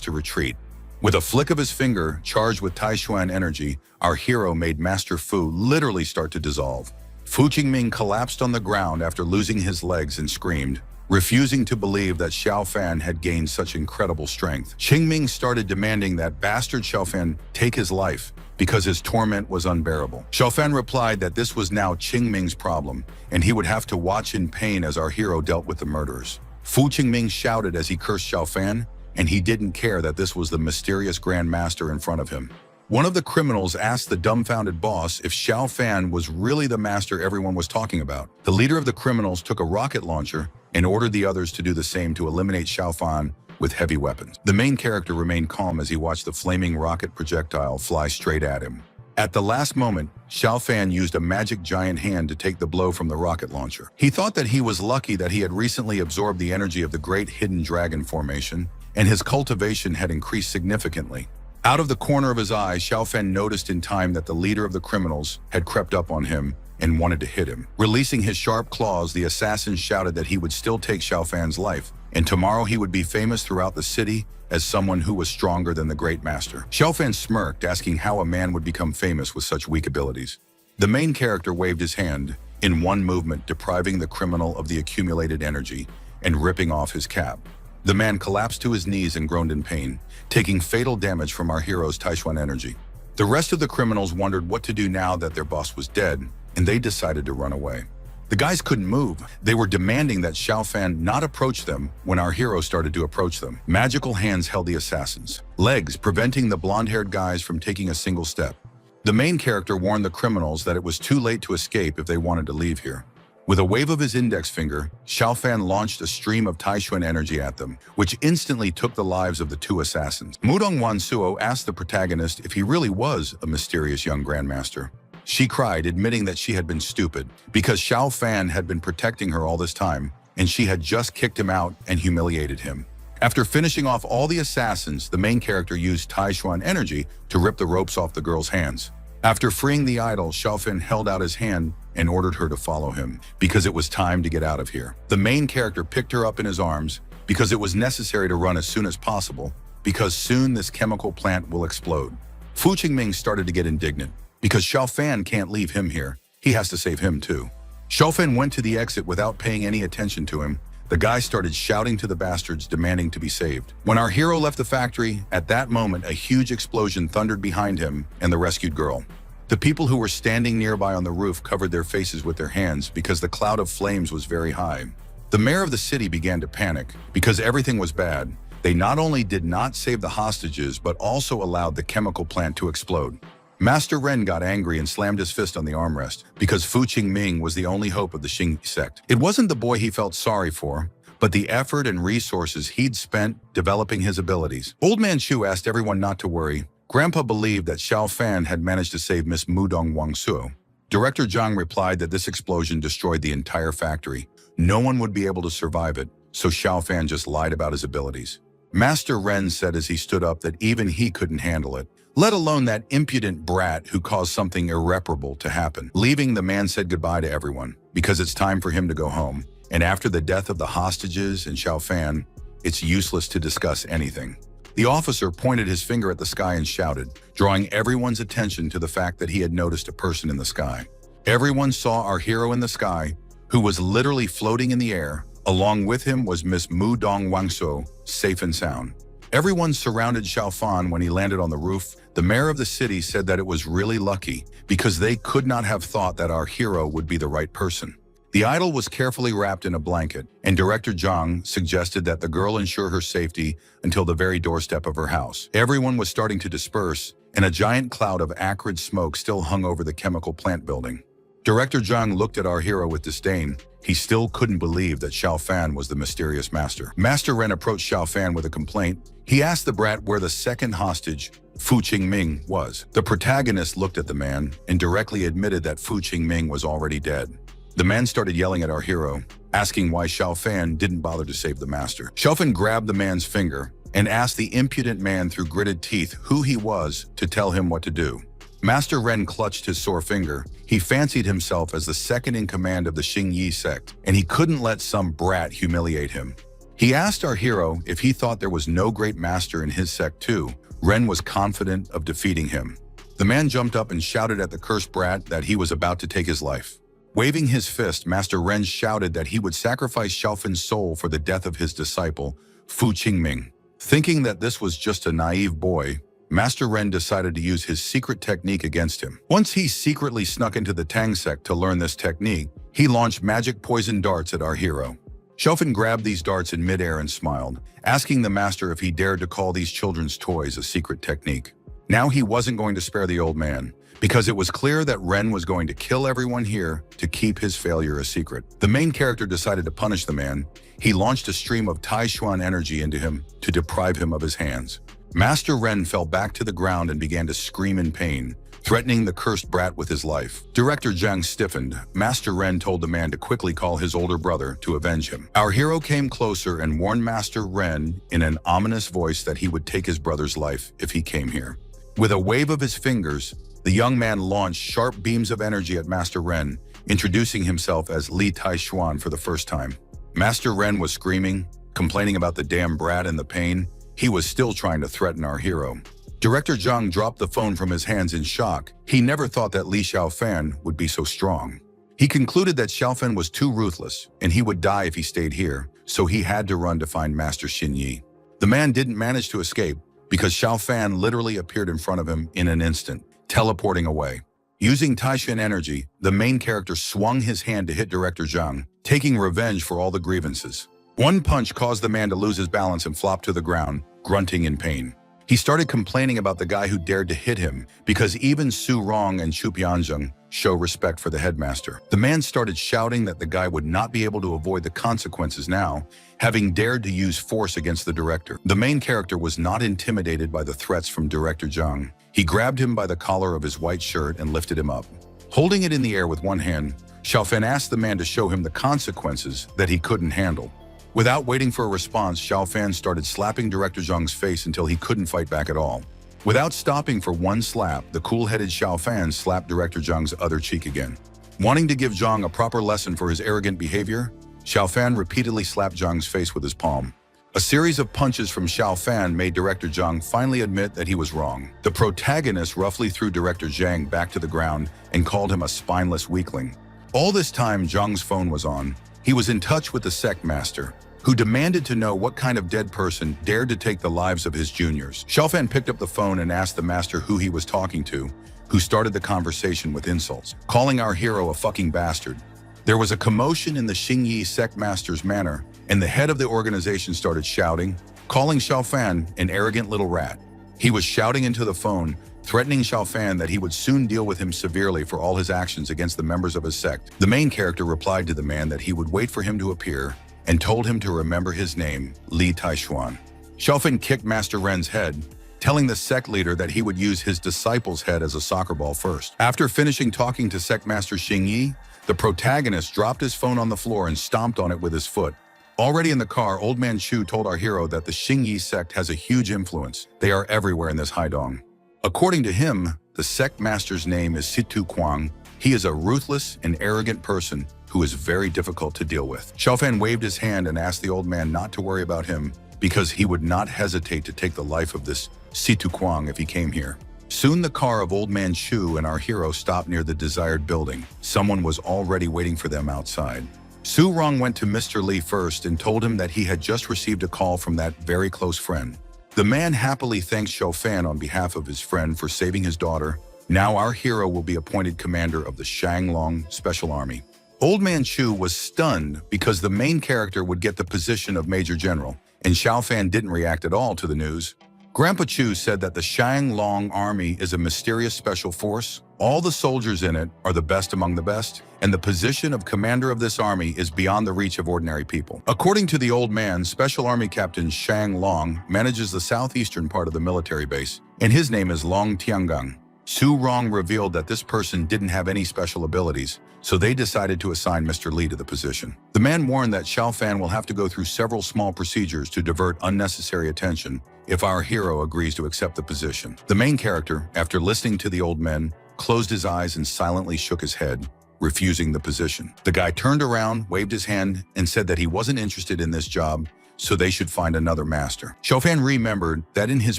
to retreat. With a flick of his finger, charged with Taishuan energy, our hero made Master Fu literally start to dissolve. Fu Qingming collapsed on the ground after losing his legs and screamed, refusing to believe that Xiaofan had gained such incredible strength. Qingming started demanding that bastard Xiaofan take his life, because his torment was unbearable. Xiaofan replied that this was now Qingming's problem, and he would have to watch in pain as our hero dealt with the murderers. Fu Qingming shouted as he cursed Xiaofan, and he didn't care that this was the mysterious Grand Master in front of him. One of the criminals asked the dumbfounded boss if Xiaofan was really the master everyone was talking about. The leader of the criminals took a rocket launcher and ordered the others to do the same to eliminate Xiaofan with heavy weapons. The main character remained calm as he watched the flaming rocket projectile fly straight at him. At the last moment, Xiaofan used a magic giant hand to take the blow from the rocket launcher. He thought that he was lucky that he had recently absorbed the energy of the great hidden dragon formation, and his cultivation had increased significantly. Out of the corner of his eye, Xiaofan noticed in time that the leader of the criminals had crept up on him and wanted to hit him. Releasing his sharp claws, the assassin shouted that he would still take Xiaofan's life, and tomorrow he would be famous throughout the city as someone who was stronger than the great master. Xiaofan smirked, asking how a man would become famous with such weak abilities. The main character waved his hand, in one movement depriving the criminal of the accumulated energy and ripping off his cap. The man collapsed to his knees and groaned in pain, taking fatal damage from our hero's Taishuan energy. The rest of the criminals wondered what to do now that their boss was dead, and they decided to run away. The guys couldn't move. They were demanding that Xiaofan not approach them when our hero started to approach them. Magical hands held the assassins, legs preventing the blonde-haired guys from taking a single step. The main character warned the criminals that it was too late to escape if they wanted to leave here. With a wave of his index finger, Xiaofan launched a stream of Taishuan energy at them, which instantly took the lives of the two assassins. Mudong Wansuo asked the protagonist if he really was a mysterious young grandmaster. She cried, admitting that she had been stupid, because Xiaofan had been protecting her all this time, and she had just kicked him out and humiliated him. After finishing off all the assassins, the main character used Taishuan energy to rip the ropes off the girl's hands. After freeing the idol, Xiaofan held out his hand and ordered her to follow him, because it was time to get out of here. The main character picked her up in his arms, because it was necessary to run as soon as possible, because soon this chemical plant will explode. Fu Qingming started to get indignant, because Xiaofan can't leave him here. He has to save him too. Xiaofan went to the exit without paying any attention to him. The guy started shouting to the bastards, demanding to be saved. When our hero left the factory, at that moment, a huge explosion thundered behind him and the rescued girl. The people who were standing nearby on the roof covered their faces with their hands because the cloud of flames was very high. The mayor of the city began to panic because everything was bad. They not only did not save the hostages, but also allowed the chemical plant to explode. Master Ren got angry and slammed his fist on the armrest because Fu Qingming was the only hope of the Xing sect. It wasn't the boy he felt sorry for, but the effort and resources he'd spent developing his abilities. Old Man Chu asked everyone not to worry. Grandpa believed that Xiaofan had managed to save Miss Mudong Wangsuo. Director Zhang replied that this explosion destroyed the entire factory. No one would be able to survive it, so Xiaofan just lied about his abilities. Master Ren said as he stood up that even he couldn't handle it, let alone that impudent brat who caused something irreparable to happen. Leaving, the man said goodbye to everyone, because it's time for him to go home. And after the death of the hostages and Xiaofan, it's useless to discuss anything. The officer pointed his finger at the sky and shouted, drawing everyone's attention to the fact that he had noticed a person in the sky. Everyone saw our hero in the sky, who was literally floating in the air. Along with him was Miss Mudong Wangsuo, safe and sound. Everyone surrounded Xiaofan when he landed on the roof. The mayor of the city said that it was really lucky because they could not have thought that our hero would be the right person. The idol was carefully wrapped in a blanket, and Director Zhang suggested that the girl ensure her safety until the very doorstep of her house. Everyone was starting to disperse, and a giant cloud of acrid smoke still hung over the chemical plant building. Director Zhang looked at our hero with disdain. He still couldn't believe that Xiaofan was the mysterious master. Master Ren approached Xiaofan with a complaint. He asked the brat where the second hostage, Fu Qingming, was. The protagonist looked at the man and directly admitted that Fu Qingming was already dead. The man started yelling at our hero, asking why Xiaofan didn't bother to save the master. Xiaofan grabbed the man's finger and asked the impudent man through gritted teeth who he was to tell him what to do. Master Ren clutched his sore finger. He fancied himself as the second in command of the Xingyi sect, and he couldn't let some brat humiliate him. He asked our hero if he thought there was no great master in his sect too. Ren was confident of defeating him. The man jumped up and shouted at the cursed brat that he was about to take his life. Waving his fist, Master Ren shouted that he would sacrifice Xiaofan's soul for the death of his disciple, Fu Qingming. Thinking that this was just a naive boy, Master Ren decided to use his secret technique against him. Once he secretly snuck into the Tang sect to learn this technique, he launched magic poison darts at our hero. Xiaofan grabbed these darts in midair and smiled, asking the master if he dared to call these children's toys a secret technique. Now he wasn't going to spare the old man, because it was clear that Ren was going to kill everyone here to keep his failure a secret. The main character decided to punish the man. He launched a stream of Taishuan energy into him to deprive him of his hands. Master Ren fell back to the ground and began to scream in pain, threatening the cursed brat with his life. Director Zhang stiffened. Master Ren told the man to quickly call his older brother to avenge him. Our hero came closer and warned Master Ren in an ominous voice that he would take his brother's life if he came here. With a wave of his fingers, the young man launched sharp beams of energy at Master Ren, introducing himself as Li Taishuan for the first time. Master Ren was screaming, complaining about the damn brat and the pain. He was still trying to threaten our hero. Director Zhang dropped the phone from his hands in shock. He never thought that Li Xiaofan would be so strong. He concluded that Xiaofan was too ruthless, and he would die if he stayed here, so he had to run to find Master Xingyi. The man didn't manage to escape, because Xiaofan literally appeared in front of him in an instant, teleporting away. Using Taishan energy, the main character swung his hand to hit Director Zhang, taking revenge for all the grievances. One punch caused the man to lose his balance and flop to the ground, grunting in pain. He started complaining about the guy who dared to hit him, because even Su Rong and Chu Pianzheng show respect for the headmaster. The man started shouting that the guy would not be able to avoid the consequences now, having dared to use force against the director. The main character was not intimidated by the threats from Director Zhang. He grabbed him by the collar of his white shirt and lifted him up. Holding it in the air with one hand, Xiaofan asked the man to show him the consequences that he couldn't handle. Without waiting for a response, Xiaofan started slapping Director Zhang's face until he couldn't fight back at all. Without stopping for one slap, the cool-headed Xiaofan slapped Director Zhang's other cheek again. Wanting to give Zhang a proper lesson for his arrogant behavior, Xiaofan repeatedly slapped Zhang's face with his palm. A series of punches from Xiaofan made Director Zhang finally admit that he was wrong. The protagonist roughly threw Director Zhang back to the ground and called him a spineless weakling. All this time, Zhang's phone was on. He was in touch with the sect master, who demanded to know what kind of dead person dared to take the lives of his juniors. Xiaofan picked up the phone and asked the master who he was talking to, who started the conversation with insults, calling our hero a fucking bastard. There was a commotion in the Xingyi sect master's manor, and the head of the organization started shouting, calling Xiaofan an arrogant little rat. He was shouting into the phone, threatening Xiaofan that he would soon deal with him severely for all his actions against the members of his sect. The main character replied to the man that he would wait for him to appear and told him to remember his name, Li Taishuan. Xiaofan kicked Master Ren's head, telling the sect leader that he would use his disciple's head as a soccer ball first. After finishing talking to Sect Master Xingyi, the protagonist dropped his phone on the floor and stomped on it with his foot. Already in the car, Old Man Chu told our hero that the Xingyi sect has a huge influence. They are everywhere in this Haidong. According to him, the sect master's name is Situ Kuang. He is a ruthless and arrogant person who is very difficult to deal with. Xiaofan waved his hand and asked the old man not to worry about him because he would not hesitate to take the life of this Situ Kuang if he came here. Soon the car of Old Man Chu and our hero stopped near the desired building. Someone was already waiting for them outside. Su Rong went to Mr. Li first and told him that he had just received a call from that very close friend. The man happily thanks Fan on behalf of his friend for saving his daughter. Now our hero will be appointed commander of the Shanglong Special Army. Old Man Chu was stunned because the main character would get the position of Major General, and Fan didn't react at all to the news. Grandpa Chu said that the Shanglong Army is a mysterious special force. All the soldiers in it are the best among the best, and the position of commander of this army is beyond the reach of ordinary people. According to the old man, Special Army Captain Shang Long manages the southeastern part of the military base, and his name is Long Tiangang. Su Rong revealed that this person didn't have any special abilities, so they decided to assign Mr. Li to the position. The man warned that Fan will have to go through several small procedures to divert unnecessary attention if our hero agrees to accept the position. The main character, after listening to the old men, closed his eyes and silently shook his head, refusing the position. The guy turned around, waved his hand, and said that he wasn't interested in this job, so they should find another master. Fan remembered that in his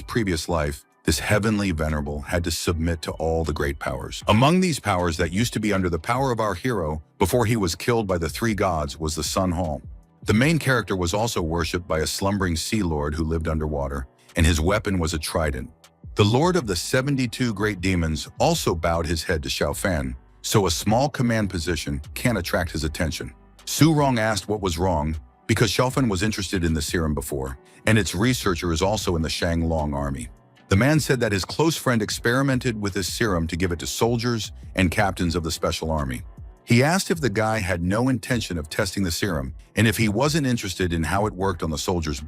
previous life, this heavenly venerable had to submit to all the great powers. Among these powers that used to be under the power of our hero before he was killed by the three gods was the Sun Hall. The main character was also worshipped by a slumbering sea lord who lived underwater, and his weapon was a trident. The lord of the 72 great demons also bowed his head to Fan, so a small command position can't attract his attention. Su Rong asked what was wrong because Fan was interested in the serum before, and its researcher is also in the Shanglong army. The man said that his close friend experimented with this serum to give it to soldiers and captains of the special army. He asked if the guy had no intention of testing the serum and if he wasn't interested in how it worked on the soldiers'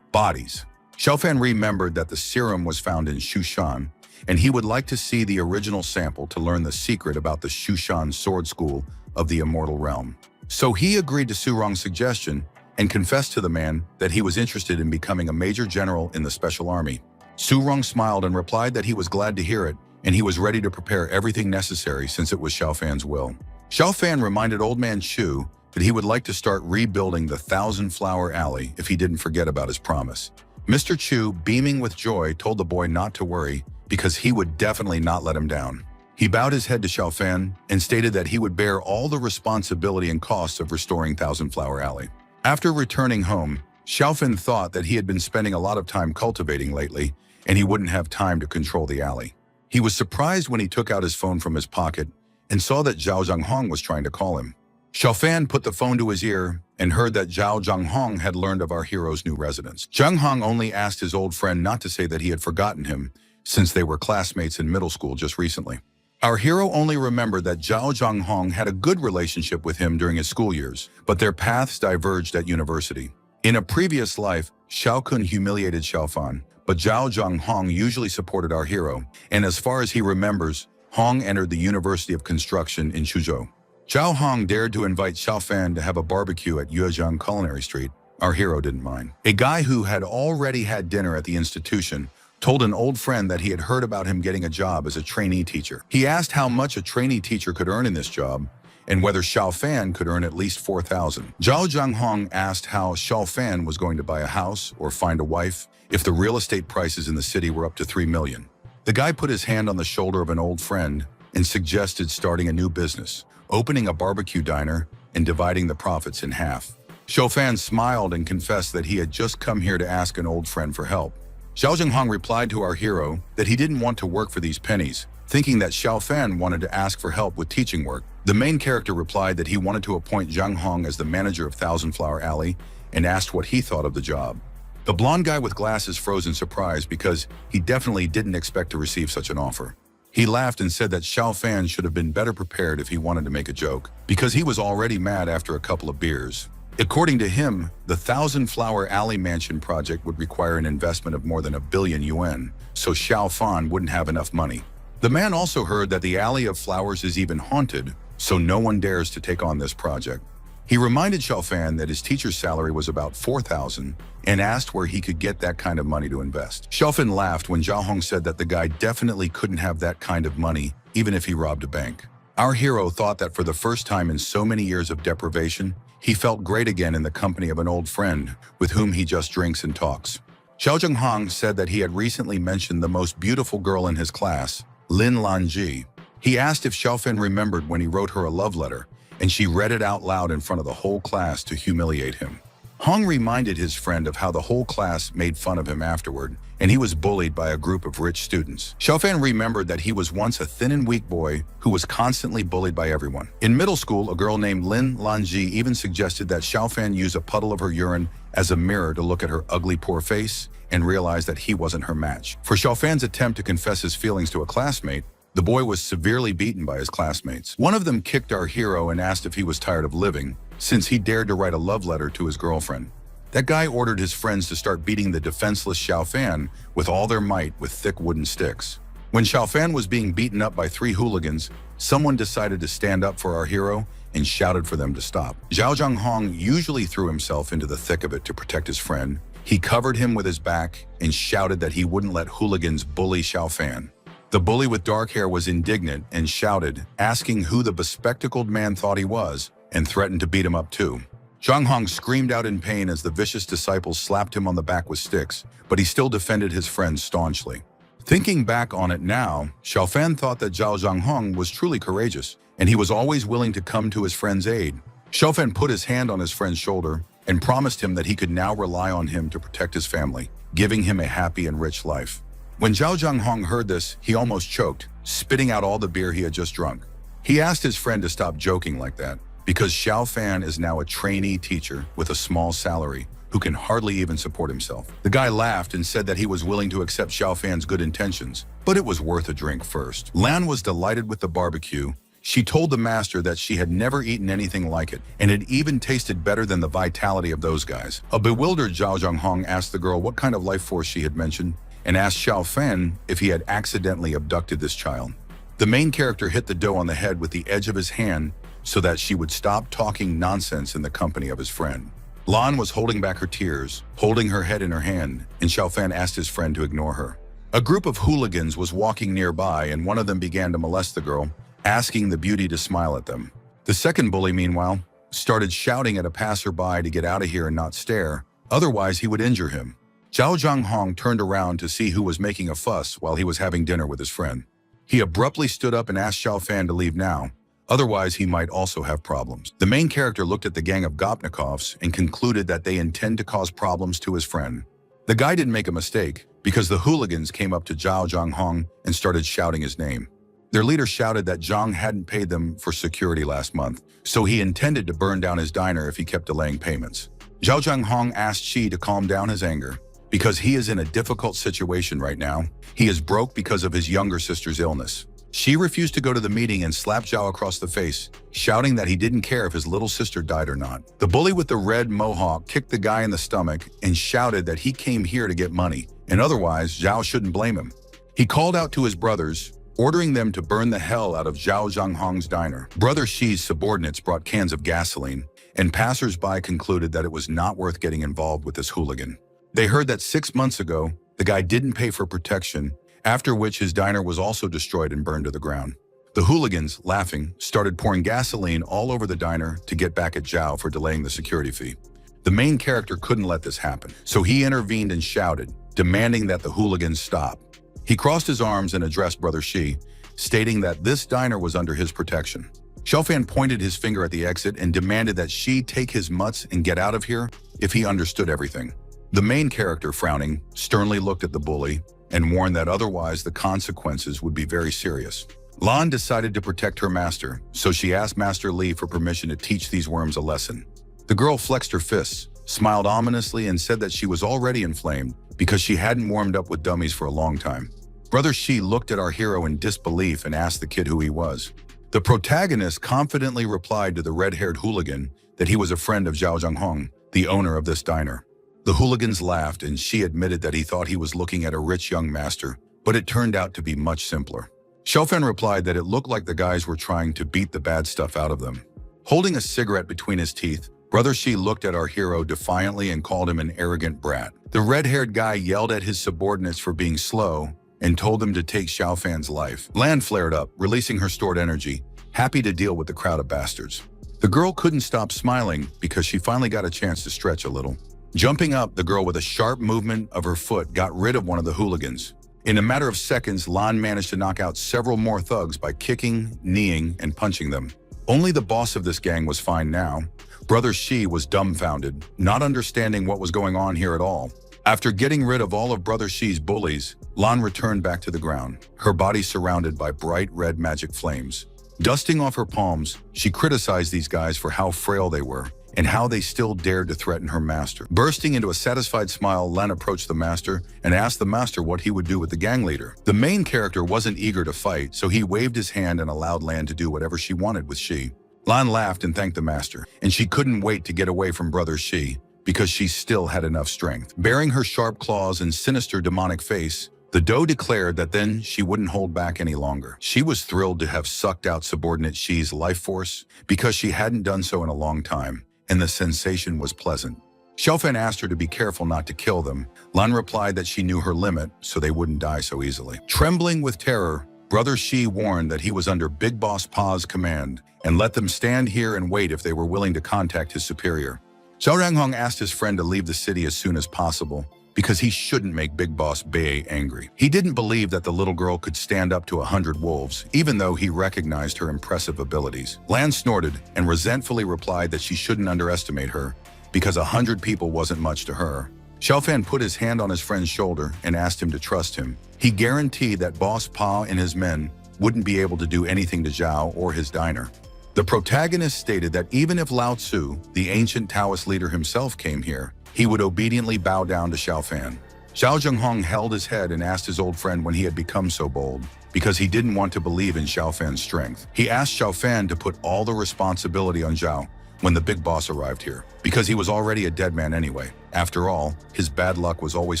bodies. Fan remembered that the serum was found in Shushan, and he would like to see the original sample to learn the secret about the Shushan sword school of the Immortal realm. So he agreed to Su Rong's suggestion and confessed to the man that he was interested in becoming a major general in the special army. Su Rong smiled and replied that he was glad to hear it, and he was ready to prepare everything necessary since it was Fan's will. Fan reminded Old Man Chu that he would like to start rebuilding the Thousand Flower Alley if he didn't forget about his promise. Mr. Chu, beaming with joy, told the boy not to worry because he would definitely not let him down. He bowed his head to Fan and stated that he would bear all the responsibility and costs of restoring Thousand Flower Alley. After returning home, Fan thought that he had been spending a lot of time cultivating lately, and he wouldn't have time to control the alley. He was surprised when he took out his phone from his pocket and saw that Zhao Zhanghong was trying to call him. Fan put the phone to his ear and heard that Zhao Zhanghong had learned of our hero's new residence. Zhanghong only asked his old friend not to say that he had forgotten him, since they were classmates in middle school just recently. Our hero only remembered that Zhao Zhanghong had a good relationship with him during his school years, but their paths diverged at university. In a previous life, Xiao Kun humiliated Fan, but Zhao Zhanghong usually supported our hero, and as far as he remembers, Hong entered the University of Construction in Suzhou. Zhao Hong dared to invite Fan to have a barbecue at Yuezhang Culinary Street. Our hero didn't mind. A guy who had already had dinner at the institution told an old friend that he had heard about him getting a job as a trainee teacher. He asked how much a trainee teacher could earn in this job, and whether Fan could earn at least 4,000. Zhao Zhanghong asked how Fan was going to buy a house or find a wife if the real estate prices in the city were up to 3 million. The guy put his hand on the shoulder of an old friend and suggested starting a new business, opening a barbecue diner and dividing the profits in half. Fan smiled and confessed that he had just come here to ask an old friend for help. Zhao Zhanghong replied to our hero that he didn't want to work for these pennies, thinking that Fan wanted to ask for help with teaching work. The main character replied that he wanted to appoint Zhang Hong as the manager of Thousand Flower Alley and asked what he thought of the job. The blonde guy with glasses froze in surprise because he definitely didn't expect to receive such an offer. He laughed and said that Fan should have been better prepared if he wanted to make a joke, because he was already mad after a couple of beers. According to him, the Thousand Flower Alley mansion project would require an investment of more than 1 billion yuan, so Fan wouldn't have enough money. The man also heard that the Alley of Flowers is even haunted, so no one dares to take on this project. He reminded Fan that his teacher's salary was about 4,000 and asked where he could get that kind of money to invest. Fan laughed when Zhao Hong said that the guy definitely couldn't have that kind of money even if he robbed a bank. Our hero thought that for the first time in so many years of deprivation, he felt great again in the company of an old friend with whom he just drinks and talks. Zhao Zhenghong said that he had recently mentioned the most beautiful girl in his class, Lin Lanji. He asked if Fan remembered when he wrote her a love letter, and she read it out loud in front of the whole class to humiliate him. Hong reminded his friend of how the whole class made fun of him afterward, and he was bullied by a group of rich students. Xiaofan remembered that he was once a thin and weak boy who was constantly bullied by everyone. In middle school, a girl named Lin Lanji even suggested that Xiaofan use a puddle of her urine as a mirror to look at her ugly, poor face and realize that he wasn't her match. For Xiaofan's attempt to confess his feelings to a classmate, the boy was severely beaten by his classmates. One of them kicked our hero and asked if he was tired of living, since he dared to write a love letter to his girlfriend. That guy ordered his friends to start beating the defenseless Xiaofan with all their might with thick wooden sticks. When Xiaofan was being beaten up by 3 hooligans, someone decided to stand up for our hero and shouted for them to stop. Zhao Zhanghong usually threw himself into the thick of it to protect his friend. He covered him with his back and shouted that he wouldn't let hooligans bully Xiaofan. The bully with dark hair was indignant and shouted, asking who the bespectacled man thought he was, and threatened to beat him up too. Zhang Hong screamed out in pain as the vicious disciples slapped him on the back with sticks, but he still defended his friend staunchly. Thinking back on it now, Xiaofan thought that Zhao Zhanghong was truly courageous, and he was always willing to come to his friend's aid. Xiaofan put his hand on his friend's shoulder and promised him that he could now rely on him to protect his family, giving him a happy and rich life. When Zhao Zhanghong heard this, he almost choked, spitting out all the beer he had just drunk. He asked his friend to stop joking like that, because Xiaofan is now a trainee teacher with a small salary who can hardly even support himself. The guy laughed and said that he was willing to accept Xiaofan's good intentions, but it was worth a drink first. Lan was delighted with the barbecue. She told the master that she had never eaten anything like it, and it even tasted better than the vitality of those guys. A bewildered Zhao Zhanghong asked the girl what kind of life force she had mentioned, and asked Xiaofan if he had accidentally abducted this child. The main character hit the dough on the head with the edge of his hand so that she would stop talking nonsense in the company of his friend. Lan was holding back her tears, holding her head in her hand, and Xiaofan asked his friend to ignore her. A group of hooligans was walking nearby, and one of them began to molest the girl, asking the beauty to smile at them. The second bully, meanwhile, started shouting at a passerby to get out of here and not stare, otherwise he would injure him. Zhao Zhanghong turned around to see who was making a fuss while he was having dinner with his friend. He abruptly stood up and asked Xiaofan to leave now, otherwise he might also have problems. The main character looked at the gang of Gopnikovs and concluded that they intend to cause problems to his friend. The guy didn't make a mistake, because the hooligans came up to Zhao Zhanghong and started shouting his name. Their leader shouted that Zhang hadn't paid them for security last month, so he intended to burn down his diner if he kept delaying payments. Zhao Zhanghong asked Shi to calm down his anger, because he is in a difficult situation right now. He is broke because of his younger sister's illness. She refused to go to the meeting and slapped Zhao across the face, shouting that he didn't care if his little sister died or not. The bully with the red mohawk kicked the guy in the stomach and shouted that he came here to get money, and otherwise Zhao shouldn't blame him. He called out to his brothers, ordering them to burn the hell out of Zhao Zhanghong's diner. Brother Shi's subordinates brought cans of gasoline, and passers-by concluded that it was not worth getting involved with this hooligan. They heard that 6 months ago, the guy didn't pay for protection, after which his diner was also destroyed and burned to the ground. The hooligans, laughing, started pouring gasoline all over the diner to get back at Zhao for delaying the security fee. The main character couldn't let this happen, so he intervened and shouted, demanding that the hooligans stop. He crossed his arms and addressed Brother Shi, stating that this diner was under his protection. Xiaofan pointed his finger at the exit and demanded that Shi take his mutts and get out of here if he understood everything. The main character, frowning, sternly looked at the bully and warned that otherwise the consequences would be very serious. Lan decided to protect her master, so she asked Master Li for permission to teach these worms a lesson. The girl flexed her fists, smiled ominously, and said that she was already inflamed because she hadn't warmed up with dummies for a long time. Brother Shi looked at our hero in disbelief and asked the kid who he was. The protagonist confidently replied to the red-haired hooligan that he was a friend of Zhao Zhanghong, the owner of this diner. The hooligans laughed, and Shi admitted that he thought he was looking at a rich young master, but it turned out to be much simpler. Xiaofan replied that it looked like the guys were trying to beat the bad stuff out of them. Holding a cigarette between his teeth, Brother Shi looked at our hero defiantly and called him an arrogant brat. The red-haired guy yelled at his subordinates for being slow and told them to take Xiaofan's life. Lan flared up, releasing her stored energy, happy to deal with the crowd of bastards. The girl couldn't stop smiling because she finally got a chance to stretch a little. Jumping up, the girl with a sharp movement of her foot got rid of one of the hooligans. In a matter of seconds, Lan managed to knock out several more thugs by kicking, kneeing, and punching them. Only the boss of this gang was fine now. Brother Shi was dumbfounded, not understanding what was going on here at all. After getting rid of all of Brother Shi's bullies, Lan returned back to the ground, her body surrounded by bright red magic flames. Dusting off her palms, she criticized these guys for how frail they were and how they still dared to threaten her master. Bursting into a satisfied smile, Lan approached the master and asked the master what he would do with the gang leader. The main character wasn't eager to fight, so he waved his hand and allowed Lan to do whatever she wanted with Shi. Lan laughed and thanked the master, and she couldn't wait to get away from Brother Shi because she still had enough strength. Bearing her sharp claws and sinister demonic face, the doe declared that then she wouldn't hold back any longer. She was thrilled to have sucked out subordinate Shi's life force because she hadn't done so in a long time, and the sensation was pleasant. Xiaofan asked her to be careful not to kill them. Lan replied that she knew her limit, so they wouldn't die so easily. Trembling with terror, Brother Shi warned that he was under Big Boss Pa's command and let them stand here and wait if they were willing to contact his superior. Zhao Ranghong asked his friend to leave the city as soon as possible because he shouldn't make Big Boss Bei angry. He didn't believe that the little girl could stand up to 100 wolves, even though he recognized her impressive abilities. Lan snorted and resentfully replied that she shouldn't underestimate her because 100 people wasn't much to her. Xiaofan put his hand on his friend's shoulder and asked him to trust him. He guaranteed that Boss Pa and his men wouldn't be able to do anything to Zhao or his diner. The protagonist stated that even if Lao Tzu, the ancient Taoist leader himself, came here, he would obediently bow down to Xiaofan. Zhao Zhenghong held his head and asked his old friend when he had become so bold, because he didn't want to believe in Xiaofan's strength. He asked Xiaofan to put all the responsibility on Zhao when the big boss arrived here, because he was already a dead man anyway. After all, his bad luck was always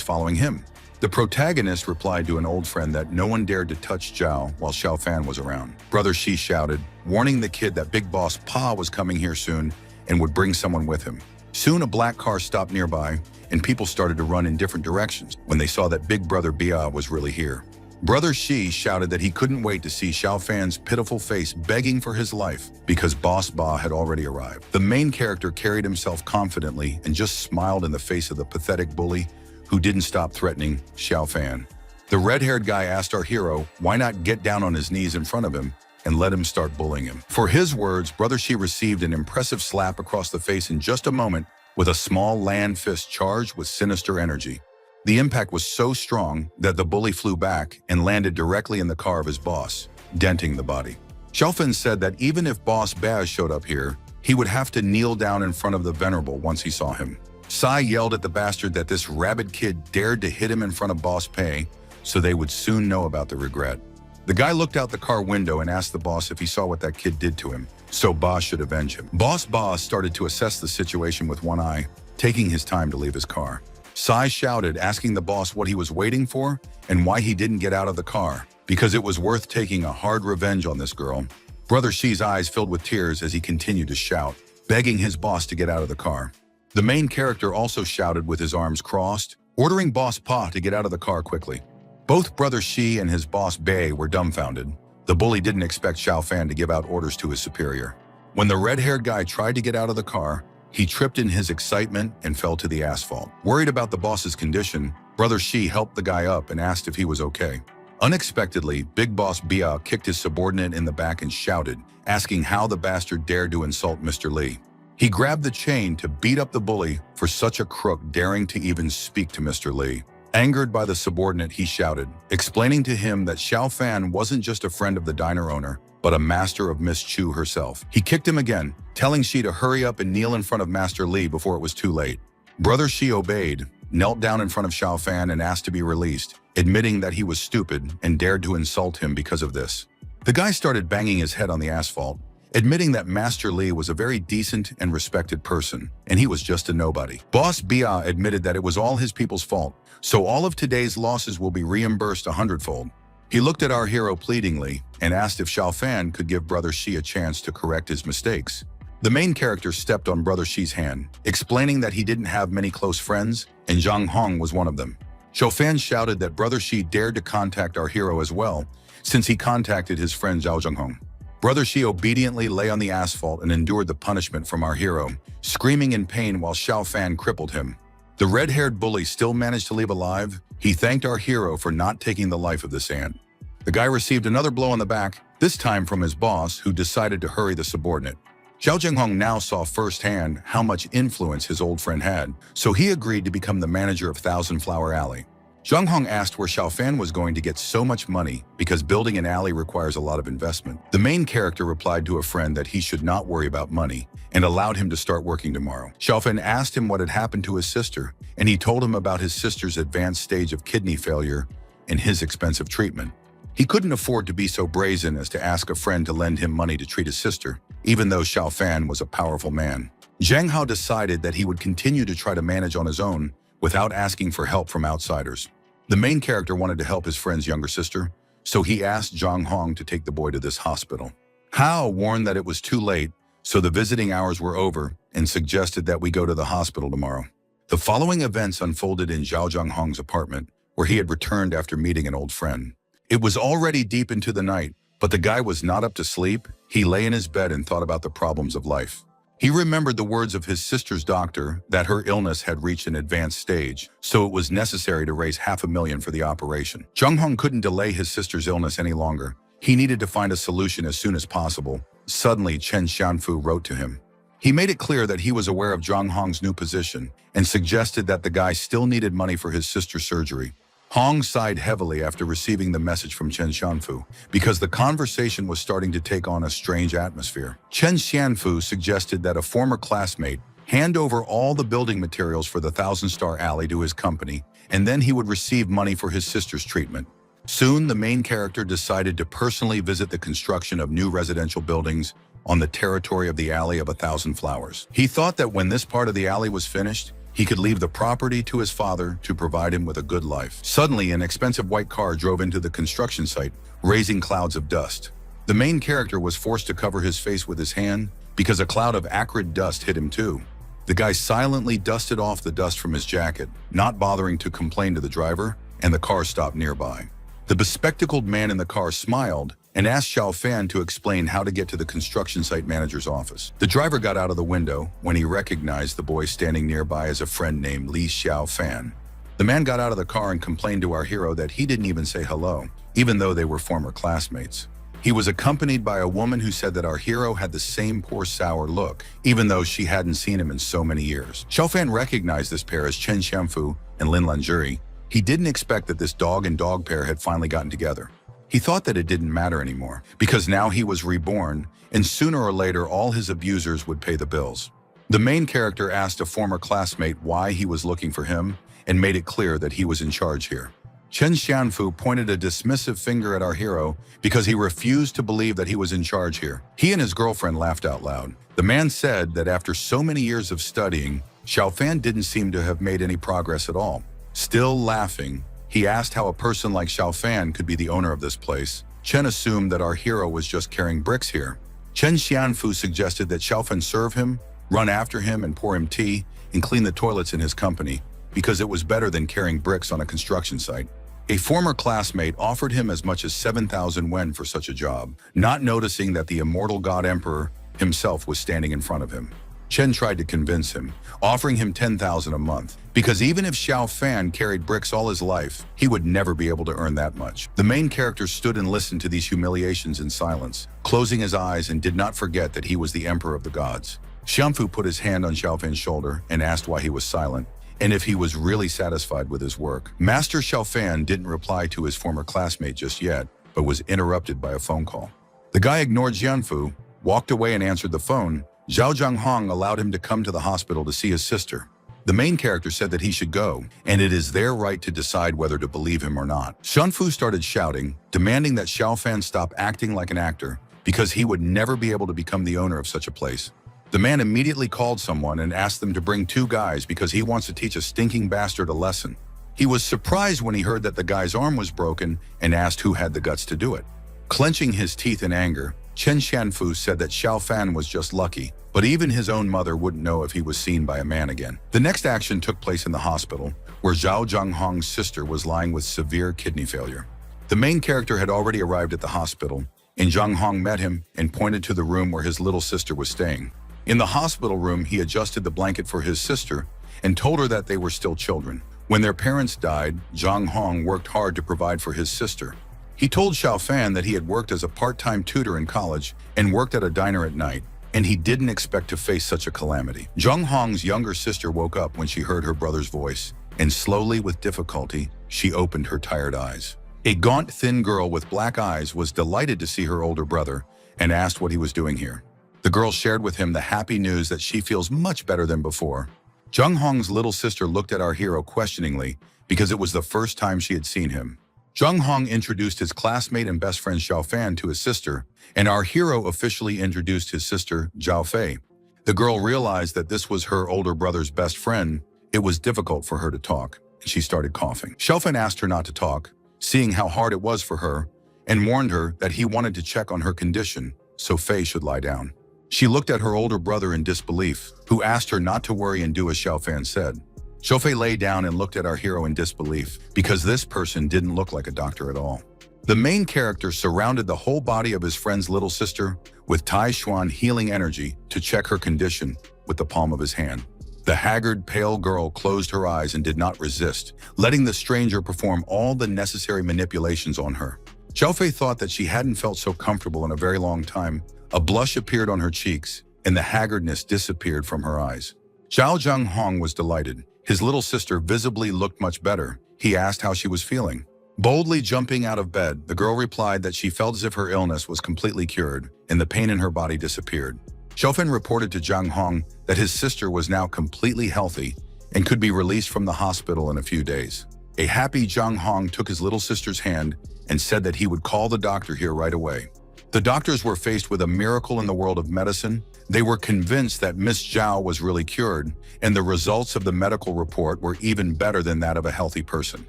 following him. The protagonist replied to an old friend that no one dared to touch Zhao while Xiaofan was around. Brother Shi shouted, warning the kid that Big Boss Pa was coming here soon and would bring someone with him. Soon a black car stopped nearby, and people started to run in different directions when they saw that Big Brother Bia was really here. Brother Shi shouted that he couldn't wait to see Xiaofan's pitiful face begging for his life because Boss Ba had already arrived. The main character carried himself confidently and just smiled in the face of the pathetic bully who didn't stop threatening Xiaofan. The red-haired guy asked our hero why not get down on his knees in front of him and let him start bullying him. For his words, Brother Shi received an impressive slap across the face in just a moment with a small land fist charged with sinister energy. The impact was so strong that the bully flew back and landed directly in the car of his boss, denting the body. Xiaofan said that even if Boss Baz showed up here, he would have to kneel down in front of the venerable once he saw him. Sai yelled at the bastard that this rabid kid dared to hit him in front of Boss Pei, so they would soon know about the regret. The guy looked out the car window and asked the boss if he saw what that kid did to him, so Ba should avenge him. Boss Ba started to assess the situation with one eye, taking his time to leave his car. Sai shouted, asking the boss what he was waiting for and why he didn't get out of the car, because it was worth taking a hard revenge on this girl. Brother Shi's eyes filled with tears as he continued to shout, begging his boss to get out of the car. The main character also shouted with his arms crossed, ordering Boss Pa to get out of the car quickly. Both Brother Shi and his boss Bei were dumbfounded. The bully didn't expect Xiaofan to give out orders to his superior. When the red-haired guy tried to get out of the car, he tripped in his excitement and fell to the asphalt. Worried about the boss's condition, Brother Shi helped the guy up and asked if he was okay. Unexpectedly, Big Boss Bia kicked his subordinate in the back and shouted, asking how the bastard dared to insult Mr. Li. He grabbed the chain to beat up the bully for such a crook daring to even speak to Mr. Li. Angered by the subordinate, he shouted, explaining to him that Xiaofan wasn't just a friend of the diner owner, but a master of Miss Chu herself. He kicked him again, telling Shi to hurry up and kneel in front of Master Li before it was too late. Brother Shi obeyed, knelt down in front of Xiaofan and asked to be released, admitting that he was stupid and dared to insult him because of this. The guy started banging his head on the asphalt, admitting that Master Li was a very decent and respected person, and he was just a nobody. Boss Bia admitted that it was all his people's fault, so all of today's losses will be reimbursed 100-fold. He looked at our hero pleadingly and asked if Xiaofan could give Brother Shi a chance to correct his mistakes. The main character stepped on Brother Shi's hand, explaining that he didn't have many close friends, and Zhang Hong was one of them. Xiaofan shouted that Brother Shi dared to contact our hero as well, since he contacted his friend Zhao Zhenghong. Brother Shi obediently lay on the asphalt and endured the punishment from our hero, screaming in pain while Xiaofan crippled him. The red-haired bully still managed to leave alive. He thanked our hero for not taking the life of this ant. The guy received another blow on the back, this time from his boss, who decided to hurry the subordinate. Zhao Jinghong now saw firsthand how much influence his old friend had, so he agreed to become the manager of Thousand Flower Alley. Zhang Hong asked where Xiao Fan was going to get so much money because building an alley requires a lot of investment. The main character replied to a friend that he should not worry about money and allowed him to start working tomorrow. Xiao Fan asked him what had happened to his sister, and he told him about his sister's advanced stage of kidney failure and his expensive treatment. He couldn't afford to be so brazen as to ask a friend to lend him money to treat his sister, even though Xiao Fan was a powerful man. Zhang Hao decided that he would continue to try to manage on his own without asking for help from outsiders. The main character wanted to help his friend's younger sister, so he asked Zhang Hong to take the boy to this hospital. Hao warned that it was too late, so the visiting hours were over and suggested that we go to the hospital tomorrow. The following events unfolded in Zhao Zhanghong's apartment, where he had returned after meeting an old friend. It was already deep into the night, but the guy was not up to sleep. He lay in his bed and thought about the problems of life. He remembered the words of his sister's doctor that her illness had reached an advanced stage, so it was necessary to raise $500,000 for the operation. Zhang Hong couldn't delay his sister's illness any longer. He needed to find a solution as soon as possible. Suddenly, Chen Xianfu wrote to him. He made it clear that he was aware of Zhang Hong's new position and suggested that the guy still needed money for his sister's surgery. Hong sighed heavily after receiving the message from Chen Xianfu because the conversation was starting to take on a strange atmosphere. Chen Xianfu suggested that a former classmate hand over all the building materials for the Thousand Star Alley to his company, and then he would receive money for his sister's treatment. Soon, the main character decided to personally visit the construction of new residential buildings on the territory of the Alley of 1,000 Flowers. He thought that when this part of the alley was finished, he could leave the property to his father to provide him with a good life. Suddenly, an expensive white car drove into the construction site, raising clouds of dust. The main character was forced to cover his face with his hand because a cloud of acrid dust hit him too. The guy silently dusted off the dust from his jacket, not bothering to complain to the driver, and the car stopped nearby. The bespectacled man in the car smiled and asked Xiao Fan to explain how to get to the construction site manager's office. The driver got out of the window when he recognized the boy standing nearby as a friend named Li Xiao Fan. The man got out of the car and complained to our hero that he didn't even say hello, even though they were former classmates. He was accompanied by a woman who said that our hero had the same poor sour look, even though she hadn't seen him in so many years. Xiao Fan recognized this pair as Chen Xianfu and Lin Lanjuri. He didn't expect that this dog and dog pair had finally gotten together. He thought that it didn't matter anymore, because now he was reborn, and sooner or later all his abusers would pay the bills. The main character asked a former classmate why he was looking for him, and made it clear that he was in charge here. Chen Xianfu pointed a dismissive finger at our hero because he refused to believe that he was in charge here. He and his girlfriend laughed out loud. The man said that after so many years of studying, Xiao Fan didn't seem to have made any progress at all. Still laughing, he asked how a person like Xiao Fan could be the owner of this place. Chen assumed that our hero was just carrying bricks here. Chen Xianfu suggested that Xiao Fan serve him, run after him and pour him tea, and clean the toilets in his company, because it was better than carrying bricks on a construction site. A former classmate offered him as much as 7,000 wen for such a job, not noticing that the immortal god emperor himself was standing in front of him. Chen tried to convince him, offering him 10,000 a month, because even if Xiao Fan carried bricks all his life, he would never be able to earn that much. The main character stood and listened to these humiliations in silence, closing his eyes and did not forget that he was the emperor of the gods. Xianfu put his hand on Xiao Fan's shoulder and asked why he was silent, and if he was really satisfied with his work. Master Xiao Fan didn't reply to his former classmate just yet, but was interrupted by a phone call. The guy ignored Xianfu, walked away and answered the phone. Zhao Zhanghong allowed him to come to the hospital to see his sister. The main character said that he should go, and it is their right to decide whether to believe him or not. Xianfu started shouting, demanding that Xiao Fan stop acting like an actor, because he would never be able to become the owner of such a place. The man immediately called someone and asked them to bring 2 guys because he wants to teach a stinking bastard a lesson. He was surprised when he heard that the guy's arm was broken and asked who had the guts to do it. Clenching his teeth in anger, Chen Xianfu said that Xiao Fan was just lucky, but even his own mother wouldn't know if he was seen by a man again. The next action took place in the hospital, where Zhao Zhanghong's sister was lying with severe kidney failure. The main character had already arrived at the hospital, and Zhang Hong met him and pointed to the room where his little sister was staying. In the hospital room, he adjusted the blanket for his sister and told her that they were still children. When their parents died, Zhang Hong worked hard to provide for his sister. He told Xiao Fan that he had worked as a part-time tutor in college and worked at a diner at night, and he didn't expect to face such a calamity. Jung Hong's younger sister woke up when she heard her brother's voice, and slowly, with difficulty, she opened her tired eyes. A gaunt, thin girl with black eyes was delighted to see her older brother and asked what he was doing here. The girl shared with him the happy news that she feels much better than before. Jung Hong's little sister looked at our hero questioningly because it was the first time she had seen him. Jung Hong introduced his classmate and best friend Xiao Fan to his sister, and our hero officially introduced his sister, Zhao Fei. The girl realized that this was her older brother's best friend. It was difficult for her to talk, and she started coughing. Xiao Fan asked her not to talk, seeing how hard it was for her, and warned her that he wanted to check on her condition, so Fei should lie down. She looked at her older brother in disbelief, who asked her not to worry and do as Xiao Fan said. Xiao Fei lay down and looked at our hero in disbelief, because this person didn't look like a doctor at all. The main character surrounded the whole body of his friend's little sister with Tai Xuan healing energy to check her condition with the palm of his hand. The haggard, pale girl closed her eyes and did not resist, letting the stranger perform all the necessary manipulations on her. Xiao Fei thought that she hadn't felt so comfortable in a very long time. A blush appeared on her cheeks, and the haggardness disappeared from her eyes. Zhao Jung Hong was delighted. His little sister visibly looked much better. He asked how she was feeling. Boldly jumping out of bed, the girl replied that she felt as if her illness was completely cured, and the pain in her body disappeared. Xiao Fan reported to Jung Hong that his sister was now completely healthy and could be released from the hospital in a few days. A happy Jung Hong took his little sister's hand and said that he would call the doctor here right away. The doctors were faced with a miracle in the world of medicine. They were convinced that Miss Zhao was really cured, and the results of the medical report were even better than that of a healthy person.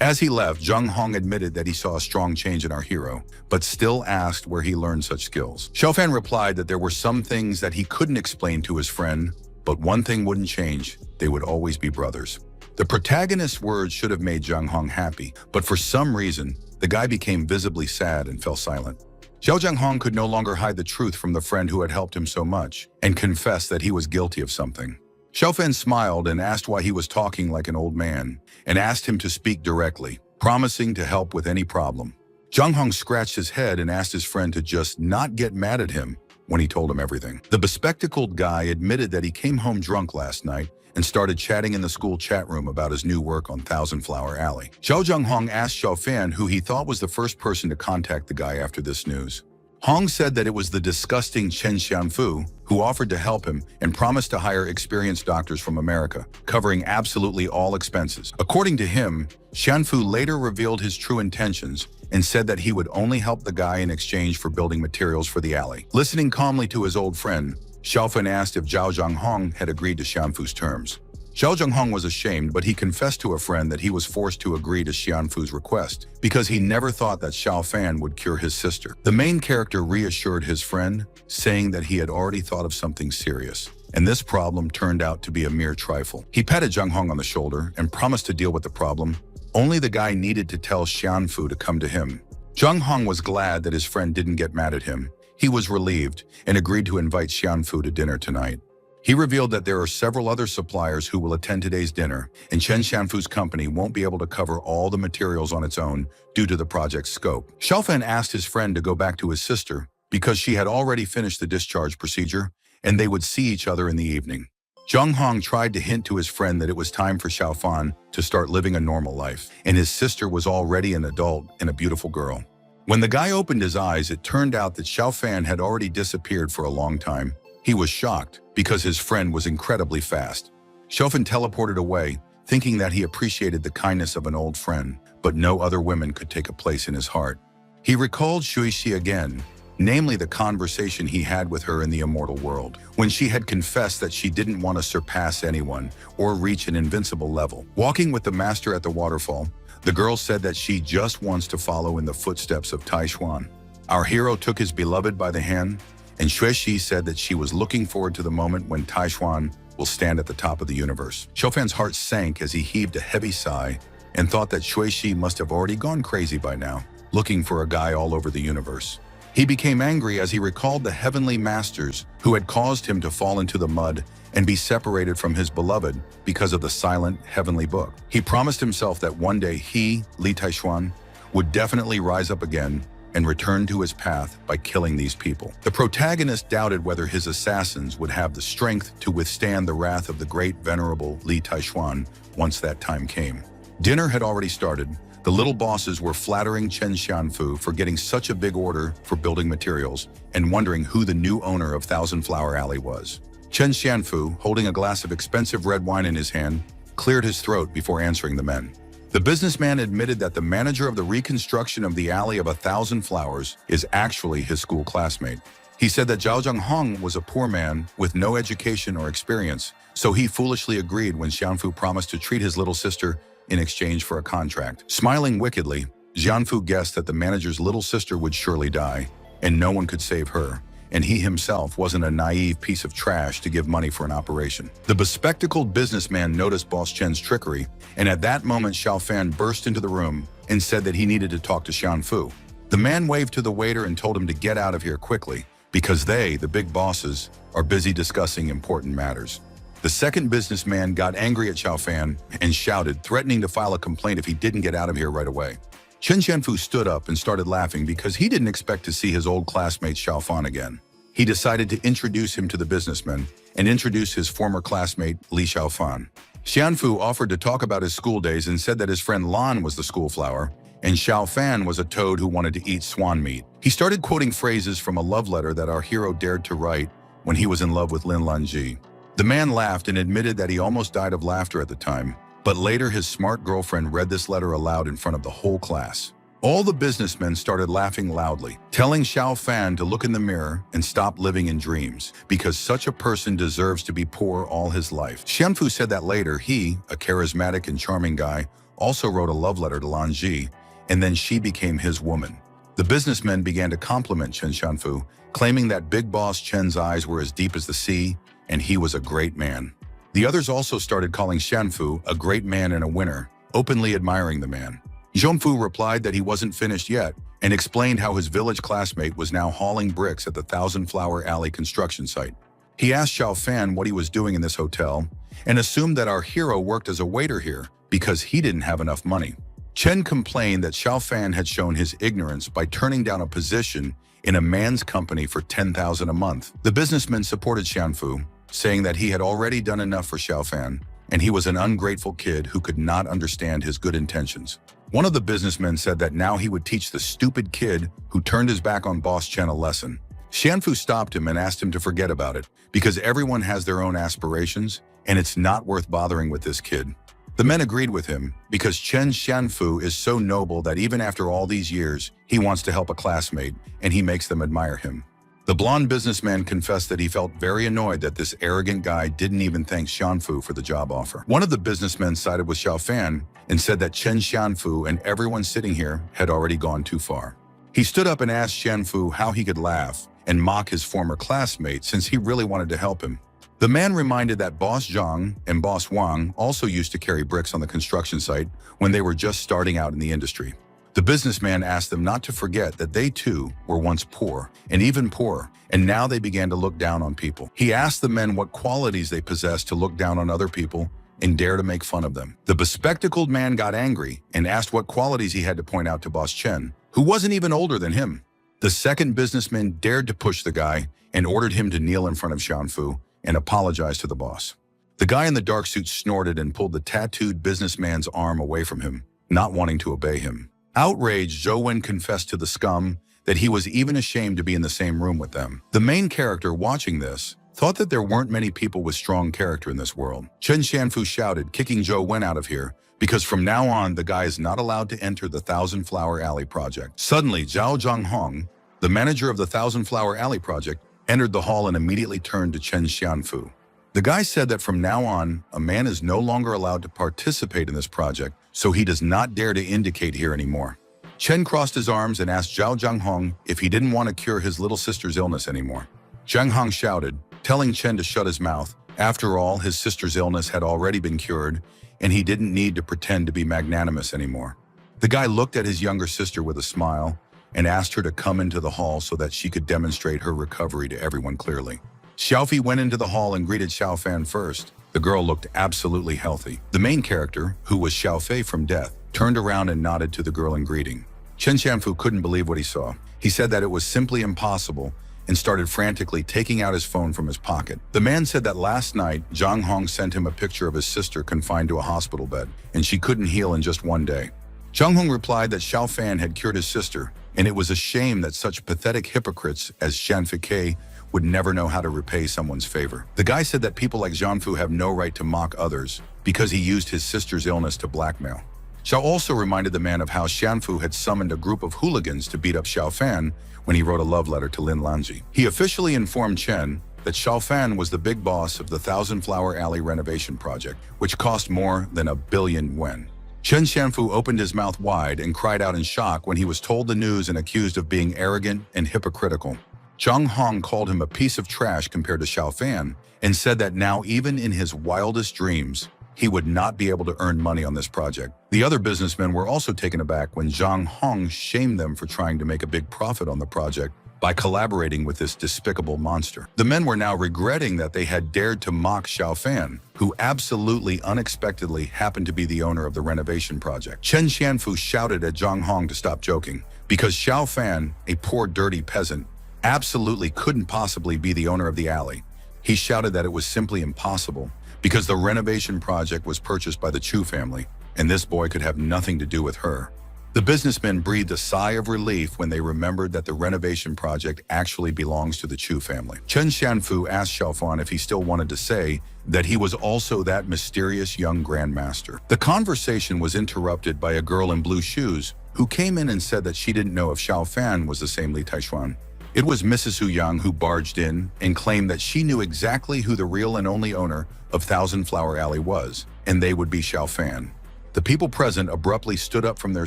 As he left, Jung Hong admitted that he saw a strong change in our hero, but still asked where he learned such skills. Xiao Fan replied that there were some things that he couldn't explain to his friend, but one thing wouldn't change: they would always be brothers. The protagonist's words should have made Jung Hong happy, but for some reason, the guy became visibly sad and fell silent. Xiao Jung Hong could no longer hide the truth from the friend who had helped him so much, and confessed that he was guilty of something. Xiao Fan smiled and asked why he was talking like an old man, and asked him to speak directly, promising to help with any problem. Jung Hong scratched his head and asked his friend to just not get mad at him when he told him everything. The bespectacled guy admitted that he came home drunk last night and started chatting in the school chat room about his new work on Thousand Flower Alley. Xiao Jung Hong asked Xiao Fan who he thought was the first person to contact the guy after this news. Hong said that it was the disgusting Chen Xianfu, who offered to help him and promised to hire experienced doctors from America, covering absolutely all expenses. According to him, Xianfu later revealed his true intentions and said that he would only help the guy in exchange for building materials for the alley. Listening calmly to his old friend, Xiao Fan asked if Zhao Jung Hong had agreed to Xianfu's terms. Zhao Jung Hong was ashamed, but he confessed to a friend that he was forced to agree to Xianfu's request because he never thought that Xiao Fan would cure his sister. The main character reassured his friend, saying that he had already thought of something serious, and this problem turned out to be a mere trifle. He patted Jung Hong on the shoulder and promised to deal with the problem. Only the guy needed to tell Xianfu to come to him. Jung Hong was glad that his friend didn't get mad at him. He was relieved and agreed to invite Xianfu to dinner tonight. He revealed that there are several other suppliers who will attend today's dinner, and Chen Xianfu's company won't be able to cover all the materials on its own due to the project's scope. Xiao Fan asked his friend to go back to his sister because she had already finished the discharge procedure, and they would see each other in the evening. Jung Hong tried to hint to his friend that it was time for Xiao Fan to start living a normal life, and his sister was already an adult and a beautiful girl. When the guy opened his eyes, it turned out that Xiao Fan had already disappeared for a long time. He was shocked because his friend was incredibly fast. Xiao Fan teleported away, thinking that he appreciated the kindness of an old friend, but no other women could take a place in his heart. He recalled Shui Xi again, namely the conversation he had with her in the Immortal world, when she had confessed that she didn't want to surpass anyone or reach an invincible level. Walking with the master at the waterfall, the girl said that she just wants to follow in the footsteps of Tai Xuan. Our hero took his beloved by the hand, and Shui Xi said that she was looking forward to the moment when Tai Xuan will stand at the top of the universe. Xiao Fan's heart sank as he heaved a heavy sigh and thought that Shui Xi must have already gone crazy by now, looking for a guy all over the universe. He became angry as he recalled the heavenly masters who had caused him to fall into the mud and be separated from his beloved because of the silent heavenly book. He promised himself that one day he, Li Taishuan, would definitely rise up again and returned to his path by killing these people. The protagonist doubted whether his assassins would have the strength to withstand the wrath of the great venerable Li Taishuan once that time came. Dinner had already started. The little bosses were flattering Chen Xianfu for getting such a big order for building materials and wondering who the new owner of Thousand Flower Alley was. Chen Xianfu, holding a glass of expensive red wine in his hand, cleared his throat before answering the men. The businessman admitted that the manager of the reconstruction of the Alley of 1,000 Flowers is actually his school classmate. He said that Zhao Zhenghong was a poor man with no education or experience, so he foolishly agreed when Xianfu promised to treat his little sister in exchange for a contract. Smiling wickedly, Xianfu guessed that the manager's little sister would surely die, and no one could save her, and he himself wasn't a naive piece of trash to give money for an operation. The bespectacled businessman noticed Boss Chen's trickery, and at that moment Xiao Fan burst into the room and said that he needed to talk to Xianfu. The man waved to the waiter and told him to get out of here quickly, because they, the big bosses, are busy discussing important matters. The second businessman got angry at Xiao Fan and shouted, threatening to file a complaint if he didn't get out of here right away. Chen Xianfu stood up and started laughing because he didn't expect to see his old classmate Xiao Fan again. He decided to introduce him to the businessman and introduce his former classmate Li Xiaofan. Xianfu offered to talk about his school days and said that his friend Lan was the school flower, and Xiao Fan was a toad who wanted to eat swan meat. He started quoting phrases from a love letter that our hero dared to write when he was in love with Lin Lanji. The man laughed and admitted that he almost died of laughter at the time, but later his smart girlfriend read this letter aloud in front of the whole class. All the businessmen started laughing loudly, telling Xiao Fan to look in the mirror and stop living in dreams, because such a person deserves to be poor all his life. Xianfu said that later he, a charismatic and charming guy, also wrote a love letter to Lan Ji, and then she became his woman. The businessmen began to compliment Chen Xianfu, claiming that Big Boss Chen's eyes were as deep as the sea, and he was a great man. The others also started calling Xianfu a great man and a winner, openly admiring the man. Zhongfu replied that he wasn't finished yet and explained how his village classmate was now hauling bricks at the Thousand Flower Alley construction site. He asked Xiao Fan what he was doing in this hotel and assumed that our hero worked as a waiter here because he didn't have enough money. Chen complained that Xiao Fan had shown his ignorance by turning down a position in a man's company for 10,000 a month. The businessman supported Xianfu, saying that he had already done enough for Xiao Fan, and he was an ungrateful kid who could not understand his good intentions. One of the businessmen said that now he would teach the stupid kid who turned his back on Boss Chen a lesson. Xianfu stopped him and asked him to forget about it, because everyone has their own aspirations, and it's not worth bothering with this kid. The men agreed with him, because Chen Xianfu is so noble that even after all these years, he wants to help a classmate, and he makes them admire him. The blonde businessman confessed that he felt very annoyed that this arrogant guy didn't even thank Xianfu for the job offer. One of the businessmen sided with Xiao Fan and said that Chen Xianfu and everyone sitting here had already gone too far. He stood up and asked Xianfu how he could laugh and mock his former classmate since he really wanted to help him. The man reminded that Boss Zhang and Boss Wang also used to carry bricks on the construction site when they were just starting out in the industry. The businessman asked them not to forget that they too were once poor, and even poorer, and now they began to look down on people. He asked the men what qualities they possessed to look down on other people and dare to make fun of them. The bespectacled man got angry and asked what qualities he had to point out to Boss Chen, who wasn't even older than him. The second businessman dared to push the guy and ordered him to kneel in front of Xianfu and apologize to the boss. The guy in the dark suit snorted and pulled the tattooed businessman's arm away from him, not wanting to obey him. Outraged, Zhou Wen confessed to the scum that he was even ashamed to be in the same room with them. The main character watching this thought that there weren't many people with strong character in this world. Chen Xianfu shouted, kicking Zhou Wen out of here, because from now on, the guy is not allowed to enter the Thousand Flower Alley project. Suddenly, Zhao Zhenghong, the manager of the Thousand Flower Alley project, entered the hall and immediately turned to Chen Xianfu. The guy said that from now on, a man is no longer allowed to participate in this project, so he does not dare to indicate here anymore. Chen crossed his arms and asked Zhao Zhenghong if he didn't want to cure his little sister's illness anymore. Zhenghong shouted, telling Chen to shut his mouth. After all, his sister's illness had already been cured, and he didn't need to pretend to be magnanimous anymore. The guy looked at his younger sister with a smile and asked her to come into the hall so that she could demonstrate her recovery to everyone clearly. Xiaofi went into the hall and greeted Xiao Fan first. The girl looked absolutely healthy. The main character, who was Xiao Fei from Death, turned around and nodded to the girl in greeting. Chen Xianfu couldn't believe what he saw. He said that it was simply impossible and started frantically taking out his phone from his pocket. The man said that last night, Zhang Hong sent him a picture of his sister confined to a hospital bed, and she couldn't heal in just one day. Zhang Hong replied that Xiao Fan had cured his sister, and it was a shame that such pathetic hypocrites as Xian Fike would never know how to repay someone's favor. The guy said that people like Jianfu have no right to mock others because he used his sister's illness to blackmail. Xiao also reminded the man of how Xianfu had summoned a group of hooligans to beat up Xiao Fan when he wrote a love letter to Lin Lanji. He officially informed Chen that Xiao Fan was the big boss of the Thousand Flower Alley renovation project, which cost more than 1 billion yuan. Chen Xianfu opened his mouth wide and cried out in shock when he was told the news and accused of being arrogant and hypocritical. Zhang Hong called him a piece of trash compared to Xiao Fan and said that now even in his wildest dreams, he would not be able to earn money on this project. The other businessmen were also taken aback when Zhang Hong shamed them for trying to make a big profit on the project by collaborating with this despicable monster. The men were now regretting that they had dared to mock Xiao Fan, who absolutely unexpectedly happened to be the owner of the renovation project. Chen Xianfu shouted at Zhang Hong to stop joking, because Xiao Fan, a poor dirty peasant, absolutely couldn't possibly be the owner of the alley. He shouted that it was simply impossible, because the renovation project was purchased by the Chu family, and this boy could have nothing to do with her. The businessmen breathed a sigh of relief when they remembered that the renovation project actually belongs to the Chu family. Chen Xianfu asked Xiao Fan if he still wanted to say that he was also that mysterious young grandmaster. The conversation was interrupted by a girl in blue shoes who came in and said that she didn't know if Xiao Fan was the same Li Taishuan. It was Mrs. Hu Yang who barged in and claimed that she knew exactly who the real and only owner of Thousand Flower Alley was, and they would be Xiao Fan. The people present abruptly stood up from their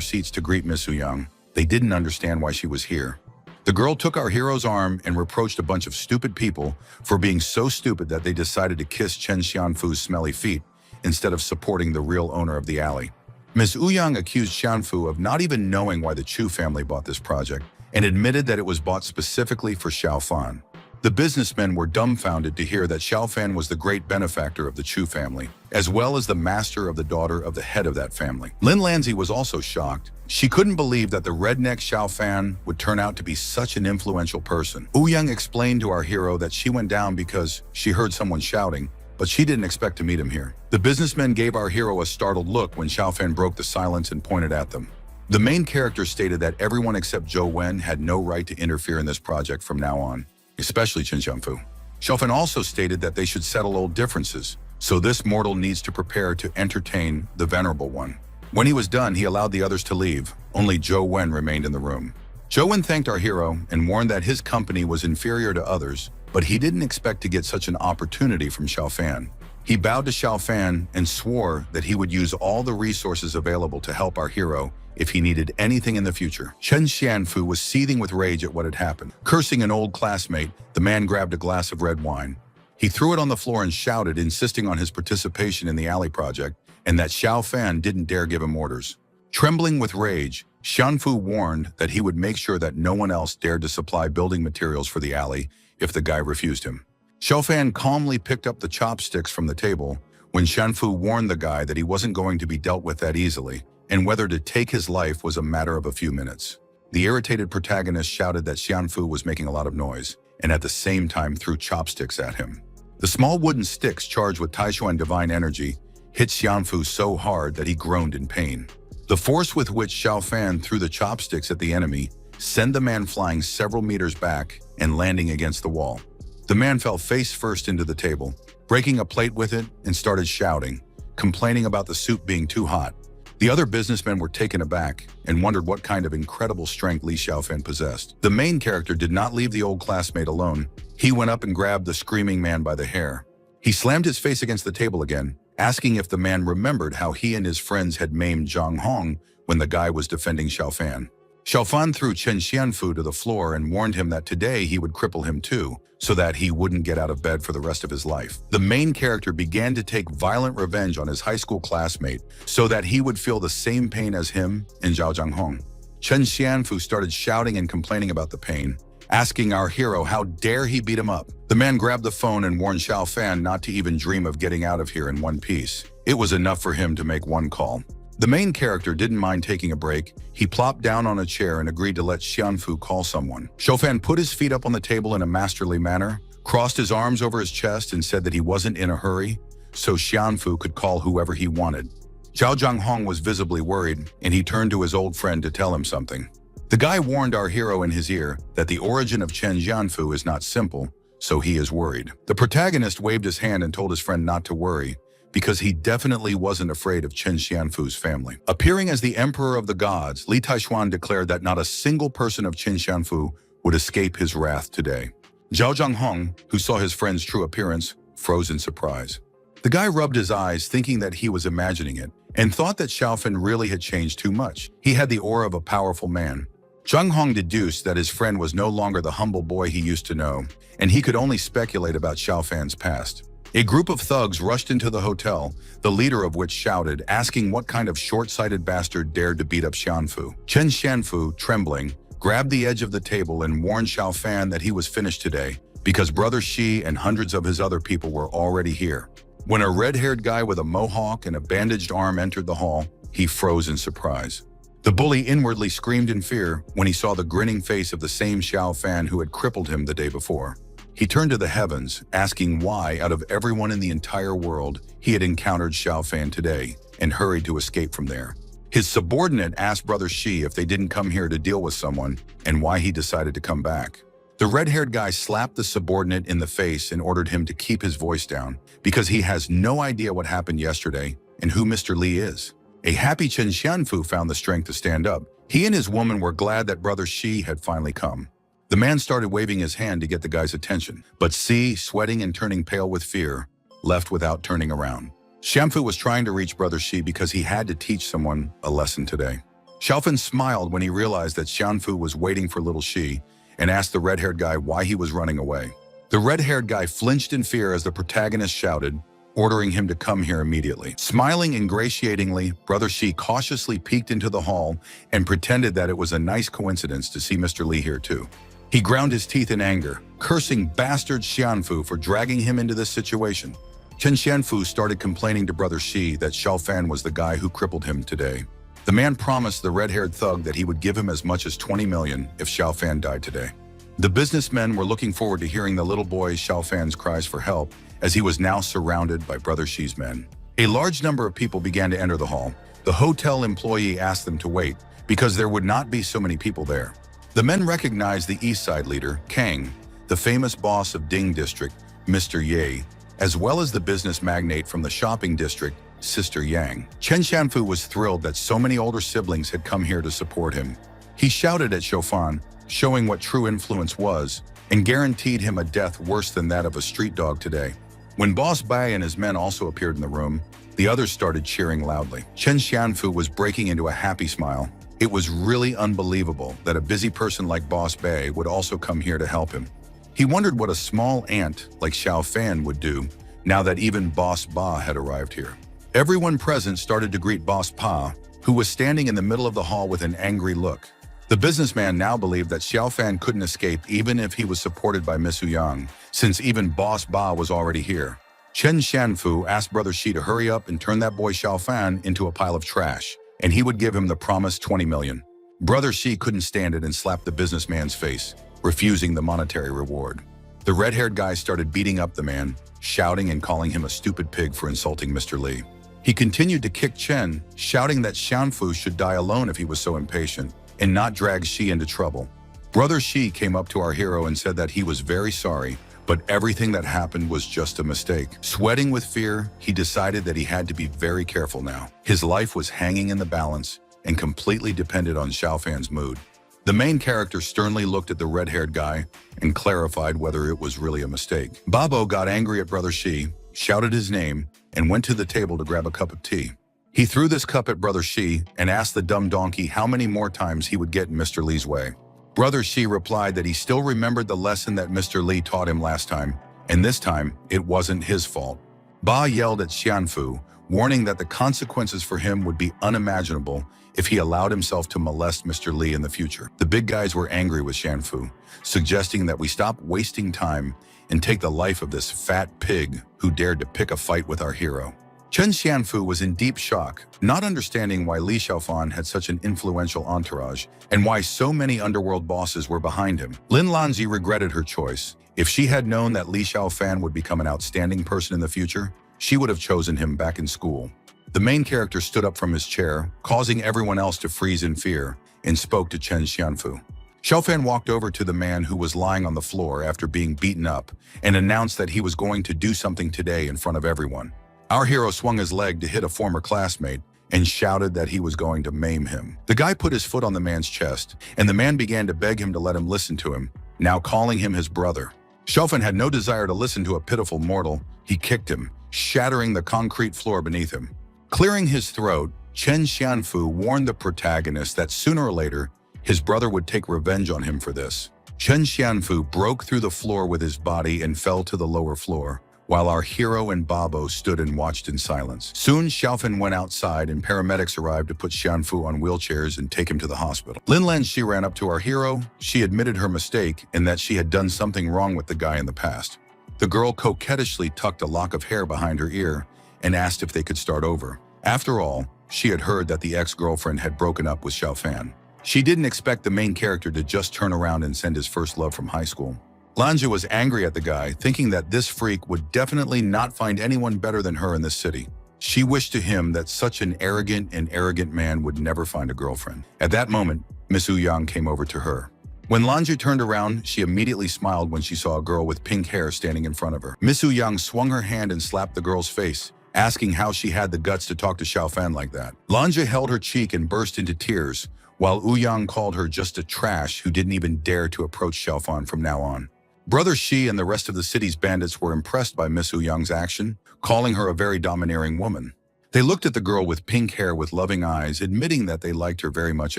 seats to greet Miss Hu Yang. They didn't understand why she was here. The girl took our hero's arm and reproached a bunch of stupid people for being so stupid that they decided to kiss Chen Xianfu's smelly feet instead of supporting the real owner of the alley. Miss Hu Yang accused Xianfu of not even knowing why the Chu family bought this project, and admitted that it was bought specifically for Xiao Fan. The businessmen were dumbfounded to hear that Xiao Fan was the great benefactor of the Chu family, as well as the master of the daughter of the head of that family. Lin Lanzi was also shocked. She couldn't believe that the redneck Xiao Fan would turn out to be such an influential person. Ouyang explained to our hero that she went down because she heard someone shouting, but she didn't expect to meet him here. The businessmen gave our hero a startled look when Xiao Fan broke the silence and pointed at them. The main character stated that everyone except Zhou Wen had no right to interfere in this project from now on, especially Chen Xianfu. Xiao Fan also stated that they should settle old differences, so this mortal needs to prepare to entertain the Venerable One. When he was done, he allowed the others to leave. Only Zhou Wen remained in the room. Zhou Wen thanked our hero and warned that his company was inferior to others, but he didn't expect to get such an opportunity from Xiao Fan. He bowed to Xiao Fan and swore that he would use all the resources available to help our hero if he needed anything in the future. Chen Xianfu was seething with rage at what had happened. Cursing an old classmate, the man grabbed a glass of red wine. He threw it on the floor and shouted, insisting on his participation in the alley project, and that Xiao Fan didn't dare give him orders. Trembling with rage, Xianfu warned that he would make sure that no one else dared to supply building materials for the alley if the guy refused him. Xiao Fan calmly picked up the chopsticks from the table when Xianfu warned the guy that he wasn't going to be dealt with that easily, and whether to take his life was a matter of a few minutes. The irritated protagonist shouted that Xianfu was making a lot of noise, and at the same time threw chopsticks at him. The small wooden sticks charged with Taishuan divine energy hit Xianfu so hard that he groaned in pain. The force with which Xiao Fan threw the chopsticks at the enemy sent the man flying several meters back and landing against the wall. The man fell face first into the table, breaking a plate with it, and started shouting, complaining about the soup being too hot. The other businessmen were taken aback and wondered what kind of incredible strength Li Xiaofan possessed. The main character did not leave the old classmate alone. He went up and grabbed the screaming man by the hair. He slammed his face against the table again, asking if the man remembered how he and his friends had maimed Zhang Hong when the guy was defending Xiao Fan. Xiao Fan threw Chen Xianfu to the floor and warned him that today he would cripple him too, so that he wouldn't get out of bed for the rest of his life. The main character began to take violent revenge on his high school classmate so that he would feel the same pain as him and Zhao Zhanghong. Chen Xianfu started shouting and complaining about the pain, asking our hero how dare he beat him up. The man grabbed the phone and warned Xiao Fan not to even dream of getting out of here in one piece. It was enough for him to make one call. The main character didn't mind taking a break. He plopped down on a chair and agreed to let Xianfu call someone. Xiaofan put his feet up on the table in a masterly manner, crossed his arms over his chest and said that he wasn't in a hurry, so Xianfu could call whoever he wanted. Zhao Zhanghong was visibly worried, and he turned to his old friend to tell him something. The guy warned our hero in his ear that the origin of Chen Xianfu is not simple, so he is worried. The protagonist waved his hand and told his friend not to worry, because he definitely wasn't afraid of Chen Xianfu's family. Appearing as the Emperor of the Gods, Li Taishuan declared that not a single person of Chen Xianfu would escape his wrath today. Zhao Zhanghong, who saw his friend's true appearance, froze in surprise. The guy rubbed his eyes, thinking that he was imagining it, and thought that Xiaofan really had changed too much. He had the aura of a powerful man. Zhang Hong deduced that his friend was no longer the humble boy he used to know, and he could only speculate about Xiaofan's past. A group of thugs rushed into the hotel, the leader of which shouted, asking what kind of short-sighted bastard dared to beat up Xianfu. Chen Xianfu, trembling, grabbed the edge of the table and warned Xiaofan that he was finished today, because Brother Shi and hundreds of his other people were already here. When a red-haired guy with a mohawk and a bandaged arm entered the hall, he froze in surprise. The bully inwardly screamed in fear when he saw the grinning face of the same Xiaofan who had crippled him the day before. He turned to the heavens, asking why, out of everyone in the entire world, he had encountered Xiaofan today, and hurried to escape from there. His subordinate asked Brother Shi if they didn't come here to deal with someone, and why he decided to come back. The red-haired guy slapped the subordinate in the face and ordered him to keep his voice down, because he has no idea what happened yesterday and who Mr. Li is. A happy Chen Xianfu found the strength to stand up. He and his woman were glad that Brother Shi had finally come. The man started waving his hand to get the guy's attention, but Si, sweating and turning pale with fear, left without turning around. Xianfu was trying to reach Brother Shi because he had to teach someone a lesson today. Xiaofan smiled when he realized that Xianfu was waiting for little Shi and asked the red-haired guy why he was running away. The red-haired guy flinched in fear as the protagonist shouted, ordering him to come here immediately. Smiling ingratiatingly, Brother Shi cautiously peeked into the hall and pretended that it was a nice coincidence to see Mr. Li here too. He ground his teeth in anger, cursing bastard Xianfu for dragging him into this situation. Chen Xianfu started complaining to Brother Shi that Xiaofan was the guy who crippled him today. The man promised the red-haired thug that he would give him as much as 20 million if Xiaofan died today. The businessmen were looking forward to hearing the little boy Xiaofan's cries for help, as he was now surrounded by Brother Shi's men. A large number of people began to enter the hall. The hotel employee asked them to wait, because there would not be so many people there. The men recognized the East Side leader, Kang, the famous boss of Ding District, Mr. Ye, as well as the business magnate from the shopping district, Sister Yang. Chen Xianfu was thrilled that so many older siblings had come here to support him. He shouted at Xiaofan, showing what true influence was, and guaranteed him a death worse than that of a street dog today. When Boss Bai and his men also appeared in the room, the others started cheering loudly. Chen Xianfu was breaking into a happy smile. It was really unbelievable that a busy person like Boss Bai would also come here to help him. He wondered what a small ant like Xiaofan would do now that even Boss Ba had arrived here. Everyone present started to greet Boss Pa, who was standing in the middle of the hall with an angry look. The businessman now believed that Xiaofan couldn't escape even if he was supported by Miss Yang, since even Boss Ba was already here. Chen Xianfu asked Brother Shi to hurry up and turn that boy Xiaofan into a pile of trash, and he would give him the promised 20 million. Brother Shi couldn't stand it and slapped the businessman's face, refusing the monetary reward. The red-haired guy started beating up the man, shouting and calling him a stupid pig for insulting Mr. Li. He continued to kick Chen, shouting that Xianfu should die alone if he was so impatient, and not drag Shi into trouble. Brother Shi came up to our hero and said that he was very sorry, but everything that happened was just a mistake. Sweating with fear, he decided that he had to be very careful now. His life was hanging in the balance and completely depended on Xiaofan's mood. The main character sternly looked at the red-haired guy and clarified whether it was really a mistake. Babo got angry at Brother Shi, shouted his name, and went to the table to grab a cup of tea. He threw this cup at Brother Shi and asked the dumb donkey how many more times he would get in Mr. Li's way. Brother Shi replied that he still remembered the lesson that Mr. Li taught him last time, and this time it wasn't his fault. Ba yelled at Xianfu, warning that the consequences for him would be unimaginable if he allowed himself to molest Mr. Li in the future. The big guys were angry with Xianfu, suggesting that we stop wasting time and take the life of this fat pig who dared to pick a fight with our hero. Chen Xianfu was in deep shock, not understanding why Li Xiaofan had such an influential entourage and why so many underworld bosses were behind him. Lin Lanzi regretted her choice. If she had known that Li Xiaofan would become an outstanding person in the future, she would have chosen him back in school. The main character stood up from his chair, causing everyone else to freeze in fear, and spoke to Chen Xianfu. Xiaofan walked over to the man who was lying on the floor after being beaten up and announced that he was going to do something today in front of everyone. Our hero swung his leg to hit a former classmate and shouted that he was going to maim him. The guy put his foot on the man's chest, and the man began to beg him to let him listen to him, now calling him his brother. Xiaofan had no desire to listen to a pitiful mortal. He kicked him, shattering the concrete floor beneath him. Clearing his throat, Chen Xianfu warned the protagonist that sooner or later, his brother would take revenge on him for this. Chen Xianfu broke through the floor with his body and fell to the lower floor, while our hero and Babo stood and watched in silence. Soon, Xiaofan went outside and paramedics arrived to put Xianfu on wheelchairs and take him to the hospital. Lin Lanzi ran up to our hero. She admitted her mistake and that she had done something wrong with the guy in the past. The girl coquettishly tucked a lock of hair behind her ear and asked if they could start over. After all, she had heard that the ex-girlfriend had broken up with Xiaofan. She didn't expect the main character to just turn around and send his first love from high school. Lanzi was angry at the guy, thinking that this freak would definitely not find anyone better than her in this city. She wished to him that such an arrogant man would never find a girlfriend. At that moment, Miss Ouyang came over to her. When Lanzi turned around, she immediately smiled when she saw a girl with pink hair standing in front of her. Miss Ouyang swung her hand and slapped the girl's face, asking how she had the guts to talk to Xiaofan like that. Lanzi held her cheek and burst into tears, while Ouyang called her just a trash who didn't even dare to approach Xiaofan from now on. Brother Shi and the rest of the city's bandits were impressed by Miss Ouyang's action, calling her a very domineering woman. They looked at the girl with pink hair with loving eyes, admitting that they liked her very much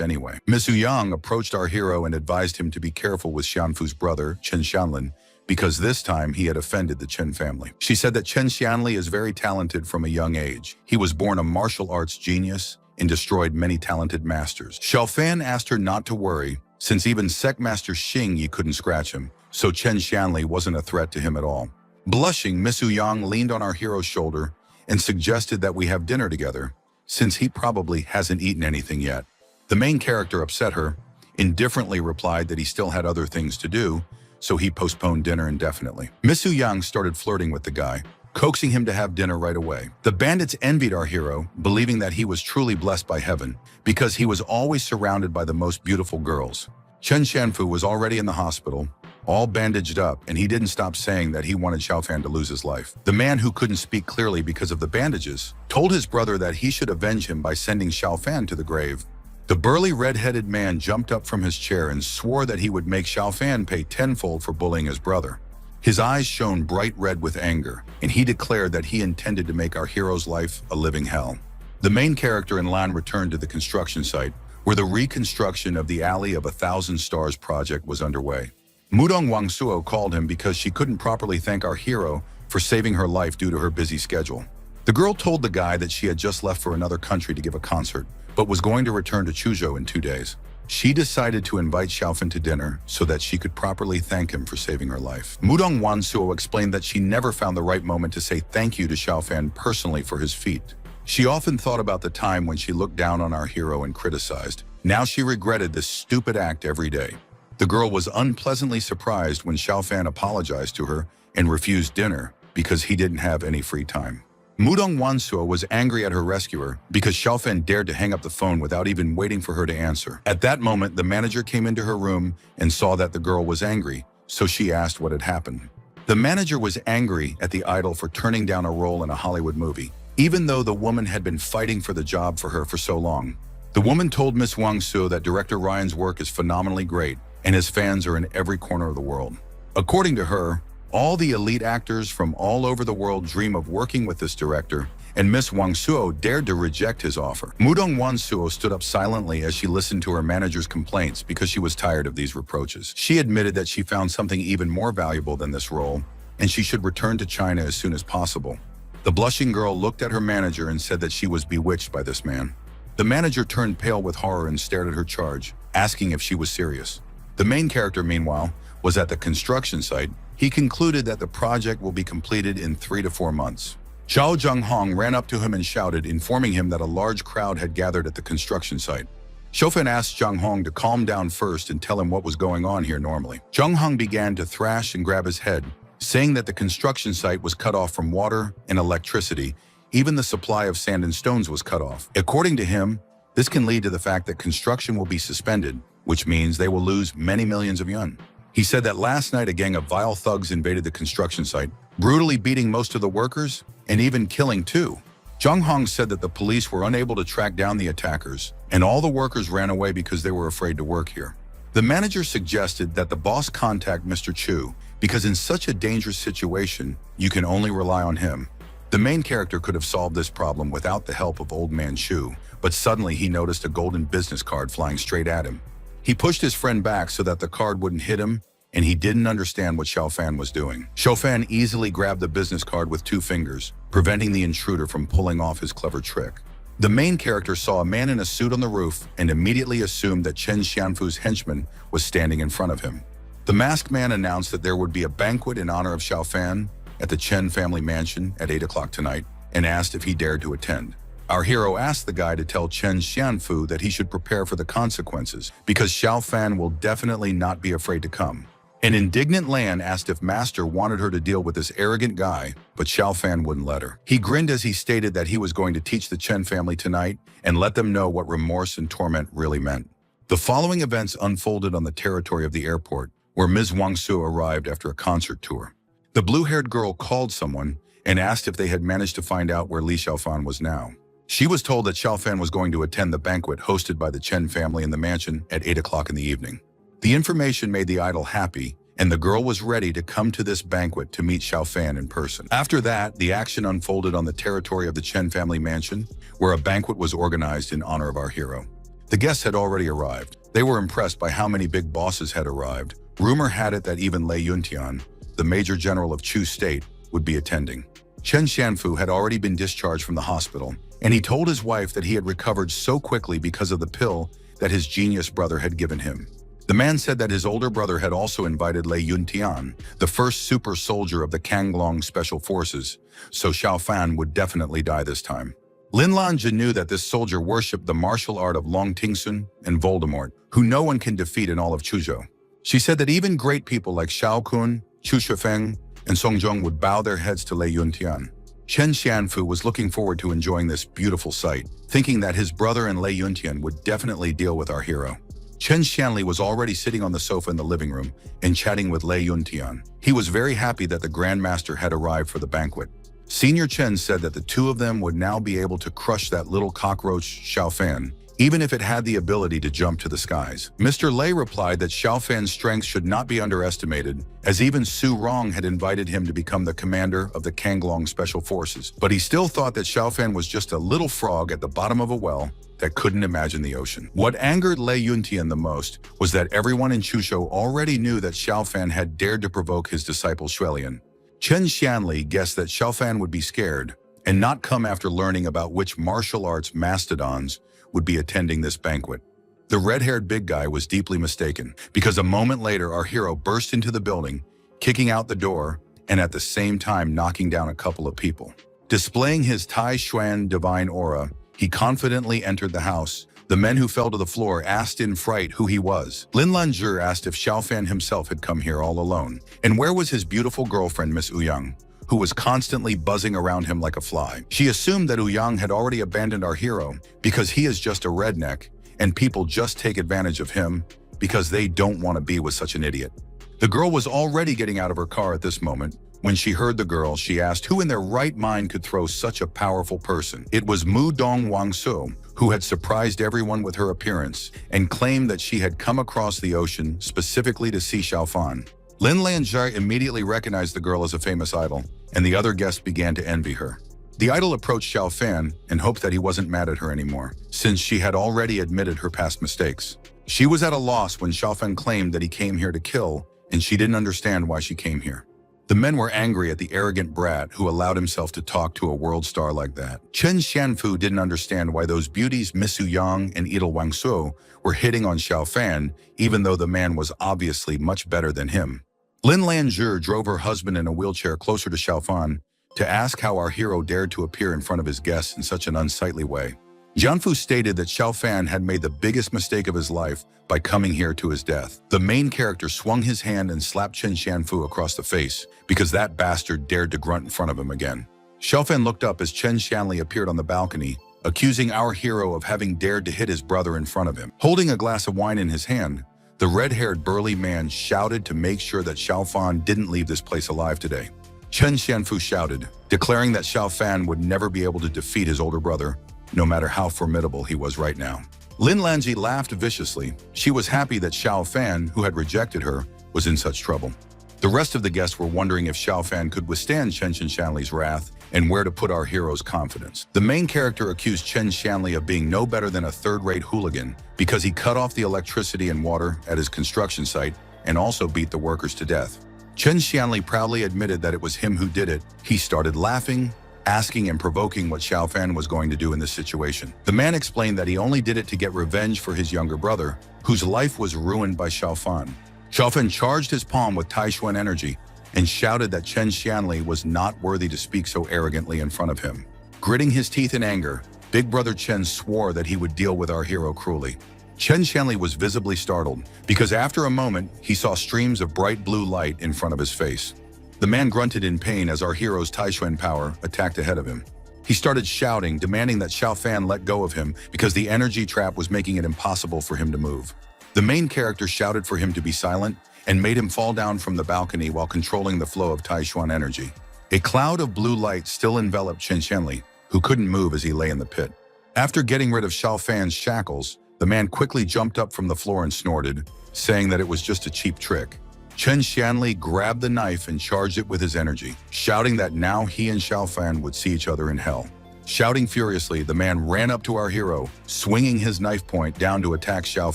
anyway. Miss Ouyang approached our hero and advised him to be careful with Xianfu's brother, Chen Xianlin, because this time he had offended the Chen family. She said that Chen Xianli is very talented from a young age. He was born a martial arts genius and destroyed many talented masters. Xiaofan asked her not to worry, since even Sect Master Xing Yi couldn't scratch him, so Chen Xianli wasn't a threat to him at all. Blushing, Miss Ouyang leaned on our hero's shoulder and suggested that we have dinner together, since he probably hasn't eaten anything yet. The main character upset her, indifferently replied that he still had other things to do, so he postponed dinner indefinitely. Miss Ouyang started flirting with the guy, coaxing him to have dinner right away. The bandits envied our hero, believing that he was truly blessed by heaven, because he was always surrounded by the most beautiful girls. Chen Xianfu was already in the hospital, all bandaged up, and he didn't stop saying that he wanted Xiaofan to lose his life. The man, who couldn't speak clearly because of the bandages, told his brother that he should avenge him by sending Xiaofan to the grave. The burly red-headed man jumped up from his chair and swore that he would make Xiaofan pay tenfold for bullying his brother. His eyes shone bright red with anger, and he declared that he intended to make our hero's life a living hell. The main character and Lan returned to the construction site, where the reconstruction of the Alley of 1,000 Stars project was underway. Mudong Wangsuo called him because she couldn't properly thank our hero for saving her life due to her busy schedule. The girl told the guy that she had just left for another country to give a concert, but was going to return to Chuzhou in 2 days. She decided to invite Xiaofan to dinner so that she could properly thank him for saving her life. Mudong Wansuo explained that she never found the right moment to say thank you to Xiaofan personally for his feat. She often thought about the time when she looked down on our hero and criticized. Now she regretted this stupid act every day. The girl was unpleasantly surprised when Xiaofan apologized to her and refused dinner because he didn't have any free time. Mudong Wansuo was angry at her rescuer because Xiaofan dared to hang up the phone without even waiting for her to answer. At that moment, the manager came into her room and saw that the girl was angry, so she asked what had happened. The manager was angry at the idol for turning down a role in a Hollywood movie, even though the woman had been fighting for the job for her for so long. The woman told Miss Wangsuo that director Ryan's work is phenomenally great, and his fans are in every corner of the world. According to her, all the elite actors from all over the world dream of working with this director, and Miss Wangsuo dared to reject his offer. Mudong Wansuo stood up silently as she listened to her manager's complaints because she was tired of these reproaches. She admitted that she found something even more valuable than this role, and she should return to China as soon as possible. The blushing girl looked at her manager and said that she was bewitched by this man. The manager turned pale with horror and stared at her charge, asking if she was serious. The main character, meanwhile, was at the construction site. He concluded that the project will be completed in 3 to 4 months. Zhao Zhenghong ran up to him and shouted, informing him that a large crowd had gathered at the construction site. Xiaofan asked Zhang Hong to calm down first and tell him what was going on here normally. Zhang Hong began to thrash and grab his head, saying that the construction site was cut off from water and electricity. Even the supply of sand and stones was cut off. According to him, this can lead to the fact that construction will be suspended, which means they will lose many millions of yuan. He said that last night a gang of vile thugs invaded the construction site, brutally beating most of the workers and even killing two. Zhang Hong said that the police were unable to track down the attackers, and all the workers ran away because they were afraid to work here. The manager suggested that the boss contact Mr. Chu, because in such a dangerous situation, you can only rely on him. The main character could have solved this problem without the help of Old Man Chu, but suddenly he noticed a golden business card flying straight at him. He pushed his friend back so that the card wouldn't hit him, and he didn't understand what Xiaofan was doing. Xiaofan easily grabbed the business card with 2 fingers, preventing the intruder from pulling off his clever trick. The main character saw a man in a suit on the roof and immediately assumed that Chen Xianfu's henchman was standing in front of him. The masked man announced that there would be a banquet in honor of Xiaofan at the Chen family mansion at 8 o'clock tonight and asked if he dared to attend. Our hero asked the guy to tell Chen Xianfu that he should prepare for the consequences because Xiaofan will definitely not be afraid to come. An indignant Lan asked if Master wanted her to deal with this arrogant guy, but Xiaofan wouldn't let her. He grinned as he stated that he was going to teach the Chen family tonight and let them know what remorse and torment really meant. The following events unfolded on the territory of the airport, where Ms. Wang Su arrived after a concert tour. The blue-haired girl called someone and asked if they had managed to find out where Li Xiaofan was now. She was told that Xiaofan was going to attend the banquet hosted by the Chen family in the mansion at 8 o'clock in the evening. The information made the idol happy, and the girl was ready to come to this banquet to meet Xiaofan in person. After that, the action unfolded on the territory of the Chen family mansion, where a banquet was organized in honor of our hero. The guests had already arrived. They were impressed by how many big bosses had arrived. Rumor had it that even Lei Yuntian, the major general of Chu State, would be attending. Chen Xianfu had already been discharged from the hospital, and he told his wife that he had recovered so quickly because of the pill that his genius brother had given him. The man said that his older brother had also invited Lei Yuntian, the first super soldier of the Kanglong Special Forces, so Xiaofan would definitely die this time. Lin Lanjie knew that this soldier worshipped the martial art of Long Tingsun and Voldemort, who no one can defeat in all of Chuzhou. She said that even great people like Xiao Kun, Chu Shifeng, and Song Zhong would bow their heads to Lei Yuntian. Chen Xianfu was looking forward to enjoying this beautiful sight, thinking that his brother and Lei Yuntian would definitely deal with our hero. Chen Xianli was already sitting on the sofa in the living room and chatting with Lei Yuntian. He was very happy that the Grand Master had arrived for the banquet. Senior Chen said that the two of them would now be able to crush that little cockroach Xiaofan, even if it had the ability to jump to the skies. Mr. Lei replied that Xiaofan's strength should not be underestimated, as even Su Rong had invited him to become the commander of the Kanglong Special Forces. But he still thought that Xiaofan was just a little frog at the bottom of a well that couldn't imagine the ocean. What angered Lei Yuntian the most was that everyone in Chuzhou already knew that Xiaofan had dared to provoke his disciple Xuelian. Chen Xianli guessed that Xiaofan would be scared and not come after learning about which martial arts mastodons would be attending this banquet. The red-haired big guy was deeply mistaken, because a moment later our hero burst into the building, kicking out the door and at the same time knocking down a couple of people. Displaying his Tai Xuan divine aura, he confidently entered the house. The men who fell to the floor asked in fright who he was. Lin Lanjie asked if Xiaofan himself had come here all alone, and where was his beautiful girlfriend Miss Ouyang, who was constantly buzzing around him like a fly. She assumed that Ouyang had already abandoned our hero because he is just a redneck, and people just take advantage of him because they don't want to be with such an idiot. The girl was already getting out of her car at this moment. When she heard the girl, she asked who in their right mind could throw such a powerful person. It was Mu Dong Wang Su, who had surprised everyone with her appearance and claimed that she had come across the ocean specifically to see Xiaofan. Lin Lanjie immediately recognized the girl as a famous idol, and the other guests began to envy her. The idol approached Xiaofan and hoped that he wasn't mad at her anymore, since she had already admitted her past mistakes. She was at a loss when Xiaofan claimed that he came here to kill, and she didn't understand why she came here. The men were angry at the arrogant brat who allowed himself to talk to a world star like that. Chen Xianfu didn't understand why those beauties Miss Ouyang and Idol Wang Su were hitting on Xiaofan, even though the man was obviously much better than him. Lin Lanjie drove her husband in a wheelchair closer to Xiaofan, to ask how our hero dared to appear in front of his guests in such an unsightly way. Jianfu stated that Xiao Fan had made the biggest mistake of his life by coming here to his death. The main character swung his hand and slapped Chen Xianfu across the face because that bastard dared to grunt in front of him again. Xiao Fan looked up as Chen Xianli appeared on the balcony, accusing our hero of having dared to hit his brother in front of him. Holding a glass of wine in his hand, the red-haired burly man shouted to make sure that Xiao Fan didn't leave this place alive today. Chen Xianfu shouted, declaring that Xiao Fan would never be able to defeat his older brother, no matter how formidable he was right now. Lin Lanji laughed viciously. She was happy that Xiao Fan, who had rejected her, was in such trouble. The rest of the guests were wondering if Xiao Fan could withstand Chen Xianli's wrath and where to put our hero's confidence. The main character accused Chen Xianli of being no better than a third-rate hooligan because he cut off the electricity and water at his construction site and also beat the workers to death. Chen Xianli proudly admitted that it was him who did it. He started laughing, asking and provoking what Xiao Fan was going to do in this situation. The man explained that he only did it to get revenge for his younger brother, whose life was ruined by Xiao Fan. Xiao Fan charged his palm with Taishuan energy and shouted that Chen Xianli was not worthy to speak so arrogantly in front of him. Gritting his teeth in anger, Big Brother Chen swore that he would deal with our hero cruelly. Chen Xianli was visibly startled because after a moment, he saw streams of bright blue light in front of his face. The man grunted in pain as our hero's Taishuan power attacked ahead of him. He started shouting, demanding that Xiao Fan let go of him because the energy trap was making it impossible for him to move. The main character shouted for him to be silent and made him fall down from the balcony while controlling the flow of Taishuan energy. A cloud of blue light still enveloped Chen Xianli, who couldn't move as he lay in the pit. After getting rid of Xiao Fan's shackles, the man quickly jumped up from the floor and snorted, saying that it was just a cheap trick. Chen Xianli grabbed the knife and charged it with his energy, shouting that now he and Xiao Fan would see each other in hell. Shouting furiously, the man ran up to our hero, swinging his knife point down to attack Xiao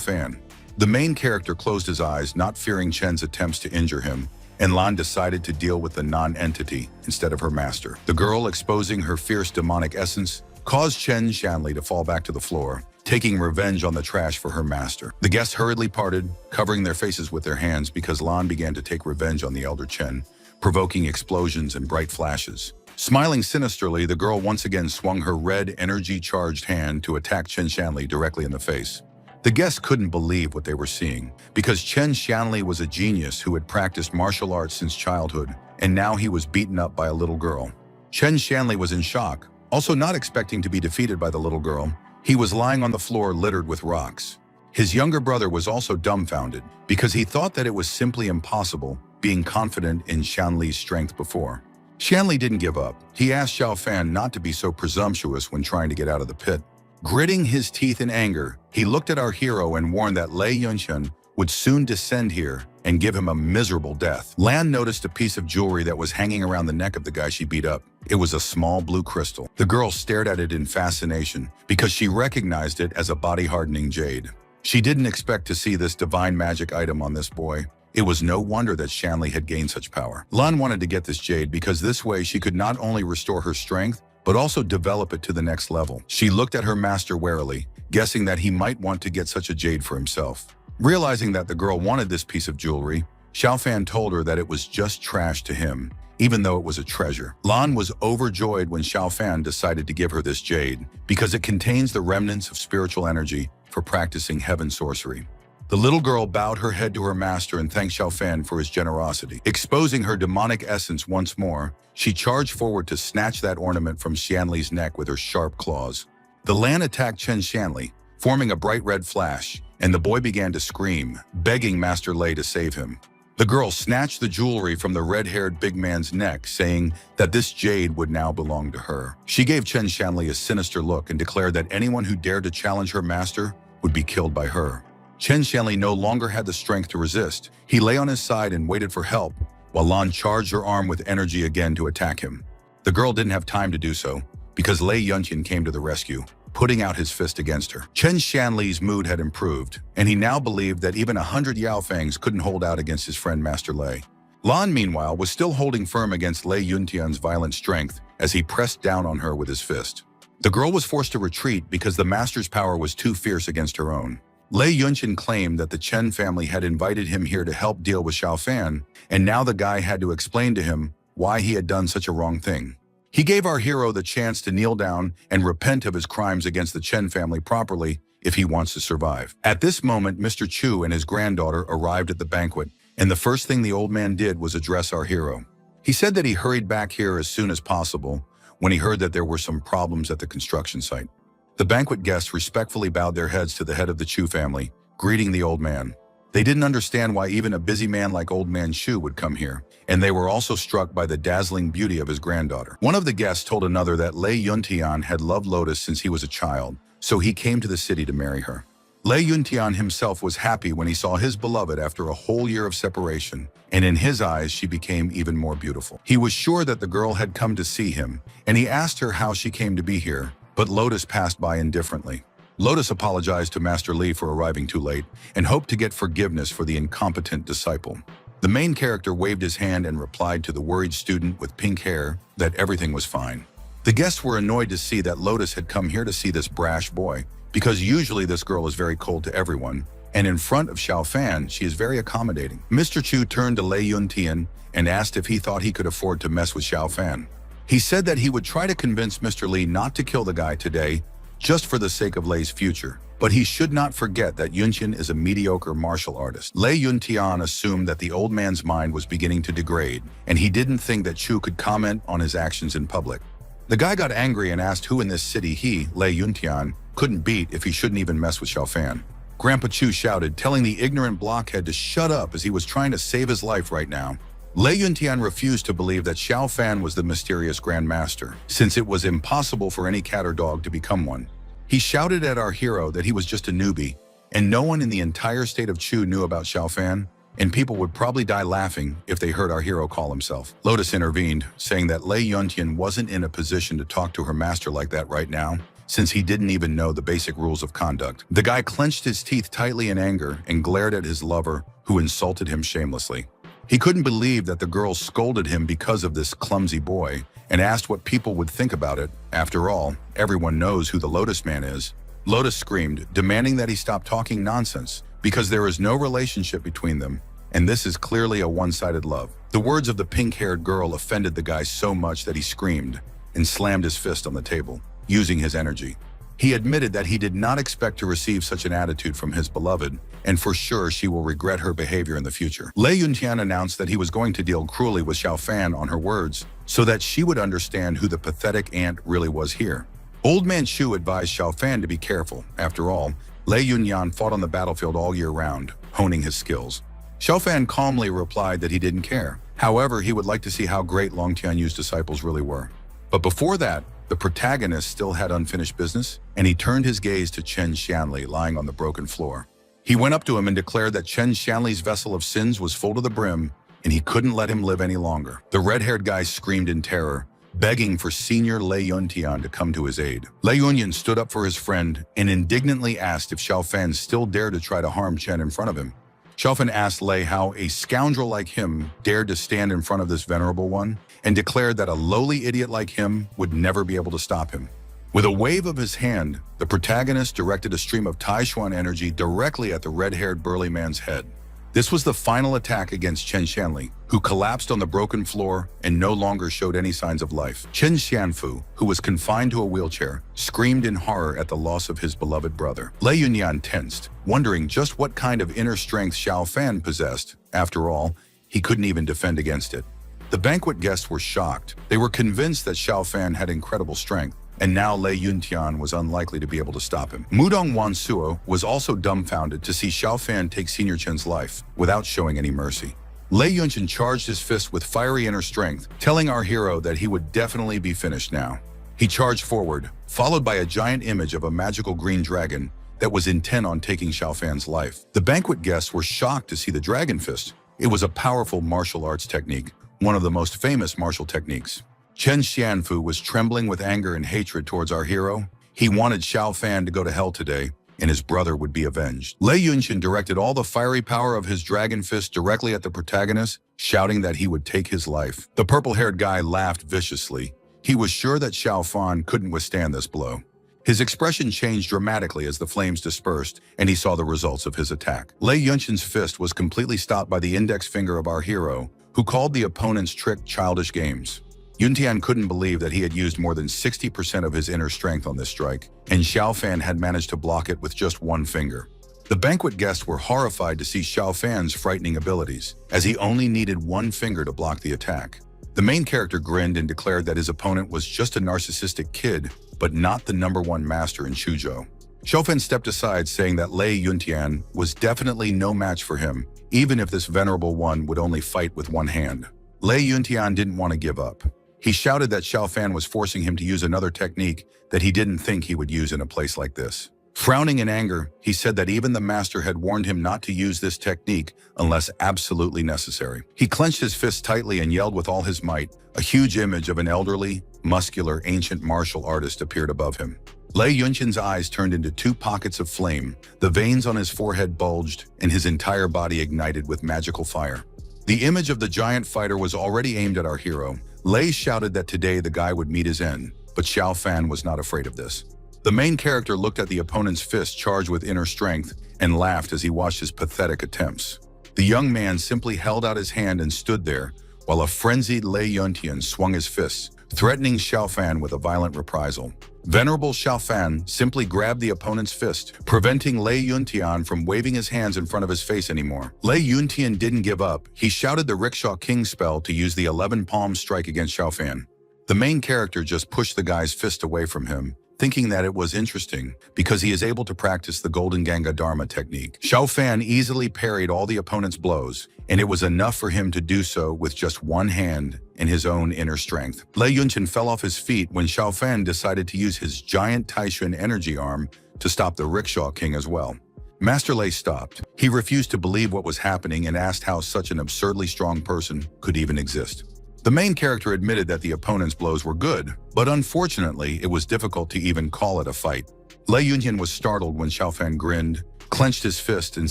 Fan. The main character closed his eyes, not fearing Chen's attempts to injure him, and Lan decided to deal with the non-entity instead of her master. The girl, exposing her fierce demonic essence, caused Chen Xianli to fall back to the floor, taking revenge on the trash for her master. The guests hurriedly parted, covering their faces with their hands because Lan began to take revenge on the elder Chen, provoking explosions and bright flashes. Smiling sinisterly, the girl once again swung her red, energy-charged hand to attack Chen Xianli directly in the face. The guests couldn't believe what they were seeing, because Chen Xianli was a genius who had practiced martial arts since childhood, and now he was beaten up by a little girl. Chen Xianli was in shock, also not expecting to be defeated by the little girl. He was lying on the floor littered with rocks. His younger brother was also dumbfounded, because he thought that it was simply impossible, being confident in Xianli's strength before. Xianli didn't give up. He asked Xiao Fan not to be so presumptuous when trying to get out of the pit. Gritting his teeth in anger, he looked at our hero and warned that Lei Yunxian would soon descend here and give him a miserable death. Lan noticed a piece of jewelry that was hanging around the neck of the guy she beat up. It was a small blue crystal. The girl stared at it in fascination because she recognized it as a body-hardening jade. She didn't expect to see this divine magic item on this boy. It was no wonder that Xianli had gained such power. Lan wanted to get this jade because this way she could not only restore her strength, but also develop it to the next level. She looked at her master warily, guessing that he might want to get such a jade for himself. Realizing that the girl wanted this piece of jewelry, Xiao Fan told her that it was just trash to him, even though it was a treasure. Lan was overjoyed when Xiao Fan decided to give her this jade because it contains the remnants of spiritual energy for practicing heaven sorcery. The little girl bowed her head to her master and thanked Xiao Fan for his generosity. Exposing her demonic essence once more, she charged forward to snatch that ornament from Xianli's neck with her sharp claws. The Lan attacked Chen Xianli, forming a bright red flash, and the boy began to scream, begging Master Lei to save him. The girl snatched the jewelry from the red-haired big man's neck, saying that this jade would now belong to her. She gave Chen Xianli a sinister look and declared that anyone who dared to challenge her master would be killed by her. Chen Xianli no longer had the strength to resist. He lay on his side and waited for help, while Lan charged her arm with energy again to attack him. The girl didn't have time to do so, because Lei Yunqian came to the rescue, putting out his fist against her. Chen Xianli's mood had improved, and he now believed that even 100 Yaofangs couldn't hold out against his friend Master Lei. Lan, meanwhile, was still holding firm against Lei Yunqian's violent strength as he pressed down on her with his fist. The girl was forced to retreat because the master's power was too fierce against her own. Lei Yunqian claimed that the Chen family had invited him here to help deal with Xiao Fan, and now the guy had to explain to him why he had done such a wrong thing. He gave our hero the chance to kneel down and repent of his crimes against the Chen family properly if he wants to survive. At this moment, Mr. Chu and his granddaughter arrived at the banquet, and the first thing the old man did was address our hero. He said that he hurried back here as soon as possible when he heard that there were some problems at the construction site. The banquet guests respectfully bowed their heads to the head of the Chu family, greeting the old man. They didn't understand why even a busy man like Old Man Chu would come here, and they were also struck by the dazzling beauty of his granddaughter. One of the guests told another that Lei Yuntian had loved Lotus since he was a child, so he came to the city to marry her. Lei Yuntian himself was happy when he saw his beloved after a whole year of separation, and in his eyes she became even more beautiful. He was sure that the girl had come to see him, and he asked her how she came to be here, but Lotus passed by indifferently. Lotus apologized to Master Li for arriving too late and hoped to get forgiveness for the incompetent disciple. The main character waved his hand and replied to the worried student with pink hair that everything was fine. The guests were annoyed to see that Lotus had come here to see this brash boy, because usually this girl is very cold to everyone, and in front of Xiao Fan, she is very accommodating. Mr. Chu turned to Lei Yuntian and asked if he thought he could afford to mess with Xiao Fan. He said that he would try to convince Mr. Li not to kill the guy today, just for the sake of Lei's future. But he should not forget that Yunqian is a mediocre martial artist. Lei Yuntian assumed that the old man's mind was beginning to degrade, and he didn't think that Chu could comment on his actions in public. The guy got angry and asked who in this city he, Lei Yuntian, couldn't beat if he shouldn't even mess with Xiao Fan. Grandpa Chu shouted, telling the ignorant blockhead to shut up as he was trying to save his life right now. Lei Yuntian refused to believe that Xiao Fan was the mysterious Grand Master, since it was impossible for any cat or dog to become one. He shouted at our hero that he was just a newbie, and no one in the entire state of Chu knew about Xiao Fan, and people would probably die laughing if they heard our hero call himself. Lotus intervened, saying that Lei Yuntian wasn't in a position to talk to her master like that right now, since he didn't even know the basic rules of conduct. The guy clenched his teeth tightly in anger and glared at his lover, who insulted him shamelessly. He couldn't believe that the girl scolded him because of this clumsy boy and asked what people would think about it. After all, everyone knows who the Lotus Man is. Lotus screamed, demanding that he stop talking nonsense because there is no relationship between them, and this is clearly a one-sided love. The words of the pink-haired girl offended the guy so much that he screamed and slammed his fist on the table, using his energy. He admitted that he did not expect to receive such an attitude from his beloved, and for sure she will regret her behavior in the future. Lei Yuntian announced that he was going to deal cruelly with Xiao Fan on her words, so that she would understand who the pathetic aunt really was here. Old Man Chu advised Xiao Fan to be careful. After all, Lei Yunyan fought on the battlefield all year round, honing his skills. Xiao Fan calmly replied that he didn't care. However, he would like to see how great Long Tianyu's disciples really were. But before that, the protagonist still had unfinished business, and he turned his gaze to Chen Xianli lying on the broken floor. He went up to him and declared that Chen Xianli's vessel of sins was full to the brim, and he couldn't let him live any longer. The red-haired guy screamed in terror, begging for Senior Lei Yuntian to come to his aid. Lei Yunyan stood up for his friend and indignantly asked if Xiao Fan still dared to try to harm Chen in front of him. Xiao Fan asked Lei how a scoundrel like him dared to stand in front of this venerable one, and declared that a lowly idiot like him would never be able to stop him. With a wave of his hand, the protagonist directed a stream of Taishuan energy directly at the red-haired burly man's head. This was the final attack against Chen Xianli, who collapsed on the broken floor and no longer showed any signs of life. Chen Xianfu, who was confined to a wheelchair, screamed in horror at the loss of his beloved brother. Lei Yunyan tensed, wondering just what kind of inner strength Xiao Fan possessed. After all, he couldn't even defend against it. The banquet guests were shocked. They were convinced that Xiao Fan had incredible strength, and now Lei Yuntian was unlikely to be able to stop him. Mudong Wansuo was also dumbfounded to see Xiao Fan take Senior Chen's life without showing any mercy. Lei Yunchen charged his fist with fiery inner strength, telling our hero that he would definitely be finished now. He charged forward, followed by a giant image of a magical green dragon that was intent on taking Xiao Fan's life. The banquet guests were shocked to see the dragon fist. It was a powerful martial arts technique, one of the most famous martial techniques. Chen Xianfu was trembling with anger and hatred towards our hero. He wanted Xiao Fan to go to hell today, and his brother would be avenged. Lei Yunchen directed all the fiery power of his dragon fist directly at the protagonist, shouting that he would take his life. The purple-haired guy laughed viciously. He was sure that Xiao Fan couldn't withstand this blow. His expression changed dramatically as the flames dispersed, and he saw the results of his attack. Lei Yunchen's fist was completely stopped by the index finger of our hero, who called the opponent's trick childish games. Yuntian couldn't believe that he had used more than 60% of his inner strength on this strike, and Xiao Fan had managed to block it with just one finger. The banquet guests were horrified to see Xiao Fan's frightening abilities, as he only needed one finger to block the attack. The main character grinned and declared that his opponent was just a narcissistic kid, but not the #1 master in Shuzhou. Xiao Fan stepped aside, saying that Lei Yuntian was definitely no match for him, even if this venerable one would only fight with one hand. Lei Yuntian didn't want to give up. He shouted that Xiao Fan was forcing him to use another technique that he didn't think he would use in a place like this. Frowning in anger, he said that even the master had warned him not to use this technique unless absolutely necessary. He clenched his fists tightly and yelled with all his might. A huge image of an elderly, muscular, ancient martial artist appeared above him. Lei Yuntian's eyes turned into two pockets of flame. The veins on his forehead bulged, and his entire body ignited with magical fire. The image of the giant fighter was already aimed at our hero. Lei shouted that today the guy would meet his end, but Xiao Fan was not afraid of this. The main character looked at the opponent's fist charged with inner strength and laughed as he watched his pathetic attempts. The young man simply held out his hand and stood there, while a frenzied Lei Yuntian swung his fists, threatening Xiao Fan with a violent reprisal. Venerable Xiao Fan simply grabbed the opponent's fist, preventing Lei Yuntian from waving his hands in front of his face anymore. Lei Yuntian didn't give up. He shouted the Rickshaw King spell to use the 11-palm strike against Xiao Fan. The main character just pushed the guy's fist away from him, thinking that it was interesting because he is able to practice the Golden Ganga Dharma technique. Xiao Fan easily parried all the opponent's blows, and it was enough for him to do so with just one hand and his own inner strength. Lei Yuntian fell off his feet when Xiao Fan decided to use his giant Taishan energy arm to stop the Rickshaw King as well. Master Lei stopped. He refused to believe what was happening and asked how such an absurdly strong person could even exist. The main character admitted that the opponent's blows were good, but unfortunately, it was difficult to even call it a fight. Lei Yuntian was startled when Xiao Fan grinned, clenched his fist, and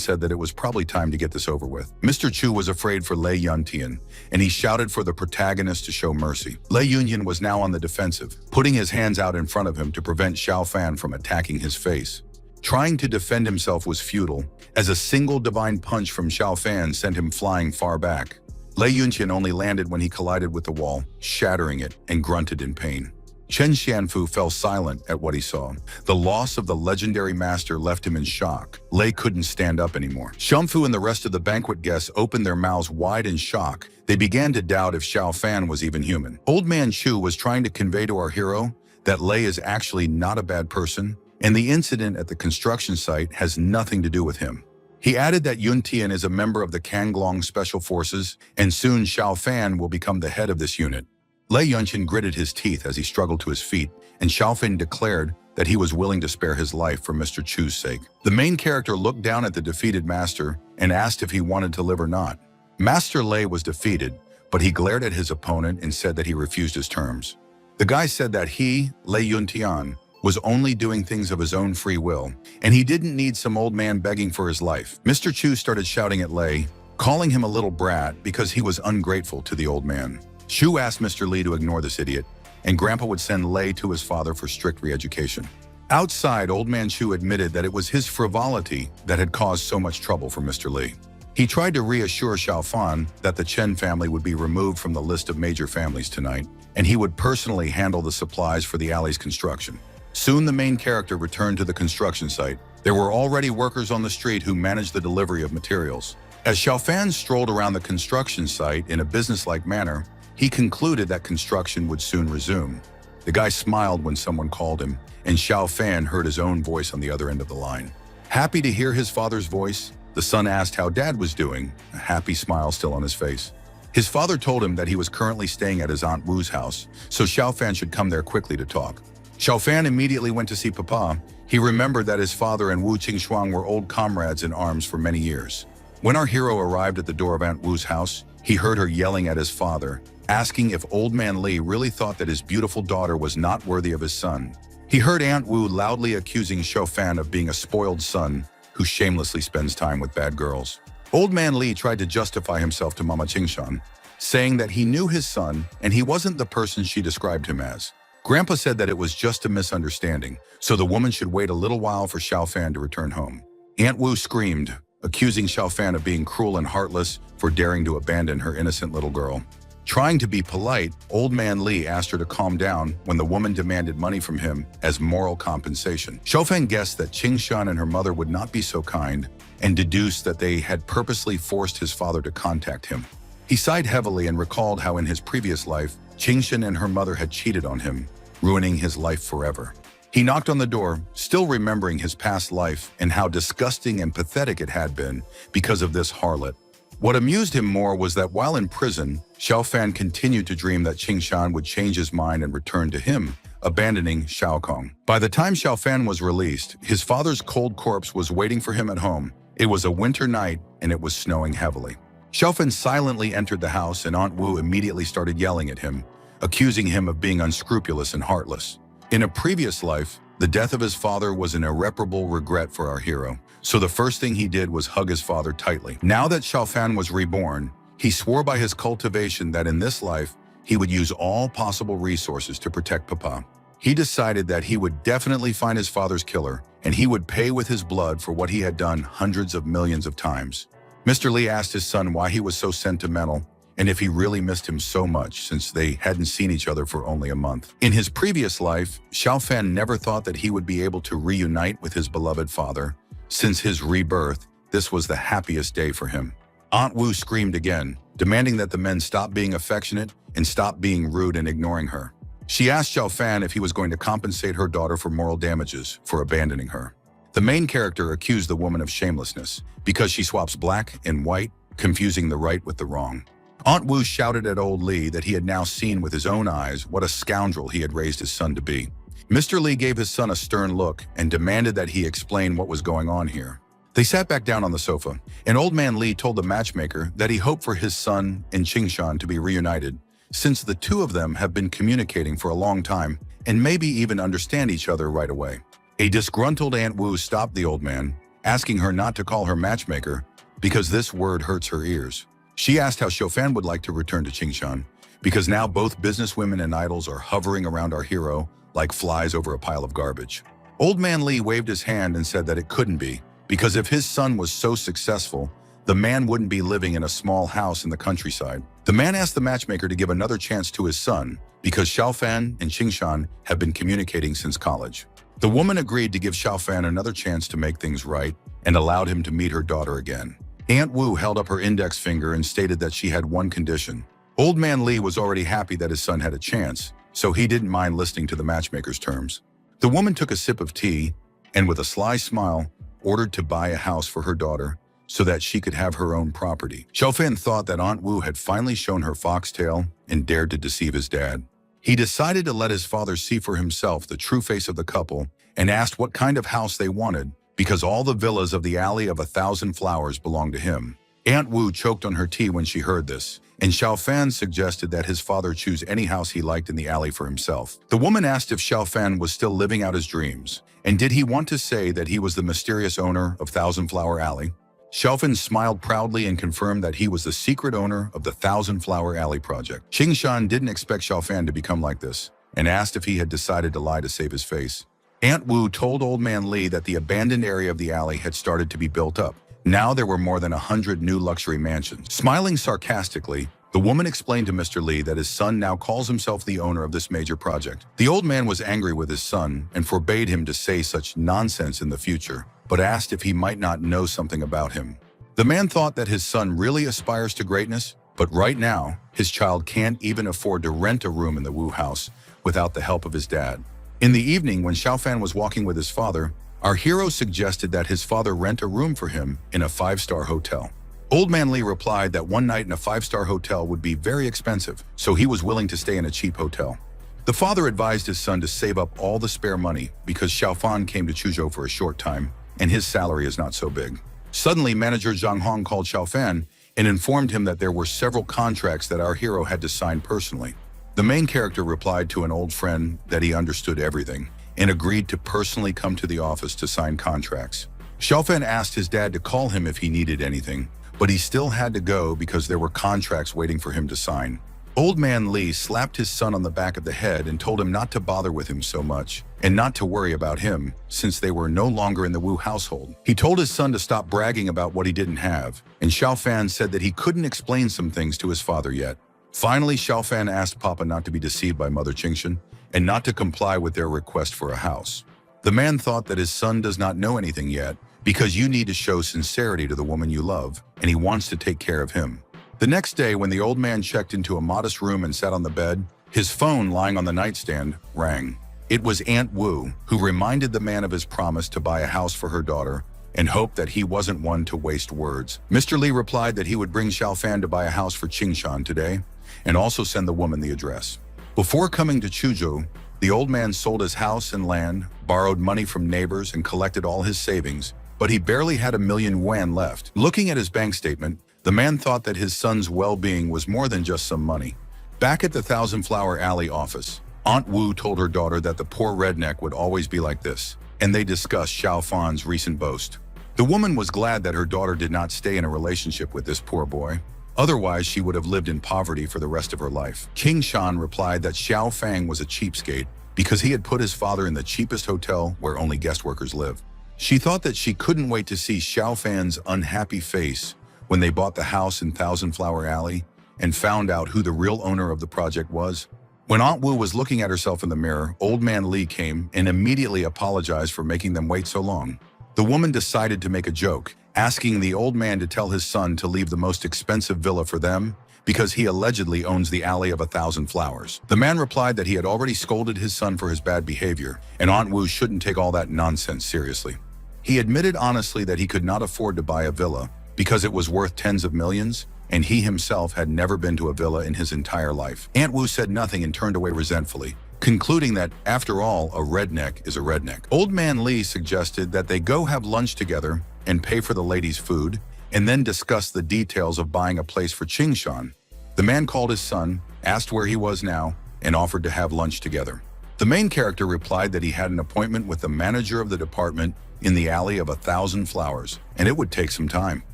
said that it was probably time to get this over with. Mr. Chu was afraid for Lei Yuntian, and he shouted for the protagonist to show mercy. Lei Yuntian was now on the defensive, putting his hands out in front of him to prevent Xiao Fan from attacking his face. Trying to defend himself was futile, as a single divine punch from Xiao Fan sent him flying far back. Lei Yuntian only landed when he collided with the wall, shattering it, and grunted in pain. Chen Xianfu fell silent at what he saw. The loss of the legendary master left him in shock. Lei couldn't stand up anymore. Xianfu and the rest of the banquet guests opened their mouths wide in shock. They began to doubt if Xiao Fan was even human. Old Man Chu was trying to convey to our hero that Lei is actually not a bad person, and the incident at the construction site has nothing to do with him. He added that Yuntian is a member of the Kanglong Special Forces, and soon Xiao Fan will become the head of this unit. Lei Yuntian gritted his teeth as he struggled to his feet, and Xiao Fan declared that he was willing to spare his life for Mr. Chu's sake. The main character looked down at the defeated master and asked if he wanted to live or not. Master Lei was defeated, but he glared at his opponent and said that he refused his terms. The guy said that he, Lei Yuntian, was only doing things of his own free will, and he didn't need some old man begging for his life. Mr. Chu started shouting at Lei, calling him a little brat because he was ungrateful to the old man. Chu asked Mr. Li to ignore this idiot, and Grandpa would send Lei to his father for strict re-education. Outside, Old Man Chu admitted that it was his frivolity that had caused so much trouble for Mr. Li. He tried to reassure Xiao Fan that the Chen family would be removed from the list of major families tonight, and he would personally handle the supplies for the alley's construction. Soon the main character returned to the construction site. There were already workers on the street who managed the delivery of materials. As Xiao Fan strolled around the construction site in a businesslike manner, he concluded that construction would soon resume. The guy smiled when someone called him, and Xiao Fan heard his own voice on the other end of the line. Happy to hear his father's voice, the son asked how Dad was doing, a happy smile still on his face. His father told him that he was currently staying at his Aunt Wu's house, so Xiao Fan should come there quickly to talk. Xiao Fan immediately went to see Papa. He remembered that his father and Wu Qingxuang were old comrades in arms for many years. When our hero arrived at the door of Aunt Wu's house, he heard her yelling at his father, asking if Old Man Li really thought that his beautiful daughter was not worthy of his son. He heard Aunt Wu loudly accusing Xiao Fan of being a spoiled son who shamelessly spends time with bad girls. Old Man Li tried to justify himself to Mama Qingshan, saying that he knew his son and he wasn't the person she described him as. Grandpa said that it was just a misunderstanding, so the woman should wait a little while for Xiao Fan to return home. Aunt Wu screamed, accusing Xiao Fan of being cruel and heartless for daring to abandon her innocent little girl. Trying to be polite, Old Man Li asked her to calm down when the woman demanded money from him as moral compensation. Xiaofan guessed that Qingshan and her mother would not be so kind and deduced that they had purposely forced his father to contact him. He sighed heavily and recalled how in his previous life, Qingshan and her mother had cheated on him, ruining his life forever. He knocked on the door, still remembering his past life and how disgusting and pathetic it had been because of this harlot. What amused him more was that while in prison, Xiaofan continued to dream that Qingshan would change his mind and return to him, abandoning Xiaokong. By the time Xiaofan was released, his father's cold corpse was waiting for him at home. It was a winter night and it was snowing heavily. Xiaofan silently entered the house and Aunt Wu immediately started yelling at him, accusing him of being unscrupulous and heartless. In a previous life, the death of his father was an irreparable regret for our hero, so the first thing he did was hug his father tightly. Now that Xiaofan was reborn, he swore by his cultivation that in this life, he would use all possible resources to protect Papa. He decided that he would definitely find his father's killer, and he would pay with his blood for what he had done hundreds of millions of times. Mr. Li asked his son why he was so sentimental, and if he really missed him so much since they hadn't seen each other for only a month. In his previous life, Xiaofan never thought that he would be able to reunite with his beloved father. Since his rebirth, this was the happiest day for him. Aunt Wu screamed again, demanding that the men stop being affectionate and stop being rude and ignoring her. She asked Xiaofan if he was going to compensate her daughter for moral damages for abandoning her. The main character accused the woman of shamelessness because she swaps black and white, confusing the right with the wrong. Aunt Wu shouted at old Li that he had now seen with his own eyes what a scoundrel he had raised his son to be. Mr. Li gave his son a stern look and demanded that he explain what was going on here. They sat back down on the sofa, and Old Man Li told the matchmaker that he hoped for his son and Qingshan to be reunited, since the two of them have been communicating for a long time and maybe even understand each other right away. A disgruntled Aunt Wu stopped the old man, asking her not to call her matchmaker because this word hurts her ears. She asked how Xiaofan would like to return to Qingshan, because now both businesswomen and idols are hovering around our hero like flies over a pile of garbage. Old Man Li waved his hand and said that it couldn't be, because if his son was so successful, the man wouldn't be living in a small house in the countryside. The man asked the matchmaker to give another chance to his son, because Xiaofan and Qingshan have been communicating since college. The woman agreed to give Xiaofan another chance to make things right and allowed him to meet her daughter again. Aunt Wu held up her index finger and stated that she had one condition. Old Man Li was already happy that his son had a chance, so he didn't mind listening to the matchmaker's terms. The woman took a sip of tea and, with a sly smile, ordered to buy a house for her daughter so that she could have her own property. Xiaofan thought that Aunt Wu had finally shown her foxtail and dared to deceive his dad. He decided to let his father see for himself the true face of the couple and asked what kind of house they wanted, because all the villas of the Alley of 1,000 Flowers belonged to him. Aunt Wu choked on her tea when she heard this, and Xiaofan suggested that his father choose any house he liked in the alley for himself. The woman asked if Xiaofan was still living out his dreams, and did he want to say that he was the mysterious owner of Thousand Flower Alley? Xiaofan smiled proudly and confirmed that he was the secret owner of the Thousand Flower Alley project. Qingshan didn't expect Xiaofan to become like this, and asked if he had decided to lie to save his face. Aunt Wu told Old Man Li that the abandoned area of the alley had started to be built up. Now there were more than 100 new luxury mansions. Smiling sarcastically, the woman explained to Mr. Li that his son now calls himself the owner of this major project. The old man was angry with his son and forbade him to say such nonsense in the future, but asked if he might not know something about him. The man thought that his son really aspires to greatness, but right now, his child can't even afford to rent a room in the Wu house without the help of his dad. In the evening, when Xiaofan was walking with his father, our hero suggested that his father rent a room for him in a 5-star hotel. Old Man Li replied that one night in a 5-star hotel would be very expensive, so he was willing to stay in a cheap hotel. The father advised his son to save up all the spare money because Xiaofan came to Chuzhou for a short time, and his salary is not so big. Suddenly, manager Zhang Hong called Xiaofan and informed him that there were several contracts that our hero had to sign personally. The main character replied to an old friend that he understood everything and agreed to personally come to the office to sign contracts. Xiaofan asked his dad to call him if he needed anything, but he still had to go because there were contracts waiting for him to sign. Old Man Li slapped his son on the back of the head and told him not to bother with him so much and not to worry about him since they were no longer in the Wu household. He told his son to stop bragging about what he didn't have, and Xiaofan said that he couldn't explain some things to his father yet. Finally, Xiaofan asked Papa not to be deceived by Mother Qingshan and not to comply with their request for a house. The man thought that his son does not know anything yet because you need to show sincerity to the woman you love, and he wants to take care of him. The next day, when the old man checked into a modest room and sat on the bed, his phone lying on the nightstand rang. It was Aunt Wu, who reminded the man of his promise to buy a house for her daughter and hoped that he wasn't one to waste words. Mr. Li replied that he would bring Xiaofan to buy a house for Qingshan today and also send the woman the address. Before coming to Chuzhou, the old man sold his house and land, borrowed money from neighbors, and collected all his savings, but he barely had 1,000,000 yuan left. Looking at his bank statement, the man thought that his son's well-being was more than just some money. Back at the Thousand Flower Alley office, Aunt Wu told her daughter that the poor redneck would always be like this, and they discussed Xiaofan's recent boast. The woman was glad that her daughter did not stay in a relationship with this poor boy. Otherwise, she would have lived in poverty for the rest of her life. King Shan replied that Xiao Fang was a cheapskate because he had put his father in the cheapest hotel where only guest workers live. She thought that she couldn't wait to see Xiao Fan's unhappy face when they bought the house in Thousand Flower Alley and found out who the real owner of the project was. When Aunt Wu was looking at herself in the mirror, Old Man Li came and immediately apologized for making them wait so long. The woman decided to make a joke, asking the old man to tell his son to leave the most expensive villa for them because he allegedly owns the Alley of 1,000 Flowers. The man replied that he had already scolded his son for his bad behavior, and Aunt Wu shouldn't take all that nonsense seriously. He admitted honestly that he could not afford to buy a villa because it was worth tens of millions, and he himself had never been to a villa in his entire life. Aunt Wu said nothing and turned away resentfully, concluding that, after all, a redneck is a redneck. Old Man Li suggested that they go have lunch together and pay for the lady's food, and then discuss the details of buying a place for Qingshan. The man called his son, asked where he was now, and offered to have lunch together. The main character replied that he had an appointment with the manager of the department in the Alley of 1,000 Flowers, and it would take some time.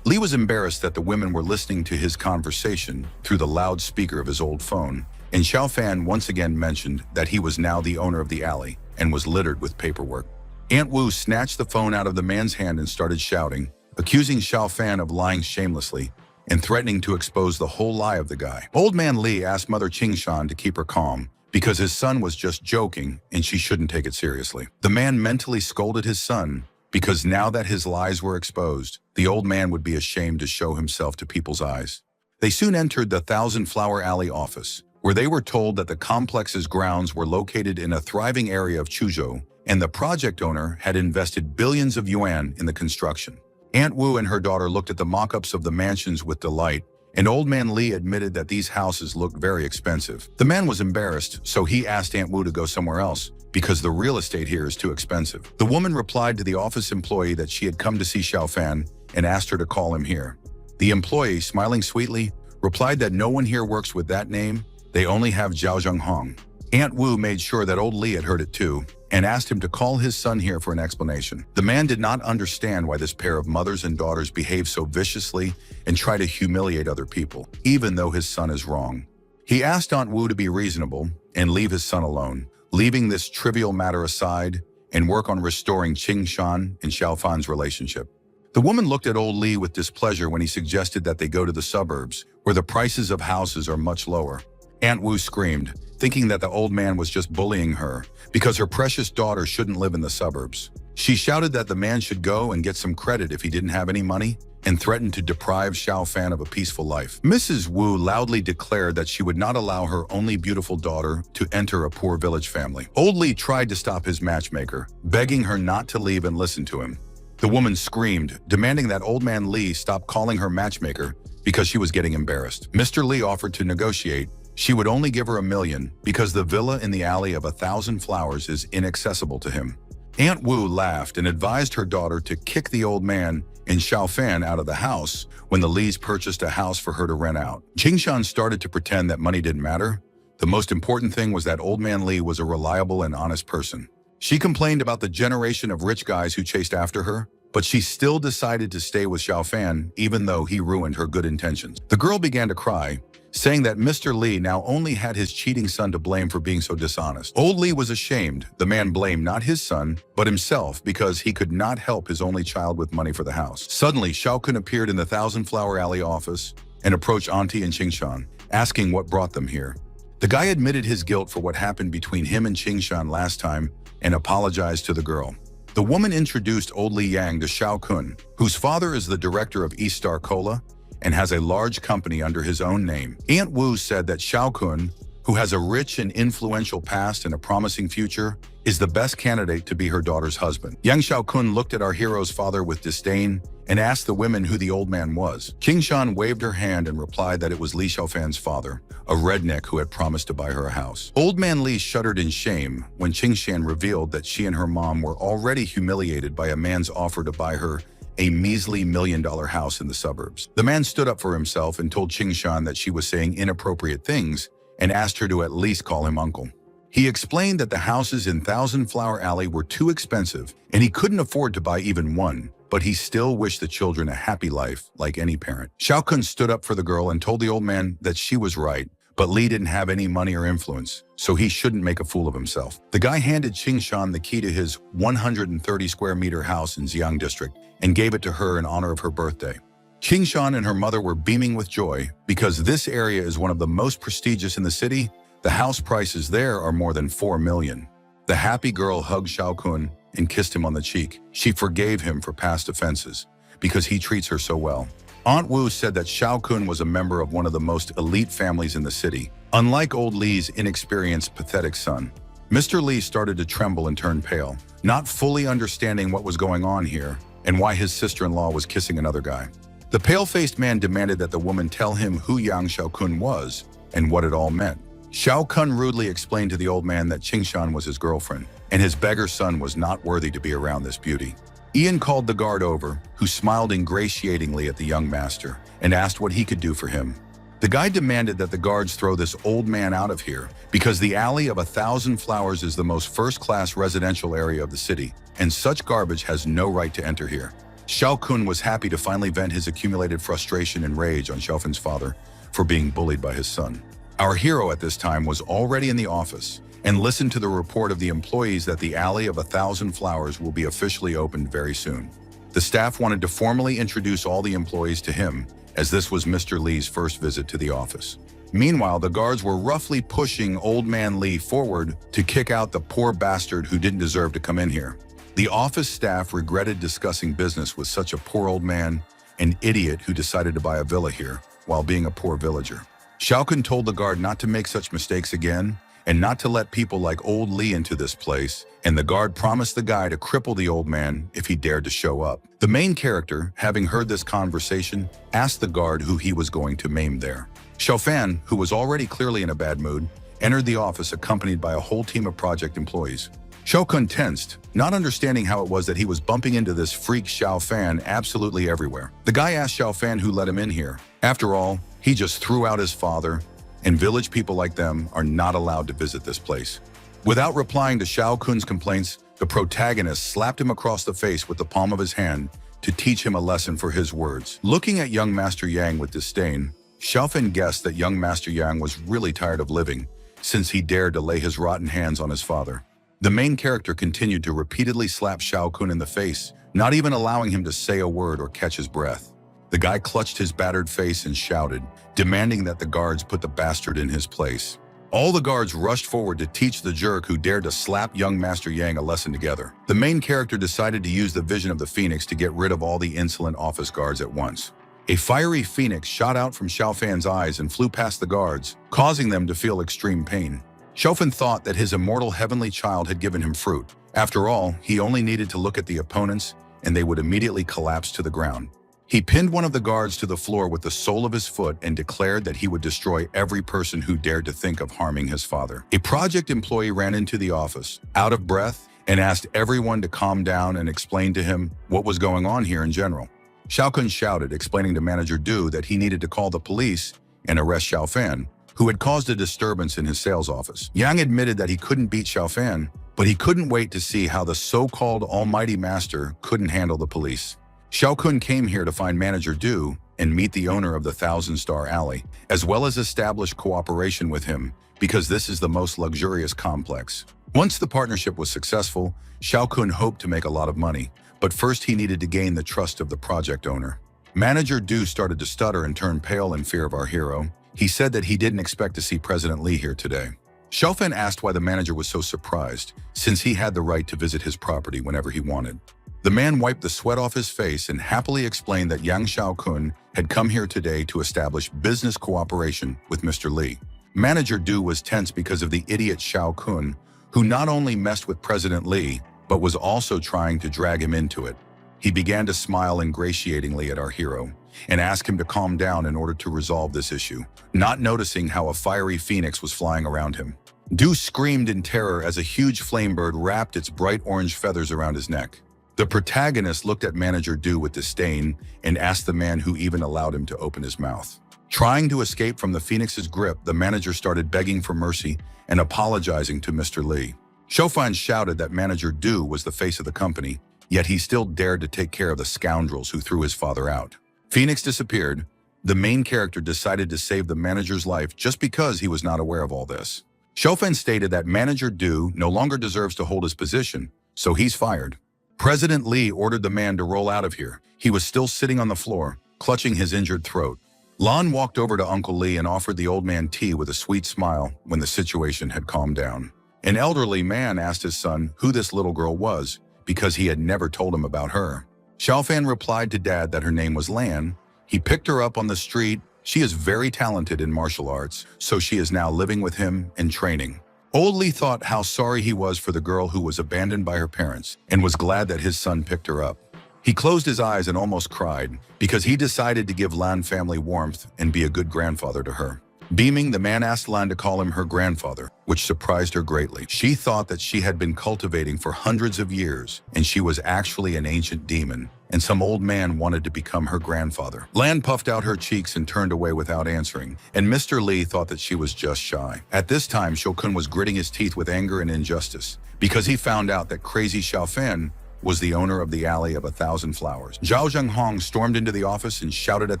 Li was embarrassed that the women were listening to his conversation through the loudspeaker of his old phone, and Xiao Fan once again mentioned that he was now the owner of the alley and was littered with paperwork. Aunt Wu snatched the phone out of the man's hand and started shouting, accusing Xiao Fan of lying shamelessly and threatening to expose the whole lie of the guy. Old Man Li asked Mother Qingshan to keep her calm because his son was just joking and she shouldn't take it seriously. The man mentally scolded his son because now that his lies were exposed, the old man would be ashamed to show himself to people's eyes. They soon entered the Thousand Flower Alley office, where they were told that the complex's grounds were located in a thriving area of Chuzhou, and the project owner had invested billions of yuan in the construction. Aunt Wu and her daughter looked at the mock-ups of the mansions with delight, and Old Man Li admitted that these houses looked very expensive. The man was embarrassed, so he asked Aunt Wu to go somewhere else, because the real estate here is too expensive. The woman replied to the office employee that she had come to see Xiao Fan and asked her to call him here. The employee, smiling sweetly, replied that no one here works with that name, they only have Zhao Zhenghong. Aunt Wu made sure that Old Li had heard it too, and asked him to call his son here for an explanation. The man did not understand why this pair of mothers and daughters behave so viciously and try to humiliate other people, even though his son is wrong. He asked Aunt Wu to be reasonable and leave his son alone, leaving this trivial matter aside and work on restoring Qingshan and Xiaofan's relationship. The woman looked at Old Li with displeasure when he suggested that they go to the suburbs, where the prices of houses are much lower. Aunt Wu screamed, thinking that the old man was just bullying her because her precious daughter shouldn't live in the suburbs. She shouted that the man should go and get some credit if he didn't have any money and threatened to deprive Xiao Fan of a peaceful life. Mrs. Wu loudly declared that she would not allow her only beautiful daughter to enter a poor village family. Old Li tried to stop his matchmaker, begging her not to leave and listen to him. The woman screamed, demanding that Old Man Li stop calling her matchmaker because she was getting embarrassed. Mr. Li offered to negotiate. She would only give her 1,000,000 because the villa in the Alley of 1,000 Flowers is inaccessible to him. Aunt Wu laughed and advised her daughter to kick the old man and Xiao Fan out of the house when the Lis purchased a house for her to rent out. Qingshan started to pretend that money didn't matter. The most important thing was that Old Man Li was a reliable and honest person. She complained about the generation of rich guys who chased after her, but she still decided to stay with Xiao Fan even though he ruined her good intentions. The girl began to cry, saying that Mr. Li now only had his cheating son to blame for being so dishonest. Old Li was ashamed. The man blamed not his son, but himself because he could not help his only child with money for the house. Suddenly, Xiao Kun appeared in the Thousand Flower Alley office and approached Auntie and Qingshan. asking what brought them here. The guy admitted his guilt for what happened between him and Qingshan last time and apologized to the girl. The woman introduced old Li Yang to Xiao Kun, whose father is the director of East Star Cola and has a large company under his own name. Aunt Wu said that Xiao Kun, who has a rich and influential past and a promising future, is the best candidate to be her daughter's husband. Young Xiao Kun looked at our hero's father with disdain and asked the women who the old man was. Qingshan waved her hand and replied that it was Li Xiaofan's father, a redneck who had promised to buy her a house. Old man Li shuddered in shame when Qingshan revealed that she and her mom were already humiliated by a man's offer to buy her a measly $1 million house in the suburbs. The man stood up for himself and told Qingshan that she was saying inappropriate things and asked her to at least call him uncle. He explained that the houses in Thousand Flower Alley were too expensive and he couldn't afford to buy even one, but he still wished the children a happy life like any parent. Xiao Kun stood up for the girl and told the old man that she was right, but Li didn't have any money or influence, so he shouldn't make a fool of himself. The guy handed Qingshan the key to his 130 square meter house in Xiang district and gave it to her in honor of her birthday. Qingshan and her mother were beaming with joy because this area is one of the most prestigious in the city. The house prices there are more than 4 million. The happy girl hugged Xiao Kun and kissed him on the cheek. She forgave him for past offenses because he treats her so well. Aunt Wu said that Xiao Kun was a member of one of the most elite families in the city. Unlike old Li's inexperienced, pathetic son, Mr. Li started to tremble and turn pale, not fully understanding what was going on here and why his sister-in-law was kissing another guy. The pale-faced man demanded that the woman tell him who Yang Xiao Kun was and what it all meant. Xiao Kun rudely explained to the old man that Qingshan was his girlfriend, and his beggar son was not worthy to be around this beauty. Ian called the guard over, who smiled ingratiatingly at the young master, and asked what he could do for him. The guy demanded that the guards throw this old man out of here, because the Alley of 1,000 Flowers is the most first-class residential area of the city, and such garbage has no right to enter here. Xiao Kun was happy to finally vent his accumulated frustration and rage on Xiaofan's father for being bullied by his son. Our hero at this time was already in the office and listened to the report of the employees that the Alley of 1,000 Flowers will be officially opened very soon. The staff wanted to formally introduce all the employees to him, as this was Mr. Li's first visit to the office. Meanwhile, the guards were roughly pushing old man Li forward to kick out the poor bastard who didn't deserve to come in here. The office staff regretted discussing business with such a poor old man, an idiot who decided to buy a villa here while being a poor villager. Xiao Kun told the guard not to make such mistakes again and not to let people like old Li into this place, and the guard promised the guy to cripple the old man if he dared to show up. The main character, having heard this conversation, asked the guard who he was going to maim there. Xiaofan, who was already clearly in a bad mood, entered the office accompanied by a whole team of project employees. Xiao Kun tensed, not understanding how it was that he was bumping into this freak Xiaofan absolutely everywhere. The guy asked Xiaofan who let him in here. After all, he just threw out his father, and village people like them are not allowed to visit this place. Without replying to Xiao Kun's complaints, the protagonist slapped him across the face with the palm of his hand to teach him a lesson for his words. Looking at young Master Yang with disdain, Xiaofan guessed that young Master Yang was really tired of living, since he dared to lay his rotten hands on his father. The main character continued to repeatedly slap Xiao Kun in the face, not even allowing him to say a word or catch his breath. The guy clutched his battered face and shouted, demanding that the guards put the bastard in his place. All the guards rushed forward to teach the jerk who dared to slap young Master Yang a lesson together. The main character decided to use the vision of the phoenix to get rid of all the insolent office guards at once. A fiery phoenix shot out from Xiaofan's eyes and flew past the guards, causing them to feel extreme pain. Xiaofan thought that his immortal heavenly child had given him fruit. After all, he only needed to look at the opponents, and they would immediately collapse to the ground. He pinned one of the guards to the floor with the sole of his foot and declared that he would destroy every person who dared to think of harming his father. A project employee ran into the office, out of breath, and asked everyone to calm down and explain to him what was going on here in general. Xiao Kun shouted, explaining to Manager Du that he needed to call the police and arrest Xiaofan, who had caused a disturbance in his sales office. Yang admitted that he couldn't beat Xiaofan, but he couldn't wait to see how the so-called almighty master couldn't handle the police. Xiao Kun came here to find Manager Du and meet the owner of the 1,000-Star Alley, as well as establish cooperation with him, because this is the most luxurious complex. Once the partnership was successful, Xiao Kun hoped to make a lot of money, but first he needed to gain the trust of the project owner. Manager Du started to stutter and turn pale in fear of our hero, He said that he didn't expect to see President Li here today. Xiaofan asked why the manager was so surprised, since he had the right to visit his property whenever he wanted. The man wiped the sweat off his face and happily explained that Yang Xiaokun had come here today to establish business cooperation with Mr. Li. Manager Du was tense because of the idiot Xiaokun, who not only messed with President Li, but was also trying to drag him into it. He began to smile ingratiatingly at our hero and asked him to calm down in order to resolve this issue, not noticing how a fiery phoenix was flying around him. Du screamed in terror as a huge flamebird wrapped its bright orange feathers around his neck. The protagonist looked at Manager Du with disdain and asked the man who even allowed him to open his mouth. Trying to escape from the phoenix's grip, the manager started begging for mercy and apologizing to Mr. Li. Xiaofan shouted that Manager Du was the face of the company, yet he still dared to take care of the scoundrels who threw his father out. Phoenix disappeared. The main character decided to save the manager's life just because he was not aware of all this. Xiaofan stated that Manager Du no longer deserves to hold his position, so he's fired. President Li ordered the man to roll out of here. He was still sitting on the floor, clutching his injured throat. Lan walked over to Uncle Li and offered the old man tea with a sweet smile when the situation had calmed down. An elderly man asked his son who this little girl was, because he had never told him about her. Xiaofan replied to Dad that her name was Lan. He picked her up on the street. She is very talented in martial arts, so she is now living with him and training. Old Li thought how sorry he was for the girl who was abandoned by her parents and was glad that his son picked her up. He closed his eyes and almost cried because he decided to give Lan family warmth and be a good grandfather to her. Beaming, the man asked Lan to call him her grandfather, which surprised her greatly. She thought that she had been cultivating for hundreds of years, and she was actually an ancient demon, and some old man wanted to become her grandfather. Lan puffed out her cheeks and turned away without answering, and Mr. Li thought that she was just shy. At this time, Xiaokun was gritting his teeth with anger and injustice, because he found out that crazy Xiaofan was the owner of the Alley of 1,000 Flowers. Zhao Zhenghong stormed into the office and shouted at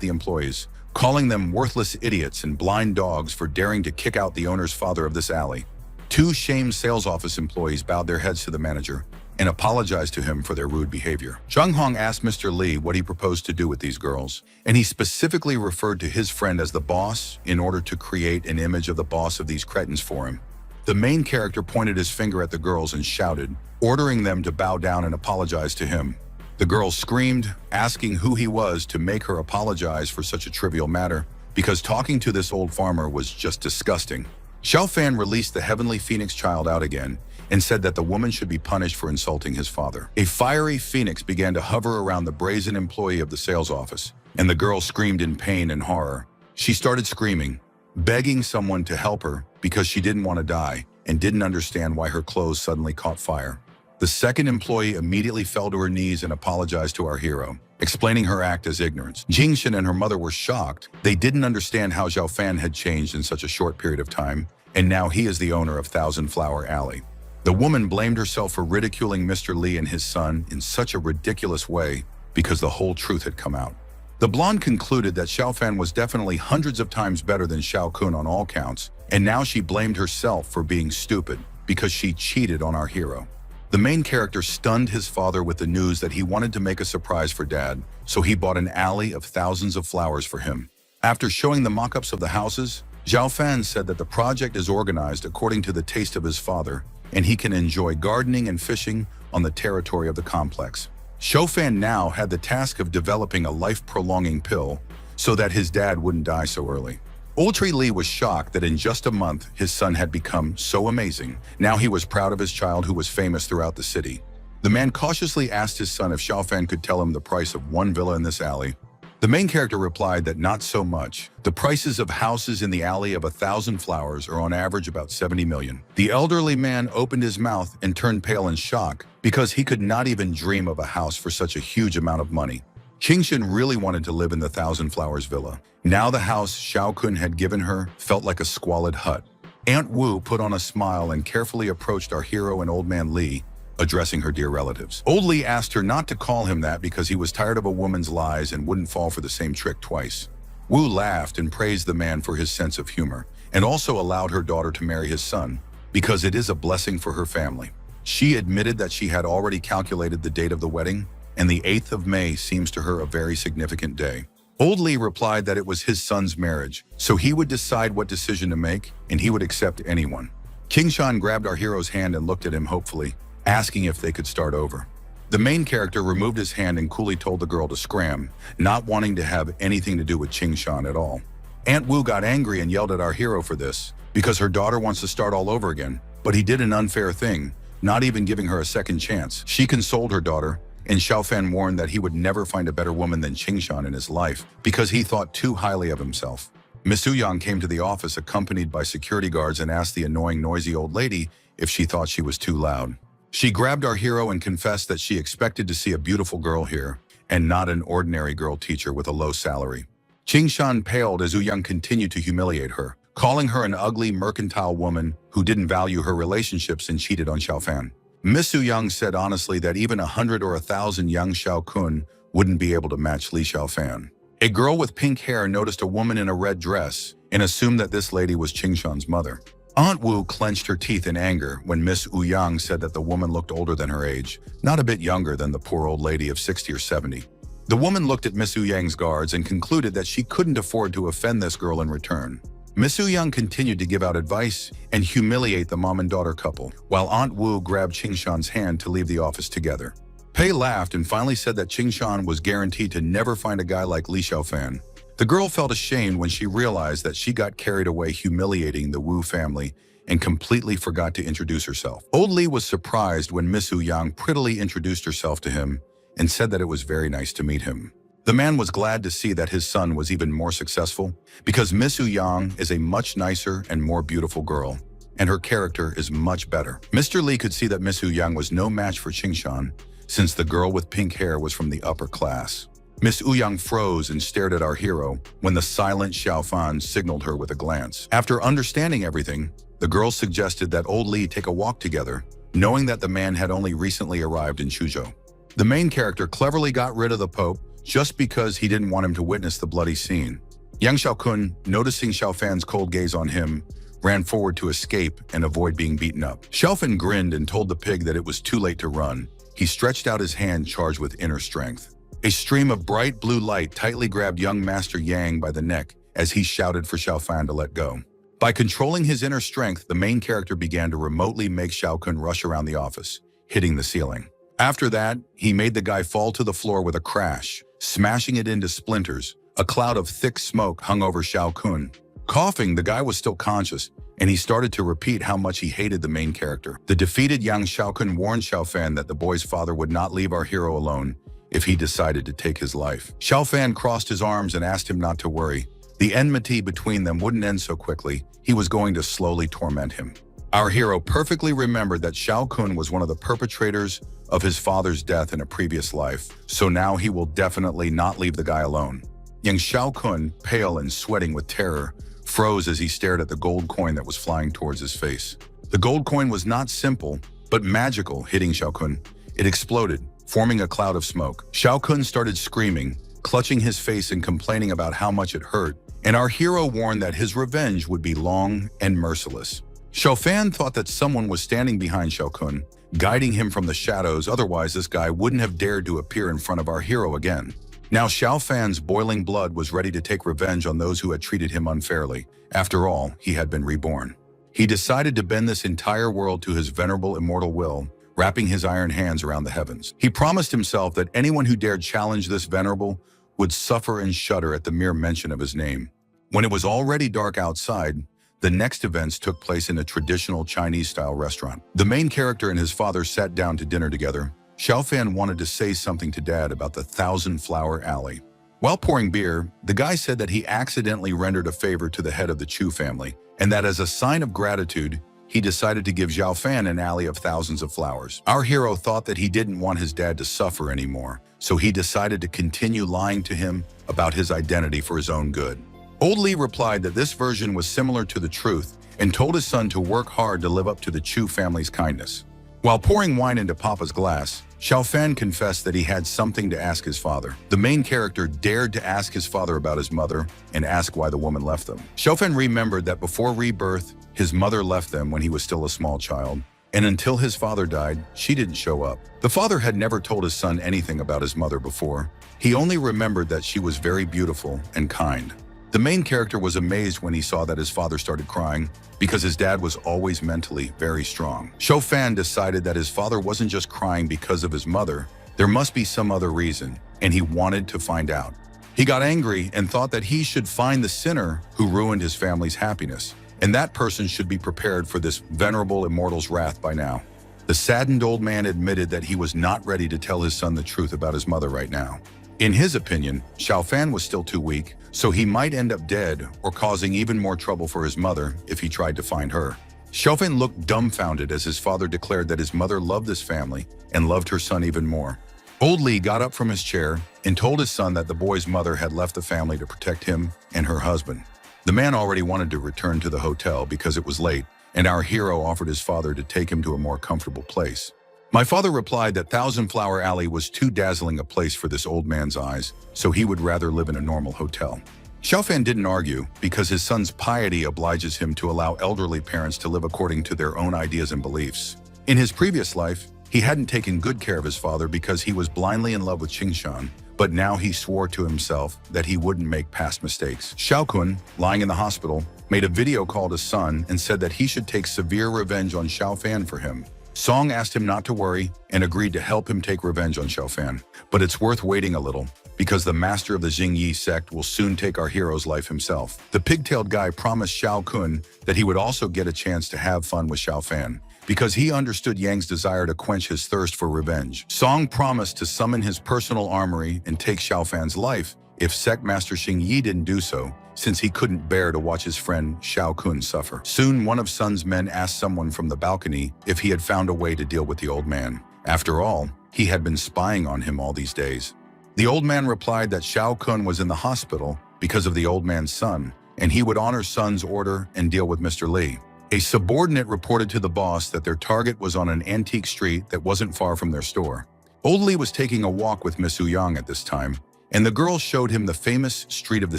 the employees, calling them worthless idiots and blind dogs for daring to kick out the owner's father of this alley. Two shamed sales office employees bowed their heads to the manager and apologized to him for their rude behavior. Zhang Hong asked Mr. Li what he proposed to do with these girls, and he specifically referred to his friend as the boss in order to create an image of the boss of these cretins for him. The main character pointed his finger at the girls and shouted, ordering them to bow down and apologize to him. The girls screamed, asking who he was to make her apologize for such a trivial matter, because talking to this old farmer was just disgusting. Xiaofan released the heavenly phoenix child out again and said that the woman should be punished for insulting his father. A fiery phoenix began to hover around the brazen employee of the sales office, and the girl screamed in pain and horror. She started screaming, begging someone to help her because she didn't want to die and didn't understand why her clothes suddenly caught fire. The second employee immediately fell to her knees and apologized to our hero, explaining her act as ignorance. Jingshan and her mother were shocked. They didn't understand how Xiaofan had changed in such a short period of time, and now he is the owner of 1,000 Flower Alley. The woman blamed herself for ridiculing Mr. Li and his son in such a ridiculous way because the whole truth had come out. The blonde concluded that Xiaofan was definitely hundreds of times better than Xiaokun on all counts, and now she blamed herself for being stupid because she cheated on our hero. The main character stunned his father with the news that he wanted to make a surprise for Dad, so he bought an alley of thousands of flowers for him. After showing the mock-ups of the houses, Xiaofan said that the project is organized according to the taste of his father, and he can enjoy gardening and fishing on the territory of the complex. Xiaofan now had the task of developing a life-prolonging pill so that his dad wouldn't die so early. Old Li was shocked that in just a month, his son had become so amazing. Now he was proud of his child who was famous throughout the city. The man cautiously asked his son if Xiaofan could tell him the price of one villa in this alley. The main character replied that not so much. The prices of houses in the Alley of 1,000 Flowers are on average about 70 million. The elderly man opened his mouth and turned pale in shock because he could not even dream of a house for such a huge amount of money. Qingshan really wanted to live in the 1,000 Flowers villa. Now the house Xiaokun had given her felt like a squalid hut. Aunt Wu put on a smile and carefully approached our hero and old man Li, addressing her dear relatives. Old Li asked her not to call him that because he was tired of a woman's lies and wouldn't fall for the same trick twice. Wu laughed and praised the man for his sense of humor, and also allowed her daughter to marry his son, because it is a blessing for her family. She admitted that she had already calculated the date of the wedding, and the 8th of May seems to her a very significant day. Old Li replied that it was his son's marriage, so he would decide what decision to make, and he would accept anyone. King Shan grabbed our hero's hand and looked at him hopefully, asking if they could start over. The main character removed his hand and coolly told the girl to scram, not wanting to have anything to do with King Shan at all. Aunt Wu got angry and yelled at our hero for this, because her daughter wants to start all over again, but he did an unfair thing, not even giving her a second chance. She consoled her daughter, and Xiaofan warned that he would never find a better woman than Qingshan in his life because he thought too highly of himself. Miss Ouyang came to the office accompanied by security guards and asked the annoying, noisy old lady if she thought she was too loud. She grabbed our hero and confessed that she expected to see a beautiful girl here and not an ordinary girl teacher with a low salary. Qingshan paled as Ouyang continued to humiliate her, calling her an ugly, mercantile woman who didn't value her relationships and cheated on Xiaofan. Miss Ouyang said honestly that even 100 or 1,000 young Xiaokun wouldn't be able to match Li Xiaofan. A girl with pink hair noticed a woman in a red dress and assumed that this lady was Qingshan's mother. Aunt Wu clenched her teeth in anger when Miss Ouyang said that the woman looked older than her age, not a bit younger than the poor old lady of 60 or 70. The woman looked at Miss Ouyang's guards and concluded that she couldn't afford to offend this girl in return. Miss Ouyang continued to give out advice and humiliate the mom and daughter couple, while Aunt Wu grabbed Qingshan's hand to leave the office together. Pei laughed and finally said that Qingshan was guaranteed to never find a guy like Li Xiaofan. The girl felt ashamed when she realized that she got carried away humiliating the Wu family and completely forgot to introduce herself. Old Li was surprised when Miss Ouyang prettily introduced herself to him and said that it was very nice to meet him. The man was glad to see that his son was even more successful because Miss Ouyang is a much nicer and more beautiful girl, and her character is much better. Mr. Li could see that Miss Ouyang was no match for Qingshan since the girl with pink hair was from the upper class. Miss Ouyang froze and stared at our hero when the silent Xiaofan signaled her with a glance. After understanding everything, the girl suggested that old Li take a walk together, knowing that the man had only recently arrived in Chuzhou. The main character cleverly got rid of the Pope just because he didn't want him to witness the bloody scene. Young Xiaokun, noticing Xiaofan's cold gaze on him, ran forward to escape and avoid being beaten up. Xiaofan grinned and told the pig that it was too late to run. He stretched out his hand charged with inner strength. A stream of bright blue light tightly grabbed young Master Yang by the neck as he shouted for Xiaofan to let go. By controlling his inner strength, the main character began to remotely make Xiaokun rush around the office, hitting the ceiling. After that, he made the guy fall to the floor with a crash, smashing it into splinters. A cloud of thick smoke hung over Xiaokun. Coughing, the guy was still conscious, and he started to repeat how much he hated the main character. The defeated young Xiaokun warned Xiaofan that the boy's father would not leave our hero alone if he decided to take his life. Xiaofan crossed his arms and asked him not to worry. The enmity between them wouldn't end so quickly. He was going to slowly torment him. Our hero perfectly remembered that Xiaokun was one of the perpetrators of his father's death in a previous life, so now he will definitely not leave the guy alone. Young Xiaokun, pale and sweating with terror, froze as he stared at the gold coin that was flying towards his face. The gold coin was not simple, but magical, hitting Xiaokun. It exploded, forming a cloud of smoke. Xiaokun started screaming, clutching his face and complaining about how much it hurt, and our hero warned that his revenge would be long and merciless. Xiaofan thought that someone was standing behind Xiaokun, guiding him from the shadows, otherwise this guy wouldn't have dared to appear in front of our hero again. Now Xiaofan's boiling blood was ready to take revenge on those who had treated him unfairly. After all, he had been reborn. He decided to bend this entire world to his venerable immortal will, wrapping his iron hands around the heavens. He promised himself that anyone who dared challenge this venerable would suffer and shudder at the mere mention of his name. When it was already dark outside, the next events took place in a traditional Chinese-style restaurant. The main character and his father sat down to dinner together. Xiaofan wanted to say something to Dad about the Thousand-Flower Alley. While pouring beer, the guy said that he accidentally rendered a favor to the head of the Chu family, and that as a sign of gratitude, he decided to give Xiaofan an alley of thousands of flowers. Our hero thought that he didn't want his dad to suffer anymore, so he decided to continue lying to him about his identity for his own good. Old Li replied that this version was similar to the truth and told his son to work hard to live up to the Chu family's kindness. While pouring wine into Papa's glass, Xiaofan confessed that he had something to ask his father. The main character dared to ask his father about his mother and ask why the woman left them. Xiaofan remembered that before rebirth, his mother left them when he was still a small child, and until his father died, she didn't show up. The father had never told his son anything about his mother before. He only remembered that she was very beautiful and kind. The main character was amazed when he saw that his father started crying because his dad was always mentally very strong. Shofan decided that his father wasn't just crying because of his mother. There must be some other reason, and he wanted to find out. He got angry and thought that he should find the sinner who ruined his family's happiness, and that person should be prepared for this venerable immortal's wrath by now. The saddened old man admitted that he was not ready to tell his son the truth about his mother right now. In his opinion, Xiaofan was still too weak, so he might end up dead or causing even more trouble for his mother if he tried to find her. Xiaofan looked dumbfounded as his father declared that his mother loved this family and loved her son even more. Old Li got up from his chair and told his son that the boy's mother had left the family to protect him and her husband. The man already wanted to return to the hotel because it was late, and our hero offered his father to take him to a more comfortable place. My father replied that Thousand Flower Alley was too dazzling a place for this old man's eyes, so he would rather live in a normal hotel. Xiaofan didn't argue because his son's piety obliges him to allow elderly parents to live according to their own ideas and beliefs. In his previous life, he hadn't taken good care of his father because he was blindly in love with Qingshan, but now he swore to himself that he wouldn't make past mistakes. Xiaokun, lying in the hospital, made a video call to his son and said that he should take severe revenge on Xiaofan for him. Song asked him not to worry and agreed to help him take revenge on Xiaofan. But it's worth waiting a little, because the master of the Jingyi sect will soon take our hero's life himself. The pigtailed guy promised Xiao Kun that he would also get a chance to have fun with Xiaofan, because he understood Yang's desire to quench his thirst for revenge. Song promised to summon his personal armory and take Xiaofan's life if Sect Master Xing Yi didn't do so, since he couldn't bear to watch his friend Xiao Kun suffer. Soon, one of Sun's men asked someone from the balcony if he had found a way to deal with the old man. After all, he had been spying on him all these days. The old man replied that Xiao Kun was in the hospital because of the old man's son, and he would honor Sun's order and deal with Mr. Li. A subordinate reported to the boss that their target was on an antique street that wasn't far from their store. Old Li was taking a walk with Miss Yang at this time, and the girl showed him the famous street of the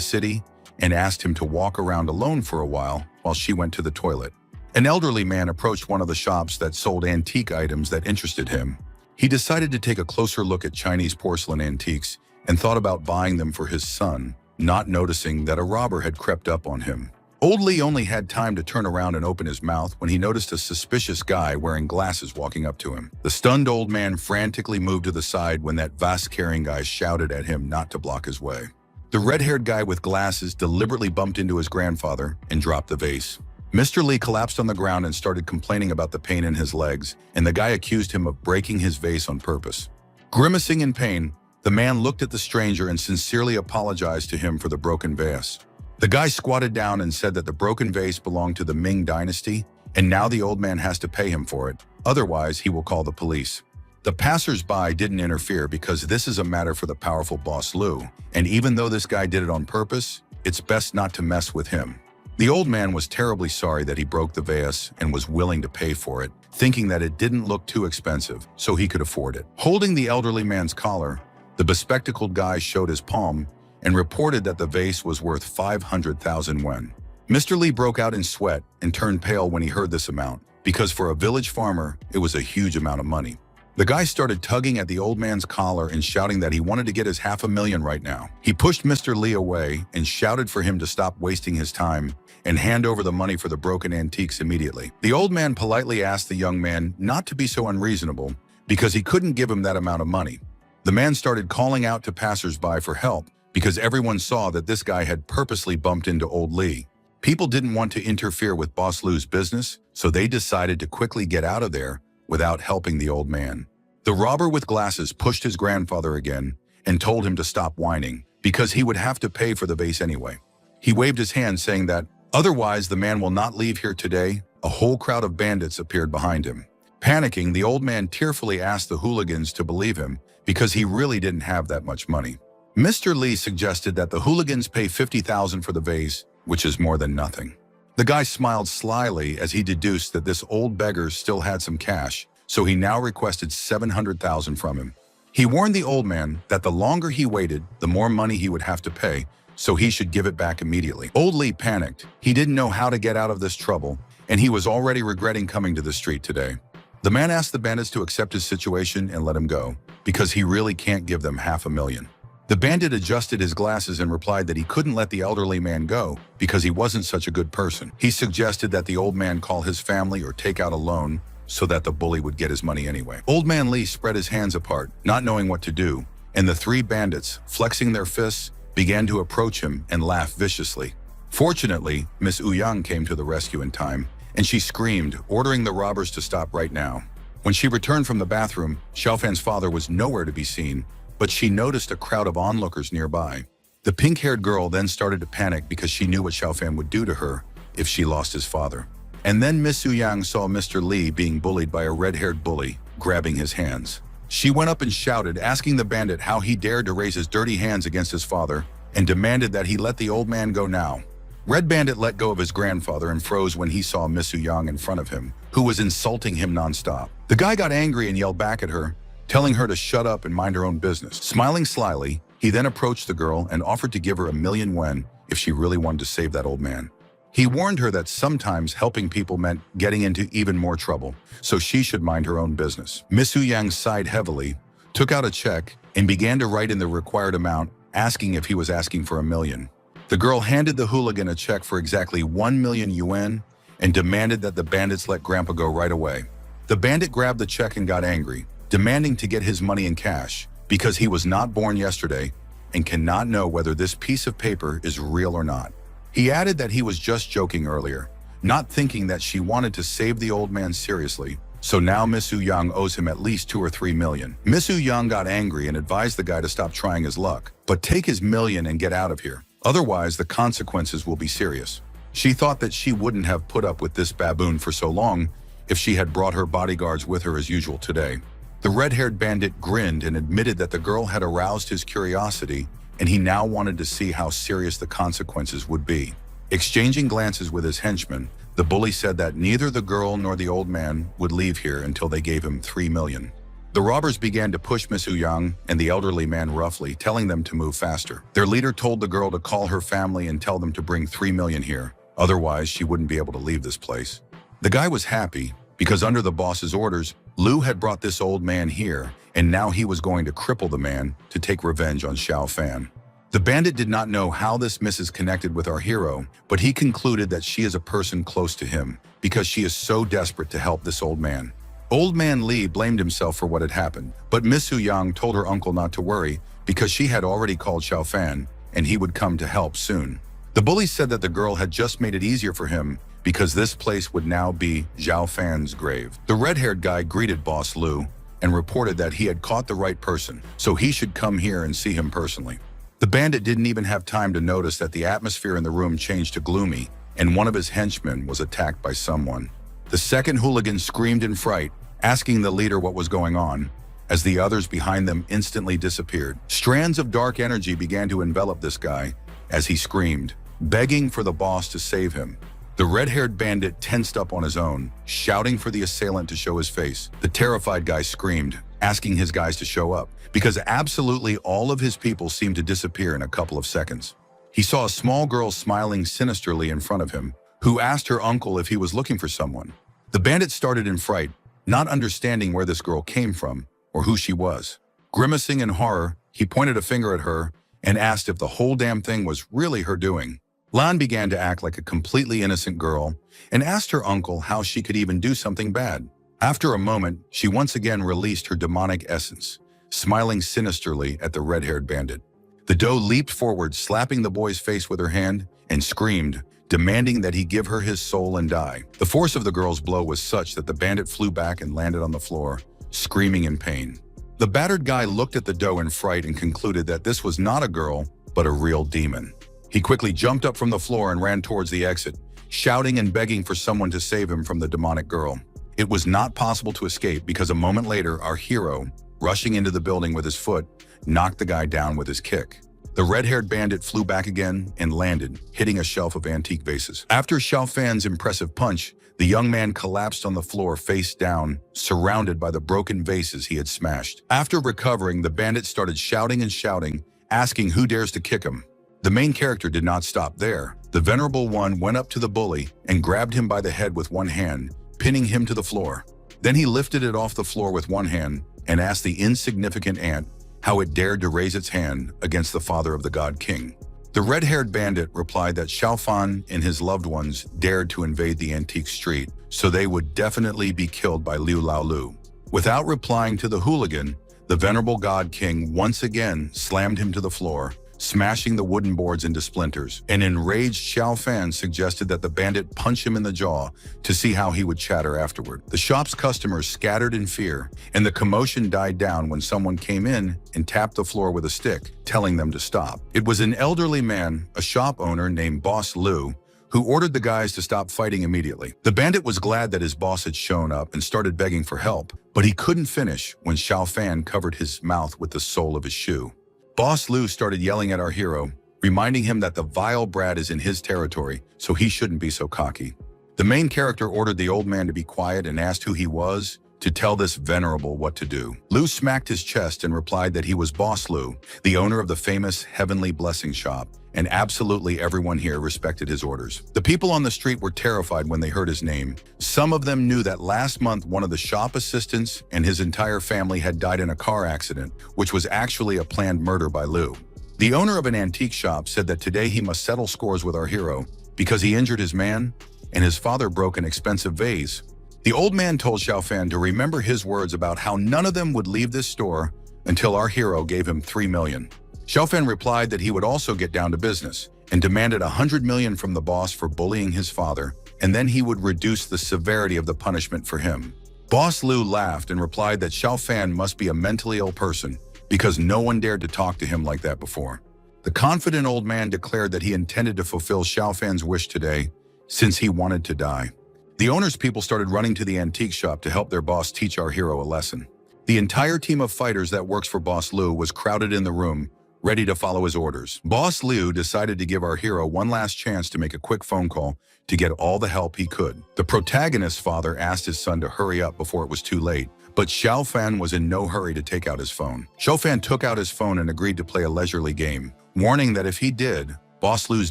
city and asked him to walk around alone for a while she went to the toilet. An elderly man approached one of the shops that sold antique items that interested him. He decided to take a closer look at Chinese porcelain antiques and thought about buying them for his son, not noticing that a robber had crept up on him. Old Li only had time to turn around and open his mouth when he noticed a suspicious guy wearing glasses walking up to him. The stunned old man frantically moved to the side when that vase-carrying guy shouted at him not to block his way. The red-haired guy with glasses deliberately bumped into his grandfather and dropped the vase. Mr. Li collapsed on the ground and started complaining about the pain in his legs, and the guy accused him of breaking his vase on purpose. Grimacing in pain, the man looked at the stranger and sincerely apologized to him for the broken vase. The guy squatted down and said that the broken vase belonged to the Ming dynasty, and now the old man has to pay him for it. Otherwise, he will call the police. The passers-by didn't interfere because this is a matter for the powerful boss Lu, and even though this guy did it on purpose, it's best not to mess with him. The old man was terribly sorry that he broke the vase and was willing to pay for it, thinking that it didn't look too expensive, so he could afford it. Holding the elderly man's collar, the bespectacled guy showed his palm and reported that the vase was worth 500,000 yuan. Mr. Li broke out in sweat and turned pale when he heard this amount, because for a village farmer, it was a huge amount of money. The guy started tugging at the old man's collar and shouting that he wanted to get his $500,000 right now. He pushed Mr. Li away and shouted for him to stop wasting his time and hand over the money for the broken antiques immediately. The old man politely asked the young man not to be so unreasonable because he couldn't give him that amount of money. The man started calling out to passers-by for help because everyone saw that this guy had purposely bumped into old Li. People didn't want to interfere with Boss Lu's business, so they decided to quickly get out of there without helping the old man. The robber with glasses pushed his grandfather again and told him to stop whining because he would have to pay for the vase anyway. He waved his hand saying that, otherwise the man will not leave here today. A whole crowd of bandits appeared behind him. Panicking, the old man tearfully asked the hooligans to believe him because he really didn't have that much money. Mr. Li suggested that the hooligans pay 50,000 for the vase, which is more than nothing. The guy smiled slyly as he deduced that this old beggar still had some cash, so he now requested 700,000 from him. He warned the old man that the longer he waited, the more money he would have to pay, so he should give it back immediately. Old Li panicked. He didn't know how to get out of this trouble, and he was already regretting coming to the street today. The man asked the bandits to accept his situation and let him go, because he really can't give them $500,000. The bandit adjusted his glasses and replied that he couldn't let the elderly man go because he wasn't such a good person. He suggested that the old man call his family or take out a loan so that the bully would get his money anyway. Old man Lee spread his hands apart, not knowing what to do, and the three bandits, flexing their fists, began to approach him and laugh viciously. Fortunately, Miss Ouyang came to the rescue in time, and she screamed, ordering the robbers to stop right now. When she returned from the bathroom, Xiaofan's father was nowhere to be seen, but she noticed a crowd of onlookers nearby. The pink-haired girl then started to panic because she knew what Xiaofan would do to her if she lost his father. And then Miss Ouyang saw Mr. Lee being bullied by a red-haired bully, grabbing his hands. She went up and shouted, asking the bandit how he dared to raise his dirty hands against his father, and demanded that he let the old man go now. Red Bandit let go of his grandfather and froze when he saw Miss Ouyang in front of him, who was insulting him nonstop. The guy got angry and yelled back at her, telling her to shut up and mind her own business. Smiling slyly, he then approached the girl and offered to give her 1,000,000 yuan if she really wanted to save that old man. He warned her that sometimes helping people meant getting into even more trouble, so she should mind her own business. Miss Ouyang sighed heavily, took out a check, and began to write in the required amount, asking if he was asking for 1,000,000. The girl handed the hooligan a check for exactly 1,000,000 yuan and demanded that the bandits let Grandpa go right away. The bandit grabbed the check and got angry, demanding to get his money in cash because he was not born yesterday and cannot know whether this piece of paper is real or not. He added that he was just joking earlier, not thinking that she wanted to save the old man seriously, so now Miss Ouyang owes him at least 2 or 3 million. Miss Ouyang got angry and advised the guy to stop trying his luck, but take his million and get out of here. Otherwise, the consequences will be serious. She thought that she wouldn't have put up with this baboon for so long if she had brought her bodyguards with her as usual today. The red-haired bandit grinned and admitted that the girl had aroused his curiosity, and he now wanted to see how serious the consequences would be. Exchanging glances with his henchmen, the bully said that neither the girl nor the old man would leave here until they gave him 3 million. The robbers began to push Miss Ouyang and the elderly man roughly, telling them to move faster. Their leader told the girl to call her family and tell them to bring 3 million here, otherwise she wouldn't be able to leave this place. The guy was happy because under the boss's orders, Lu had brought this old man here, and now he was going to cripple the man to take revenge on Xiaofan. The bandit did not know how this miss is connected with our hero, but he concluded that she is a person close to him because she is so desperate to help this old man. Old man Lee blamed himself for what had happened, but Miss Ouyang told her uncle not to worry because she had already called Xiaofan and he would come to help soon. The bully said that the girl had just made it easier for him because this place would now be Xiaofan's grave. The red-haired guy greeted Boss Lu and reported that he had caught the right person, so he should come here and see him personally. The bandit didn't even have time to notice that the atmosphere in the room changed to gloomy, and one of his henchmen was attacked by someone. The second hooligan screamed in fright, asking the leader what was going on, as the others behind them instantly disappeared. Strands of dark energy began to envelop this guy as he screamed, begging for the boss to save him. The red-haired bandit tensed up on his own, shouting for the assailant to show his face. The terrified guy screamed, asking his guys to show up, because absolutely all of his people seemed to disappear in a couple of seconds. He saw a small girl smiling sinisterly in front of him, who asked her uncle if he was looking for someone. The bandit started in fright, not understanding where this girl came from or who she was. Grimacing in horror, he pointed a finger at her and asked if the whole damn thing was really her doing. Lan began to act like a completely innocent girl and asked her uncle how she could even do something bad. After a moment, she once again released her demonic essence, smiling sinisterly at the red-haired bandit. The doe leaped forward, slapping the boy's face with her hand, and screamed, demanding that he give her his soul and die. The force of the girl's blow was such that the bandit flew back and landed on the floor, screaming in pain. The battered guy looked at the doe in fright and concluded that this was not a girl, but a real demon. He quickly jumped up from the floor and ran towards the exit, shouting and begging for someone to save him from the demonic girl. It was not possible to escape because a moment later, our hero, rushing into the building with his foot, knocked the guy down with his kick. The red-haired bandit flew back again and landed, hitting a shelf of antique vases. After Xiaofan's impressive punch, the young man collapsed on the floor face down, surrounded by the broken vases he had smashed. After recovering, the bandit started shouting and shouting, asking who dares to kick him. The main character did not stop there. The venerable one went up to the bully and grabbed him by the head with one hand, pinning him to the floor. Then he lifted it off the floor with one hand and asked the insignificant ant how it dared to raise its hand against the father of the god king. The red-haired bandit replied that Xiaofan and his loved ones dared to invade the antique street, so they would definitely be killed by Liu Laolu. Without replying to the hooligan, the venerable god king once again slammed him to the floor, smashing the wooden boards into splinters. An enraged Xiaofan suggested that the bandit punch him in the jaw to see how he would chatter afterward. The shop's customers scattered in fear, and the commotion died down when someone came in and tapped the floor with a stick, telling them to stop. It was an elderly man, a shop owner named Boss Liu, who ordered the guys to stop fighting immediately. The bandit was glad that his boss had shown up and started begging for help, but he couldn't finish when Xiaofan covered his mouth with the sole of his shoe. Boss Liu started yelling at our hero, reminding him that the vile brat is in his territory, so he shouldn't be so cocky. The main character ordered the old man to be quiet and asked who he was to tell this venerable what to do. Liu smacked his chest and replied that he was Boss Liu, the owner of the famous Heavenly Blessing Shop, and absolutely everyone here respected his orders. The people on the street were terrified when they heard his name. Some of them knew that last month one of the shop assistants and his entire family had died in a car accident, which was actually a planned murder by Liu. The owner of an antique shop said that today he must settle scores with our hero because he injured his man and his father broke an expensive vase. The old man told Xiaofan to remember his words about how none of them would leave this store until our hero gave him 3 million. Xiaofan replied that he would also get down to business and demanded 100 million from the boss for bullying his father, and then he would reduce the severity of the punishment for him. Boss Liu laughed and replied that Xiaofan must be a mentally ill person because no one dared to talk to him like that before. The confident old man declared that he intended to fulfill Xiaofan's wish today since he wanted to die. The owner's people started running to the antique shop to help their boss teach our hero a lesson. The entire team of fighters that works for Boss Liu was crowded in the room, ready to follow his orders. Boss Liu decided to give our hero one last chance to make a quick phone call to get all the help he could. The protagonist's father asked his son to hurry up before it was too late, but Xiaofan was in no hurry to take out his phone. Xiaofan took out his phone and agreed to play a leisurely game, warning that if he did, Boss Liu's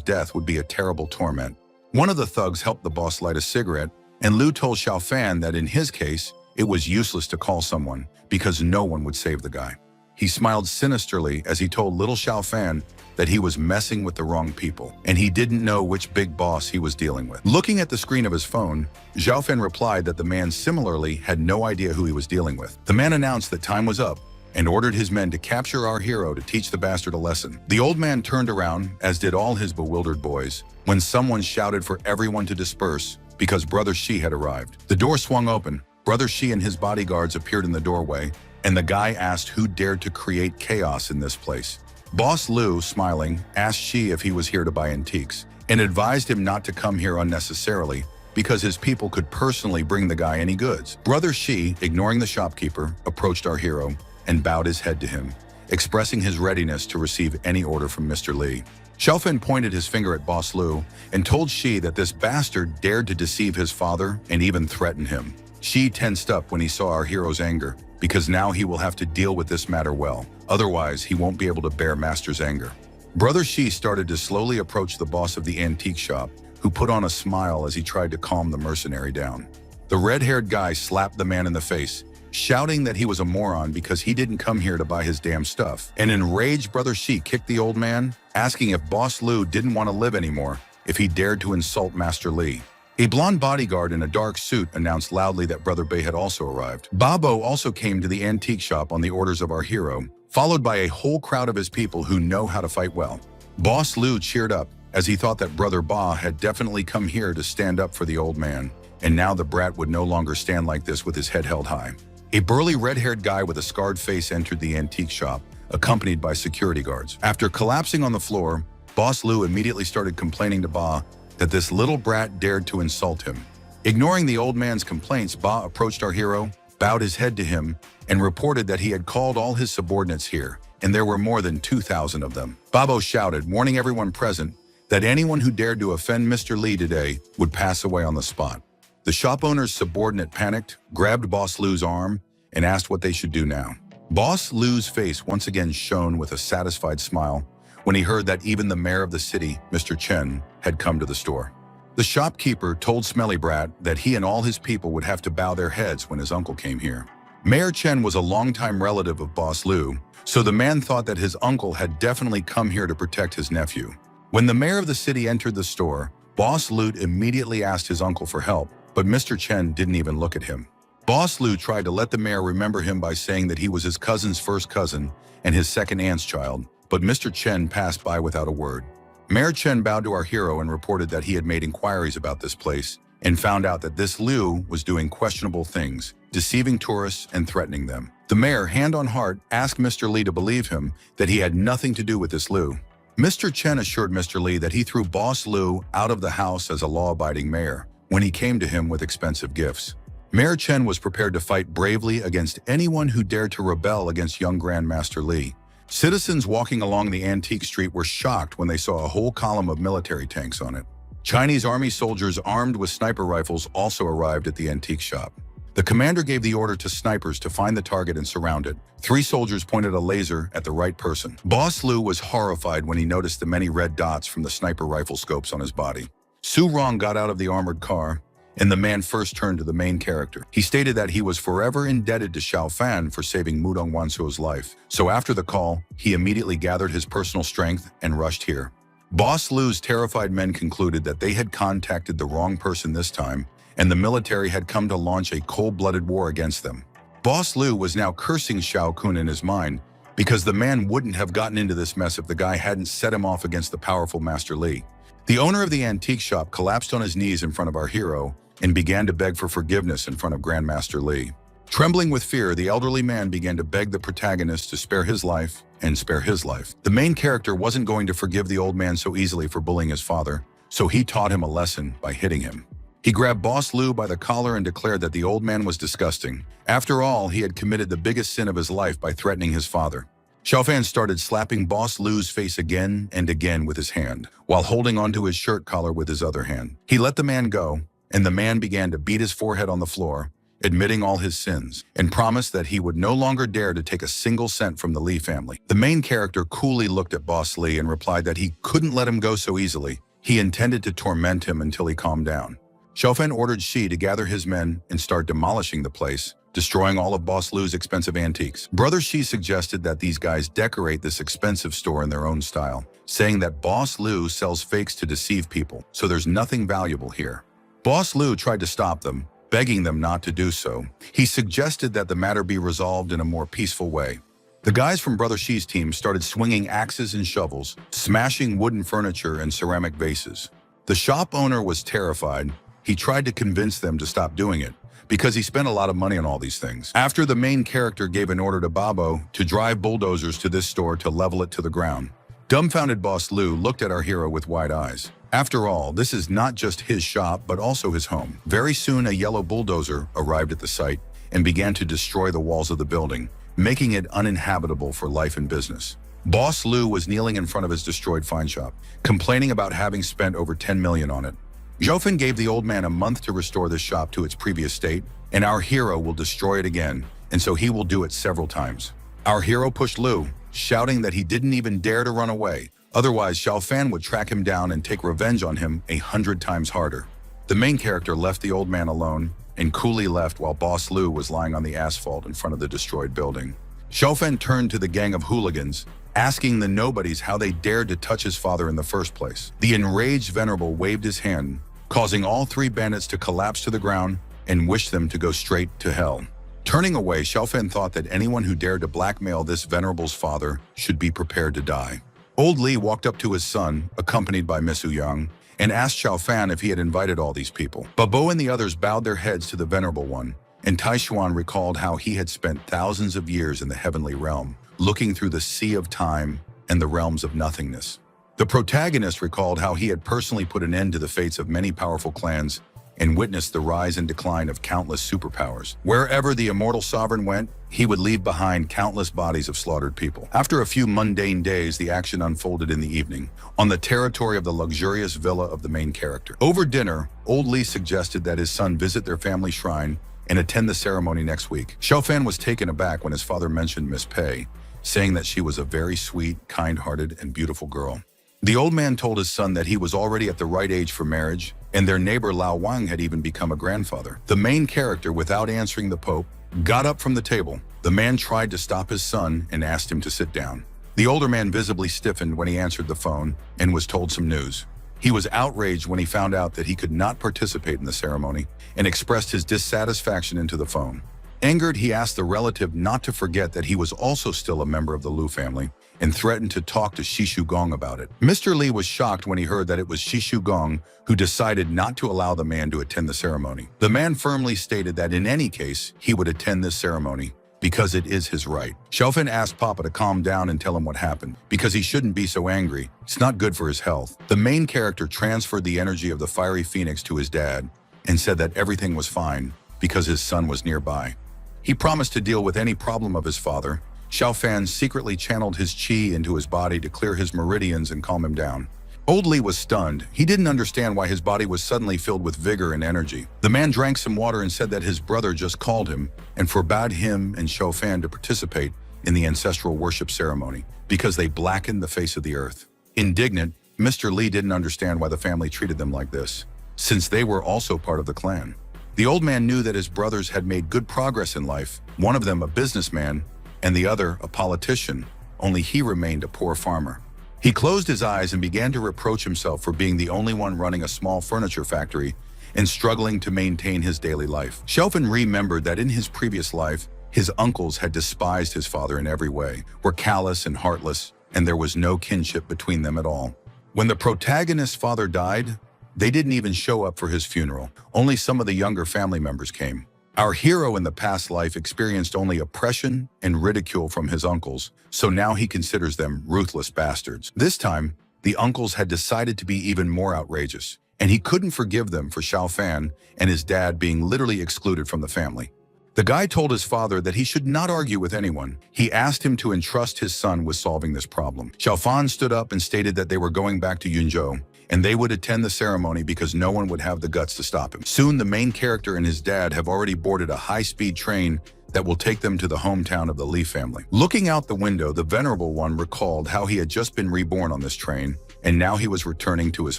death would be a terrible torment. One of the thugs helped the boss light a cigarette, and Liu told Xiaofan that in his case, it was useless to call someone because no one would save the guy. He smiled sinisterly as he told little Xiaofan that he was messing with the wrong people, and he didn't know which big boss he was dealing with. Looking at the screen of his phone, Xiaofan replied that the man similarly had no idea who he was dealing with. The man announced that time was up and ordered his men to capture our hero to teach the bastard a lesson. The old man turned around, as did all his bewildered boys, when someone shouted for everyone to disperse because Brother Shi had arrived. The door swung open, Brother Shi and his bodyguards appeared in the doorway, and the guy asked who dared to create chaos in this place. Boss Liu, smiling, asked Shi if he was here to buy antiques, and advised him not to come here unnecessarily because his people could personally bring the guy any goods. Brother Shi, ignoring the shopkeeper, approached our hero and bowed his head to him, expressing his readiness to receive any order from Mr. Li. Xiaofan pointed his finger at Boss Liu and told Shi that this bastard dared to deceive his father and even threaten him. Shi tensed up when he saw our hero's anger, because now he will have to deal with this matter well. Otherwise, he won't be able to bear Master's anger. Brother Shi started to slowly approach the boss of the antique shop, who put on a smile as he tried to calm the mercenary down. The red-haired guy slapped the man in the face, shouting that he was a moron because he didn't come here to buy his damn stuff. An enraged Brother Shi kicked the old man, asking if Boss Liu didn't want to live anymore if he dared to insult Master Li. A blonde bodyguard in a dark suit announced loudly that Brother Bei had also arrived. Babo also came to the antique shop on the orders of our hero, followed by a whole crowd of his people who know how to fight well. Boss Liu cheered up as he thought that Brother Ba had definitely come here to stand up for the old man, and now the brat would no longer stand like this with his head held high. A burly red-haired guy with a scarred face entered the antique shop, accompanied by security guards. After collapsing on the floor, Boss Liu immediately started complaining to Ba that this little brat dared to insult him. Ignoring the old man's complaints, Ba approached our hero, bowed his head to him, and reported that he had called all his subordinates here, and there were more than 2,000 of them. Babo shouted, warning everyone present that anyone who dared to offend Mr. Li today would pass away on the spot. The shop owner's subordinate panicked, grabbed Boss Liu's arm, and asked what they should do now. Boss Liu's face once again shone with a satisfied smile when he heard that even the mayor of the city, Mr. Chen, had come to the store. The shopkeeper told Smelly Brat that he and all his people would have to bow their heads when his uncle came here. Mayor Chen was a longtime relative of Boss Lu, so the man thought that his uncle had definitely come here to protect his nephew. When the mayor of the city entered the store, Boss Lu immediately asked his uncle for help, but Mr. Chen didn't even look at him. Boss Lu tried to let the mayor remember him by saying that he was his cousin's first cousin and his second aunt's child, but Mr. Chen passed by without a word. Mayor Chen bowed to our hero and reported that he had made inquiries about this place and found out that this Liu was doing questionable things, deceiving tourists and threatening them. The mayor, hand on heart, asked Mr. Li to believe him that he had nothing to do with this Liu. Mr. Chen assured Mr. Li that he threw Boss Liu out of the house as a law-abiding mayor when he came to him with expensive gifts. Mayor Chen was prepared to fight bravely against anyone who dared to rebel against young Grandmaster Li. Citizens walking along the antique street were shocked when they saw a whole column of military tanks on it. Chinese army soldiers armed with sniper rifles also arrived at the antique shop. The commander gave the order to snipers to find the target and surround it. 3 soldiers pointed a laser at the right person. Boss Lu was horrified when he noticed the many red dots from the sniper rifle scopes on his body. Su Rong got out of the armored car, and the man first turned to the main character. He stated that he was forever indebted to Xiao Fan for saving Mudong Wansuo's life. So after the call, he immediately gathered his personal strength and rushed here. Boss Lu's terrified men concluded that they had contacted the wrong person this time, and the military had come to launch a cold-blooded war against them. Boss Lu was now cursing Xiao Kun in his mind because the man wouldn't have gotten into this mess if the guy hadn't set him off against the powerful Master Li. The owner of the antique shop collapsed on his knees in front of our hero and began to beg for forgiveness in front of Grandmaster Li. Trembling with fear, the elderly man began to beg the protagonist to spare his life and spare his life. The main character wasn't going to forgive the old man so easily for bullying his father, so he taught him a lesson by hitting him. He grabbed Boss Lu by the collar and declared that the old man was disgusting. After all, he had committed the biggest sin of his life by threatening his father. Xiao Fan started slapping Boss Lu's face again and again with his hand, while holding onto his shirt collar with his other hand. He let the man go, and the man began to beat his forehead on the floor, admitting all his sins, and promised that he would no longer dare to take a single cent from the Li family. The main character coolly looked at Boss Li and replied that he couldn't let him go so easily. He intended to torment him until he calmed down. Xiao Fan ordered Shi to gather his men and start demolishing the place, destroying all of Boss Lu's expensive antiques. Brother Shi suggested that these guys decorate this expensive store in their own style, saying that Boss Lu sells fakes to deceive people, so there's nothing valuable here. Boss Lu tried to stop them, begging them not to do so. He suggested that the matter be resolved in a more peaceful way. The guys from Brother Shi's team started swinging axes and shovels, smashing wooden furniture and ceramic vases. The shop owner was terrified. He tried to convince them to stop doing it, because he spent a lot of money on all these things. After the main character gave an order to Babo to drive bulldozers to this store to level it to the ground, dumbfounded Boss Lu looked at our hero with wide eyes. After all, this is not just his shop, but also his home. Very soon, a yellow bulldozer arrived at the site and began to destroy the walls of the building, making it uninhabitable for life and business. Boss Lu was kneeling in front of his destroyed fine shop, complaining about having spent over 10 million on it. Zhou gave the old man a month to restore the shop to its previous state, and our hero will destroy it again, and so he will do it several times. Our hero pushed Lu, shouting that he didn't even dare to run away. Otherwise, Xiao Fan would track him down and take revenge on him 100 times harder. The main character left the old man alone and coolly left while Boss Lu was lying on the asphalt in front of the destroyed building. Xiao Fan turned to the gang of hooligans, asking the nobodies how they dared to touch his father in the first place. The enraged venerable waved his hand, causing all 3 bandits to collapse to the ground and wished them to go straight to hell. Turning away, Xiao Fan thought that anyone who dared to blackmail this venerable's father should be prepared to die. Old Li walked up to his son, accompanied by Miss Yang, and asked Xiao Fan if he had invited all these people. Babo and the others bowed their heads to the venerable one, and Taishuan recalled how he had spent thousands of years in the heavenly realm, looking through the sea of time and the realms of nothingness. The protagonist recalled how he had personally put an end to the fates of many powerful clans and witnessed the rise and decline of countless superpowers. Wherever the immortal sovereign went, he would leave behind countless bodies of slaughtered people. After a few mundane days, the action unfolded in the evening, on the territory of the luxurious villa of the main character. Over dinner, Old Li suggested that his son visit their family shrine and attend the ceremony next week. Xiao Fan was taken aback when his father mentioned Miss Pei, saying that she was a very sweet, kind-hearted, and beautiful girl. The old man told his son that he was already at the right age for marriage and their neighbor Lao Wang had even become a grandfather. The main character, without answering the Pope, got up from the table. The man tried to stop his son and asked him to sit down. The older man visibly stiffened when he answered the phone and was told some news. He was outraged when he found out that he could not participate in the ceremony and expressed his dissatisfaction into the phone. Angered, he asked the relative not to forget that he was also still a member of the Liu family and threatened to talk to Shishu Gong about it. Mr. Li was shocked when he heard that it was Shishu Gong who decided not to allow the man to attend the ceremony. The man firmly stated that in any case, he would attend this ceremony because it is his right. Xiaofan asked Papa to calm down and tell him what happened, because he shouldn't be so angry. It's not good for his health. The main character transferred the energy of the fiery phoenix to his dad and said that everything was fine because his son was nearby. He promised to deal with any problem of his father. Xiaofan secretly channeled his qi into his body to clear his meridians and calm him down. Old Li was stunned. He didn't understand why his body was suddenly filled with vigor and energy. The man drank some water and said that his brother just called him and forbade him and Xiaofan to participate in the ancestral worship ceremony because they blackened the face of the earth. Indignant, Mr. Li didn't understand why the family treated them like this, since they were also part of the clan. The old man knew that his brothers had made good progress in life, one of them a businessman and the other a politician, only he remained a poor farmer. He closed his eyes and began to reproach himself for being the only one running a small furniture factory and struggling to maintain his daily life. Xiaofan remembered that in his previous life, his uncles had despised his father in every way, were callous and heartless, and there was no kinship between them at all. When the protagonist's father died, they didn't even show up for his funeral. Only some of the younger family members came. Our hero in the past life experienced only oppression and ridicule from his uncles, so now he considers them ruthless bastards. This time, the uncles had decided to be even more outrageous, and he couldn't forgive them for Xiaofan and his dad being literally excluded from the family. The guy told his father that he should not argue with anyone. He asked him to entrust his son with solving this problem. Xiaofan stood up and stated that they were going back to Yunzhou, and they would attend the ceremony because no one would have the guts to stop him. Soon, the main character and his dad have already boarded a high-speed train that will take them to the hometown of the Li family. Looking out the window, the Venerable One recalled how he had just been reborn on this train, and now he was returning to his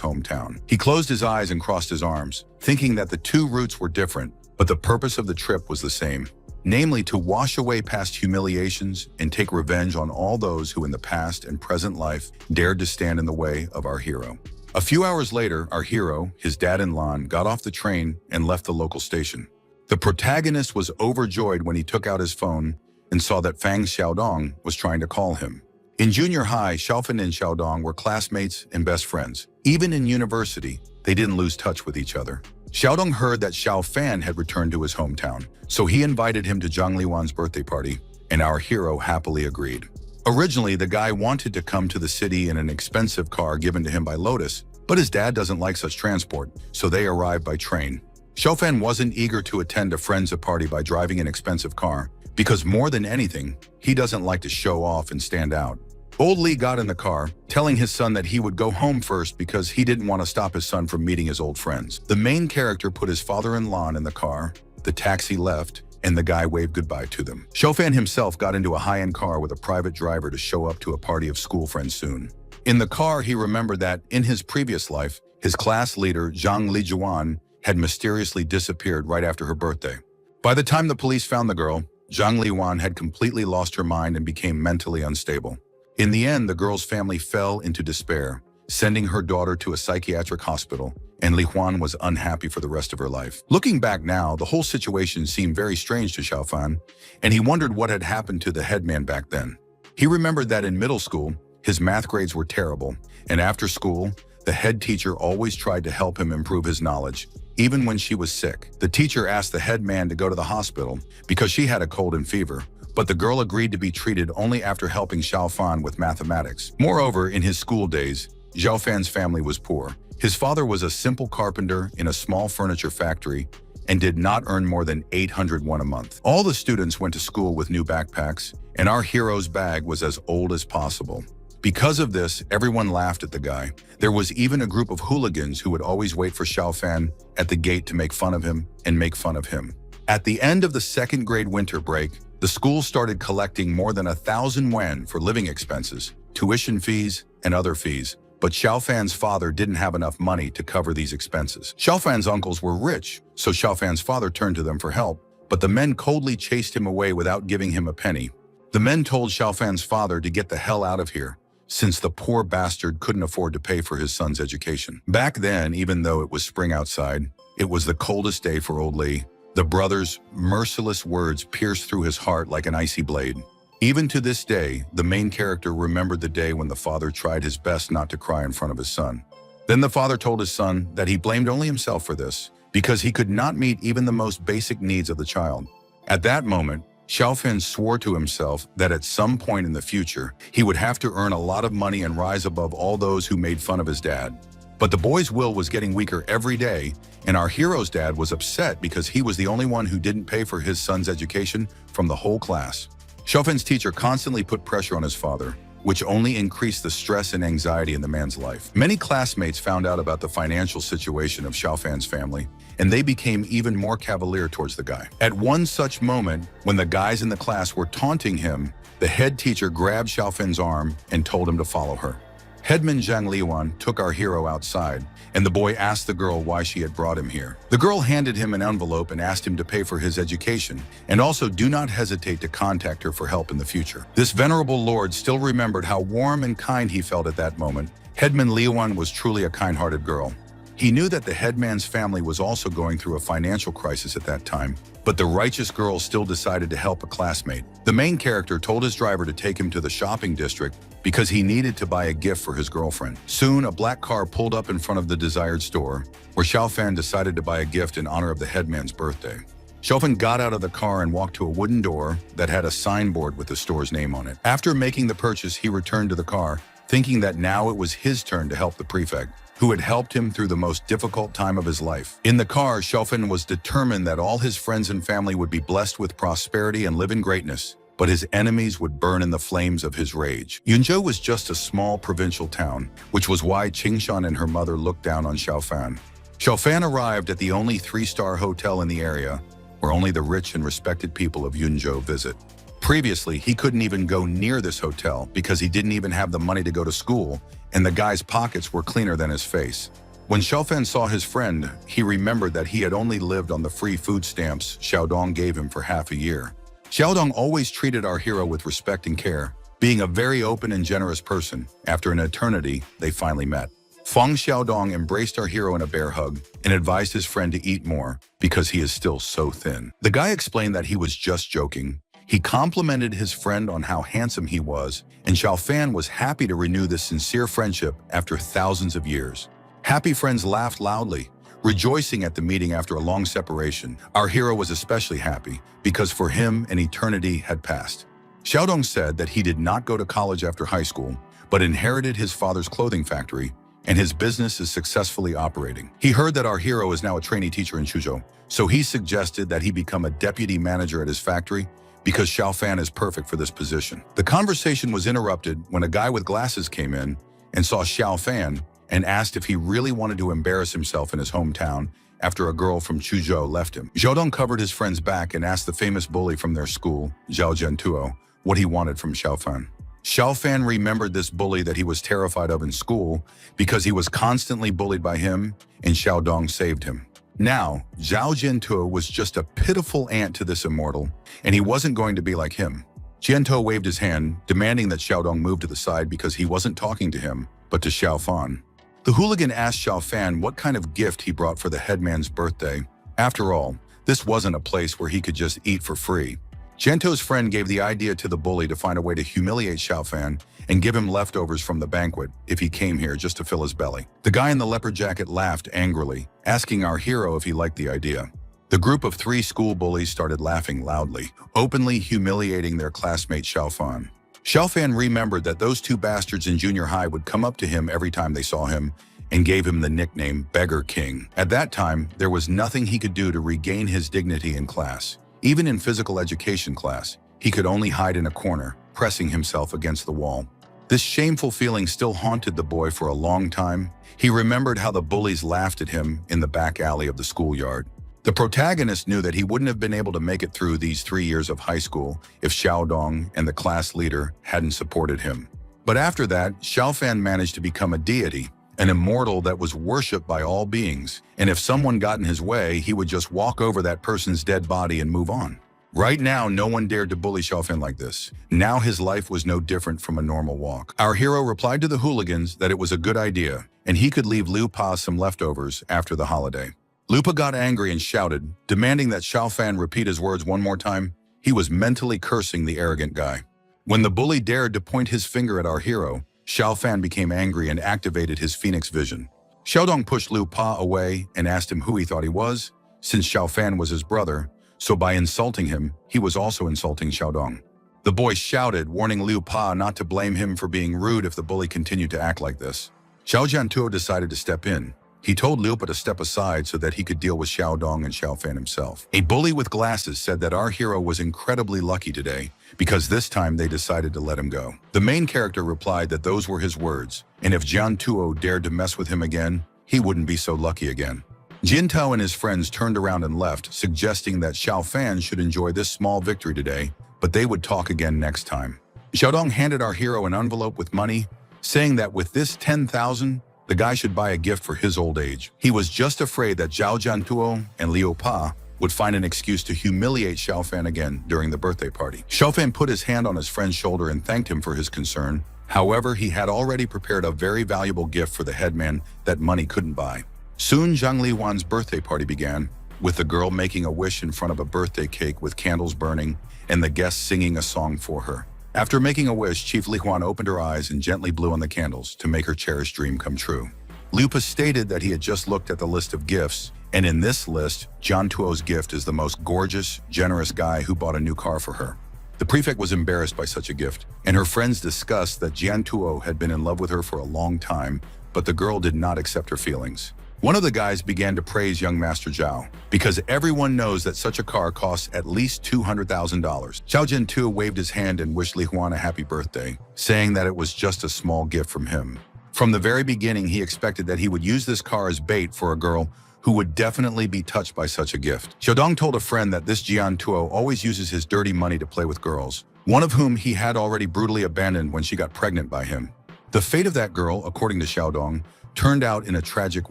hometown. He closed his eyes and crossed his arms, thinking that the two routes were different, but the purpose of the trip was the same, namely to wash away past humiliations and take revenge on all those who in the past and present life dared to stand in the way of our hero. A few hours later, our hero, his dad and Lan, got off the train and left the local station. The protagonist was overjoyed when he took out his phone and saw that Fang Xiaodong was trying to call him. In junior high, Xiaofan and Xiaodong were classmates and best friends. Even in university, they didn't lose touch with each other. Xiaodong heard that Xiaofan had returned to his hometown, so he invited him to Zhang Liwan's birthday party, and our hero happily agreed. Originally, the guy wanted to come to the city in an expensive car given to him by Lotus, but his dad doesn't like such transport, so they arrived by train. Xiaofan wasn't eager to attend a friend's party by driving an expensive car, because more than anything, he doesn't like to show off and stand out. Old Li got in the car, telling his son that he would go home first because he didn't want to stop his son from meeting his old friends. The main character put his father and Lan in the car, the taxi left, and the guy waved goodbye to them. Xiaofan himself got into a high-end car with a private driver to show up to a party of school friends soon. In the car, he remembered that, in his previous life, his class leader, Zhang Lijuan, had mysteriously disappeared right after her birthday. By the time the police found the girl, Zhang Lijuan had completely lost her mind and became mentally unstable. In the end, the girl's family fell into despair, sending her daughter to a psychiatric hospital, and Li Huan was unhappy for the rest of her life. Looking back now, the whole situation seemed very strange to Xiaofan, and he wondered what had happened to the headman back then. He remembered that in middle school, his math grades were terrible, and after school, the head teacher always tried to help him improve his knowledge, even when she was sick. The teacher asked the headman to go to the hospital because she had a cold and fever, but the girl agreed to be treated only after helping Xiaofan with mathematics. Moreover, in his school days, Xiaofan's family was poor. His father was a simple carpenter in a small furniture factory and did not earn more than 800 won a month. All the students went to school with new backpacks, and our hero's bag was as old as possible. Because of this, everyone laughed at the guy. There was even a group of hooligans who would always wait for Xiaofan at the gate to make fun of him and make fun of him. At the end of the second grade winter break, the school started collecting more than 1,000 yuan for living expenses, tuition fees, and other fees. but Xiaofan's father didn't have enough money to cover these expenses. Xiaofan's uncles were rich, so Xiaofan's father turned to them for help, but the men coldly chased him away without giving him a penny. The men told Xiaofan's father to get the hell out of here, since the poor bastard couldn't afford to pay for his son's education. Back then, even though it was spring outside, it was the coldest day for old Li. The brother's merciless words pierced through his heart like an icy blade. Even to this day, the main character remembered the day when the father tried his best not to cry in front of his son. Then the father told his son that he blamed only himself for this, because he could not meet even the most basic needs of the child. At that moment, Xiaofan swore to himself that at some point in the future, he would have to earn a lot of money and rise above all those who made fun of his dad. But the boy's will was getting weaker every day, and our hero's dad was upset because he was the only one who didn't pay for his son's education from the whole class. Xiaofan's teacher constantly put pressure on his father, which only increased the stress and anxiety in the man's life. Many classmates found out about the financial situation of Xiaofan's family, and they became even more cavalier towards the guy. At one such moment, when the guys in the class were taunting him, the head teacher grabbed Xiaofan's arm and told him to follow her. Headman Zhang Liuan took our hero outside, and the boy asked the girl why she had brought him here. The girl handed him an envelope and asked him to pay for his education, and also do not hesitate to contact her for help in the future. This venerable lord still remembered how warm and kind he felt at that moment. Headman Liuan was truly a kind-hearted girl. He knew that the headman's family was also going through a financial crisis at that time, but the righteous girl still decided to help a classmate. The main character told his driver to take him to the shopping district because he needed to buy a gift for his girlfriend. Soon, a black car pulled up in front of the desired store, where Xiaofan decided to buy a gift in honor of the headman's birthday. Xiaofan got out of the car and walked to a wooden door that had a signboard with the store's name on it. After making the purchase, he returned to the car, thinking that now it was his turn to help the prefect, who had helped him through the most difficult time of his life. In the car, Xiaofan was determined that all his friends and family would be blessed with prosperity and live in greatness, but his enemies would burn in the flames of his rage. Yunzhou was just a small provincial town, which was why Qingshan and her mother looked down on Xiaofan. Xiaofan arrived at the only 3-star hotel in the area, where only the rich and respected people of Yunzhou visit. Previously, he couldn't even go near this hotel because he didn't even have the money to go to school, and the guy's pockets were cleaner than his face. When Xiaofan saw his friend, he remembered that he had only lived on the free food stamps Xiaodong gave him for half a year. Xiaodong always treated our hero with respect and care, being a very open and generous person. After an eternity, they finally met. Feng Xiaodong embraced our hero in a bear hug and advised his friend to eat more because he is still so thin. The guy explained that he was just joking. He complimented his friend on how handsome he was, and Xiaofan was happy to renew this sincere friendship after thousands of years. Happy friends laughed loudly, rejoicing at the meeting after a long separation. Our hero was especially happy because for him an eternity had passed. Xiaodong said that he did not go to college after high school, but inherited his father's clothing factory, and his business is successfully operating. He heard that our hero is now a trainee teacher in Suzhou, so he suggested that he become a deputy manager at his factory because Xiaofan is perfect for this position. The conversation was interrupted when a guy with glasses came in and saw Xiaofan and asked if he really wanted to embarrass himself in his hometown after a girl from Chuzhou left him. Xiaodong covered his friend's back and asked the famous bully from their school, Zhao Jiantuo, what he wanted from Xiaofan. Xiaofan remembered this bully that he was terrified of in school because he was constantly bullied by him, and Xiaodong saved him. Now, Zhao Jiantuo was just a pitiful ant to this immortal, and he wasn't going to be like him. Jiantuo waved his hand, demanding that Xiaodong move to the side because he wasn't talking to him, but to Xiaofan. The hooligan asked Xiaofan what kind of gift he brought for the headman's birthday. After all, this wasn't a place where he could just eat for free. Jiantuo's friend gave the idea to the bully to find a way to humiliate Xiaofan and give him leftovers from the banquet if he came here just to fill his belly. The guy in the leopard jacket laughed angrily, asking our hero if he liked the idea. The group of 3 school bullies started laughing loudly, openly humiliating their classmate Xiaofan. Xiaofan remembered that those 2 bastards in junior high would come up to him every time they saw him and gave him the nickname Beggar King. At that time, there was nothing he could do to regain his dignity in class. Even in physical education class, he could only hide in a corner, pressing himself against the wall. This shameful feeling still haunted the boy for a long time. He remembered how the bullies laughed at him in the back alley of the schoolyard. The protagonist knew that he wouldn't have been able to make it through these 3 years of high school if Xiaodong and the class leader hadn't supported him. But after that, Xiao Fan managed to become a deity, an immortal that was worshipped by all beings, and if someone got in his way, he would just walk over that person's dead body and move on. Right now, no one dared to bully Xiao Fan like this. Now his life was no different from a normal walk. Our hero replied to the hooligans that it was a good idea, and he could leave Liu Pa some leftovers after the holiday. Liu Pa got angry and shouted, demanding that Xiao Fan repeat his words one more time. He was mentally cursing the arrogant guy. When the bully dared to point his finger at our hero, Xiao Fan became angry and activated his phoenix vision. Xiaodong pushed Liu Pa away and asked him who he thought he was, since Xiao Fan was his brother, so by insulting him, he was also insulting Xiaodong. The boy shouted, warning Liu Pa not to blame him for being rude if the bully continued to act like this. Xiao Jiantuo decided to step in. He told Liu Pa to step aside so that he could deal with Xiaodong and Xiao Fan himself. A bully with glasses said that our hero was incredibly lucky today because this time they decided to let him go. The main character replied that those were his words, and if Jiantuo dared to mess with him again, he wouldn't be so lucky again. Jintao and his friends turned around and left, suggesting that Xiao Fan should enjoy this small victory today, but they would talk again next time. Xiaodong handed our hero an envelope with money, saying that with this 10,000, the guy should buy a gift for his old age. He was just afraid that Zhao Jiantuo and Liu Pa would find an excuse to humiliate Xiao Fan again during the birthday party. Xiao Fan put his hand on his friend's shoulder and thanked him for his concern. However, he had already prepared a very valuable gift for the headman that money couldn't buy. Soon, Zhang Lihuan's birthday party began, with the girl making a wish in front of a birthday cake with candles burning and the guests singing a song for her. After making a wish, Chief Lihuan opened her eyes and gently blew on the candles to make her cherished dream come true. Liu Pa stated that he had just looked at the list of gifts, and in this list, Jiantuo's gift is the most gorgeous, generous guy who bought a new car for her. The prefect was embarrassed by such a gift, and her friends discussed that Jiantuo had been in love with her for a long time, but the girl did not accept her feelings. One of the guys began to praise young Master Zhao, because everyone knows that such a car costs at least $200,000. Zhao Jiantuo waved his hand and wished Li Huan a happy birthday, saying that it was just a small gift from him. From the very beginning, he expected that he would use this car as bait for a girl who would definitely be touched by such a gift. Xiaodong told a friend that this Jiantuo always uses his dirty money to play with girls, one of whom he had already brutally abandoned when she got pregnant by him. The fate of that girl, according to Xiaodong, turned out in a tragic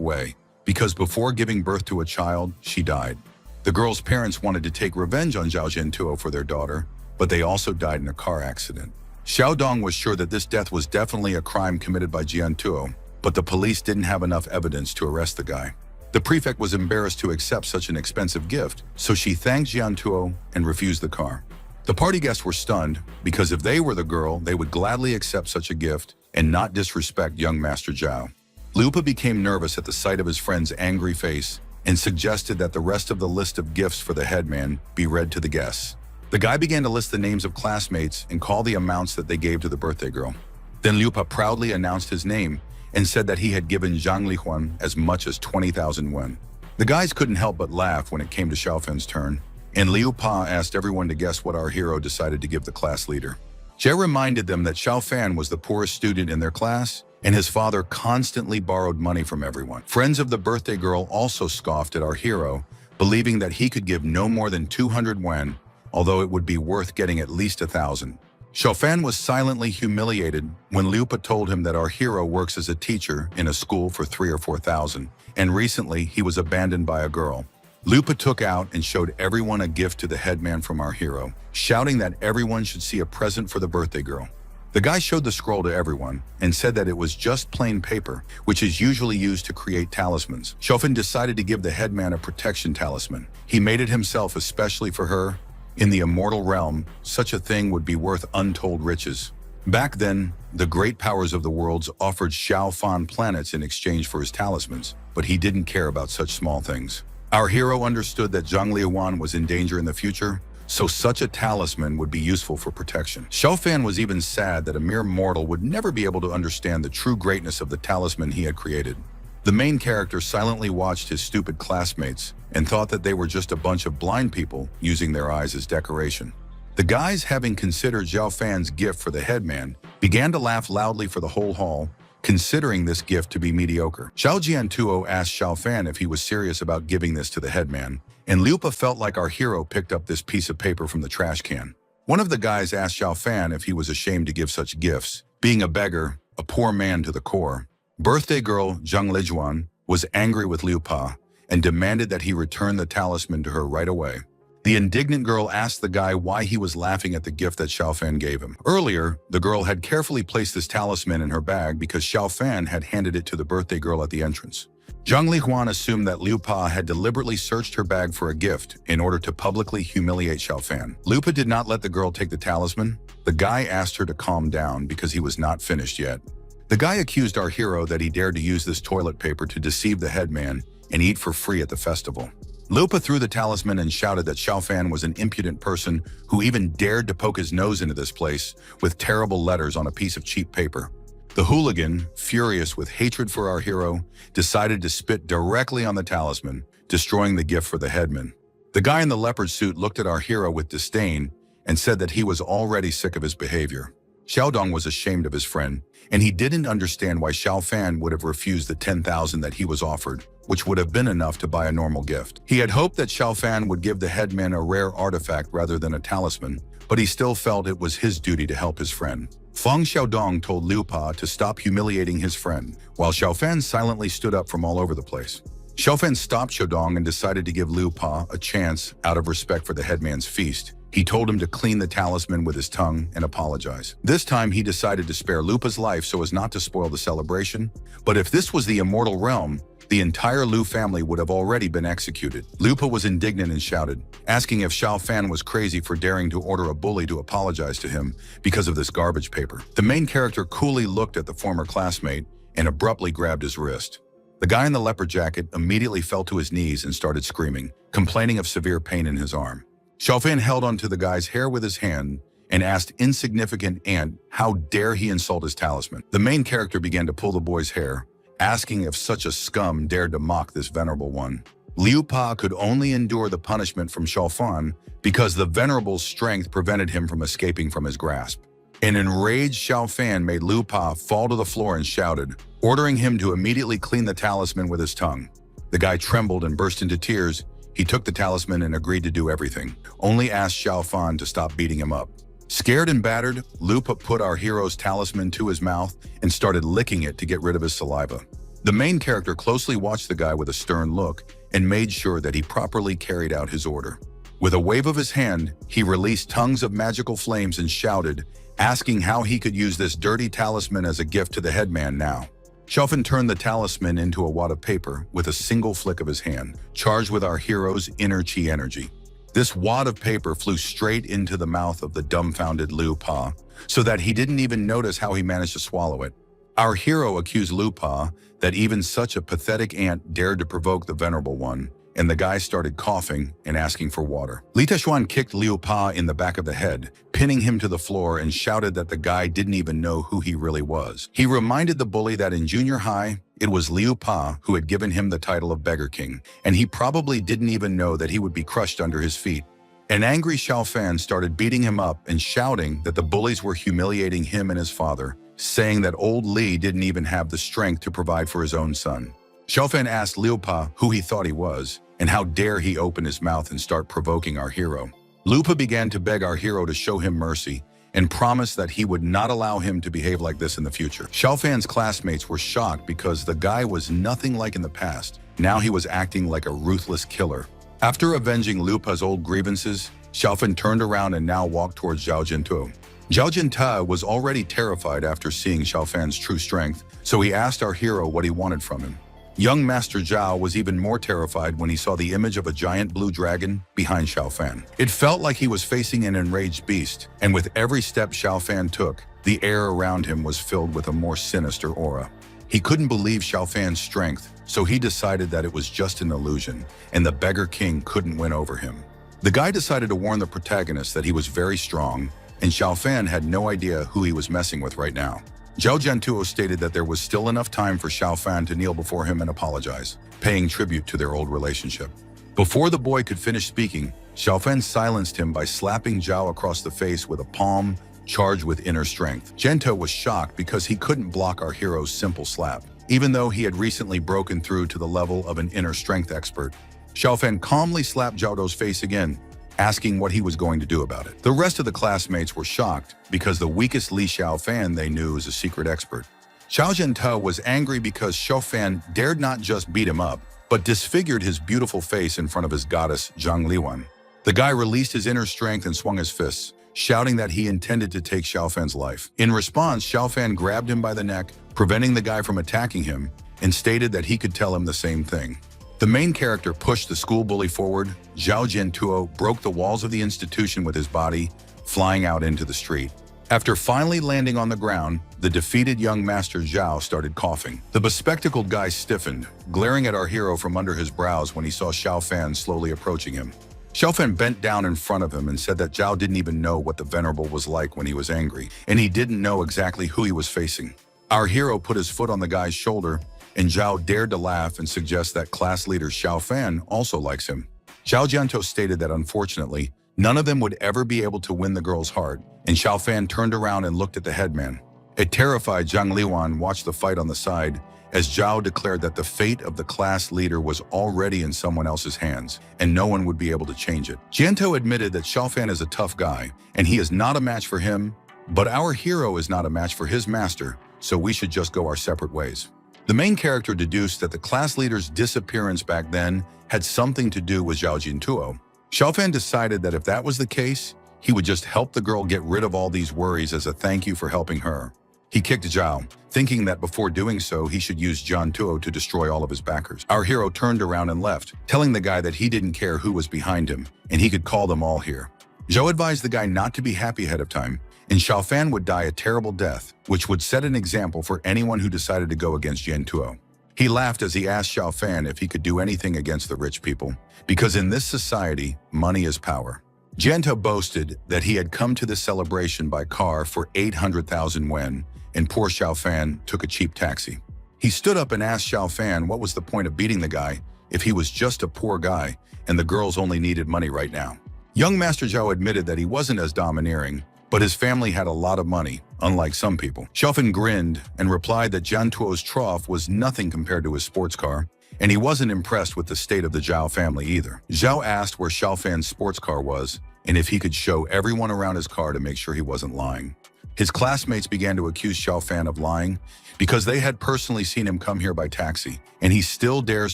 way, because before giving birth to a child, she died. The girl's parents wanted to take revenge on Zhao Jiantuo for their daughter, but they also died in a car accident. Xiaodong was sure that this death was definitely a crime committed by Jiantuo, but the police didn't have enough evidence to arrest the guy. The prefect was embarrassed to accept such an expensive gift, so she thanked Jiantuo and refused the car. The party guests were stunned, because if they were the girl, they would gladly accept such a gift and not disrespect young Master Zhao. Liu Pa became nervous at the sight of his friend's angry face and suggested that the rest of the list of gifts for the headman be read to the guests. The guy began to list the names of classmates and call the amounts that they gave to the birthday girl. Then Liu Pa proudly announced his name and said that he had given Zhang Lihuan as much as 20,000 yuan. The guys couldn't help but laugh when it came to Xiao Fan's turn, and Liu Pa asked everyone to guess what our hero decided to give the class leader. Jie reminded them that Xiao Fan was the poorest student in their class, and his father constantly borrowed money from everyone. Friends of the birthday girl also scoffed at our hero, believing that he could give no more than 200 yuan, although it would be worth getting at least 1,000. Xiao Fan was silently humiliated when Liu Pa told him that our hero works as a teacher in a school for 3,000 or 4,000, and recently he was abandoned by a girl. Liu Pa took out and showed everyone a gift to the headman from our hero, shouting that everyone should see a present for the birthday girl. The guy showed the scroll to everyone and said that it was just plain paper, which is usually used to create talismans. Xiao Fan decided to give the headman a protection talisman. He made it himself especially for her. In the immortal realm, such a thing would be worth untold riches. Back then, the great powers of the worlds offered Xiao Fan planets in exchange for his talismans, but he didn't care about such small things. Our hero understood that Zhang Lihuan was in danger in the future, so such a talisman would be useful for protection. Xiao Fan was even sad that a mere mortal would never be able to understand the true greatness of the talisman he had created. The main character silently watched his stupid classmates and thought that they were just a bunch of blind people using their eyes as decoration. The guys, having considered Xiao Fan's gift for the headman, began to laugh loudly for the whole hall, considering this gift to be mediocre. Zhao Jiantuo asked Xiao Fan if he was serious about giving this to the headman, and Liu Pa felt like our hero picked up this piece of paper from the trash can. One of the guys asked Xiao Fan if he was ashamed to give such gifts, Being a beggar, a poor man to the core, birthday girl Zhang Lijuan was angry with Liu Pa and demanded that he return the talisman to her right away. The indignant girl asked the guy why he was laughing at the gift that Xiao Fan gave him. Earlier, the girl had carefully placed this talisman in her bag because Xiao Fan had handed it to the birthday girl at the entrance. Zhang Lijuan assumed that Liu Pa had deliberately searched her bag for a gift in order to publicly humiliate Xiao Fan. Liu Pa did not let the girl take the talisman. The guy asked her to calm down because he was not finished yet. The guy accused our hero that he dared to use this toilet paper to deceive the headman and eat for free at the festival. Liu Pa threw the talisman and shouted that Xiao Fan was an impudent person who even dared to poke his nose into this place with terrible letters on a piece of cheap paper. The hooligan, furious with hatred for our hero, decided to spit directly on the talisman, destroying the gift for the headman. The guy in the leopard suit looked at our hero with disdain and said that he was already sick of his behavior. Xiaodong was ashamed of his friend, and he didn't understand why Xiao Fan would have refused the 10,000 that he was offered, which would have been enough to buy a normal gift. He had hoped that Xiao Fan would give the headman a rare artifact rather than a talisman, but he still felt it was his duty to help his friend. Feng Xiaodong told Liu Pa to stop humiliating his friend, while Xiao Fan silently stood up from all over the place. Xiao Fan stopped Xiaodong and decided to give Liu Pa a chance out of respect for the headman's feast. He told him to clean the talisman with his tongue and apologize. This time he decided to spare Liu Pa's life so as not to spoil the celebration, but if this was the Immortal realm, the entire Liu family would have already been executed. Liu Pa was indignant and shouted, asking if Xiao Fan was crazy for daring to order a bully to apologize to him because of this garbage paper. The main character coolly looked at the former classmate and abruptly grabbed his wrist. The guy in the leopard jacket immediately fell to his knees and started screaming, complaining of severe pain in his arm. Xiao Fan held onto the guy's hair with his hand and asked insignificant Ant how dare he insult his talisman. The main character began to pull the boy's hair, asking if such a scum dared to mock this venerable one. Liu Pa could only endure the punishment from Xiao Fan because the venerable's strength prevented him from escaping from his grasp. An enraged Xiao Fan made Liu Pa fall to the floor and shouted, ordering him to immediately clean the talisman with his tongue. The guy trembled and burst into tears. He took the talisman and agreed to do everything, only asked Xiao Fan to stop beating him up. Scared and battered, Liu Pa put our hero's talisman to his mouth and started licking it to get rid of his saliva. The main character closely watched the guy with a stern look and made sure that he properly carried out his order. With a wave of his hand, he released tongues of magical flames and shouted, asking how he could use this dirty talisman as a gift to the headman now. Xiao Fan turned the talisman into a wad of paper with a single flick of his hand, charged with our hero's inner chi energy. This wad of paper flew straight into the mouth of the dumbfounded Liu Pa, so that he didn't even notice how he managed to swallow it. Our hero accused Liu Pa that even such a pathetic ant dared to provoke the venerable one, and the guy started coughing and asking for water. Li Teshuan kicked Liu Pa in the back of the head, pinning him to the floor, and shouted that the guy didn't even know who he really was. He reminded the bully that in junior high, it was Liu Pa who had given him the title of Beggar King, and he probably didn't even know that he would be crushed under his feet. An angry Xiao Fan started beating him up and shouting that the bullies were humiliating him and his father, saying that old Li didn't even have the strength to provide for his own son. Xiao Fan asked Liu Pa who he thought he was, and how dare he open his mouth and start provoking our hero. Liu Pa began to beg our hero to show him mercy and promised that he would not allow him to behave like this in the future. Xiao Fan's classmates were shocked because the guy was nothing like in the past. Now he was acting like a ruthless killer. After avenging Liu Pa's old grievances, Xiao Fan turned around and now walked towards Zhao Jintu. Zhao Jintu was already terrified after seeing Xiao Fan's true strength, so he asked our hero what he wanted from him. Young Master Zhao was even more terrified when he saw the image of a giant blue dragon behind Xiao Fan. It felt like he was facing an enraged beast, and with every step Xiao Fan took, the air around him was filled with a more sinister aura. He couldn't believe Xiao Fan's strength, so he decided that it was just an illusion, and the Beggar King couldn't win over him. The guy decided to warn the protagonist that he was very strong, and Xiao Fan had no idea who he was messing with right now. Zhao Jiantuo stated that there was still enough time for Xiao Fan to kneel before him and apologize, paying tribute to their old relationship. Before the boy could finish speaking, Xiao Fan silenced him by slapping Zhao across the face with a palm charged with inner strength. Jiantuo was shocked because he couldn't block our hero's simple slap, even though he had recently broken through to the level of an inner strength expert. Xiao Fan calmly slapped Zhao Dou's face again, asking what he was going to do about it. The rest of the classmates were shocked because the weakest Li Xiaofan they knew was a secret expert. Xiao Jiantou was angry because Xiaofan dared not just beat him up, but disfigured his beautiful face in front of his goddess Zhang Liwan. The guy released his inner strength and swung his fists, shouting that he intended to take Xiaofan's life. In response, Xiaofan grabbed him by the neck, preventing the guy from attacking him, and stated that he could tell him the same thing. The main character pushed the school bully forward. Zhao Jiantuo broke the walls of the institution with his body, flying out into the street. After finally landing on the ground, the defeated young master Zhao started coughing. The bespectacled guy stiffened, glaring at our hero from under his brows when he saw Xiaofan slowly approaching him. Xiaofan bent down in front of him and said that Zhao didn't even know what the Venerable was like when he was angry, and he didn't know exactly who he was facing. Our hero put his foot on the guy's shoulder, and Zhao dared to laugh and suggest that class leader Xiaofan also likes him. Zhao Jiantou stated that unfortunately, none of them would ever be able to win the girl's heart, and Xiaofan turned around and looked at the headman. A terrified Zhang Liwan watched the fight on the side as Zhao declared that the fate of the class leader was already in someone else's hands, and no one would be able to change it. Jiantou admitted that Xiaofan is a tough guy, and he is not a match for him, but our hero is not a match for his master, so we should just go our separate ways. The main character deduced that the class leader's disappearance back then had something to do with Zhao Jintuo. Xiaofan decided that if that was the case, he would just help the girl get rid of all these worries as a thank you for helping her. He kicked Zhao, thinking that before doing so, he should use Jiantuo to destroy all of his backers. Our hero turned around and left, telling the guy that he didn't care who was behind him, and he could call them all here. Zhao advised the guy not to be happy ahead of time, and Xiaofan would die a terrible death, which would set an example for anyone who decided to go against Jiantuo. He laughed as he asked Xiaofan if he could do anything against the rich people, because in this society, money is power. Jiantuo boasted that he had come to the celebration by car for 800,000 yuan, and poor Xiaofan took a cheap taxi. He stood up and asked Xiaofan what was the point of beating the guy if he was just a poor guy and the girls only needed money right now. Young Master Zhao admitted that he wasn't as domineering, but his family had a lot of money, unlike some people. Xiaofan grinned and replied that Jiantuo's trough was nothing compared to his sports car, and he wasn't impressed with the state of the Zhao family either. Zhao asked where Xiaofan's sports car was and if he could show everyone around his car to make sure he wasn't lying. His classmates began to accuse Xiaofan of lying because they had personally seen him come here by taxi, and he still dares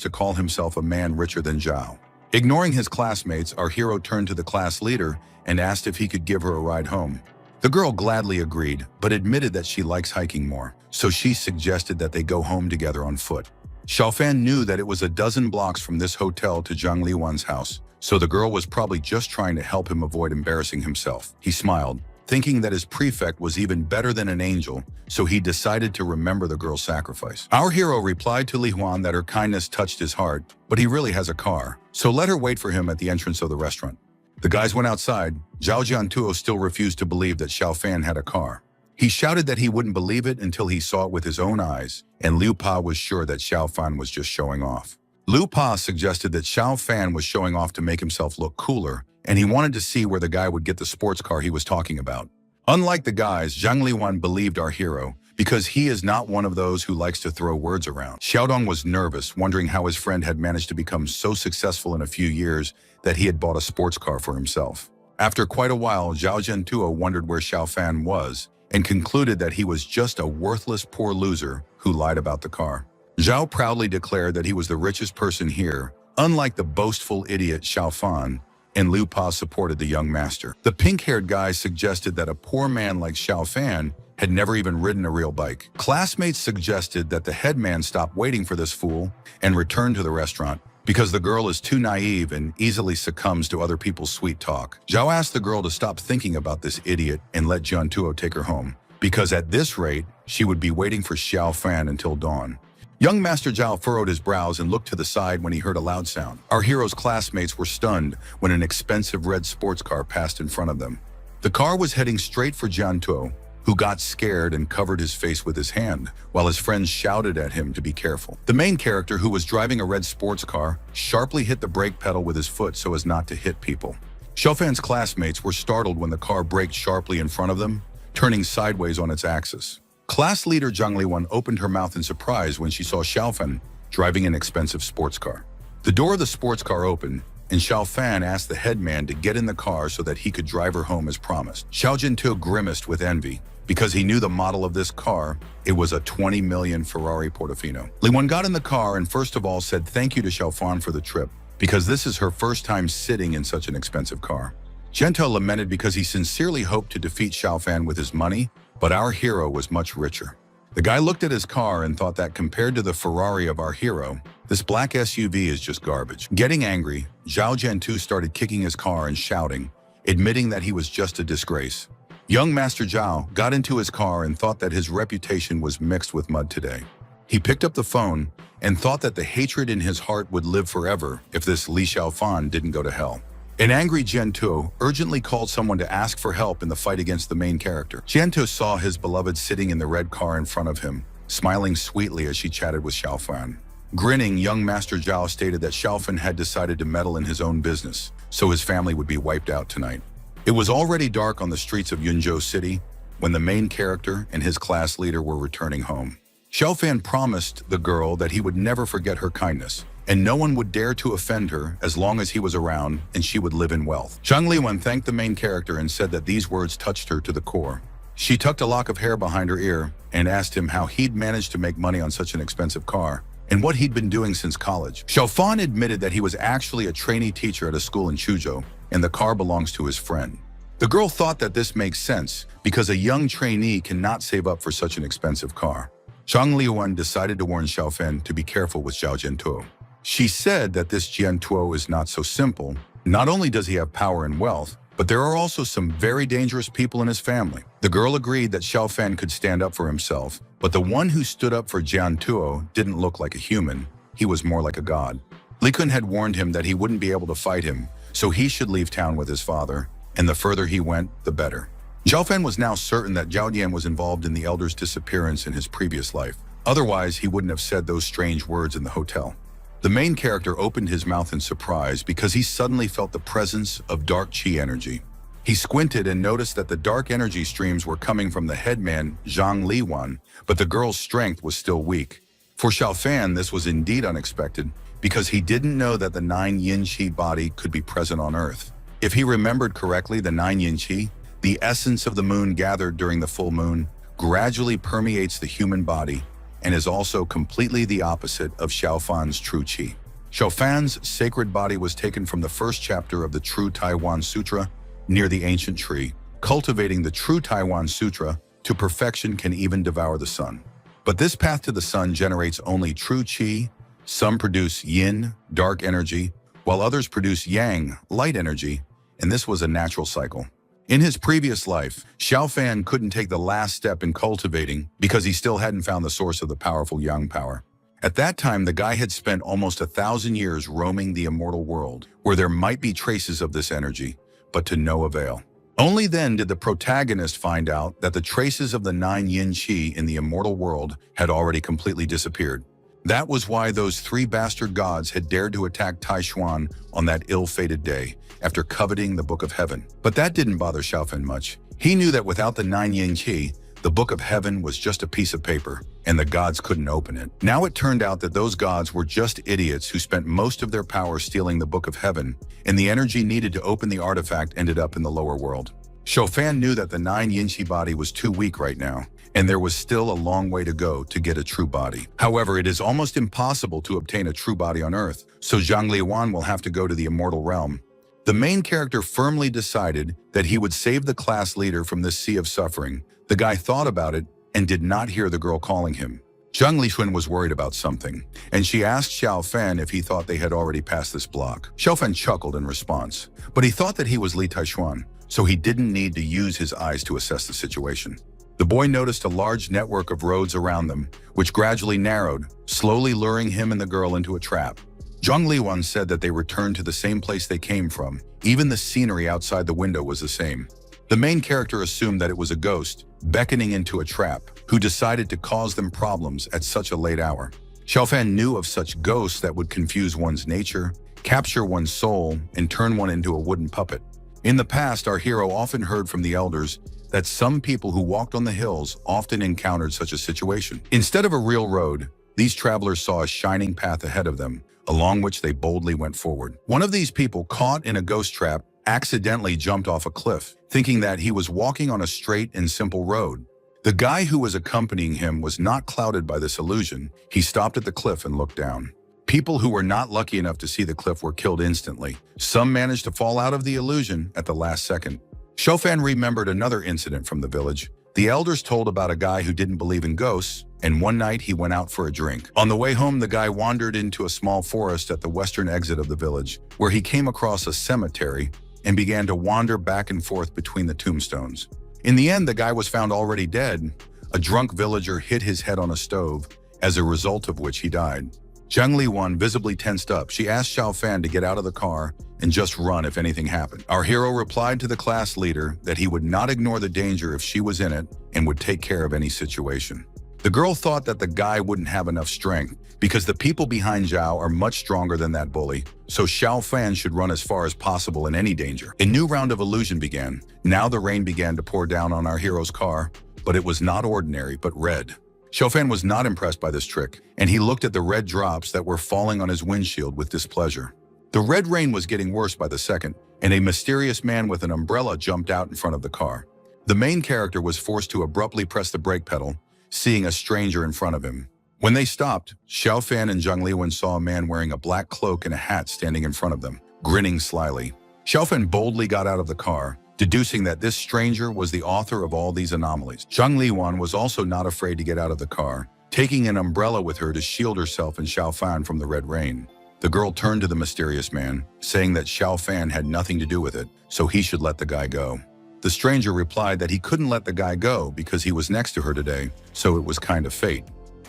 to call himself a man richer than Zhao. Ignoring his classmates, our hero turned to the class leader and asked if he could give her a ride home. The girl gladly agreed, but admitted that she likes hiking more, so she suggested that they go home together on foot. Xiaofan knew that it was a dozen blocks from this hotel to Zhang Liwan's house, so the girl was probably just trying to help him avoid embarrassing himself. He smiled, thinking that his prefect was even better than an angel, so he decided to remember the girl's sacrifice. Our hero replied to Li Huan that her kindness touched his heart, but he really has a car, so let her wait for him at the entrance of the restaurant. The guys went outside. Zhao Jiantuo still refused to believe that Xiaofan had a car. He shouted that he wouldn't believe it until he saw it with his own eyes, and Liu Pa was sure that Xiaofan was just showing off. Liu Pa suggested that Xiaofan was showing off to make himself look cooler, and he wanted to see where the guy would get the sports car he was talking about. Unlike the guys, Zhang Liwan believed our hero because he is not one of those who likes to throw words around. Xiaodong was nervous, wondering how his friend had managed to become so successful in a few years that he had bought a sports car for himself. After quite a while, Zhao Jiantuo wondered where Xiaofan was and concluded that he was just a worthless poor loser who lied about the car. Zhao proudly declared that he was the richest person here, unlike the boastful idiot Xiaofan, and Liu Pa supported the young master. The pink-haired guy suggested that a poor man like Xiaofan had never even ridden a real bike. Classmates suggested that the headman stop waiting for this fool and return to the restaurant because the girl is too naive and easily succumbs to other people's sweet talk. Zhao asked the girl to stop thinking about this idiot and let Jiantuo take her home, because at this rate, she would be waiting for Xiaofan until dawn. Young Master Zhao furrowed his brows and looked to the side when he heard a loud sound. Our hero's classmates were stunned when an expensive red sports car passed in front of them. The car was heading straight for Jiantuo, who got scared and covered his face with his hand, while his friends shouted at him to be careful. The main character, who was driving a red sports car, sharply hit the brake pedal with his foot so as not to hit people. Xiaofan's classmates were startled when the car braked sharply in front of them, turning sideways on its axis. Class leader Zhang Liwan opened her mouth in surprise when she saw Xiaofan driving an expensive sports car. The door of the sports car opened, and Xiao Fan asked the headman to get in the car so that he could drive her home as promised. Xiao Jintu grimaced with envy because he knew the model of this car. It was a 20 million Ferrari Portofino. Li Wen got in the car and first of all said thank you to Xiao Fan for the trip because this is her first time sitting in such an expensive car. Gento lamented because he sincerely hoped to defeat Xiao Fan with his money, but our hero was much richer. The guy looked at his car and thought that compared to the Ferrari of our hero, this black SUV is just garbage. Getting angry, Zhao Jiantu started kicking his car and shouting, admitting that he was just a disgrace. Young Master Zhao got into his car and thought that his reputation was mixed with mud today. He picked up the phone and thought that the hatred in his heart would live forever if this Li Xiaofan didn't go to hell. An angry Jiantu urgently called someone to ask for help in the fight against the main character. Jiantu saw his beloved sitting in the red car in front of him, smiling sweetly as she chatted with Xiaofan. Grinning, young Master Zhao stated that Xiaofan had decided to meddle in his own business, so his family would be wiped out tonight. It was already dark on the streets of Yunzhou City when the main character and his class leader were returning home. Xiaofan promised the girl that he would never forget her kindness, and no one would dare to offend her as long as he was around and she would live in wealth. Zhang Liwen thanked the main character and said that these words touched her to the core. She tucked a lock of hair behind her ear and asked him how he'd managed to make money on such an expensive car and what he'd been doing since college. Xiaofan admitted that he was actually a trainee teacher at a school in Chuzhou, and the car belongs to his friend. The girl thought that this makes sense because a young trainee cannot save up for such an expensive car. Zhang Liwen decided to warn Xiaofan to be careful with Zhao Jiantuo. She said that this Jiantuo is not so simple. Not only does he have power and wealth, but there are also some very dangerous people in his family. The girl agreed that Xiaofan could stand up for himself, but the one who stood up for Jiantuo didn't look like a human. He was more like a god. Li Kun had warned him that he wouldn't be able to fight him, so he should leave town with his father, and the further he went, the better. Xiaofan was now certain that Zhao Dian was involved in the elder's disappearance in his previous life. Otherwise, he wouldn't have said those strange words in the hotel. The main character opened his mouth in surprise because he suddenly felt the presence of dark qi energy. He squinted and noticed that the dark energy streams were coming from the headman Zhang Liwan, but the girl's strength was still weak. For Xiaofan, this was indeed unexpected because he didn't know that the 9 yin qi body could be present on Earth. If he remembered correctly, the 9 yin qi, the essence of the moon gathered during the full moon, gradually permeates the human body and is also completely the opposite of Xiaofan's true qi. Xiaofan's sacred body was taken from the first chapter of the True Taiwan Sutra near the ancient tree. Cultivating the True Taiwan Sutra to perfection can even devour the sun. But this path to the sun generates only true qi. Some produce yin, dark energy, while others produce yang, light energy, and this was a natural cycle. In his previous life, Xiaofan couldn't take the last step in cultivating because he still hadn't found the source of the powerful yang power. At that time, the guy had spent almost 1,000 years roaming the immortal world, where there might be traces of this energy, but to no avail. Only then did the protagonist find out that the traces of the 9 yin qi in the immortal world had already completely disappeared. That was why those 3 bastard gods had dared to attack Taishuan on that ill-fated day, after coveting the Book of Heaven. But that didn't bother Xiaofan much. He knew that without the 9 yin qi, the Book of Heaven was just a piece of paper, and the gods couldn't open it. Now it turned out that those gods were just idiots who spent most of their power stealing the Book of Heaven, and the energy needed to open the artifact ended up in the lower world. Xiaofan knew that the 9 yin qi body was too weak right now, and there was still a long way to go to get a true body. However, it is almost impossible to obtain a true body on Earth, so Zhang Liwan will have to go to the immortal realm. The main character firmly decided that he would save the class leader from this sea of suffering. The guy thought about it and did not hear the girl calling him. Zhang Lixuan was worried about something, and she asked Xiaofan if he thought they had already passed this block. Xiaofan chuckled in response, but he thought that he was Li Taishuan, so he didn't need to use his eyes to assess the situation. The boy noticed a large network of roads around them, which gradually narrowed, slowly luring him and the girl into a trap. Zhang Liwan said that they returned to the same place they came from. Even the scenery outside the window was the same. The main character assumed that it was a ghost, beckoning into a trap, who decided to cause them problems at such a late hour. Xiaofan knew of such ghosts that would confuse one's nature, capture one's soul, and turn one into a wooden puppet. In the past, our hero often heard from the elders that some people who walked on the hills often encountered such a situation. Instead of a real road, these travelers saw a shining path ahead of them, along which they boldly went forward. One of these people, caught in a ghost trap, accidentally jumped off a cliff, thinking that he was walking on a straight and simple road. The guy who was accompanying him was not clouded by this illusion. He stopped at the cliff and looked down. People who were not lucky enough to see the cliff were killed instantly. Some managed to fall out of the illusion at the last second. Xiaofan remembered another incident from the village. The elders told about a guy who didn't believe in ghosts, and one night he went out for a drink. On the way home, the guy wandered into a small forest at the western exit of the village, where he came across a cemetery and began to wander back and forth between the tombstones. In the end, the guy was found already dead. A drunk villager hit his head on a stove, as a result of which he died. Zhang Liwan visibly tensed up. She asked Xiaofan to get out of the car and just run if anything happened. Our hero replied to the class leader that he would not ignore the danger if she was in it and would take care of any situation. The girl thought that the guy wouldn't have enough strength because the people behind Zhao are much stronger than that bully, so Xiaofan should run as far as possible in any danger. A new round of illusion began. Now the rain began to pour down on our hero's car, but it was not ordinary, but red. Xiaofan was not impressed by this trick, and he looked at the red drops that were falling on his windshield with displeasure. The red rain was getting worse by the second, and a mysterious man with an umbrella jumped out in front of the car. The main character was forced to abruptly press the brake pedal, seeing a stranger in front of him. When they stopped, Xiaofan and Zhang Liwen saw a man wearing a black cloak and a hat standing in front of them, grinning slyly. Xiaofan boldly got out of the car, deducing that this stranger was the author of all these anomalies. Zhang Liwan was also not afraid to get out of the car, taking an umbrella with her to shield herself and Xiaofan from the red rain. The girl turned to the mysterious man, saying that Xiaofan had nothing to do with it, so he should let the guy go. The stranger replied that he couldn't let the guy go because he was next to her today, so it was kind of fate.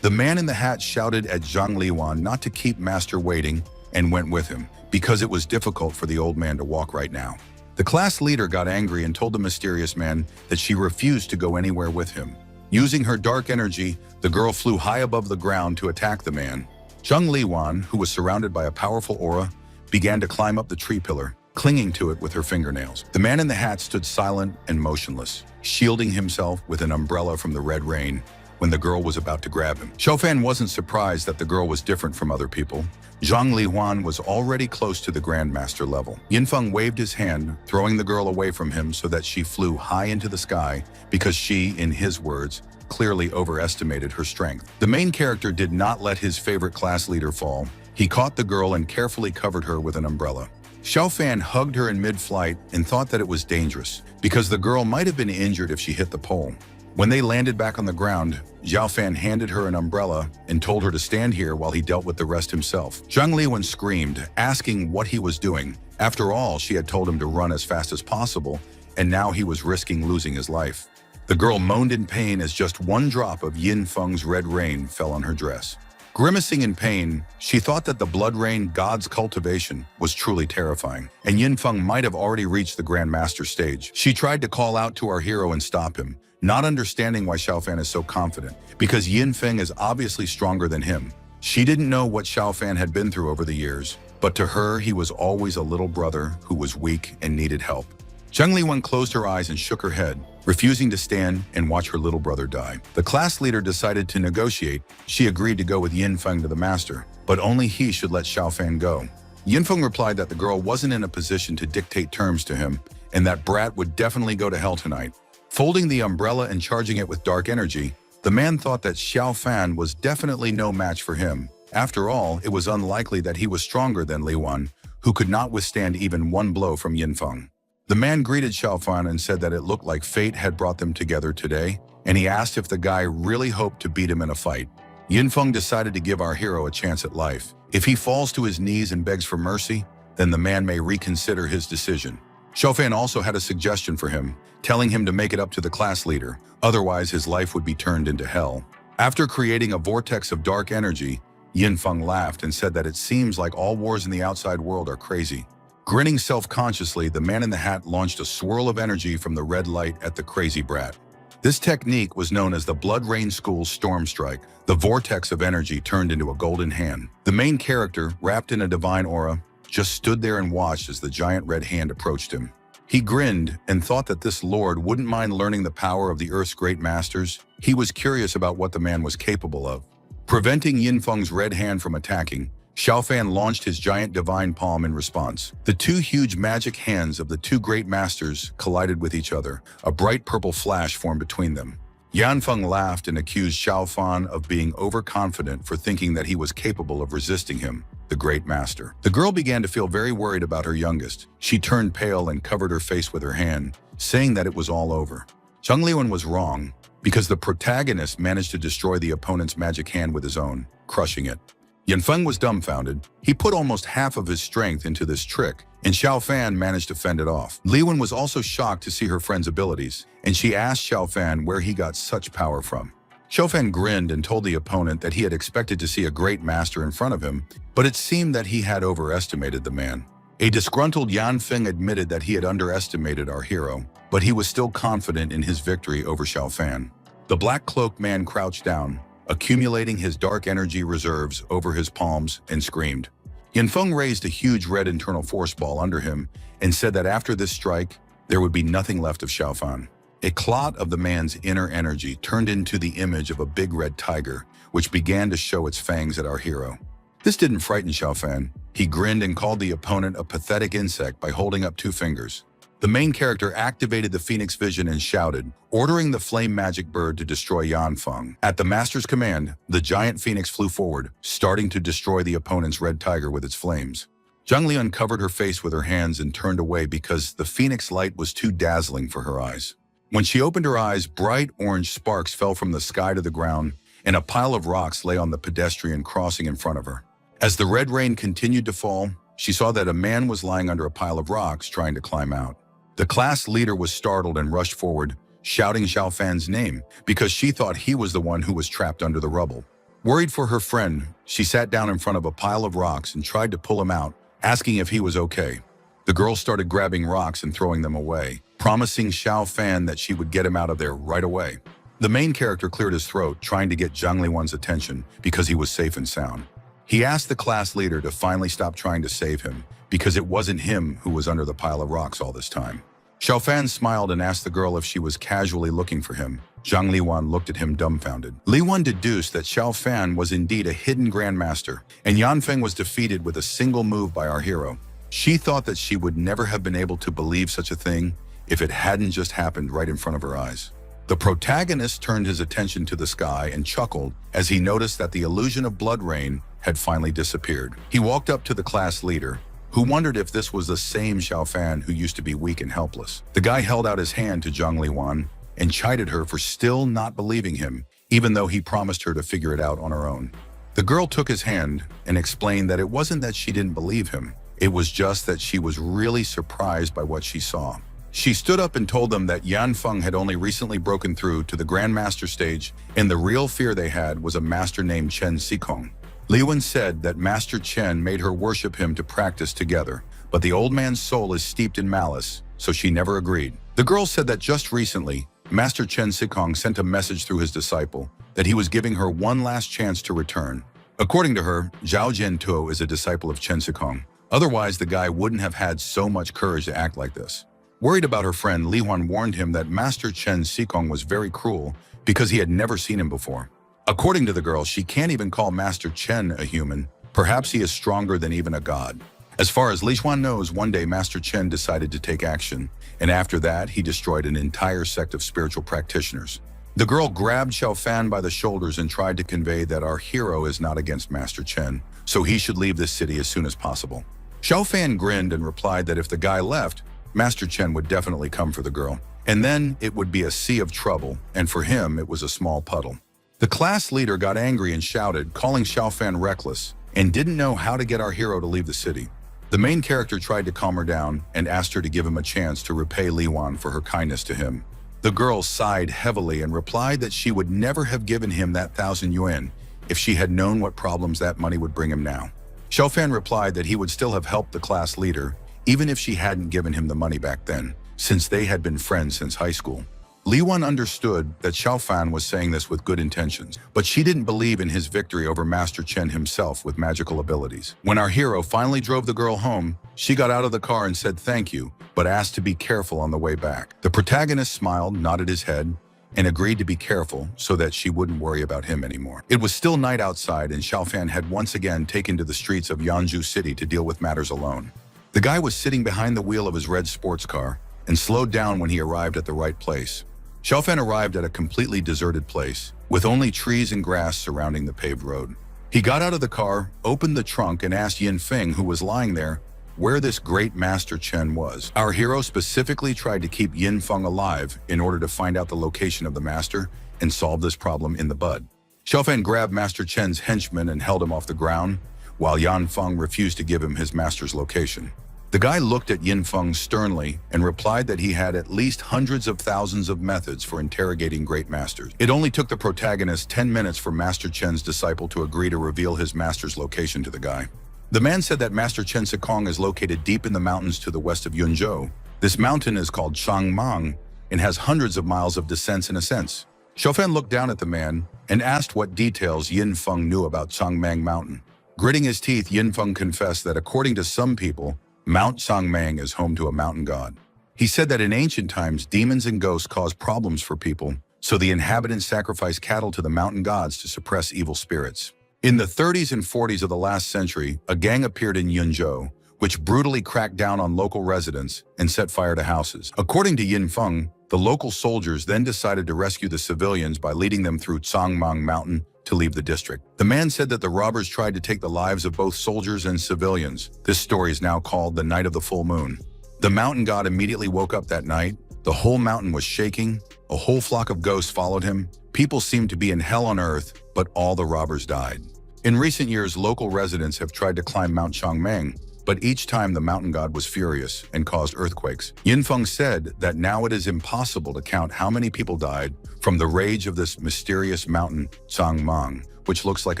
The man in the hat shouted at Zhang Liwan not to keep Master waiting and went with him, because it was difficult for the old man to walk right now. The class leader got angry and told the mysterious man that she refused to go anywhere with him. Using her dark energy, the girl flew high above the ground to attack the man. Zhang Liwan, who was surrounded by a powerful aura, began to climb up the tree pillar, clinging to it with her fingernails. The man in the hat stood silent and motionless, shielding himself with an umbrella from the red rain when the girl was about to grab him. Xiaofan wasn't surprised that the girl was different from other people. Zhang Lihuan was already close to the Grandmaster level. Yinfeng waved his hand, throwing the girl away from him so that she flew high into the sky because she, in his words, clearly overestimated her strength. The main character did not let his favorite class leader fall. He caught the girl and carefully covered her with an umbrella. Xiaofan hugged her in mid-flight and thought that it was dangerous because the girl might have been injured if she hit the pole. When they landed back on the ground, Xiaofan handed her an umbrella and told her to stand here while he dealt with the rest himself. Zhang Liwen screamed, asking what he was doing. After all, she had told him to run as fast as possible, and now he was risking losing his life. The girl moaned in pain as just one drop of Yin Feng's red rain fell on her dress. Grimacing in pain, she thought that the blood rain god's cultivation was truly terrifying, and Yin Feng might have already reached the Grandmaster stage. She tried to call out to our hero and stop him, not understanding why Xiaofan is so confident, because Yin Feng is obviously stronger than him. She didn't know what Xiaofan had been through over the years, but to her he was always a little brother who was weak and needed help. Zhang Liwen closed her eyes and shook her head, refusing to stand and watch her little brother die. The class leader decided to negotiate. She agreed to go with Yin Feng to the master, but only he should let Xiaofan go. Yin Feng replied that the girl wasn't in a position to dictate terms to him, and that brat would definitely go to hell tonight. Folding the umbrella and charging it with dark energy, the man thought that Xiaofan was definitely no match for him. After all, it was unlikely that he was stronger than Liwan, who could not withstand even one blow from Yin Feng. The man greeted Xiaofan and said that it looked like fate had brought them together today, and he asked if the guy really hoped to beat him in a fight. Yin Feng decided to give our hero a chance at life. If he falls to his knees and begs for mercy, then the man may reconsider his decision. Xiaofan also had a suggestion for him, telling him to make it up to the class leader, otherwise his life would be turned into hell. After creating a vortex of dark energy, Yin Feng laughed and said that it seems like all wars in the outside world are crazy. Grinning self-consciously, the man in the hat launched a swirl of energy from the red light at the crazy brat. This technique was known as the Blood Rain School's Storm Strike. The vortex of energy turned into a golden hand. The main character, wrapped in a divine aura, just stood there and watched as the giant red hand approached him. He grinned and thought that this lord wouldn't mind learning the power of the Earth's great masters. He was curious about what the man was capable of. Preventing Yin Feng's red hand from attacking, Xiaofan launched his giant divine palm in response. The two huge magic hands of the two great masters collided with each other. A bright purple flash formed between them. Yanfeng laughed and accused Xiaofan of being overconfident for thinking that he was capable of resisting him, the great master. The girl began to feel very worried about her youngest. She turned pale and covered her face with her hand, saying that it was all over. Zhang Liwen was wrong, because the protagonist managed to destroy the opponent's magic hand with his own, crushing it. Yanfeng was dumbfounded. He put almost half of his strength into this trick, and Xiaofan managed to fend it off. Liwen was also shocked to see her friend's abilities, and she asked Xiaofan where he got such power from. Xiaofan grinned and told the opponent that he had expected to see a great master in front of him, but it seemed that he had overestimated the man. A disgruntled Yanfeng admitted that he had underestimated our hero, but he was still confident in his victory over Xiaofan. The black-cloaked man crouched down, accumulating his dark energy reserves over his palms, and screamed. Yanfeng raised a huge red internal force ball under him and said that after this strike, there would be nothing left of Xiaofan. A clot of the man's inner energy turned into the image of a big red tiger, which began to show its fangs at our hero. This didn't frighten Xiaofan. He grinned and called the opponent a pathetic insect by holding up two fingers. The main character activated the Phoenix Vision and shouted, ordering the flame magic bird to destroy Yanfeng. At the master's command, the giant phoenix flew forward, starting to destroy the opponent's red tiger with its flames. Zhang Liwen covered her face with her hands and turned away because the phoenix light was too dazzling for her eyes. When she opened her eyes, bright orange sparks fell from the sky to the ground, and a pile of rocks lay on the pedestrian crossing in front of her. As the red rain continued to fall, she saw that a man was lying under a pile of rocks trying to climb out. The class leader was startled and rushed forward, shouting Xiaofan's name because she thought he was the one who was trapped under the rubble. Worried for her friend, she sat down in front of a pile of rocks and tried to pull him out, asking if he was okay. The girl started grabbing rocks and throwing them away, promising Xiaofan that she would get him out of there right away. The main character cleared his throat, trying to get Zhang Liwen's attention because he was safe and sound. He asked the class leader to finally stop trying to save him, because it wasn't him who was under the pile of rocks all this time. Xiaofan smiled and asked the girl if she was casually looking for him. Zhang Liwen looked at him dumbfounded. Liwen deduced that Xiaofan was indeed a hidden grandmaster, and Yanfeng was defeated with a single move by our hero. She thought that she would never have been able to believe such a thing if it hadn't just happened right in front of her eyes. The protagonist turned his attention to the sky and chuckled as he noticed that the illusion of blood rain had finally disappeared. He walked up to the class leader, who wondered if this was the same Xiaofan who used to be weak and helpless. The guy held out his hand to Zhang Liwen and chided her for still not believing him, even though he promised her to figure it out on her own. The girl took his hand and explained that it wasn't that she didn't believe him, it was just that she was really surprised by what she saw. She stood up and told them that Yanfeng had only recently broken through to the Grandmaster stage, and the real fear they had was a master named Chen Xikong. Liwen said that Master Chen made her worship him to practice together, but the old man's soul is steeped in malice, so she never agreed. The girl said that just recently, Master Chen Xikong sent a message through his disciple that he was giving her one last chance to return. According to her, Zhao Jiantuo is a disciple of Chen Xikong. Otherwise, the guy wouldn't have had so much courage to act like this. Worried about her friend, Li Huan warned him that Master Chen Xikong was very cruel because he had never seen him before. According to the girl, she can't even call Master Chen a human. Perhaps he is stronger than even a god. As far as Li Huan knows, one day Master Chen decided to take action, and after that, he destroyed an entire sect of spiritual practitioners. The girl grabbed Xiaofan by the shoulders and tried to convey that our hero is not against Master Chen, so he should leave this city as soon as possible. Xiaofan grinned and replied that if the guy left, Master Chen would definitely come for the girl, and then it would be a sea of trouble, and for him, it was a small puddle. The class leader got angry and shouted, calling Xiaofan reckless, and didn't know how to get our hero to leave the city. The main character tried to calm her down and asked her to give him a chance to repay Li Huan for her kindness to him. The girl sighed heavily and replied that she would never have given him that 1,000 yuan if she had known what problems that money would bring him now. Xiaofan replied that he would still have helped the class leader, even if she hadn't given him the money back then, since they had been friends since high school. Li Huan understood that Xiaofan was saying this with good intentions, but she didn't believe in his victory over Master Chen himself with magical abilities. When our hero finally drove the girl home, she got out of the car and said thank you, but asked to be careful on the way back. The protagonist smiled, nodded his head, and agreed to be careful so that she wouldn't worry about him anymore. It was still night outside, and Xiaofan had once again taken to the streets of Yanzhou City to deal with matters alone. The guy was sitting behind the wheel of his red sports car and slowed down when he arrived at the right place. Xiaofan arrived at a completely deserted place, with only trees and grass surrounding the paved road. He got out of the car, opened the trunk, and asked Yin Feng, who was lying there, where this great Master Chen was. Our hero specifically tried to keep Yin Feng alive in order to find out the location of the master and solve this problem in the bud. Xiaofan grabbed Master Chen's henchman and held him off the ground, while Yan Feng refused to give him his master's location. The guy looked at Yin Feng sternly and replied that he had at least hundreds of thousands of methods for interrogating great masters. It only took the protagonist 10 minutes for Master Chen's disciple to agree to reveal his master's location to the guy. The man said that Master Chen Sikong is located deep in the mountains to the west of Yunzhou. This mountain is called Changmang and has hundreds of miles of descents and ascents. Xiaofan looked down at the man and asked what details Yin Feng knew about Changmang Mountain. Gritting his teeth, Yin Feng confessed that according to some people, Mount Changmang is home to a mountain god. He said that in ancient times, demons and ghosts caused problems for people, so the inhabitants sacrificed cattle to the mountain gods to suppress evil spirits. In the 30s and 40s of the last century, a gang appeared in Yunzhou, which brutally cracked down on local residents and set fire to houses. According to Yin Feng, the local soldiers then decided to rescue the civilians by leading them through Changmang Mountain to leave the district. The man said that the robbers tried to take the lives of both soldiers and civilians. This story is now called the Night of the Full Moon. The mountain god immediately woke up that night. The whole mountain was shaking. A whole flock of ghosts followed him. People seemed to be in hell on earth, but all the robbers died. In recent years, local residents have tried to climb Mount Changmang, but each time the mountain god was furious and caused earthquakes. Yin Feng said that now it is impossible to count how many people died from the rage of this mysterious mountain, Changmang, which looks like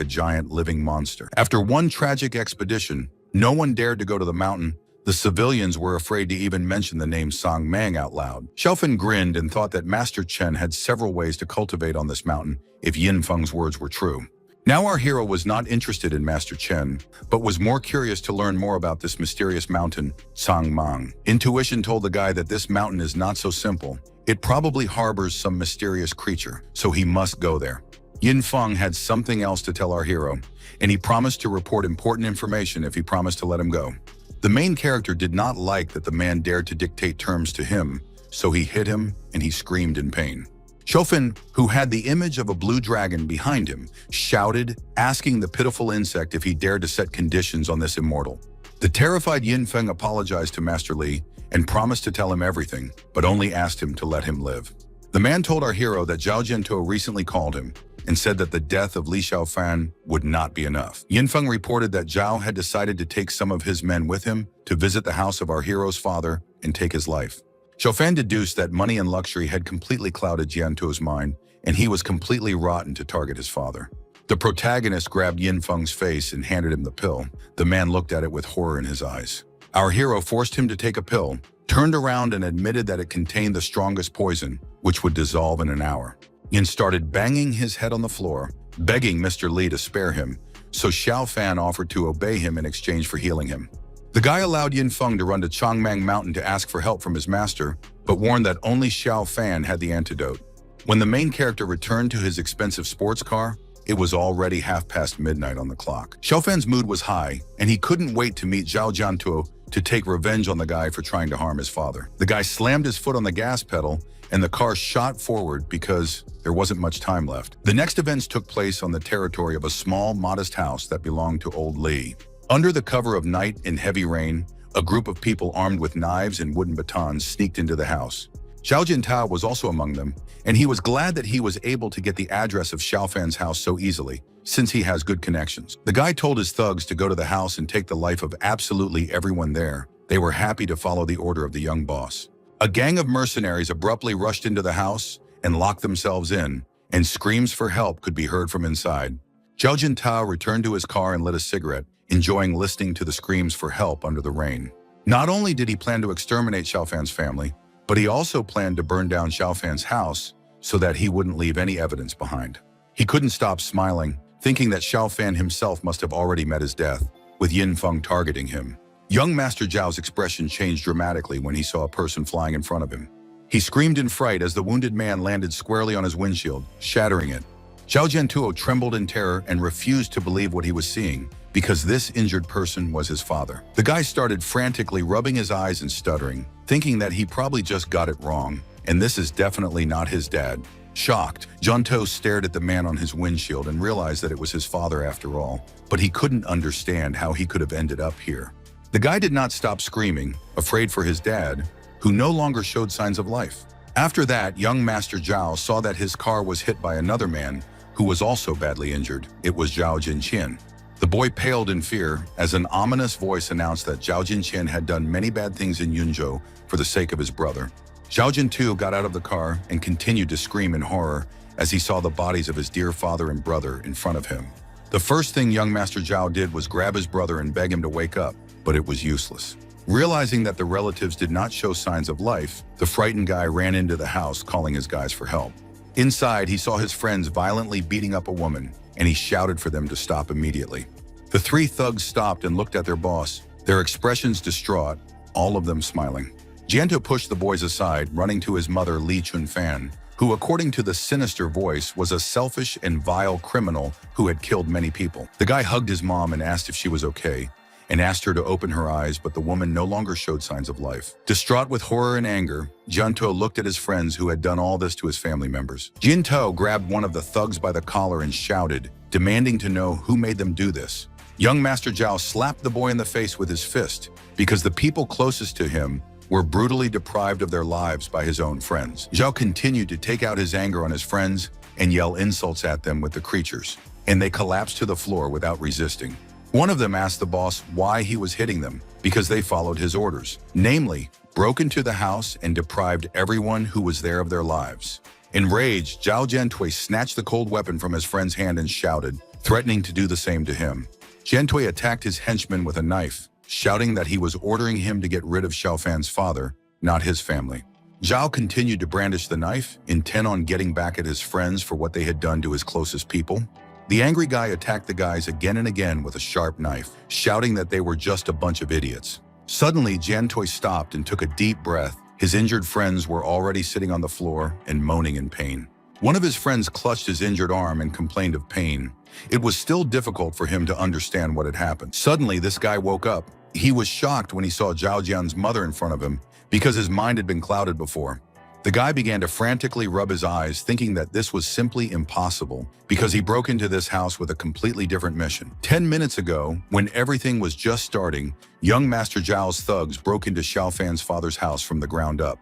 a giant living monster. After one tragic expedition, no one dared to go to the mountain. The civilians were afraid to even mention the name Changmang out loud. Xiaofan grinned and thought that Master Chen had several ways to cultivate on this mountain if Yin Feng's words were true. Now our hero was not interested in Master Chen, but was more curious to learn more about this mysterious mountain, Changmang. Intuition told the guy that this mountain is not so simple. It probably harbors some mysterious creature, so he must go there. Yin Feng had something else to tell our hero, and he promised to report important information if he promised to let him go. The main character did not like that the man dared to dictate terms to him, so he hit him and he screamed in pain. Xiaofan, who had the image of a blue dragon behind him, shouted, asking the pitiful insect if he dared to set conditions on this immortal. The terrified Yin Feng apologized to Master Li and promised to tell him everything, but only asked him to let him live. The man told our hero that Zhao Jiantou recently called him and said that the death of Li Xiaofan would not be enough. Yin Feng reported that Zhao had decided to take some of his men with him to visit the house of our hero's father and take his life. Xiaofan deduced that money and luxury had completely clouded Jiantou's mind, and he was completely rotten to target his father. The protagonist grabbed Yin Feng's face and handed him the pill. The man looked at it with horror in his eyes. Our hero forced him to take a pill, turned around and admitted that it contained the strongest poison, which would dissolve in an hour. Yin started banging his head on the floor, begging Mr. Li to spare him, so Xiaofan offered to obey him in exchange for healing him. The guy allowed Yin Feng to run to Changmang Mountain to ask for help from his master, but warned that only Xiaofan had the antidote. When the main character returned to his expensive sports car, it was already midnight on the clock. Xiaofan's mood was high, and he couldn't wait to meet Zhao Jiantou to take revenge on the guy for trying to harm his father. The guy slammed his foot on the gas pedal, and the car shot forward because there wasn't much time left. The next events took place on the territory of a small, modest house that belonged to old Li. Under the cover of night and heavy rain, a group of people armed with knives and wooden batons sneaked into the house. Zhao Jiantou was also among them, and he was glad that he was able to get the address of Xiaofan's house so easily, since he has good connections. The guy told his thugs to go to the house and take the life of absolutely everyone there. They were happy to follow the order of the young boss. A gang of mercenaries abruptly rushed into the house and locked themselves in, and screams for help could be heard from inside. Zhao Jiantou returned to his car and lit a cigarette, enjoying listening to the screams for help under the rain. Not only did he plan to exterminate Xiaofan's family, but he also planned to burn down Xiaofan's house so that he wouldn't leave any evidence behind. He couldn't stop smiling, thinking that Xiaofan himself must have already met his death, with Yin Feng targeting him. Young Master Zhao's expression changed dramatically when he saw a person flying in front of him. He screamed in fright as the wounded man landed squarely on his windshield, shattering it. Zhao Jiantuo trembled in terror and refused to believe what he was seeing, because this injured person was his father. The guy started frantically rubbing his eyes and stuttering, thinking that he probably just got it wrong, and this is definitely not his dad. Shocked, Jiantuo stared at the man on his windshield and realized that it was his father after all, but he couldn't understand how he could have ended up here. The guy did not stop screaming, afraid for his dad, who no longer showed signs of life. After that, young Master Zhao saw that his car was hit by another man who was also badly injured. It was Zhao Jinqian. The boy paled in fear as an ominous voice announced that Zhao Jinqian had done many bad things in Yunzhou for the sake of his brother. Zhao Jintu got out of the car and continued to scream in horror as he saw the bodies of his dear father and brother in front of him. The first thing young Master Zhao did was grab his brother and beg him to wake up, but it was useless. Realizing that the relatives did not show signs of life, the frightened guy ran into the house calling his guys for help. Inside, he saw his friends violently beating up a woman, and he shouted for them to stop immediately. The three thugs stopped and looked at their boss, their expressions distraught, all of them smiling. Jianto pushed the boys aside, running to his mother Li Chunfan, who, according to the sinister voice, was a selfish and vile criminal who had killed many people. The guy hugged his mom and asked if she was okay, and asked her to open her eyes, but the woman no longer showed signs of life. Distraught with horror and anger, Jianto looked at his friends who had done all this to his family members. Jinto grabbed one of the thugs by the collar and shouted, demanding to know who made them do this. Young Master Zhao slapped the boy in the face with his fist because the people closest to him were brutally deprived of their lives by his own friends. Zhao continued to take out his anger on his friends and yell insults at them with the creatures, and they collapsed to the floor without resisting. One of them asked the boss why he was hitting them, because they followed his orders, namely, broke into the house and deprived everyone who was there of their lives. Enraged, Zhao Jiantui snatched the cold weapon from his friend's hand and shouted, threatening to do the same to him. Jiantui attacked his henchman with a knife, shouting that he was ordering him to get rid of Xiaofan's father, not his family. Zhao continued to brandish the knife, intent on getting back at his friends for what they had done to his closest people. The angry guy attacked the guys again and again with a sharp knife, shouting that they were just a bunch of idiots. Suddenly, Jiantui stopped and took a deep breath. His injured friends were already sitting on the floor and moaning in pain. One of his friends clutched his injured arm and complained of pain. It was still difficult for him to understand what had happened. Suddenly, this guy woke up. He was shocked when he saw Zhao Jian's mother in front of him because his mind had been clouded before. The guy began to frantically rub his eyes, thinking that this was simply impossible because he broke into this house with a completely different mission. 10 minutes ago, when everything was just starting, young Master Zhao's thugs broke into Xiaofan's father's house from the ground up.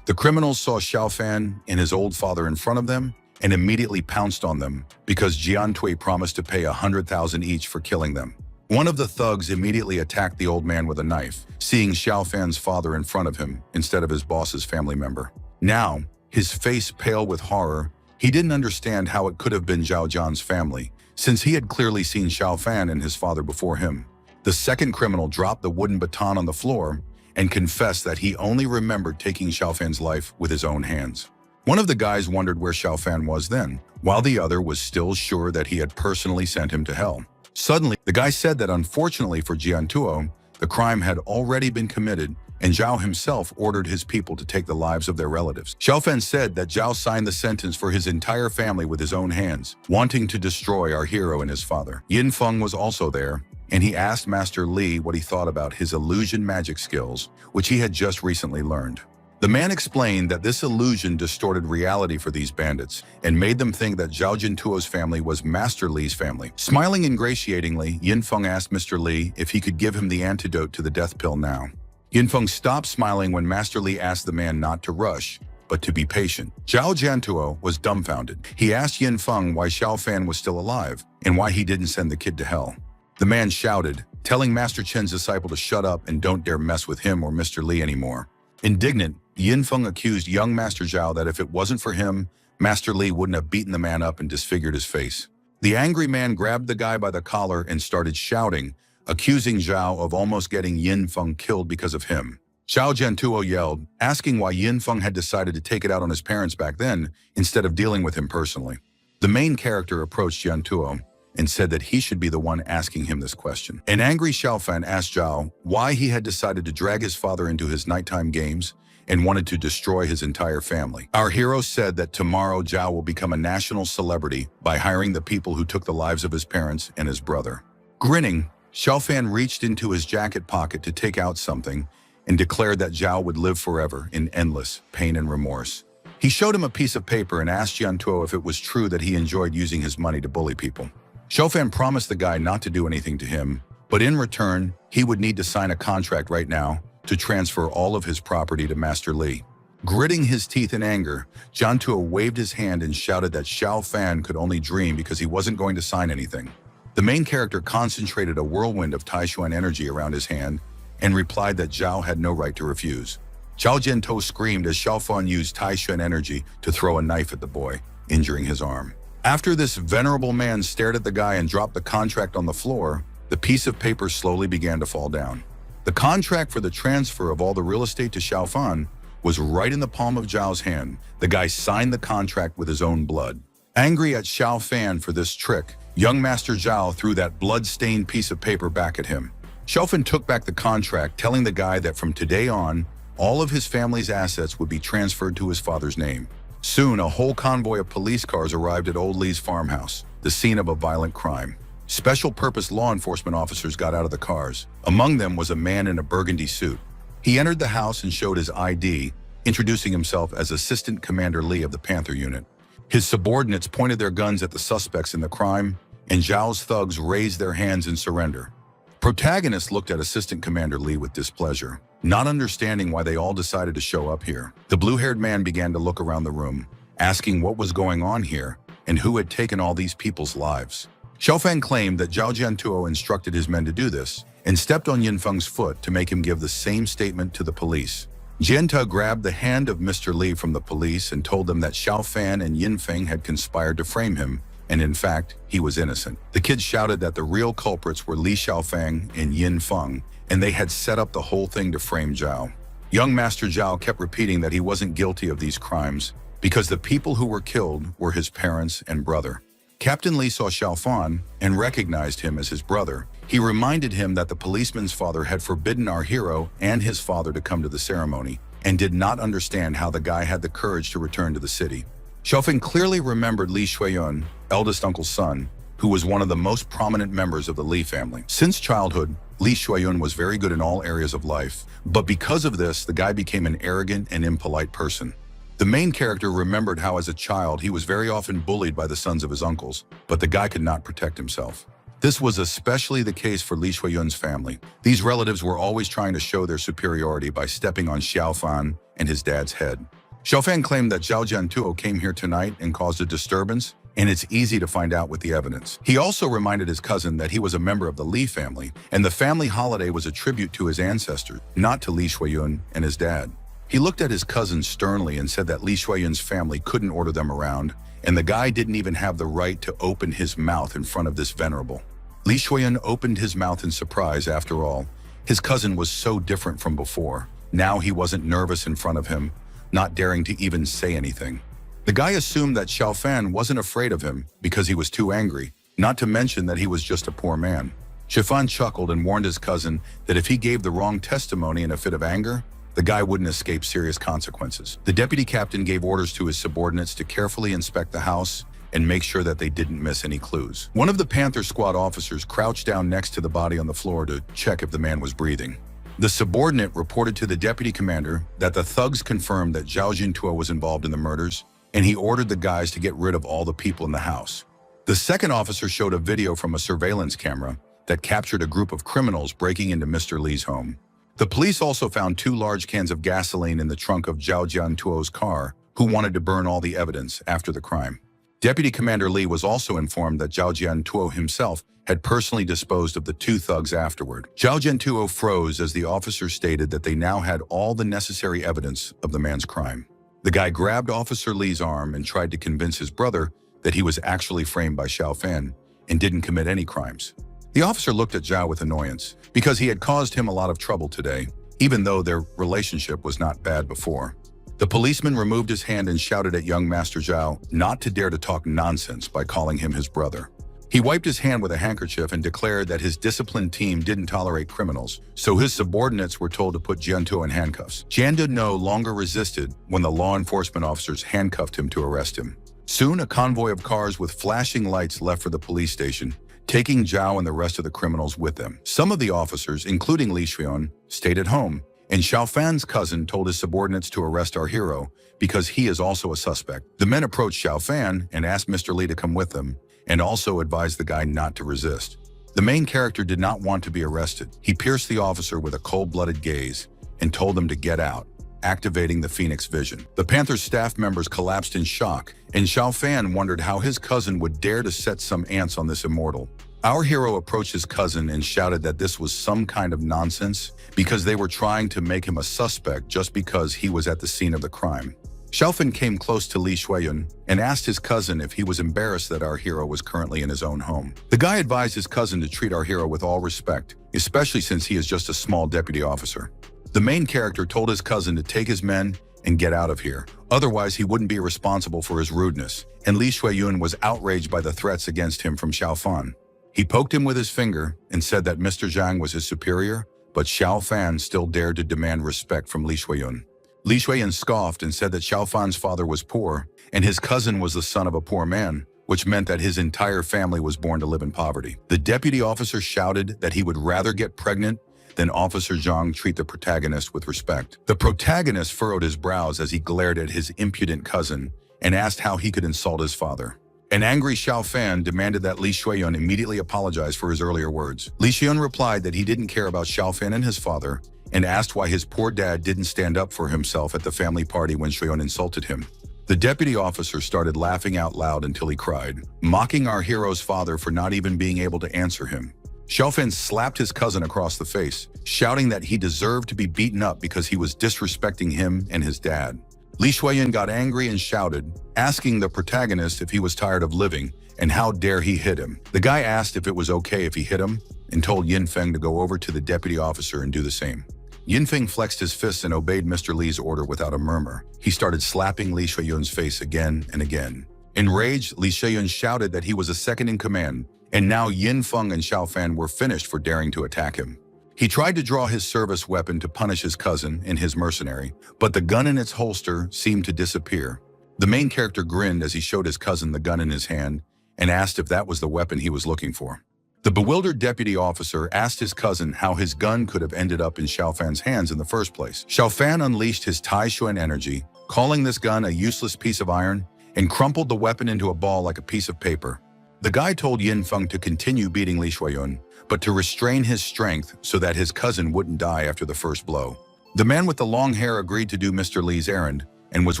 The criminals saw Xiaofan and his old father in front of them and immediately pounced on them because Jiantui promised to pay 100,000 each for killing them. One of the thugs immediately attacked the old man with a knife, seeing Xiaofan's father in front of him instead of his boss's family member. Now, his face pale with horror, he didn't understand how it could have been Zhao Jian's family, since he had clearly seen Xiaofan and his father before him. The second criminal dropped the wooden baton on the floor and confessed that he only remembered taking Xiaofan's life with his own hands. One of the guys wondered where Xiaofan was then, while the other was still sure that he had personally sent him to hell. Suddenly, the guy said that unfortunately for Jiantuo, the crime had already been committed, and Zhao himself ordered his people to take the lives of their relatives. Xiaofan said that Zhao signed the sentence for his entire family with his own hands, wanting to destroy our hero and his father. Yin Feng was also there, and he asked Master Li what he thought about his illusion magic skills, which he had just recently learned. The man explained that this illusion distorted reality for these bandits and made them think that Zhao Jintuo's family was Master Li's family. Smiling ingratiatingly, Yin Feng asked Mr. Li if he could give him the antidote to the death pill now. Yin Feng stopped smiling when Master Li asked the man not to rush, but to be patient. Zhao Jiantuo was dumbfounded. He asked Yin Feng why Xiaofan was still alive and why he didn't send the kid to hell. The man shouted, telling Master Chen's disciple to shut up and don't dare mess with him or Mr. Li anymore. Indignant, Yin Feng accused young Master Zhao that if it wasn't for him, Master Li wouldn't have beaten the man up and disfigured his face. The angry man grabbed the guy by the collar and started shouting, accusing Zhao of almost getting Yin Feng killed because of him. Zhao Jiantuo yelled, asking why Yin Feng had decided to take it out on his parents back then instead of dealing with him personally. The main character approached Jiantuo and said that he should be the one asking him this question. An angry Xiaofan asked Zhao why he had decided to drag his father into his nighttime games and wanted to destroy his entire family. Our hero said that tomorrow Zhao will become a national celebrity by hiring the people who took the lives of his parents and his brother. Grinning, Xiaofan reached into his jacket pocket to take out something and declared that Zhao would live forever in endless pain and remorse. He showed him a piece of paper and asked Jiantuo if it was true that he enjoyed using his money to bully people. Xiaofan promised the guy not to do anything to him, but in return, he would need to sign a contract right now to transfer all of his property to Master Li. Gritting his teeth in anger, Jiantuo waved his hand and shouted that Xiaofan could only dream because he wasn't going to sign anything. The main character concentrated a whirlwind of Taishuan energy around his hand and replied that Zhao had no right to refuse. Zhao Jiantuo screamed as Xiaofan used Taishuan energy to throw a knife at the boy, injuring his arm. After this venerable man stared at the guy and dropped the contract on the floor, the piece of paper slowly began to fall down. The contract for the transfer of all the real estate to Xiaofan was right in the palm of Zhao's hand. The guy signed the contract with his own blood. Angry at Xiaofan for this trick, young Master Zhao threw that blood-stained piece of paper back at him. Xiaofan took back the contract, telling the guy that from today on, all of his family's assets would be transferred to his father's name. Soon, a whole convoy of police cars arrived at Old Li's farmhouse, the scene of a violent crime. Special-purpose law enforcement officers got out of the cars. Among them was a man in a burgundy suit. He entered the house and showed his ID, introducing himself as Assistant Commander Li of the Panther Unit. His subordinates pointed their guns at the suspects in the crime, and Zhao's thugs raised their hands in surrender. Protagonists looked at Assistant Commander Li with displeasure, not understanding why they all decided to show up here. The blue-haired man began to look around the room, asking what was going on here and who had taken all these people's lives. Xiaofan claimed that Zhao Jiantuo instructed his men to do this and stepped on Yinfeng's foot to make him give the same statement to the police. Jiantuo grabbed the hand of Mr. Li from the police and told them that Xiaofan and Yinfeng had conspired to frame him, and in fact, he was innocent. The kids shouted that the real culprits were Li Xiaofang and Yinfeng, and they had set up the whole thing to frame Zhao. Young Master Zhao kept repeating that he wasn't guilty of these crimes because the people who were killed were his parents and brother. Captain Li saw Xiaofan and recognized him as his brother. He reminded him that the policeman's father had forbidden our hero and his father to come to the ceremony and did not understand how the guy had the courage to return to the city. Xiaofan clearly remembered Li Shuiyun, eldest uncle's son, who was one of the most prominent members of the Li family. Since childhood, Li Shuiyun was very good in all areas of life, but because of this, the guy became an arrogant and impolite person. The main character remembered how as a child he was very often bullied by the sons of his uncles, but the guy could not protect himself. This was especially the case for Li Shuiyun's family. These relatives were always trying to show their superiority by stepping on Xiaofan and his dad's head. Xiaofan claimed that Zhao Jiantuo came here tonight and caused a disturbance, and it's easy to find out with the evidence. He also reminded his cousin that he was a member of the Li family, and the family holiday was a tribute to his ancestors, not to Li Shuiyun and his dad. He looked at his cousin sternly and said that Li Shuiyun's family couldn't order them around, and the guy didn't even have the right to open his mouth in front of this venerable. Li Shuiyun opened his mouth in surprise. After all, his cousin was so different from before. Now he wasn't nervous in front of him, not daring to even say anything. The guy assumed that Xiaofan wasn't afraid of him because he was too angry, not to mention that he was just a poor man. Xiaofan chuckled and warned his cousin that if he gave the wrong testimony in a fit of anger, the guy wouldn't escape serious consequences. The deputy captain gave orders to his subordinates to carefully inspect the house and make sure that they didn't miss any clues. One of the Panther Squad officers crouched down next to the body on the floor to check if the man was breathing. The subordinate reported to the deputy commander that the thugs confirmed that Zhao Jiantuo was involved in the murders, and he ordered the guys to get rid of all the people in the house. The second officer showed a video from a surveillance camera that captured a group of criminals breaking into Mr. Li's home. The police also found 2 large cans of gasoline in the trunk of Zhao Jiantuo's car, who wanted to burn all the evidence after the crime. Deputy Commander Li was also informed that Zhao Jiantuo himself had personally disposed of the 2 thugs afterward. Zhao Jiantuo froze as the officer stated that they now had all the necessary evidence of the man's crime. The guy grabbed Officer Li's arm and tried to convince his brother that he was actually framed by Xiaofan and didn't commit any crimes. The officer looked at Zhao with annoyance because he had caused him a lot of trouble today, even though their relationship was not bad before. The policeman removed his hand and shouted at young Master Zhao not to dare to talk nonsense by calling him his brother. He wiped his hand with a handkerchief and declared that his disciplined team didn't tolerate criminals, so his subordinates were told to put Jianto in handcuffs. Jianto no longer resisted when the law enforcement officers handcuffed him to arrest him. Soon, a convoy of cars with flashing lights left for the police station, taking Zhao and the rest of the criminals with them. Some of the officers, including Li Xuan, stayed at home, and Xiaofan's cousin told his subordinates to arrest our hero because he is also a suspect. The men approached Xiaofan and asked Mr. Li to come with them, and also advised the guy not to resist. The main character did not want to be arrested. He pierced the officer with a cold-blooded gaze and told them to get out, activating the Phoenix Vision. The Panther's staff members collapsed in shock, and Xiaofan wondered how his cousin would dare to set some ants on this immortal. Our hero approached his cousin and shouted that this was some kind of nonsense because they were trying to make him a suspect just because he was at the scene of the crime. Xiaofan came close to Li Shuiyun and asked his cousin if he was embarrassed that our hero was currently in his own home. The guy advised his cousin to treat our hero with all respect, especially since he is just a small deputy officer. The main character told his cousin to take his men and get out of here, otherwise he wouldn't be responsible for his rudeness, and Li Shuiyun was outraged by the threats against him from Xiaofan. He poked him with his finger and said that Mr. Zhang was his superior, but Xiaofan still dared to demand respect from Li Shuiyun. Li Shuiyun scoffed and said that Xiaofan's father was poor, and his cousin was the son of a poor man, which meant that his entire family was born to live in poverty. The deputy officer shouted that he would rather get pregnant than Officer Zhang treat the protagonist with respect. The protagonist furrowed his brows as he glared at his impudent cousin and asked how he could insult his father. An angry Xiaofan demanded that Li Shuiyun immediately apologize for his earlier words. Li Shuiyun replied that he didn't care about Xiaofan and his father, and asked why his poor dad didn't stand up for himself at the family party when Shuiyun insulted him. The deputy officer started laughing out loud until he cried, mocking our hero's father for not even being able to answer him. Xiaofan slapped his cousin across the face, shouting that he deserved to be beaten up because he was disrespecting him and his dad. Li Shuiyun got angry and shouted, asking the protagonist if he was tired of living and how dare he hit him. The guy asked if it was okay if he hit him and told Yin Feng to go over to the deputy officer and do the same. Yin Feng flexed his fists and obeyed Mr. Li's order without a murmur. He started slapping Li Shuiyun's face again and again. Enraged, Li Shuiyun shouted that he was a second in command, and now Yin Feng and Xiaofan were finished for daring to attack him. He tried to draw his service weapon to punish his cousin and his mercenary, but the gun in its holster seemed to disappear. The main character grinned as he showed his cousin the gun in his hand and asked if that was the weapon he was looking for. The bewildered deputy officer asked his cousin how his gun could have ended up in Xiaofan's hands in the first place. Xiaofan unleashed his Tai Xuan energy, calling this gun a useless piece of iron, and crumpled the weapon into a ball like a piece of paper. The guy told Yin Feng to continue beating Li Shuiyun, but to restrain his strength so that his cousin wouldn't die after the first blow. The man with the long hair agreed to do Mr. Li's errand and was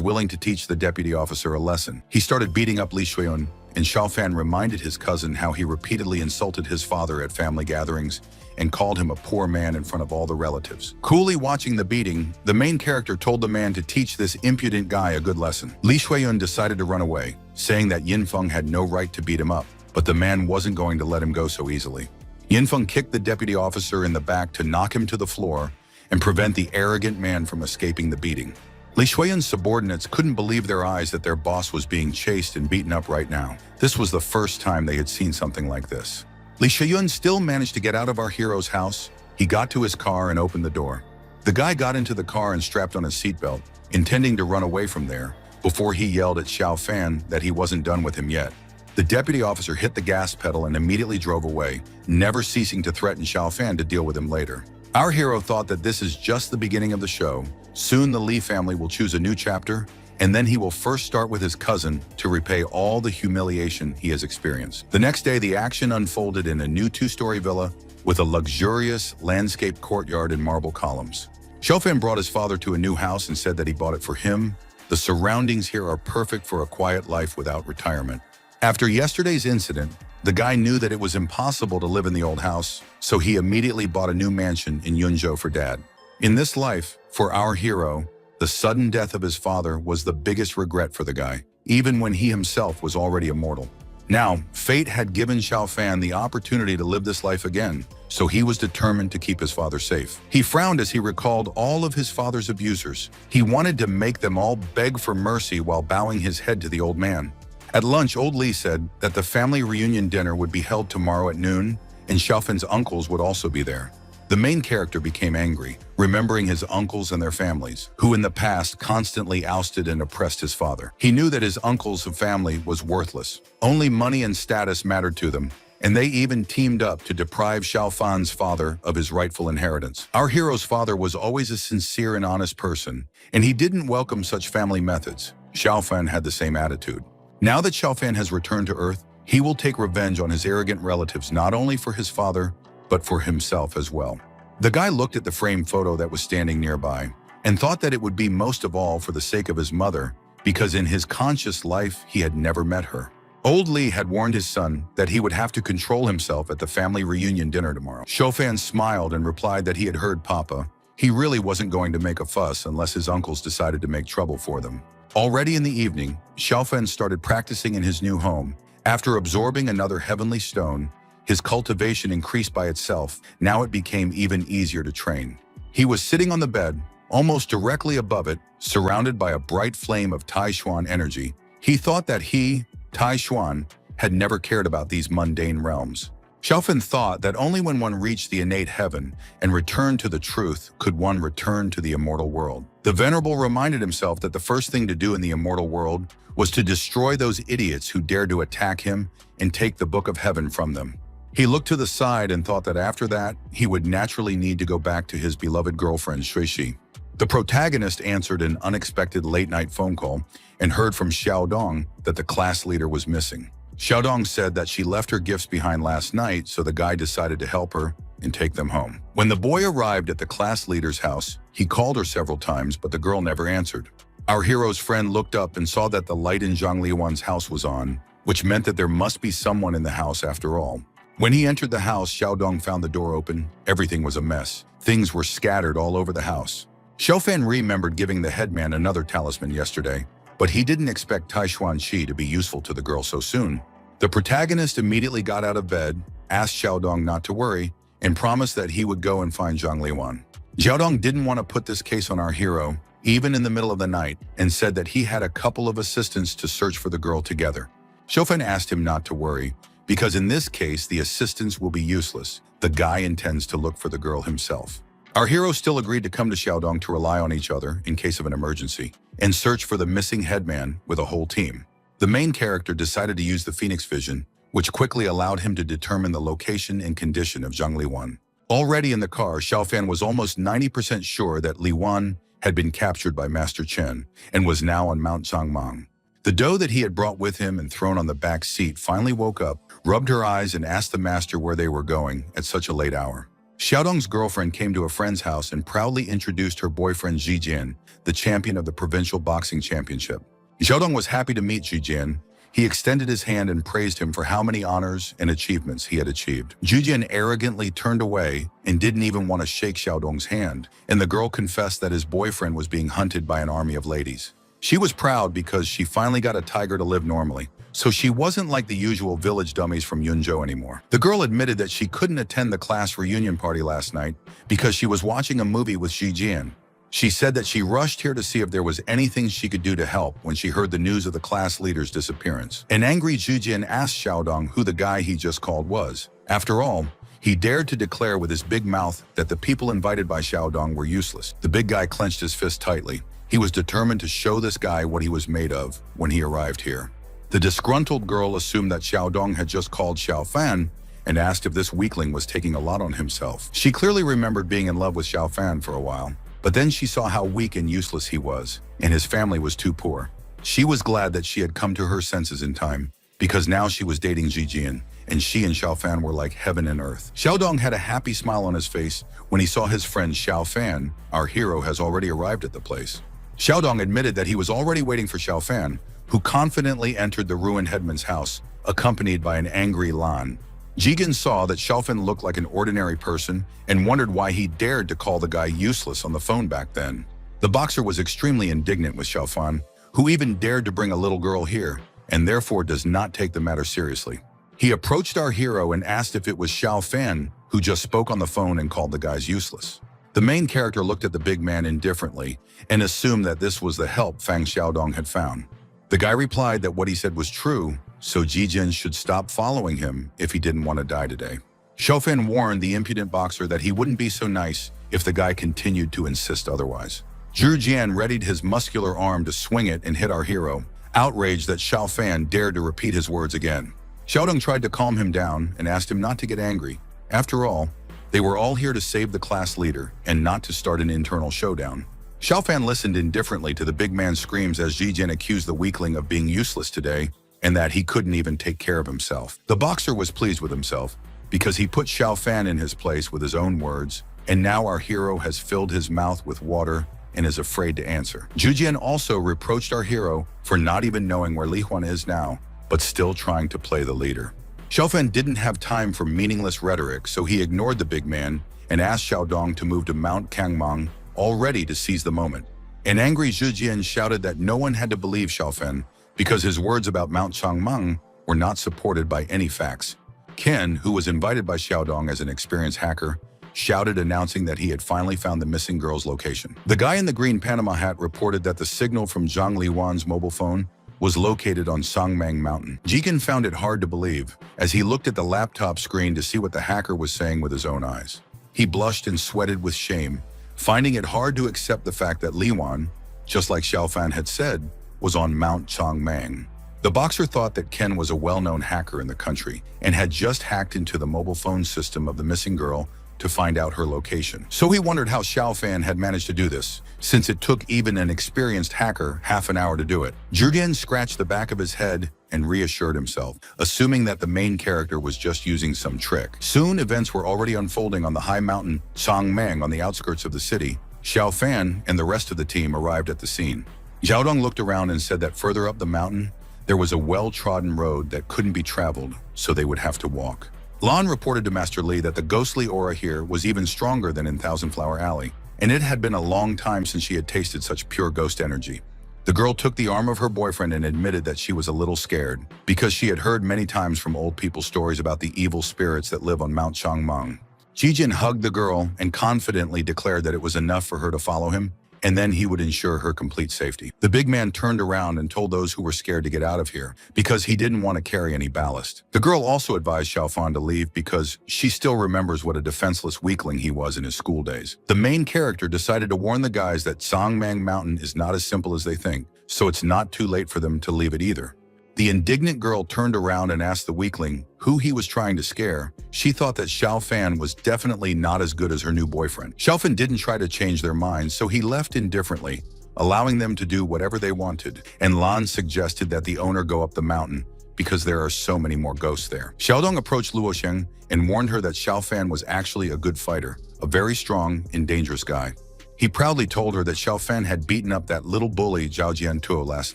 willing to teach the deputy officer a lesson. He started beating up Li Shuiyun, and Xiaofan reminded his cousin how he repeatedly insulted his father at family gatherings and called him a poor man in front of all the relatives. Coolly watching the beating, the main character told the man to teach this impudent guy a good lesson. Li Shuiyun decided to run away, saying that Yin Feng had no right to beat him up, but the man wasn't going to let him go so easily. Yin Feng kicked the deputy officer in the back to knock him to the floor and prevent the arrogant man from escaping the beating. Li Shuiyun's subordinates couldn't believe their eyes that their boss was being chased and beaten up right now. This was the first time they had seen something like this. Li Shuiyun still managed to get out of our hero's house. He got to his car and opened the door. The guy got into the car and strapped on his seatbelt, intending to run away from there, before he yelled at Xiaofan that he wasn't done with him yet. The deputy officer hit the gas pedal and immediately drove away, never ceasing to threaten Xiaofan to deal with him later. Our hero thought that this is just the beginning of the show. Soon the Li family will choose a new chapter, and then he will first start with his cousin to repay all the humiliation he has experienced. The next day, the action unfolded in a new two-story villa with a luxurious landscape courtyard and marble columns. Xiaofan brought his father to a new house and said that he bought it for him. The surroundings here are perfect for a quiet life without retirement. After yesterday's incident, the guy knew that it was impossible to live in the old house, so he immediately bought a new mansion in Yunzhou for Dad. In this life, for our hero, the sudden death of his father was the biggest regret for the guy, even when he himself was already immortal. Now, fate had given Xiaofan the opportunity to live this life again, so he was determined to keep his father safe. He frowned as he recalled all of his father's abusers. He wanted to make them all beg for mercy while bowing his head to the old man. At lunch, old Lee said that the family reunion dinner would be held tomorrow at noon, and Xiaofan's uncles would also be there. The main character became angry, remembering his uncles and their families, who in the past constantly ousted and oppressed his father. He knew that his uncle's family was worthless. Only money and status mattered to them, and they even teamed up to deprive Xiaofan's father of his rightful inheritance. Our hero's father was always a sincere and honest person, and he didn't welcome such family methods. Xiaofan had the same attitude. Now that Xiaofan has returned to Earth, he will take revenge on his arrogant relatives not only for his father, but for himself as well. The guy looked at the framed photo that was standing nearby and thought that it would be most of all for the sake of his mother, because in his conscious life he had never met her. Old Lee had warned his son that he would have to control himself at the family reunion dinner tomorrow. Xiaofan smiled and replied that he had heard Papa. He really wasn't going to make a fuss unless his uncles decided to make trouble for them. Already in the evening, Xiaofan started practicing in his new home. After absorbing another heavenly stone, his cultivation increased by itself. Now it became even easier to train. He was sitting on the bed, almost directly above it, surrounded by a bright flame of Taishuan energy. He thought that he, Taishuan, had never cared about these mundane realms. Xiaofan thought that only when one reached the innate heaven and returned to the truth could one return to the immortal world. The Venerable reminded himself that the first thing to do in the immortal world was to destroy those idiots who dared to attack him and take the book of heaven from them. He looked to the side and thought that after that, he would naturally need to go back to his beloved girlfriend, Shuishi. The protagonist answered an unexpected late-night phone call and heard from Xiaodong that the class leader was missing. Xiaodong said that she left her gifts behind last night, so the guy decided to help her and take them home. When the boy arrived at the class leader's house, he called her several times, but the girl never answered. Our hero's friend looked up and saw that the light in Zhang Liwan's house was on, which meant that there must be someone in the house after all. When he entered the house, Xiaodong found the door open. Everything was a mess. Things were scattered all over the house. Xiaofan remembered giving the headman another talisman yesterday, but he didn't expect Taishuan Qi to be useful to the girl so soon. The protagonist immediately got out of bed, asked Xiaodong not to worry, and promised that he would go and find Zhang Liwan. Xiaodong didn't want to put this case on our hero, even in the middle of the night, and said that he had a couple of assistants to search for the girl together. Xiaofan asked him not to worry, because in this case, the assistants will be useless. The guy intends to look for the girl himself. Our hero still agreed to come to Xiaodong to rely on each other in case of an emergency and search for the missing headman with a whole team. The main character decided to use the Phoenix Vision, which quickly allowed him to determine the location and condition of Zhang Liwan. Already in the car, Xiaofan was almost 90% sure that Liwan had been captured by Master Chen and was now on Mount Zhangmang. The doe that he had brought with him and thrown on the back seat finally woke up, rubbed her eyes, and asked the master where they were going at such a late hour. Xiaodong's girlfriend came to a friend's house and proudly introduced her boyfriend Zhijian, the champion of the provincial boxing championship. Xiaodong was happy to meet Zhijian. He extended his hand and praised him for how many honors and achievements he had achieved. Zhijian arrogantly turned away and didn't even want to shake Xiaodong's hand, and the girl confessed that his boyfriend was being hunted by an army of ladies. She was proud because she finally got a tiger to live normally, so she wasn't like the usual village dummies from Yunzhou anymore. The girl admitted that she couldn't attend the class reunion party last night because she was watching a movie with Zhijian. She said that she rushed here to see if there was anything she could do to help when she heard the news of the class leader's disappearance. An angry Zhijian asked Xiaodong who the guy he just called was. After all, he dared to declare with his big mouth that the people invited by Xiaodong were useless. The big guy clenched his fist tightly. He was determined to show this guy what he was made of when he arrived here. The disgruntled girl assumed that Xiaodong had just called Xiaofan and asked if this weakling was taking a lot on himself. She clearly remembered being in love with Xiaofan for a while, but then she saw how weak and useless he was, and his family was too poor. She was glad that she had come to her senses in time, because now she was dating Zhijian, and she and Xiaofan were like heaven and earth. Xiaodong had a happy smile on his face when he saw his friend Xiaofan. Our hero has already arrived at the place. Xiaodong admitted that he was already waiting for Xiaofan, who confidently entered the ruined headman's house, accompanied by an angry Lan. Jigen saw that Xiaofan looked like an ordinary person and wondered why he dared to call the guy useless on the phone back then. The boxer was extremely indignant with Xiaofan, who even dared to bring a little girl here, and therefore does not take the matter seriously. He approached our hero and asked if it was Xiaofan who just spoke on the phone and called the guys useless. The main character looked at the big man indifferently and assumed that this was the help Fang Xiaodong had found. The guy replied that what he said was true, so Jijin should stop following him if he didn't want to die today. Xiaofan warned the impudent boxer that he wouldn't be so nice if the guy continued to insist otherwise. Zhu Jian readied his muscular arm to swing it and hit our hero, outraged that Xiaofan dared to repeat his words again. Xiaodong tried to calm him down and asked him not to get angry. After all, they were all here to save the class leader and not to start an internal showdown. Xiaofan listened indifferently to the big man's screams as Jijin accused the weakling of being useless today and that he couldn't even take care of himself. The boxer was pleased with himself because he put Xiaofan in his place with his own words, and now our hero has filled his mouth with water and is afraid to answer. Zhu Jian also reproached our hero for not even knowing where Li Huan is now, but still trying to play the leader. Xiaofan didn't have time for meaningless rhetoric, so he ignored the big man and asked Xiaodong to move to Mount Kangmang, all ready to seize the moment. An angry Zhu Jian shouted that no one had to believe Xiaofan because his words about Mount Changmeng were not supported by any facts. Ken, who was invited by Xiaodong as an experienced hacker, shouted announcing that he had finally found the missing girl's location. The guy in the green Panama hat reported that the signal from Zhang Liwan's mobile phone was located on Sangmang Mountain. Jigen found it hard to believe as he looked at the laptop screen to see what the hacker was saying with his own eyes. He blushed and sweated with shame, finding it hard to accept the fact that Li Wan, just like Xiaofan had said, was on Mount Changmang. The boxer thought that Ken was a well-known hacker in the country and had just hacked into the mobile phone system of the missing girl to find out her location. So he wondered how Xiaofan had managed to do this, since it took even an experienced hacker half an hour to do it. Zhu Jian scratched the back of his head and reassured himself, assuming that the main character was just using some trick. Soon, events were already unfolding on the high mountain Changmeng on the outskirts of the city. Xiaofan and the rest of the team arrived at the scene. Xiaodong looked around and said that further up the mountain, there was a well-trodden road that couldn't be traveled, so they would have to walk. Lan reported to Master Li that the ghostly aura here was even stronger than in Thousand Flower Alley, and it had been a long time since she had tasted such pure ghost energy. The girl took the arm of her boyfriend and admitted that she was a little scared, because she had heard many times from old people stories about the evil spirits that live on Mount Changmeng. Jijin hugged the girl and confidently declared that it was enough for her to follow him, and then he would ensure her complete safety. The big man turned around and told those who were scared to get out of here because he didn't want to carry any ballast. The girl also advised Xiaofan to leave because she still remembers what a defenseless weakling he was in his school days. The main character decided to warn the guys that Sangmang Mountain is not as simple as they think, so it's not too late for them to leave it either. The indignant girl turned around and asked the weakling who he was trying to scare. She thought that Xiaofan was definitely not as good as her new boyfriend. Xiaofan didn't try to change their minds, so he left indifferently, allowing them to do whatever they wanted, and Lan suggested that the owner go up the mountain because there are so many more ghosts there. Xiaodong approached Luo Sheng and warned her that Xiaofan was actually a good fighter, a very strong and dangerous guy. He proudly told her that Xiaofan had beaten up that little bully Zhao Jiantuo last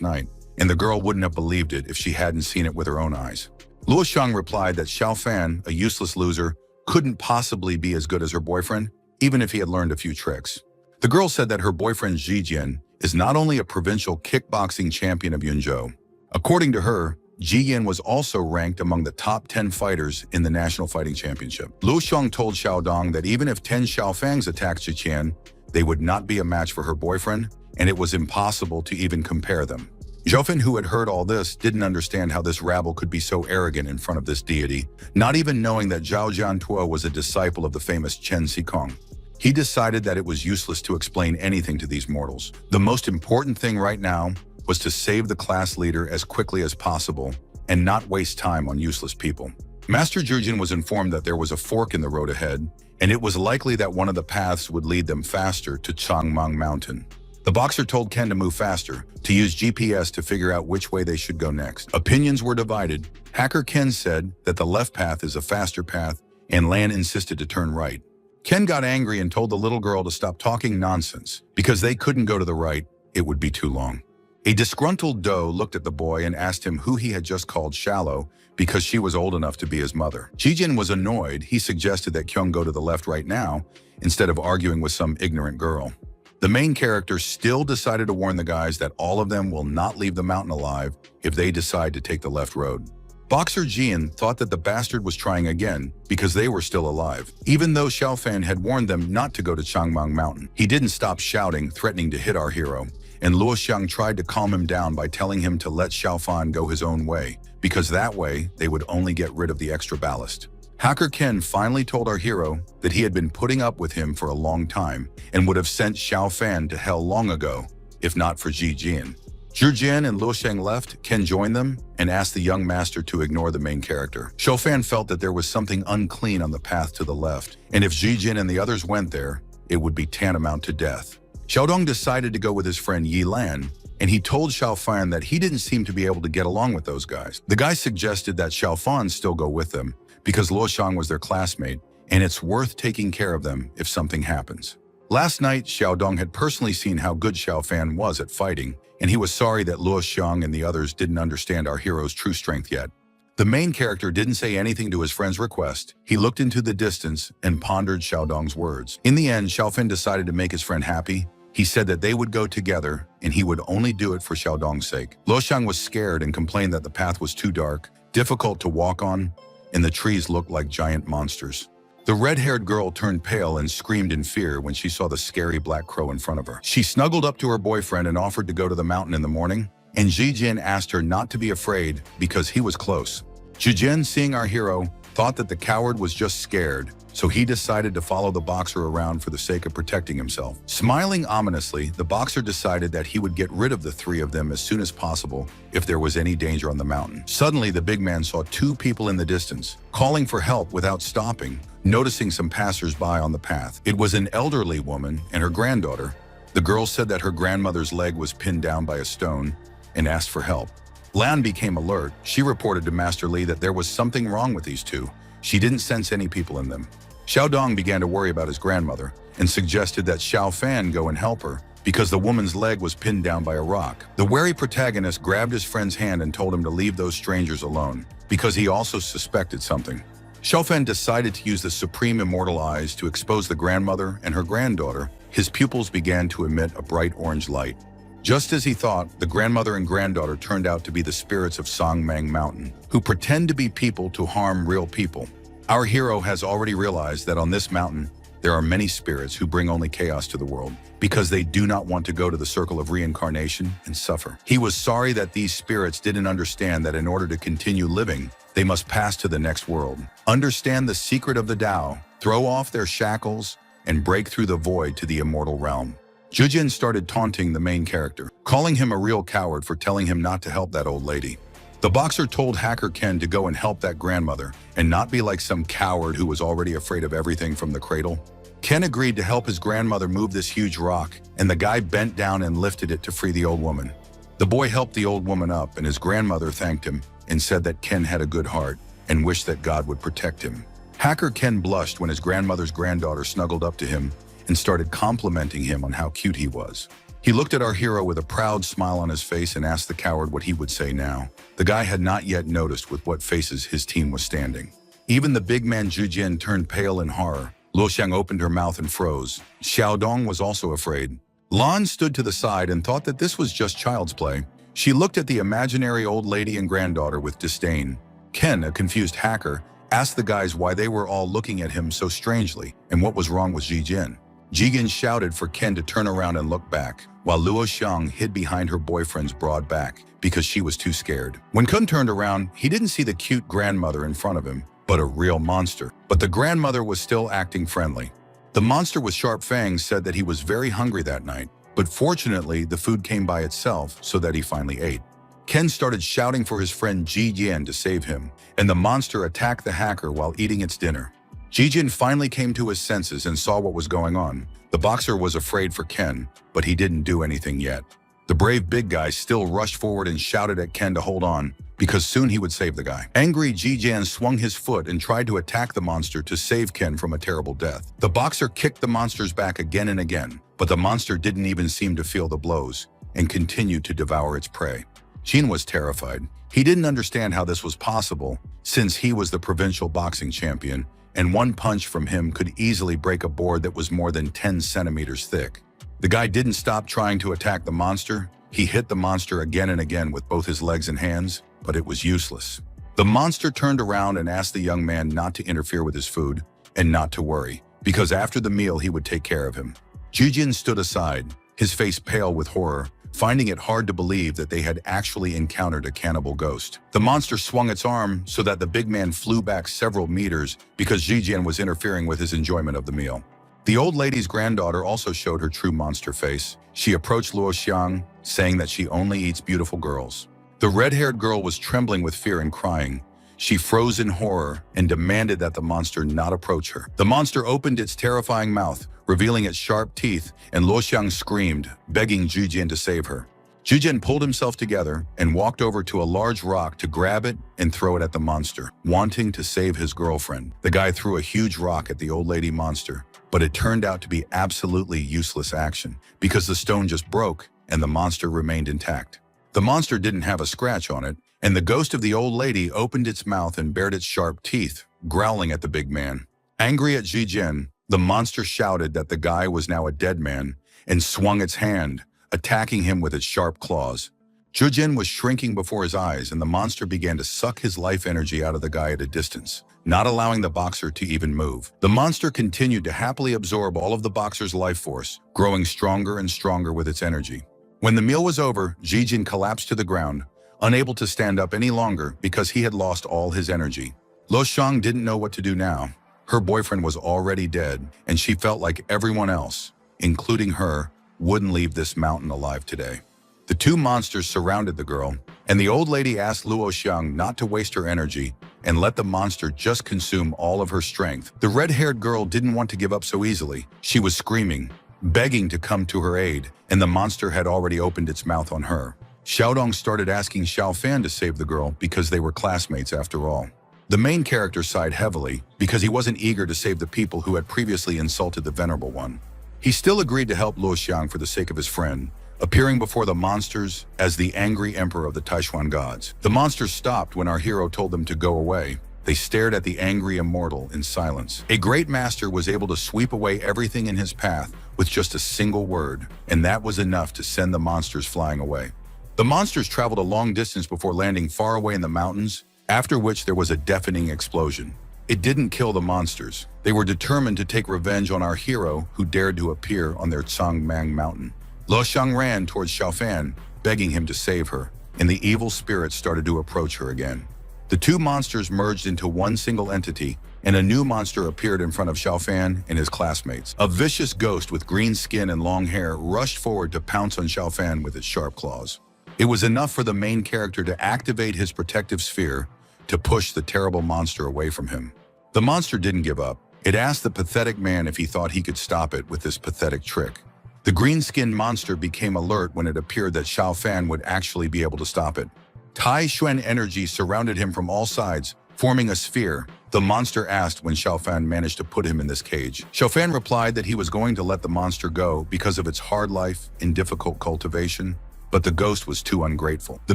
night, and the girl wouldn't have believed it if she hadn't seen it with her own eyes. Luo Sheng replied that Xiaofan, a useless loser, couldn't possibly be as good as her boyfriend, even if he had learned a few tricks. The girl said that her boyfriend Jijian is not only a provincial kickboxing champion of Yunzhou. According to her, Jiyan was also ranked among the top 10 fighters in the National Fighting Championship. Luo Sheng told Xiaodong that even if 10 Xiaofangs attacked Ziqian, they would not be a match for her boyfriend, and it was impossible to even compare them. Xiaofan, who had heard all this, didn't understand how this rabble could be so arrogant in front of this deity, not even knowing that Zhao Jiantuo was a disciple of the famous Chen Xikong. He decided that it was useless to explain anything to these mortals. The most important thing right now was to save the class leader as quickly as possible and not waste time on useless people. Master Jurgen was informed that there was a fork in the road ahead, and it was likely that one of the paths would lead them faster to Changmeng Mountain. The boxer told Ken to move faster, to use GPS to figure out which way they should go next. Opinions were divided. Hacker Ken said that the left path is a faster path, and Lan insisted to turn right. Ken got angry and told the little girl to stop talking nonsense, because they couldn't go to the right, it would be too long. A disgruntled doe looked at the boy and asked him who he had just called shallow because she was old enough to be his mother. Jijin was annoyed. He suggested that Kyung go to the left right now, instead of arguing with some ignorant girl. The main character still decided to warn the guys that all of them will not leave the mountain alive if they decide to take the left road. Boxer Jian thought that the bastard was trying again because they were still alive. Even though Xiaofan had warned them not to go to Changmeng Mountain, he didn't stop shouting, threatening to hit our hero, and Luo Xiang tried to calm him down by telling him to let Xiao Fan go his own way, because that way they would only get rid of the extra ballast. Hacker Ken finally told our hero that he had been putting up with him for a long time and would have sent Xiao Fan to hell long ago, if not for Ji Jian. Zhu Jian and Luo Xiang left, Ken joined them and asked the young master to ignore the main character. Xiao Fan felt that there was something unclean on the path to the left, and if Ji Jian and the others went there, it would be tantamount to death. Xiaodong decided to go with his friend Yi Lan, and he told Xiao Fan that he didn't seem to be able to get along with those guys. The guy suggested that Xiao Fan still go with them, because Luo Xiang was their classmate, and it's worth taking care of them if something happens. Last night, Xiaodong had personally seen how good Xiao Fan was at fighting, and he was sorry that Luo Xiang and the others didn't understand our hero's true strength yet. The main character didn't say anything to his friend's request. He looked into the distance and pondered Xiaodong's words. In the end, Xiao Fan decided to make his friend happy. He said that they would go together, and he would only do it for Xiaodong's sake. Luo Xiang was scared and complained that the path was too dark, difficult to walk on, and the trees looked like giant monsters. The red-haired girl turned pale and screamed in fear when she saw the scary black crow in front of her. She snuggled up to her boyfriend and offered to go to the mountain in the morning, and Ji Jian asked her not to be afraid because he was close. Zhu Jian, seeing our hero, thought that the coward was just scared, so he decided to follow the boxer around for the sake of protecting himself. Smiling ominously, the boxer decided that he would get rid of the three of them as soon as possible if there was any danger on the mountain. Suddenly, the big man saw two people in the distance, calling for help without stopping, noticing some passers-by on the path. It was an elderly woman and her granddaughter. The girl said that her grandmother's leg was pinned down by a stone and asked for help. Lan became alert. She reported to Master Li that there was something wrong with these two. She didn't sense any people in them. Xiaodong began to worry about his grandmother and suggested that Xiao Fan go and help her because the woman's leg was pinned down by a rock. The wary protagonist grabbed his friend's hand and told him to leave those strangers alone because he also suspected something. Xiao Fan decided to use the supreme immortal eyes to expose the grandmother and her granddaughter. His pupils began to emit a bright orange light. Just as he thought, the grandmother and granddaughter turned out to be the spirits of Songmang Mountain, who pretend to be people to harm real people. Our hero has already realized that on this mountain, there are many spirits who bring only chaos to the world because they do not want to go to the circle of reincarnation and suffer. He was sorry that these spirits didn't understand that in order to continue living, they must pass to the next world, understand the secret of the Tao, throw off their shackles, and break through the void to the immortal realm. Zhu Jian started taunting the main character, calling him a real coward for telling him not to help that old lady. The boxer told Hacker Ken to go and help that grandmother and not be like some coward who was already afraid of everything from the cradle. Ken agreed to help his grandmother move this huge rock, and the guy bent down and lifted it to free the old woman. The boy helped the old woman up, and his grandmother thanked him and said that Ken had a good heart and wished that God would protect him. Hacker Ken blushed when his grandmother's granddaughter snuggled up to him and started complimenting him on how cute he was. He looked at our hero with a proud smile on his face and asked the coward what he would say now. The guy had not yet noticed with what faces his team was standing. Even the big man Zhu Jian turned pale in horror. Luo Xiang opened her mouth and froze. Xiaodong was also afraid. Lan stood to the side and thought that this was just child's play. She looked at the imaginary old lady and granddaughter with disdain. Ken, a confused hacker, asked the guys why they were all looking at him so strangely and what was wrong with Ji Jian. Ji Jian shouted for Ken to turn around and look back, while Luo Xiang hid behind her boyfriend's broad back because she was too scared. When Kun turned around, he didn't see the cute grandmother in front of him, but a real monster. But the grandmother was still acting friendly. The monster with sharp fangs said that he was very hungry that night, but fortunately the food came by itself so that he finally ate. Ken started shouting for his friend Ji Jian to save him, and the monster attacked the hacker while eating its dinner. Ji Jian finally came to his senses and saw what was going on. The boxer was afraid for Ken, but he didn't do anything yet. The brave big guy still rushed forward and shouted at Ken to hold on, because soon he would save the guy. Angry, Ji Jian swung his foot and tried to attack the monster to save Ken from a terrible death. The boxer kicked the monster's back again and again, but the monster didn't even seem to feel the blows and continued to devour its prey. Jin was terrified. He didn't understand how this was possible, since he was the provincial boxing champion, and one punch from him could easily break a board that was more than 10 centimeters thick. The guy didn't stop trying to attack the monster. He hit the monster again and again with both his legs and hands, but it was useless. The monster turned around and asked the young man not to interfere with his food and not to worry, because after the meal he would take care of him. Ji Jian stood aside, his face pale with horror, finding it hard to believe that they had actually encountered a cannibal ghost. The monster swung its arm so that the big man flew back several meters because Zijian was interfering with his enjoyment of the meal. The old lady's granddaughter also showed her true monster face. She approached Luo Xiang, saying that she only eats beautiful girls. The red-haired girl was trembling with fear and crying. She froze in horror and demanded that the monster not approach her. The monster opened its terrifying mouth, revealing its sharp teeth, and Luo Xiang screamed, begging Zijian to save her. Zijian pulled himself together and walked over to a large rock to grab it and throw it at the monster, wanting to save his girlfriend. The guy threw a huge rock at the old lady monster, but it turned out to be absolutely useless action because the stone just broke and the monster remained intact. The monster didn't have a scratch on it, and the ghost of the old lady opened its mouth and bared its sharp teeth, growling at the big man. Angry at Zijian, the monster shouted that the guy was now a dead man and swung its hand, attacking him with its sharp claws. Zijian was shrinking before his eyes, and the monster began to suck his life energy out of the guy at a distance, not allowing the boxer to even move. The monster continued to happily absorb all of the boxer's life force, growing stronger and stronger with its energy. When the meal was over, Zijian collapsed to the ground, unable to stand up any longer because he had lost all his energy. Luo Xiang didn't know what to do now. Her boyfriend was already dead, and she felt like everyone else, including her, wouldn't leave this mountain alive today. The two monsters surrounded the girl, and the old lady asked Luo Xiang not to waste her energy and let the monster just consume all of her strength. The red-haired girl didn't want to give up so easily. She was screaming, begging to come to her aid, and the monster had already opened its mouth on her. Xiaodong started asking Xiao Fan to save the girl because they were classmates after all. The main character sighed heavily because he wasn't eager to save the people who had previously insulted the Venerable One. He still agreed to help Luo Xiang for the sake of his friend, appearing before the monsters as the angry emperor of the Taishuan gods. The monsters stopped when our hero told them to go away. They stared at the angry Immortal in silence. A great master was able to sweep away everything in his path with just a single word, and that was enough to send the monsters flying away. The monsters traveled a long distance before landing far away in the mountains, after which there was a deafening explosion. It didn't kill the monsters. They were determined to take revenge on our hero who dared to appear on their Cangmang mountain. Luo Xiang ran towards Xiao Fan, begging him to save her, and the evil spirits started to approach her again. The two monsters merged into one single entity, and a new monster appeared in front of Xiao Fan and his classmates. A vicious ghost with green skin and long hair rushed forward to pounce on Xiao Fan with its sharp claws. It was enough for the main character to activate his protective sphere to push the terrible monster away from him. The monster didn't give up. It asked the pathetic man if he thought he could stop it with this pathetic trick. The green-skinned monster became alert when it appeared that Xiao Fan would actually be able to stop it. Tai Xuan energy surrounded him from all sides, forming a sphere. The monster asked when Xiao Fan managed to put him in this cage. Xiao Fan replied that he was going to let the monster go because of its hard life and difficult cultivation, but the ghost was too ungrateful. The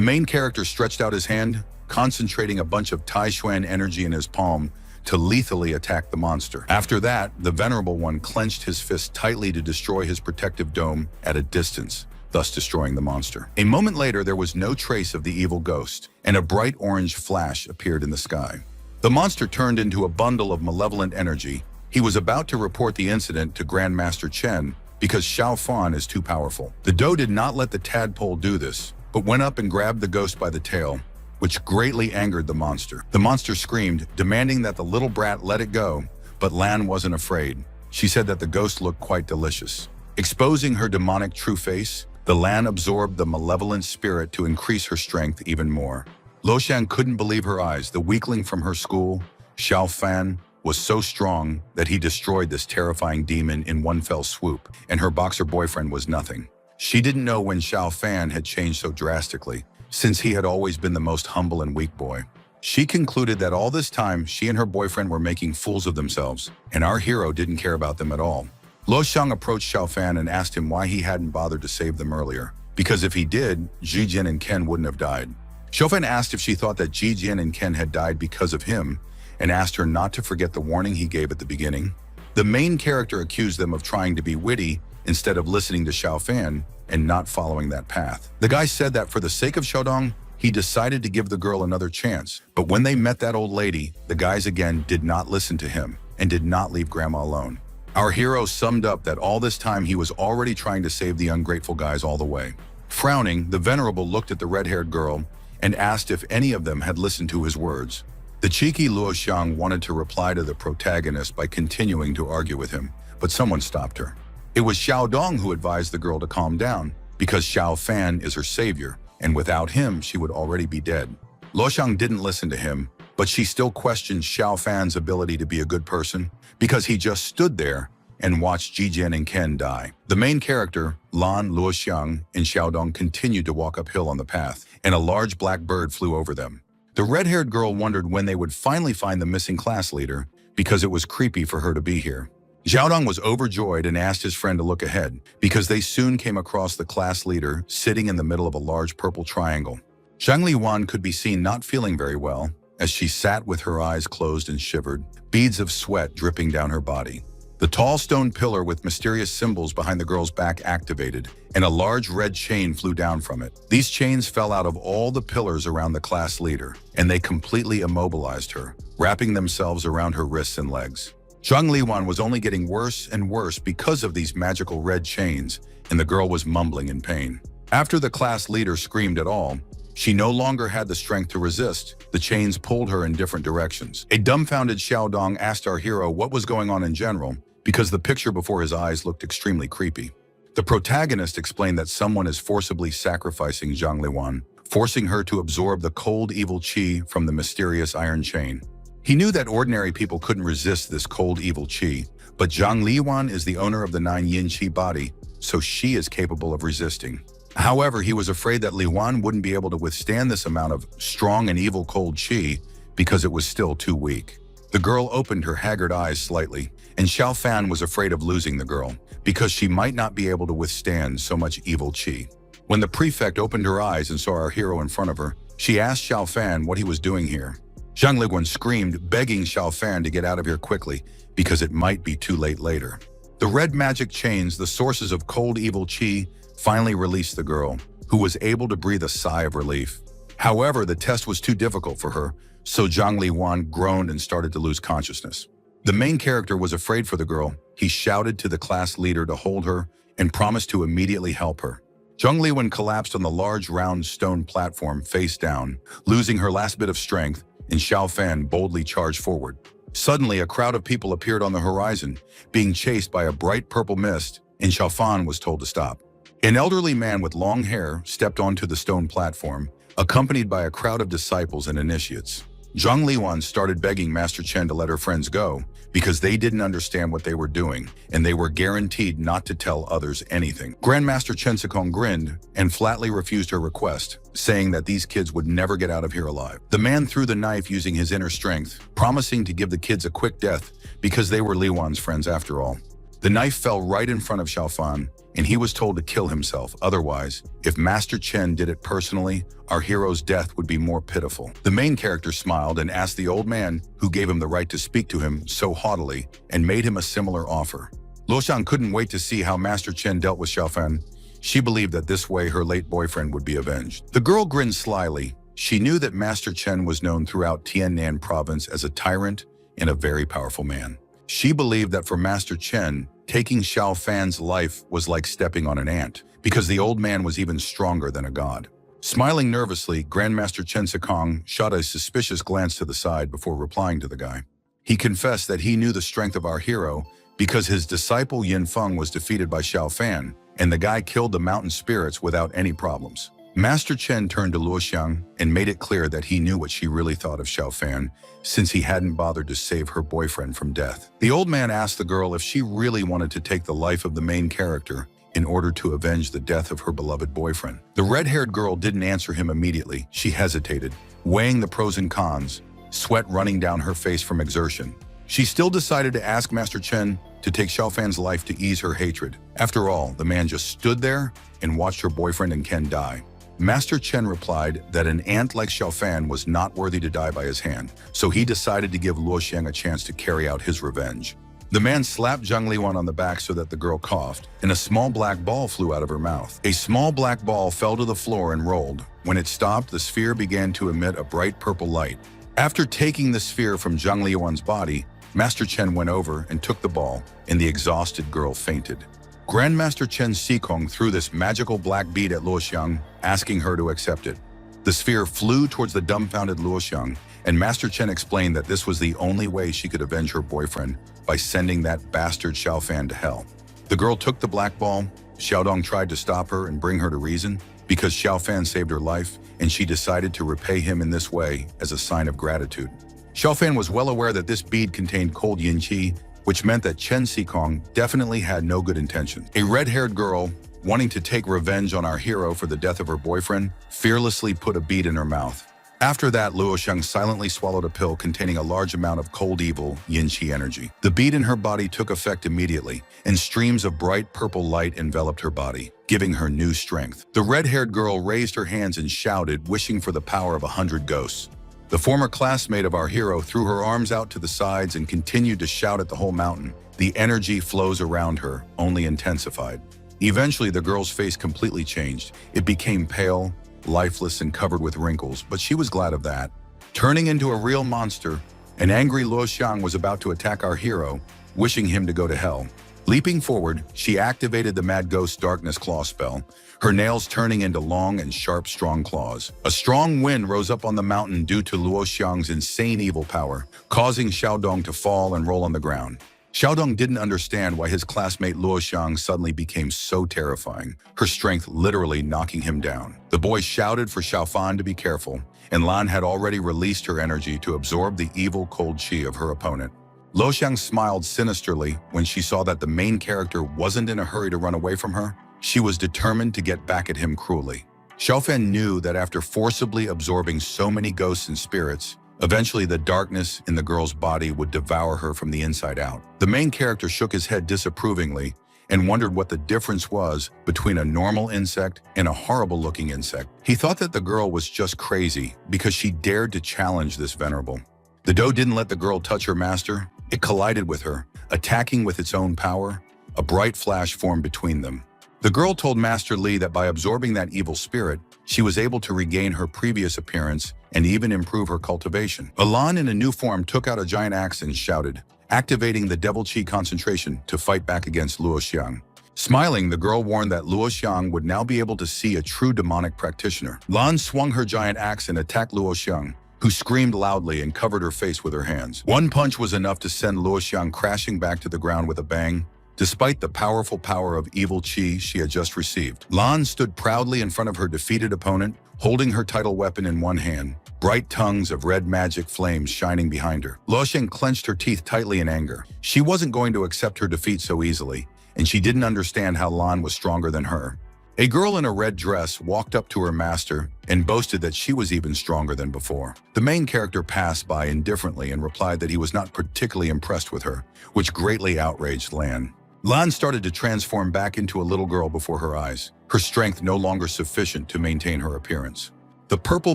main character stretched out his hand, concentrating a bunch of Tai Xuan energy in his palm to lethally attack the monster. After that, the Venerable One clenched his fist tightly to destroy his protective dome at a distance, thus destroying the monster. A moment later, there was no trace of the evil ghost, and a bright orange flash appeared in the sky. The monster turned into a bundle of malevolent energy. He was about to report the incident to Grandmaster Chen because Xiao Fan is too powerful. The doe did not let the tadpole do this, but went up and grabbed the ghost by the tail, which greatly angered the monster. The monster screamed, demanding that the little brat let it go, but Lan wasn't afraid. She said that the ghost looked quite delicious. Exposing her demonic true face, the Lan absorbed the malevolent spirit to increase her strength even more. Luo Xiang couldn't believe her eyes. The weakling from her school, Xiao Fan, was so strong that he destroyed this terrifying demon in one fell swoop, and her boxer boyfriend was nothing. She didn't know when Xiao Fan had changed so drastically, since he had always been the most humble and weak boy. She concluded that all this time, she and her boyfriend were making fools of themselves, and our hero didn't care about them at all. Luo Xiang approached Xiao Fan and asked him why he hadn't bothered to save them earlier, because if he did, Zijian and Ken wouldn't have died. Xiao Fan asked if she thought that Zijian and Ken had died because of him, and asked her not to forget the warning he gave at the beginning. The main character accused them of trying to be witty instead of listening to Xiao Fan and not following that path. The guy said that for the sake of Xiaodong, he decided to give the girl another chance. But when they met that old lady, the guys again did not listen to him and did not leave Grandma alone. Our hero summed up that all this time he was already trying to save the ungrateful guys all the way. Frowning, the Venerable looked at the red-haired girl and asked if any of them had listened to his words. The cheeky Luo Xiang wanted to reply to the protagonist by continuing to argue with him, but someone stopped her. It was Xiao Dong who advised the girl to calm down, because Xiao Fan is her savior, and without him, she would already be dead. Luo Xiang didn't listen to him, but she still questioned Xiao Fan's ability to be a good person, because he just stood there and watched Ji Jian and Ken die. The main character, Lan, Luo Xiang, and Xiao Dong continued to walk uphill on the path, and a large black bird flew over them. The red-haired girl wondered when they would finally find the missing class leader, because it was creepy for her to be here. Xiao Dong was overjoyed and asked his friend to look ahead, because they soon came across the class leader sitting in the middle of a large purple triangle. Zhang Liwan could be seen not feeling very well, as she sat with her eyes closed and shivered, beads of sweat dripping down her body. The tall stone pillar with mysterious symbols behind the girl's back activated, and a large red chain flew down from it. These chains fell out of all the pillars around the class leader, and they completely immobilized her, wrapping themselves around her wrists and legs. Zhang Liwan was only getting worse and worse because of these magical red chains, and the girl was mumbling in pain. After the class leader screamed at all, she no longer had the strength to resist. The chains pulled her in different directions. A dumbfounded Xiao Dong asked our hero what was going on in general, because the picture before his eyes looked extremely creepy. The protagonist explained that someone is forcibly sacrificing Zhang Liwan, forcing her to absorb the cold evil qi from the mysterious iron chain. He knew that ordinary people couldn't resist this cold evil qi, but Zhang Liwan is the owner of the 9 yin qi body, so she is capable of resisting. However, he was afraid that Liwan wouldn't be able to withstand this amount of strong and evil cold qi because it was still too weak. The girl opened her haggard eyes slightly, and Xiao Fan was afraid of losing the girl because she might not be able to withstand so much evil qi. When the prefect opened her eyes and saw our hero in front of her, she asked Xiao Fan what he was doing here. Zhang Liwan screamed, begging Xiao Fan to get out of here quickly because it might be too late later. The red magic chains, the sources of cold evil qi, finally released the girl, who was able to breathe a sigh of relief. However, the test was too difficult for her, so Zhang Liwan groaned and started to lose consciousness. The main character was afraid for the girl. He shouted to the class leader to hold her and promised to immediately help her. Zhang Liwan collapsed on the large round stone platform face down, losing her last bit of strength, and Xiao Fan boldly charged forward. Suddenly, a crowd of people appeared on the horizon, being chased by a bright purple mist, and Xiao Fan was told to stop. An elderly man with long hair stepped onto the stone platform, accompanied by a crowd of disciples and initiates. Zhang Liwan started begging Master Chen to let her friends go because they didn't understand what they were doing, and they were guaranteed not to tell others anything. Grandmaster Chen Sikong grinned and flatly refused her request, saying that these kids would never get out of here alive. The man threw the knife using his inner strength, promising to give the kids a quick death because they were Liwan's friends after all. The knife fell right in front of Xiao Fan, and he was told to kill himself. Otherwise, if Master Chen did it personally, our hero's death would be more pitiful. The main character smiled and asked the old man, who gave him the right to speak to him so haughtily, and made him a similar offer. Luo Xiang couldn't wait to see how Master Chen dealt with Xiao Fan. She believed that this way her late boyfriend would be avenged. The girl grinned slyly. She knew that Master Chen was known throughout Tiannan province as a tyrant and a very powerful man. She believed that for Master Chen, taking Xiao Fan's life was like stepping on an ant, because the old man was even stronger than a god. Smiling nervously, Grandmaster Chen Sikong shot a suspicious glance to the side before replying to the guy. He confessed that he knew the strength of our hero because his disciple Yin Feng was defeated by Xiao Fan, and the guy killed the mountain spirits without any problems. Master Chen turned to Luo Xiang and made it clear that he knew what she really thought of Xiao Fan, since he hadn't bothered to save her boyfriend from death. The old man asked the girl if she really wanted to take the life of the main character in order to avenge the death of her beloved boyfriend. The red-haired girl didn't answer him immediately. She hesitated, weighing the pros and cons, sweat running down her face from exertion. She still decided to ask Master Chen to take Xiao Fan's life to ease her hatred. After all, the man just stood there and watched her boyfriend and Ken die. Master Chen replied that an ant like Xiao Fan was not worthy to die by his hand, so he decided to give Luo Xiang a chance to carry out his revenge. The man slapped Zhang Liwan on the back so that the girl coughed, and a small black ball flew out of her mouth. A small black ball fell to the floor and rolled. When it stopped, the sphere began to emit a bright purple light. After taking the sphere from Zhang Liwan's body, Master Chen went over and took the ball, and the exhausted girl fainted. Grandmaster Chen Xikong threw this magical black bead at Luoxiang, asking her to accept it. The sphere flew towards the dumbfounded Luoxiang, and Master Chen explained that this was the only way she could avenge her boyfriend by sending that bastard Xiaofan to hell. The girl took the black ball. Xiaodong tried to stop her and bring her to reason because Xiaofan saved her life, and she decided to repay him in this way as a sign of gratitude. Xiaofan was well aware that this bead contained cold yin qi, which meant that Chen Xikong definitely had no good intention. A red-haired girl, wanting to take revenge on our hero for the death of her boyfriend, fearlessly put a bead in her mouth. After that, Luoxiang silently swallowed a pill containing a large amount of cold evil yin qi energy. The bead in her body took effect immediately, and streams of bright purple light enveloped her body, giving her new strength. The red-haired girl raised her hands and shouted, wishing for the power of 100 ghosts. The former classmate of our hero threw her arms out to the sides and continued to shout at the whole mountain. The energy flows around her, only intensified. Eventually, the girl's face completely changed. It became pale, lifeless, and covered with wrinkles, but she was glad of that. Turning into a real monster, an angry Luoxiang was about to attack our hero, wishing him to go to hell. Leaping forward, she activated the Mad Ghost Darkness Claw spell, her nails turning into long and sharp, strong claws. A strong wind rose up on the mountain due to Luoxiang's insane evil power, causing Xiaodong to fall and roll on the ground. Xiaodong didn't understand why his classmate Luoxiang suddenly became so terrifying, her strength literally knocking him down. The boy shouted for Xiaofan to be careful, and Lan had already released her energy to absorb the evil cold qi of her opponent. Luoxiang smiled sinisterly when she saw that the main character wasn't in a hurry to run away from her. She was determined to get back at him cruelly. Xiaofan knew that after forcibly absorbing so many ghosts and spirits, eventually the darkness in the girl's body would devour her from the inside out. The main character shook his head disapprovingly and wondered what the difference was between a normal insect and a horrible-looking insect. He thought that the girl was just crazy because she dared to challenge this venerable. The doe didn't let the girl touch her master. It collided with her, attacking with its own power. A bright flash formed between them. The girl told Master Li that by absorbing that evil spirit, she was able to regain her previous appearance and even improve her cultivation. Alan in a new form took out a giant axe and shouted, activating the Devil Chi concentration to fight back against Luoxiang. Smiling, the girl warned that Luoxiang would now be able to see a true demonic practitioner. Lan swung her giant axe and attacked Luoxiang, who screamed loudly and covered her face with her hands. One punch was enough to send Luoxiang crashing back to the ground with a bang, despite the powerful power of evil qi she had just received. Lan stood proudly in front of her defeated opponent, holding her title weapon in one hand, bright tongues of red magic flames shining behind her. Luoxiang clenched her teeth tightly in anger. She wasn't going to accept her defeat so easily, and she didn't understand how Lan was stronger than her. A girl in a red dress walked up to her master and boasted that she was even stronger than before. The main character passed by indifferently and replied that he was not particularly impressed with her, which greatly outraged Lan. Lan started to transform back into a little girl before her eyes, her strength no longer sufficient to maintain her appearance. The purple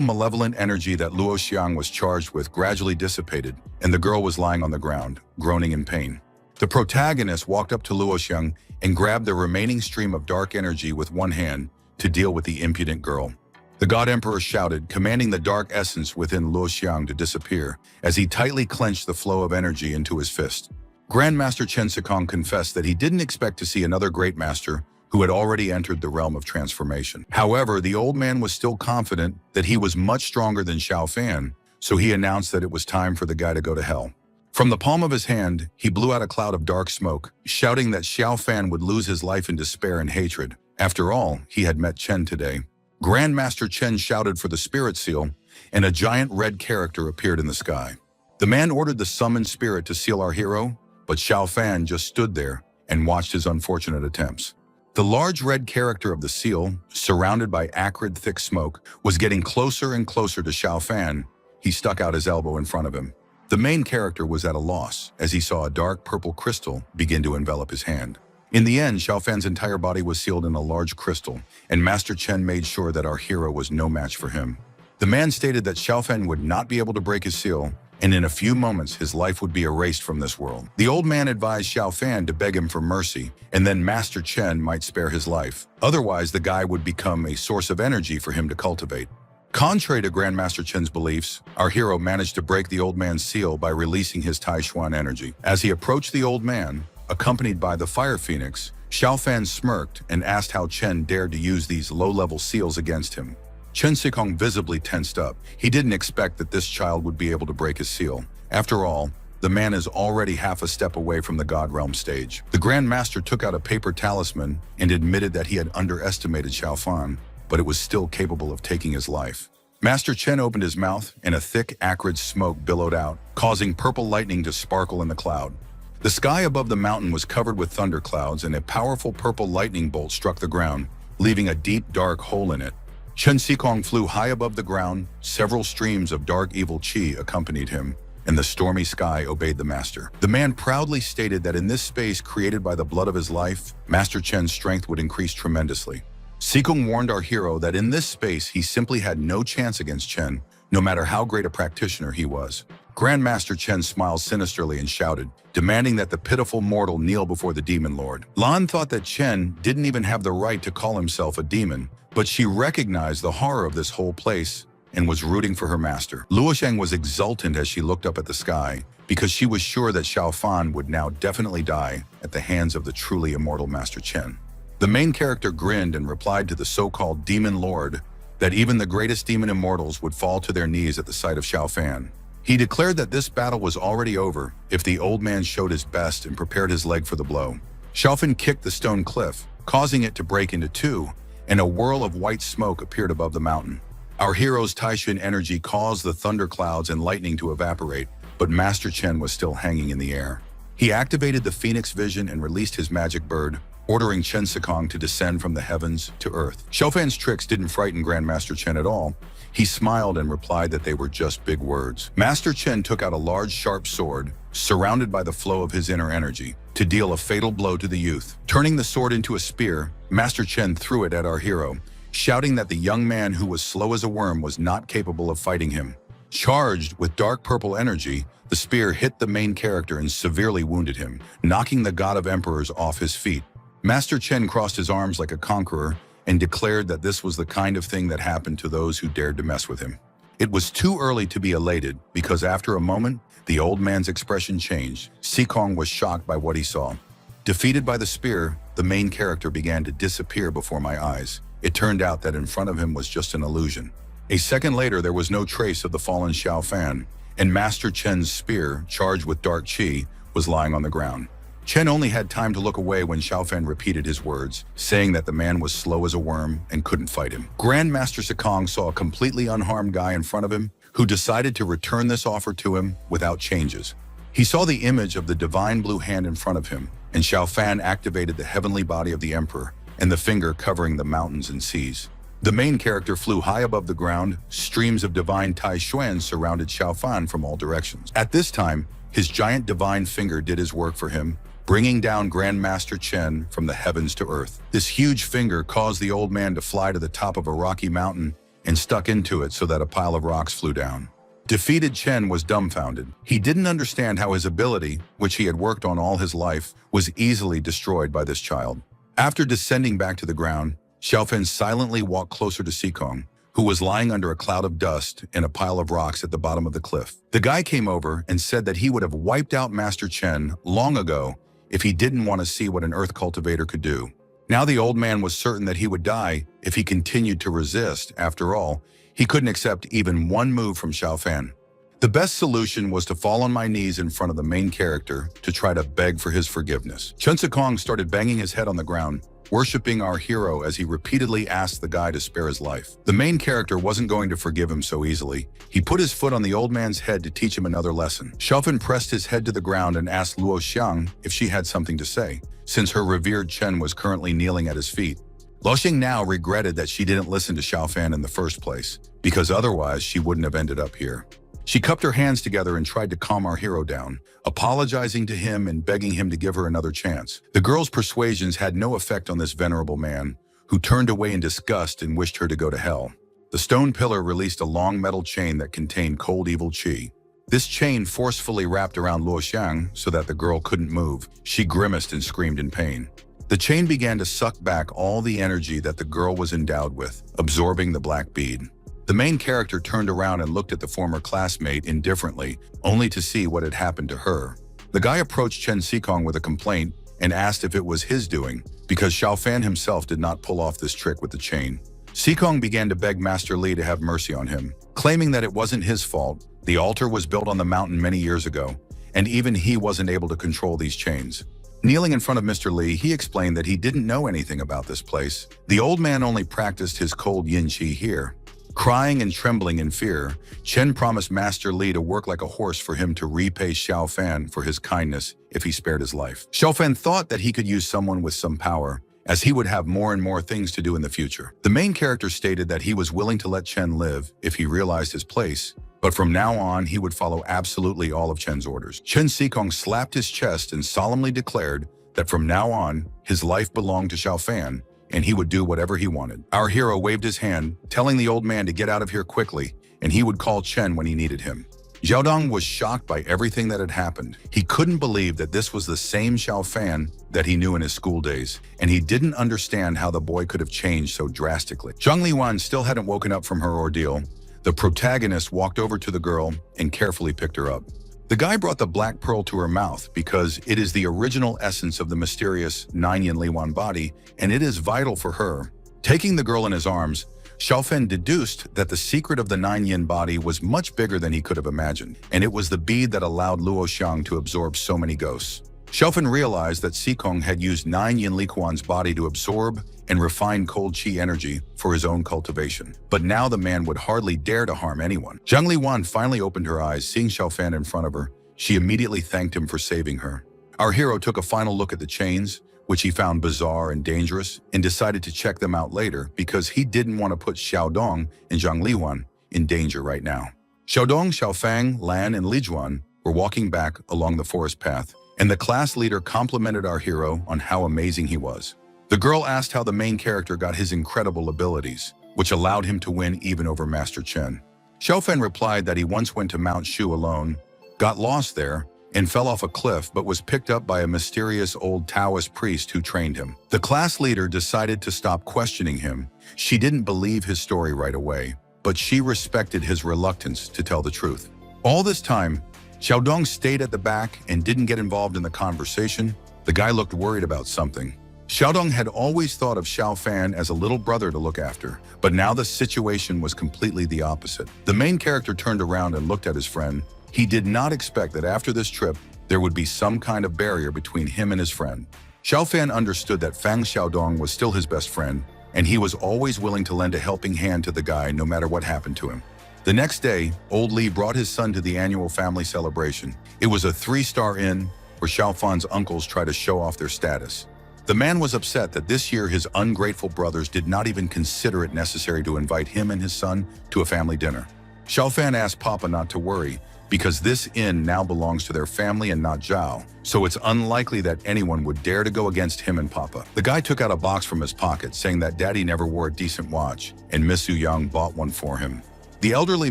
malevolent energy that Luoxiang was charged with gradually dissipated, and the girl was lying on the ground, groaning in pain. The protagonist walked up to Luoxiang and grabbed the remaining stream of dark energy with one hand to deal with the impudent girl. The God Emperor shouted, commanding the dark essence within Luoxiang to disappear as he tightly clenched the flow of energy into his fist. Grandmaster Chen Xikong confessed that he didn't expect to see another great master who had already entered the realm of transformation. However, the old man was still confident that he was much stronger than Xiaofan, so he announced that it was time for the guy to go to hell. From the palm of his hand, he blew out a cloud of dark smoke, shouting that Xiaofan would lose his life in despair and hatred. After all, he had met Chen today. Grandmaster Chen shouted for the spirit seal, and a giant red character appeared in the sky. The man ordered the summoned spirit to seal our hero, but Xiaofan just stood there and watched his unfortunate attempts. The large red character of the seal, surrounded by acrid thick smoke, was getting closer and closer to Xiaofan. He stuck out his elbow in front of him. The main character was at a loss as he saw a dark purple crystal begin to envelop his hand. In the end, Xiaofan's entire body was sealed in a large crystal, and Master Chen made sure that our hero was no match for him. The man stated that Xiaofan would not be able to break his seal, and in a few moments his life would be erased from this world. The old man advised Xiaofan to beg him for mercy, and then Master Chen might spare his life. Otherwise, the guy would become a source of energy for him to cultivate. Contrary to Grandmaster Chen's beliefs, our hero managed to break the old man's seal by releasing his Tai Xuan energy. As he approached the old man, accompanied by the Fire Phoenix, Xiao Fan smirked and asked how Chen dared to use these low-level seals against him. Chen Sikong visibly tensed up. He didn't expect that this child would be able to break his seal. After all, the man is already half a step away from the God Realm stage. The Grand Master took out a paper talisman and admitted that he had underestimated Xiao Fan, but it was still capable of taking his life. Master Chen opened his mouth and a thick, acrid smoke billowed out, causing purple lightning to sparkle in the cloud. The sky above the mountain was covered with thunderclouds and a powerful purple lightning bolt struck the ground, leaving a deep, dark hole in it. Chen Sikong flew high above the ground, several streams of dark evil qi accompanied him, and the stormy sky obeyed the master. The man proudly stated that in this space created by the blood of his life, Master Chen's strength would increase tremendously. Sikong warned our hero that in this space he simply had no chance against Chen, no matter how great a practitioner he was. Grandmaster Chen smiled sinisterly and shouted, demanding that the pitiful mortal kneel before the demon lord. Lan thought that Chen didn't even have the right to call himself a demon, but she recognized the horror of this whole place and was rooting for her master. Luosheng was exultant as she looked up at the sky, because she was sure that Xiao Fan would now definitely die at the hands of the truly immortal Master Chen. The main character grinned and replied to the so-called demon lord that even the greatest demon immortals would fall to their knees at the sight of Xiao Fan. He declared that this battle was already over if the old man showed his best and prepared his leg for the blow. Xiao Fan kicked the stone cliff, causing it to break into two, and a whirl of white smoke appeared above the mountain. Our hero's Taishan energy caused the thunderclouds and lightning to evaporate, but Master Chen was still hanging in the air. He activated the Phoenix Vision and released his magic bird, ordering Chen Sikong to descend from the heavens to earth. Xiao Fan's tricks didn't frighten Grandmaster Chen at all. He smiled and replied that they were just big words. Master Chen took out a large sharp sword, surrounded by the flow of his inner energy, to deal a fatal blow to the youth. Turning the sword into a spear, Master Chen threw it at our hero, shouting that the young man who was slow as a worm was not capable of fighting him. Charged with dark purple energy, the spear hit the main character and severely wounded him, knocking the God of Emperors off his feet. Master Chen crossed his arms like a conqueror and declared that this was the kind of thing that happened to those who dared to mess with him. It was too early to be elated because after a moment, the old man's expression changed. Sikong was shocked by what he saw. Defeated by the spear, the main character began to disappear before my eyes. It turned out that in front of him was just an illusion. A second later, there was no trace of the fallen Xiao Fan, and Master Chen's spear, charged with dark qi, was lying on the ground. Chen only had time to look away when Xiao Fan repeated his words, saying that the man was slow as a worm and couldn't fight him. Grandmaster Sikong saw a completely unharmed guy in front of him who decided to return this offer to him without changes. He saw the image of the divine blue hand in front of him, and Xiao Fan activated the heavenly body of the emperor and the finger covering the mountains and seas. The main character flew high above the ground. Streams of divine Tai Xuan surrounded Xiao Fan from all directions. At this time, his giant divine finger did his work for him, bringing down Grandmaster Chen from the heavens to earth. This huge finger caused the old man to fly to the top of a rocky mountain and stuck into it so that a pile of rocks flew down. Defeated Chen was dumbfounded. He didn't understand how his ability, which he had worked on all his life, was easily destroyed by this child. After descending back to the ground, Xiao Fan silently walked closer to Sikong, who was lying under a cloud of dust in a pile of rocks at the bottom of the cliff. The guy came over and said that he would have wiped out Master Chen long ago if he didn't want to see what an earth cultivator could do. Now the old man was certain that he would die if he continued to resist. After all, he couldn't accept even one move from Xiao Fan. The best solution was to fall on my knees in front of the main character to try to beg for his forgiveness. Chen Sikong started banging his head on the ground, worshiping our hero as he repeatedly asked the guy to spare his life. The main character wasn't going to forgive him so easily. He put his foot on the old man's head to teach him another lesson. Xiao Fan pressed his head to the ground and asked Luo Xiang if she had something to say, since her revered Chen was currently kneeling at his feet. Luo Xiang now regretted that she didn't listen to Xiao Fan in the first place, because otherwise she wouldn't have ended up here. She cupped her hands together and tried to calm our hero down, apologizing to him and begging him to give her another chance. The girl's persuasions had no effect on this venerable man, who turned away in disgust and wished her to go to hell. The stone pillar released a long metal chain that contained cold evil qi. This chain forcefully wrapped around Luo Xiang so that the girl couldn't move. She grimaced and screamed in pain. The chain began to suck back all the energy that the girl was endowed with, absorbing the black bead. The main character turned around and looked at the former classmate indifferently, only to see what had happened to her. The guy approached Chen Sikong with a complaint and asked if it was his doing, because Xiaofan himself did not pull off this trick with the chain. Sikong began to beg Master Li to have mercy on him, claiming that it wasn't his fault. The altar was built on the mountain many years ago, and even he wasn't able to control these chains. Kneeling in front of Mr. Li, he explained that he didn't know anything about this place. The old man only practiced his cold yin qi here. Crying and trembling in fear, Chen promised Master Li to work like a horse for him to repay Xiaofan for his kindness if he spared his life. Xiaofan thought that he could use someone with some power, as he would have more and more things to do in the future. The main character stated that he was willing to let Chen live if he realized his place, but from now on he would follow absolutely all of Chen's orders. Chen Sikong slapped his chest and solemnly declared that from now on his life belonged to Xiaofan, and he would do whatever he wanted. Our hero waved his hand, telling the old man to get out of here quickly, and he would call Chen when he needed him. Xiaodong was shocked by everything that had happened. He couldn't believe that this was the same Xiaofan that he knew in his school days, and he didn't understand how the boy could have changed so drastically. Zhang Liwan still hadn't woken up from her ordeal. The protagonist walked over to the girl and carefully picked her up. The guy brought the black pearl to her mouth because it is the original essence of the mysterious Nine Yin Liwan body, and it is vital for her. Taking the girl in his arms, Xiaofan deduced that the secret of the Nine Yin body was much bigger than he could have imagined, and it was the bead that allowed Luo Xiang to absorb so many ghosts. Xiaofan realized that Sikong had used Nine Yin Liquan's body to absorb and refine cold qi energy for his own cultivation. But now the man would hardly dare to harm anyone. Zhang Liwan finally opened her eyes, seeing Xiaofan in front of her. She immediately thanked him for saving her. Our hero took a final look at the chains, which he found bizarre and dangerous, and decided to check them out later because he didn't want to put Xiaodong and Zhang Liwan in danger right now. Xiaodong, Xiaofang, Lan, and Lijuan were walking back along the forest path, and the class leader complimented our hero on how amazing he was. The girl asked how the main character got his incredible abilities, which allowed him to win even over Master Chen. Xiaofan replied that he once went to Mount Shu alone, got lost there, and fell off a cliff but was picked up by a mysterious old Taoist priest who trained him. The class leader decided to stop questioning him. She didn't believe his story right away, but she respected his reluctance to tell the truth. All this time, Xiaodong stayed at the back and didn't get involved in the conversation. The guy looked worried about something. Xiaodong had always thought of Xiaofan as a little brother to look after, but now the situation was completely the opposite. The main character turned around and looked at his friend. He did not expect that after this trip, there would be some kind of barrier between him and his friend. Xiaofan understood that Fang Xiaodong was still his best friend, and he was always willing to lend a helping hand to the guy no matter what happened to him. The next day, old Li brought his son to the annual family celebration. It was a 3-star inn where Xiaofan's uncles tried to show off their status. The man was upset that this year his ungrateful brothers did not even consider it necessary to invite him and his son to a family dinner. Xiaofan asked Papa not to worry, because this inn now belongs to their family and not Zhao, so it's unlikely that anyone would dare to go against him and Papa. The guy took out a box from his pocket, saying that Daddy never wore a decent watch, and Miss Yu Yang bought one for him. The elderly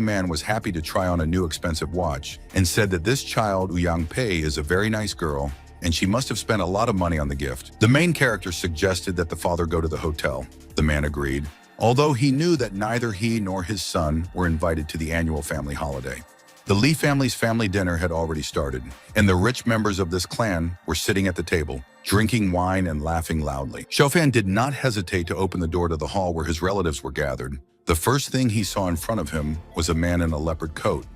man was happy to try on a new expensive watch, and said that this child, Ouyang Pei, is a very nice girl, and she must have spent a lot of money on the gift. The main character suggested that the father go to the hotel. The man agreed, although he knew that neither he nor his son were invited to the annual family holiday. The Li family's family dinner had already started, and the rich members of this clan were sitting at the table, drinking wine and laughing loudly. Xiaofan did not hesitate to open the door to the hall where his relatives were gathered. The first thing he saw in front of him was a man in a leopard coat.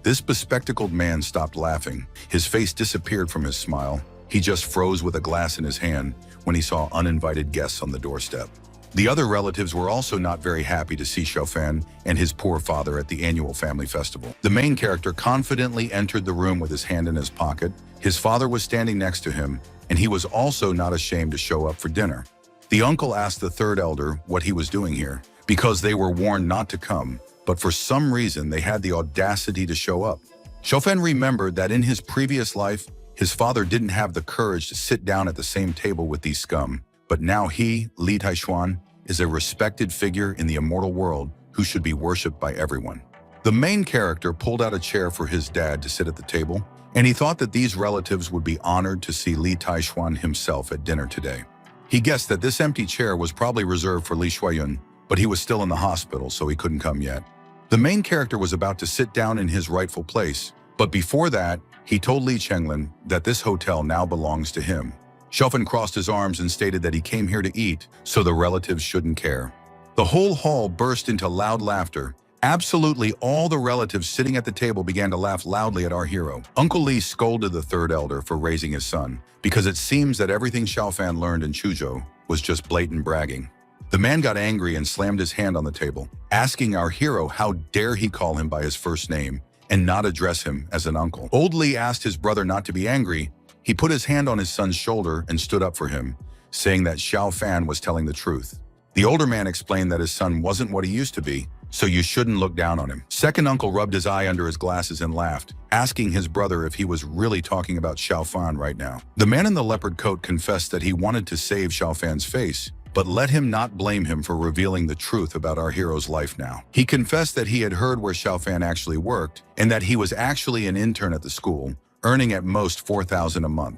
This bespectacled man stopped laughing. His face disappeared from his smile. He just froze with a glass in his hand when he saw uninvited guests on the doorstep. The other relatives were also not very happy to see Xiaofan and his poor father at the annual family festival. The main character confidently entered the room with his hand in his pocket. His father was standing next to him, and he was also not ashamed to show up for dinner. The uncle asked the third elder what he was doing here, because they were warned not to come, but for some reason they had the audacity to show up. Xiaofan remembered that in his previous life, his father didn't have the courage to sit down at the same table with these scum. But now he, Li Taishuan, is a respected figure in the immortal world who should be worshipped by everyone. The main character pulled out a chair for his dad to sit at the table, and he thought that these relatives would be honored to see Li Taishuan himself at dinner today. He guessed that this empty chair was probably reserved for Li Shuayun, but he was still in the hospital, so he couldn't come yet. The main character was about to sit down in his rightful place, but before that, he told Li Chenglin that this hotel now belongs to him. Xiao Fan crossed his arms and stated that he came here to eat, so the relatives shouldn't care. The whole hall burst into loud laughter. Absolutely all the relatives sitting at the table began to laugh loudly at our hero. Uncle Li scolded the third elder for raising his son, because it seems that everything Xiao Fan learned in Chuzhou was just blatant bragging. The man got angry and slammed his hand on the table, asking our hero how dare he call him by his first name and not address him as an uncle. Old Li asked his brother not to be angry. He put his hand on his son's shoulder and stood up for him, saying that Xiao Fan was telling the truth. The older man explained that his son wasn't what he used to be, so you shouldn't look down on him. Second uncle rubbed his eye under his glasses and laughed, asking his brother if he was really talking about Xiao Fan right now. The man in the leopard coat confessed that he wanted to save Xiao Fan's face, but let him not blame him for revealing the truth about our hero's life now. He confessed that he had heard where Xiao Fan actually worked, and that he was actually an intern at the school, earning at most 4,000 a month.